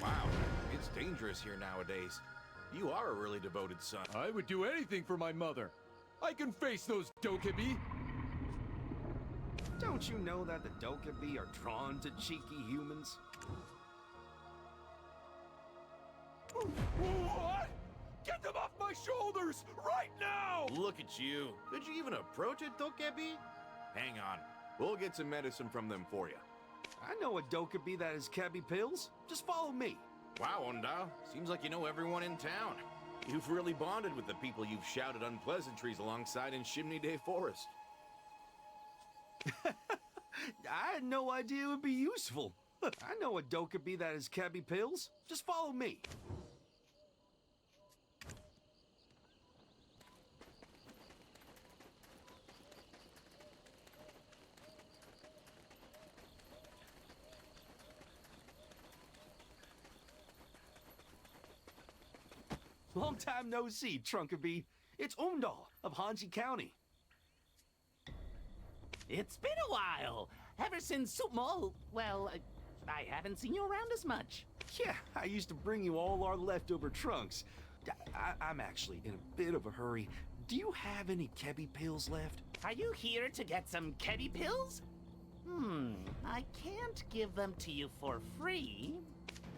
Wow, it's dangerous here nowadays. You are a really devoted son. I would do anything for my mother. I can face those Dokkaebi. Don't you know that the Dokkaebi are drawn to cheeky humans? What? Get them off my shoulders right now! Look at you. Did you even approach it, Dokkaebi? Hang on. We'll get some medicine from them for you. I know a Dokkaebi that has Kebby pills. Just follow me. Wow, Ondar. Seems like you know everyone in town. You've really bonded with the people you've shouted unpleasantries alongside in Chimney Day Forest. I had no idea it would be useful. I know a Dokkaebi that has Kebby pills. Just follow me. Long time no see, Trunkaby. It's Umdal of Hanji County. It's been a while. Ever since Supmal, well, I haven't seen you around as much. Yeah, I used to bring you all our leftover trunks. I'm actually in a bit of a hurry. Do you have any Kebi pills left? Are you here to get some Kebi pills? I can't give them to you for free.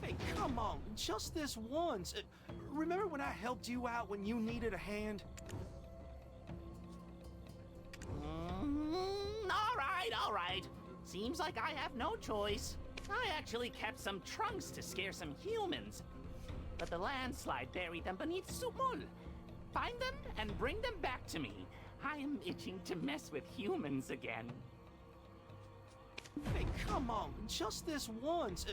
Hey, come on, just this once. Remember when I helped you out when you needed a hand? All right. Seems like I have no choice. I actually kept some trunks to scare some humans. But the landslide buried them beneath Supmul. Find them and bring them back to me. I am itching to mess with humans again. Hey, come on, just this once.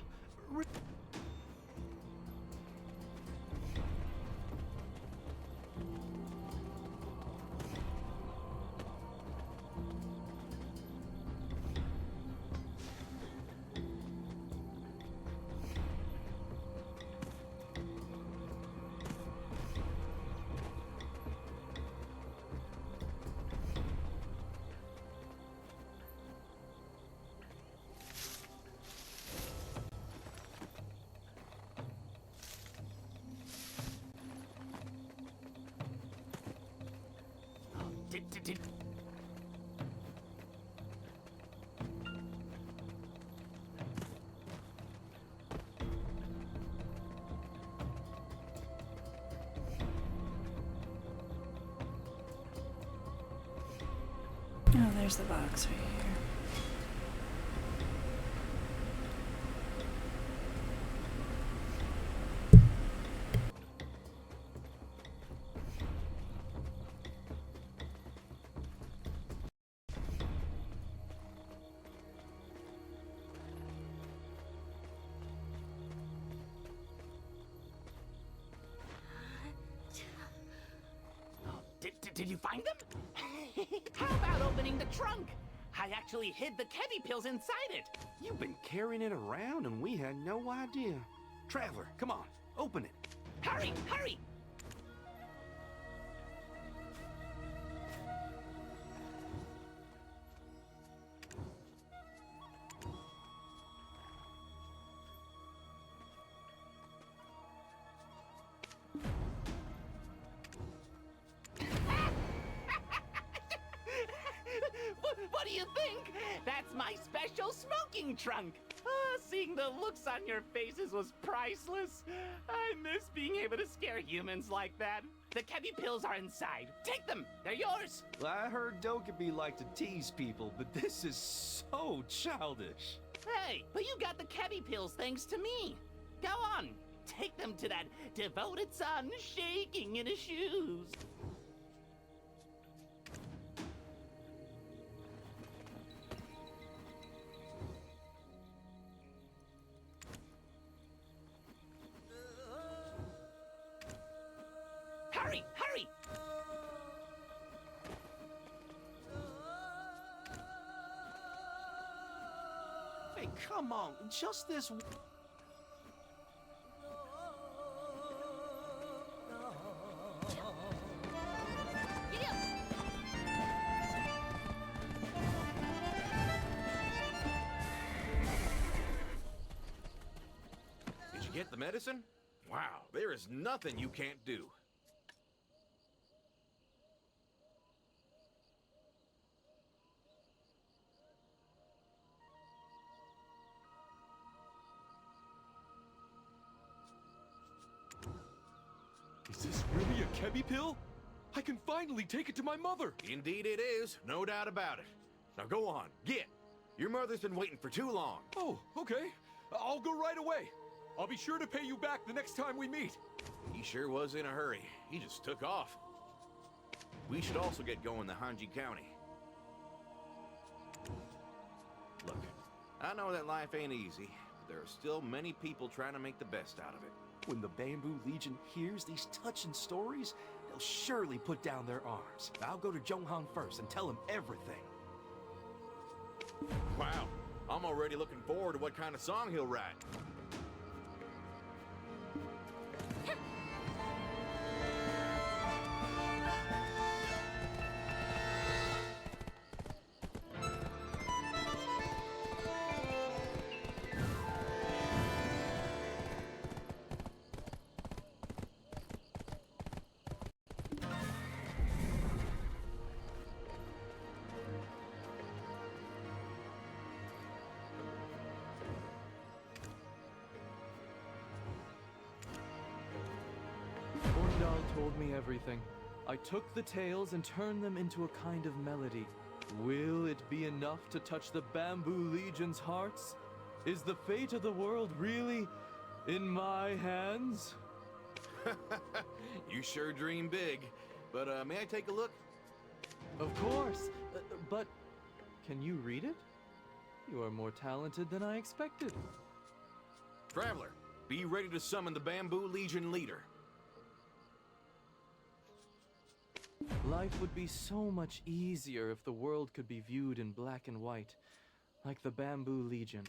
Oh, there's the box right here. Did you find them? How about opening the trunk? I actually hid the Kebi pills inside it. You've been carrying it around and we had no idea. Traveler, come on, open it. Hurry, hurry! What do you think? That's my special smoking trunk. Seeing the looks on your faces was priceless. I miss being able to scare humans like that. The Kebi pills are inside. Take them. They're yours. Well, I heard Dokkaebi like to tease people, but this is so childish. Hey, but you got the Kebi pills thanks to me. Go on. Take them to that devoted son shaking in his shoes. Hurry, hurry! Hey, come on, just this... Did you get the medicine? Wow, there is nothing you can't do. Is this really a Kebi pill? I can finally take it to my mother! Indeed it is, no doubt about it. Now go on, get. Your mother's been waiting for too long. Oh, okay. I'll go right away. I'll be sure to pay you back the next time we meet. He sure was in a hurry. He just took off. We should also get going to Hanji County. Look, I know that life ain't easy, but there are still many people trying to make the best out of it. When the Bamboo Legion hears these touching stories, they'll surely put down their arms. I'll go to Zhonghang first and tell him everything. Wow, I'm already looking forward to what kind of song he'll write. told me everything. I took the tales and turned them into a kind of melody. Will it be enough to touch the Bamboo Legion's hearts? Is the fate of the world really in my hands? You sure dream big. But, may I take a look? Of course, but can you read it? You are more talented than I expected. Traveler, be ready to summon the Bamboo Legion leader. Life would be so much easier if the world could be viewed in black and white, like the Bamboo Legion.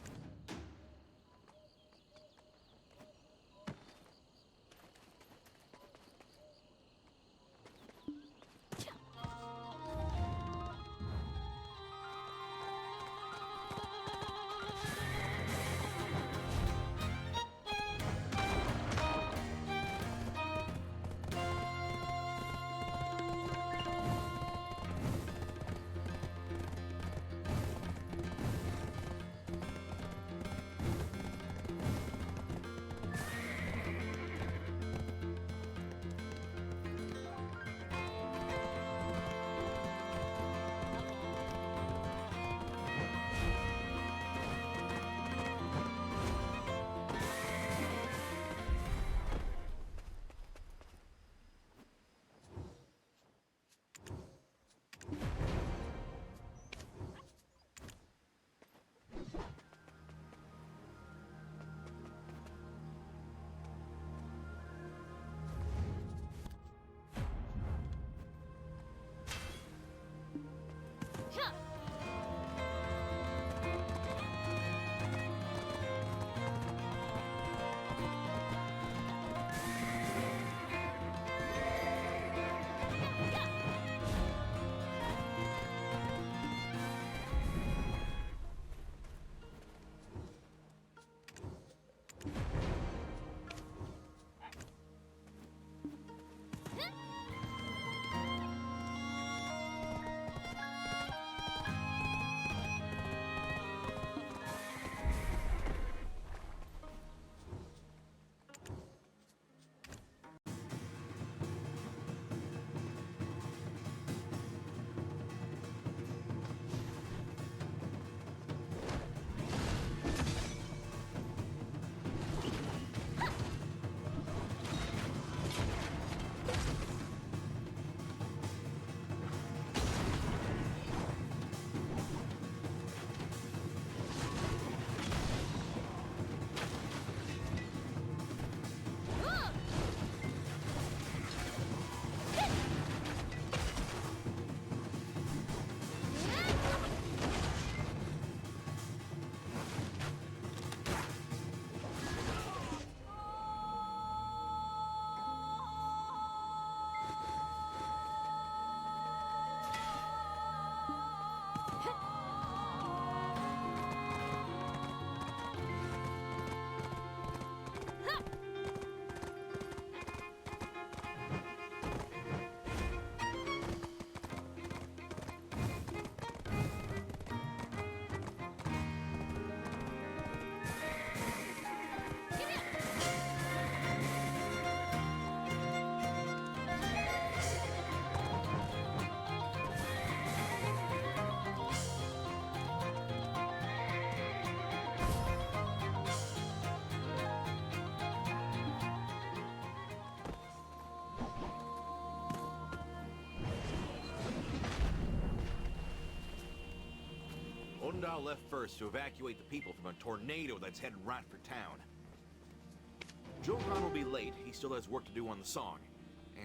Ondal left first to evacuate the people from a tornado that's headed right for town. Johan will be late. He still has work to do on the song.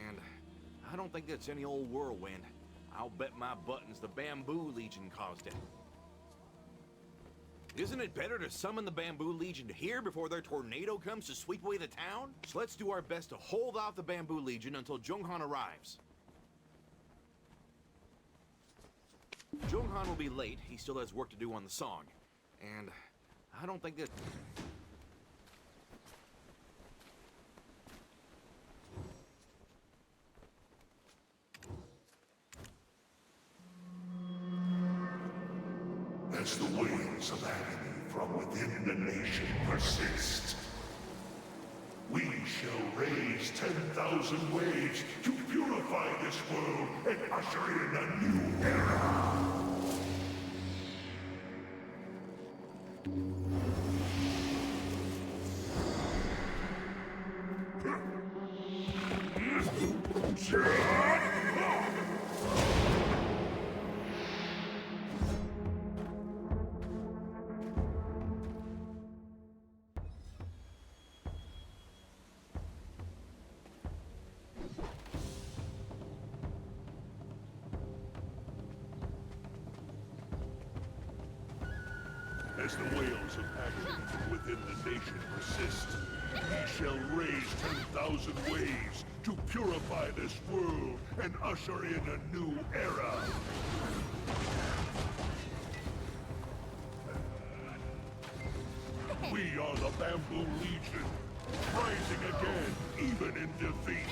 And I don't think that's any old whirlwind. I'll bet my buttons the Bamboo Legion caused it. Isn't it better to summon the Bamboo Legion here before their tornado comes to sweep away the town? So let's do our best to hold off the Bamboo Legion until Jonghan arrives. Jonghan will be late. He still has work to do on the song. And I don't think that... As the waves of agony from within the nation persist, We shall raise 10,000 waves to purify this world and usher in a new era! As the wails of agony within the nation persist, we shall raise 10,000 waves to purify this world and usher in a new era. We are the Bamboo Legion, rising again, even in defeat.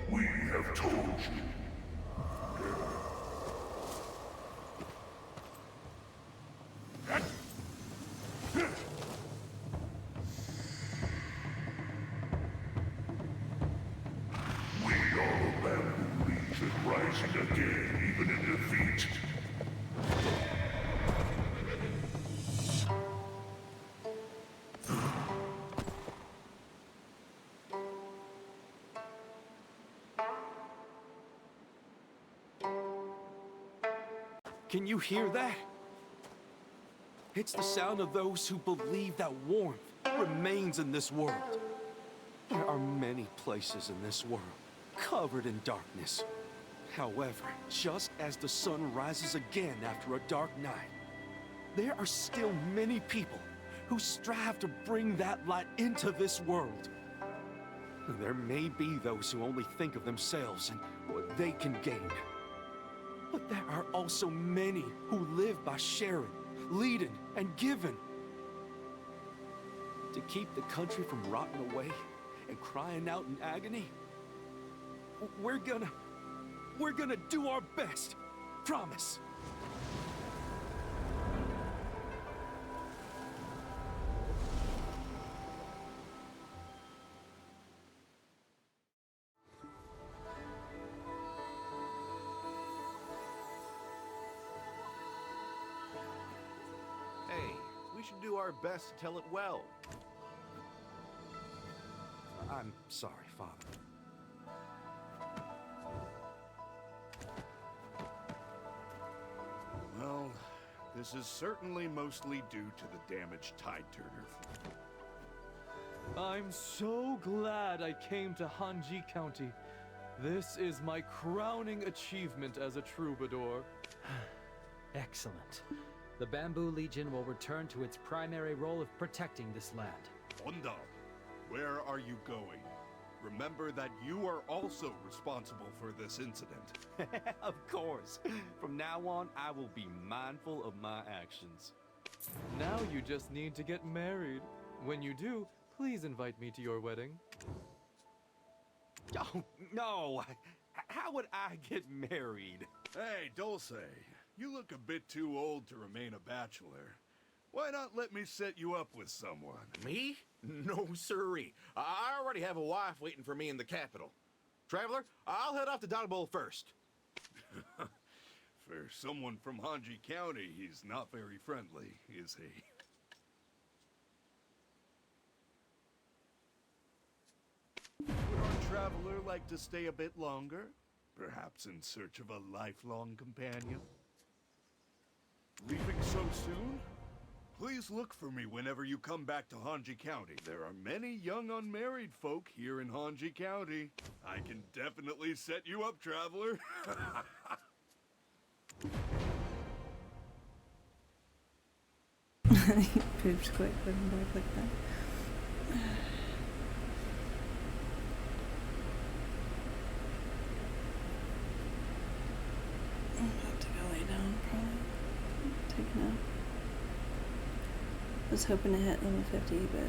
We have told you. We are the Bamboo Legion, rising again, even in defeat. Can you hear that? It's the sound of those who believe that warmth remains in this world. There are many places in this world covered in darkness. However, just as the sun rises again after a dark night, there are still many people who strive to bring that light into this world. There may be those who only think of themselves and what they can gain. But there are also many who live by sharing, leading, and giving. To keep the country from rotting away and crying out in agony, we're gonna do our best. Promise. We should do our best to tell it well. I'm sorry, Father. Well, this is certainly mostly due to the damaged Tide Turner. I'm so glad I came to Hanji County. This is my crowning achievement as a troubadour. Excellent. The Bamboo Legion will return to its primary role of protecting this land. Ondal, where are you going? Remember that you are also responsible for this incident. Of course. From now on, I will be mindful of my actions. Now you just need to get married. When you do, please invite me to your wedding. Oh, no! How would I get married? Hey, Dulce, you look a bit too old to remain a bachelor. Why not let me set you up with someone? Me? No, sirree. I already have a wife waiting for me in the capital. Traveler, I'll head off to Dodgeball first. For someone from Hanji County, he's not very friendly, is he? Would our traveler like to stay a bit longer? Perhaps in search of a lifelong companion? Leaving so soon? Please look for me whenever you come back to Hanji County. There are many young unmarried folk here in Hanji County. I can definitely set you up, traveler. He poops quick, putting back like that. I'm about to go lay down, probably. Take a nap. I was hoping to hit level 50, but I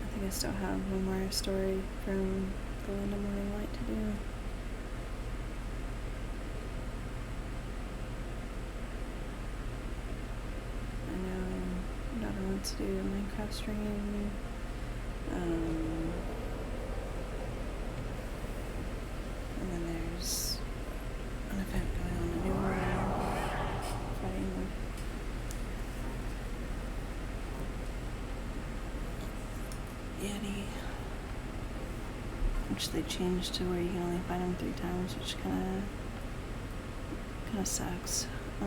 think I still have one more story from the Land of Morning Light to do. I know my daughter wants to do a Minecraft stream. And then there's an event going on in New World, fighting the Yeti, which they changed to where you can only fight them 3 times, which kind of sucks. I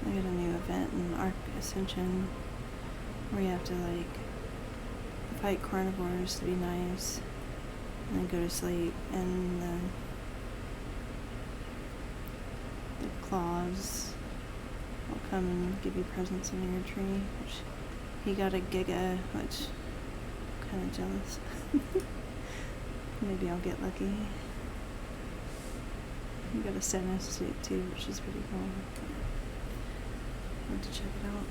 got a new event in Ark Ascension where you have to like fight carnivores to be nice and then go to sleep, and the claws will come and give you presents under your tree, which he got a Giga, which I'm kind of jealous. Maybe I'll get lucky. He got a Senos suit too, which is pretty cool. I want to check it out.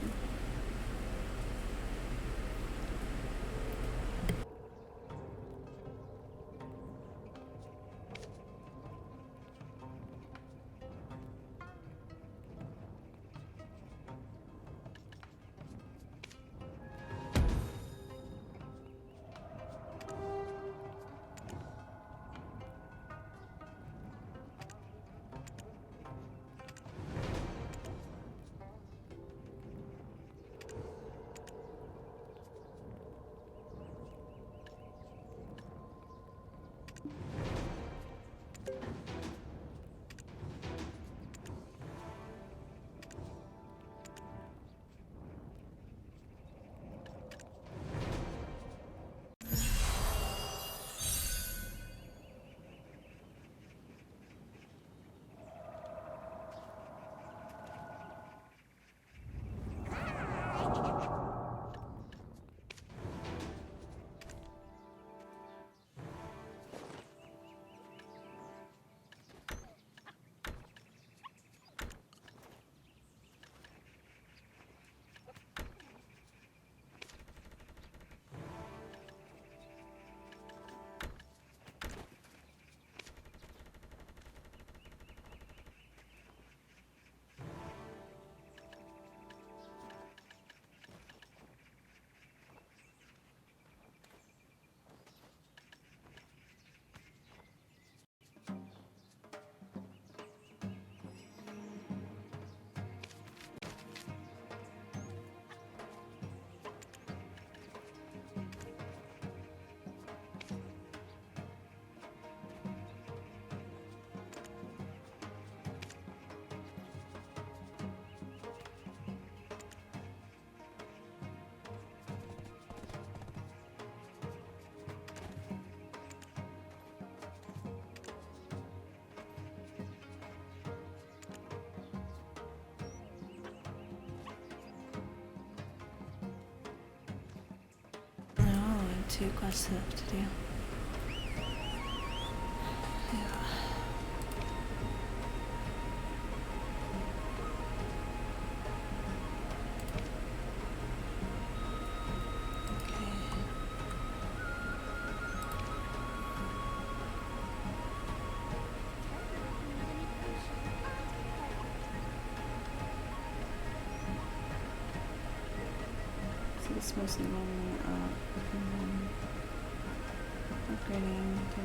Two quests left to do. Yeah. So it's mostly leveling up and then upgrading to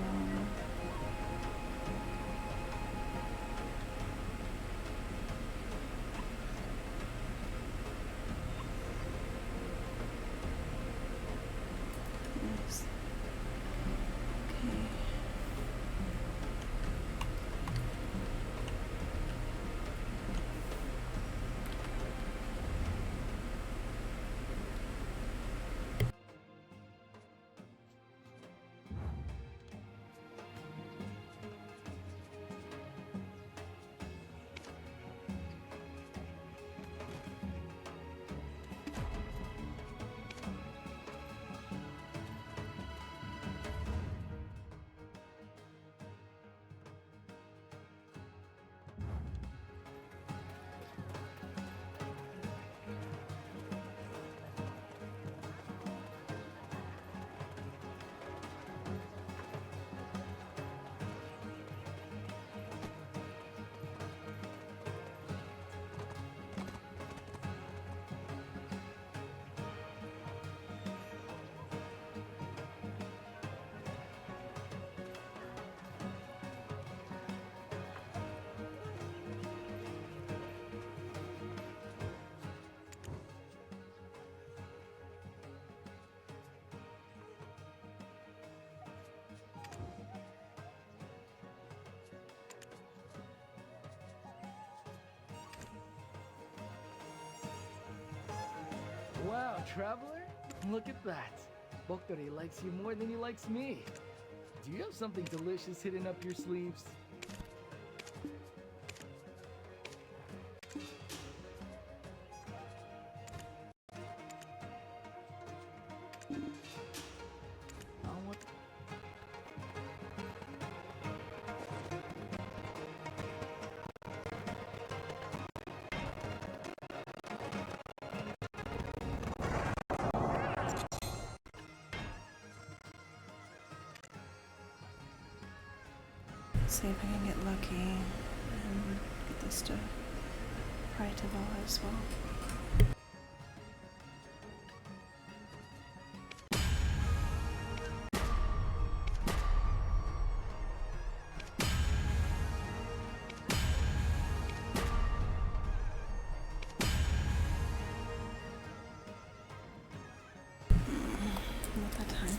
nice. Okay. Wow, traveler? Look at that. Boktori likes you more than he likes me. Do you have something delicious hidden up your sleeves? What? See if I can get lucky and get this to Pride to Valhalla as well. Not that time.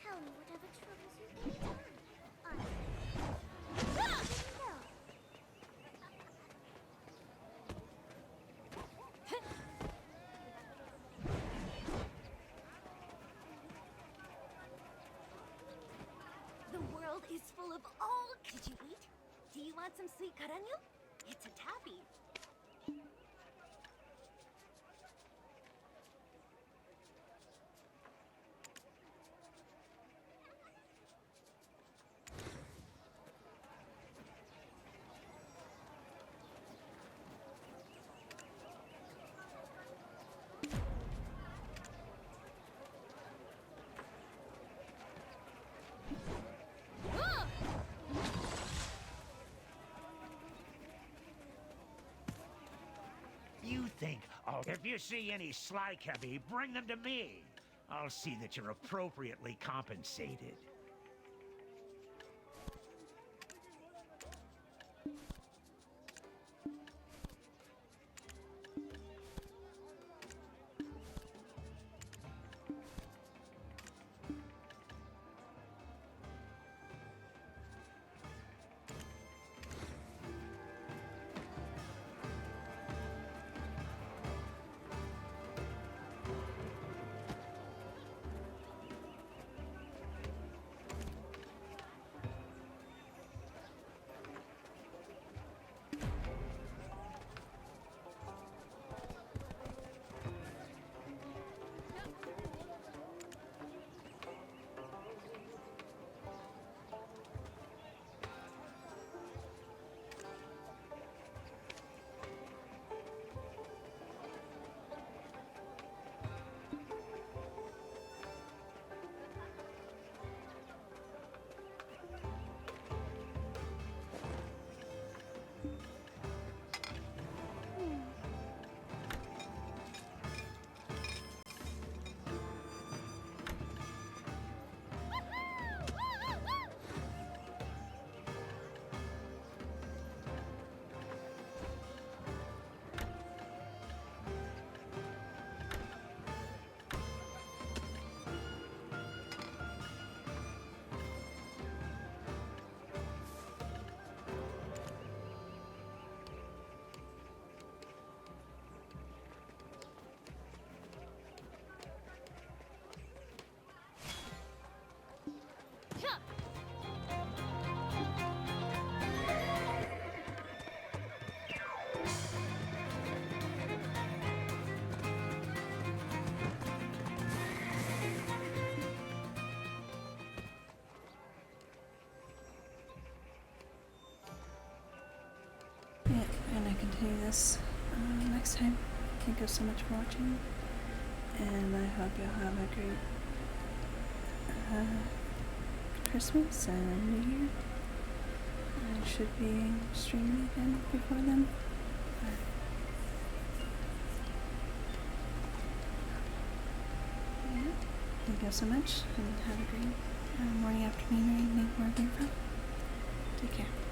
Tell me whatever troubles you can. The world is full of all. Did you eat? Do you want some sweet karanyo? It's a taffy. You think, oh, if you see any sly cabby, bring them to me. I'll see that you're appropriately compensated. And I continue this next time. Thank you so much for watching, and I hope you'll have a great Christmas and New Year. I should be streaming again before then. Yeah. Thank you so much, and have a great morning, afternoon, or evening, wherever you're from. Take care.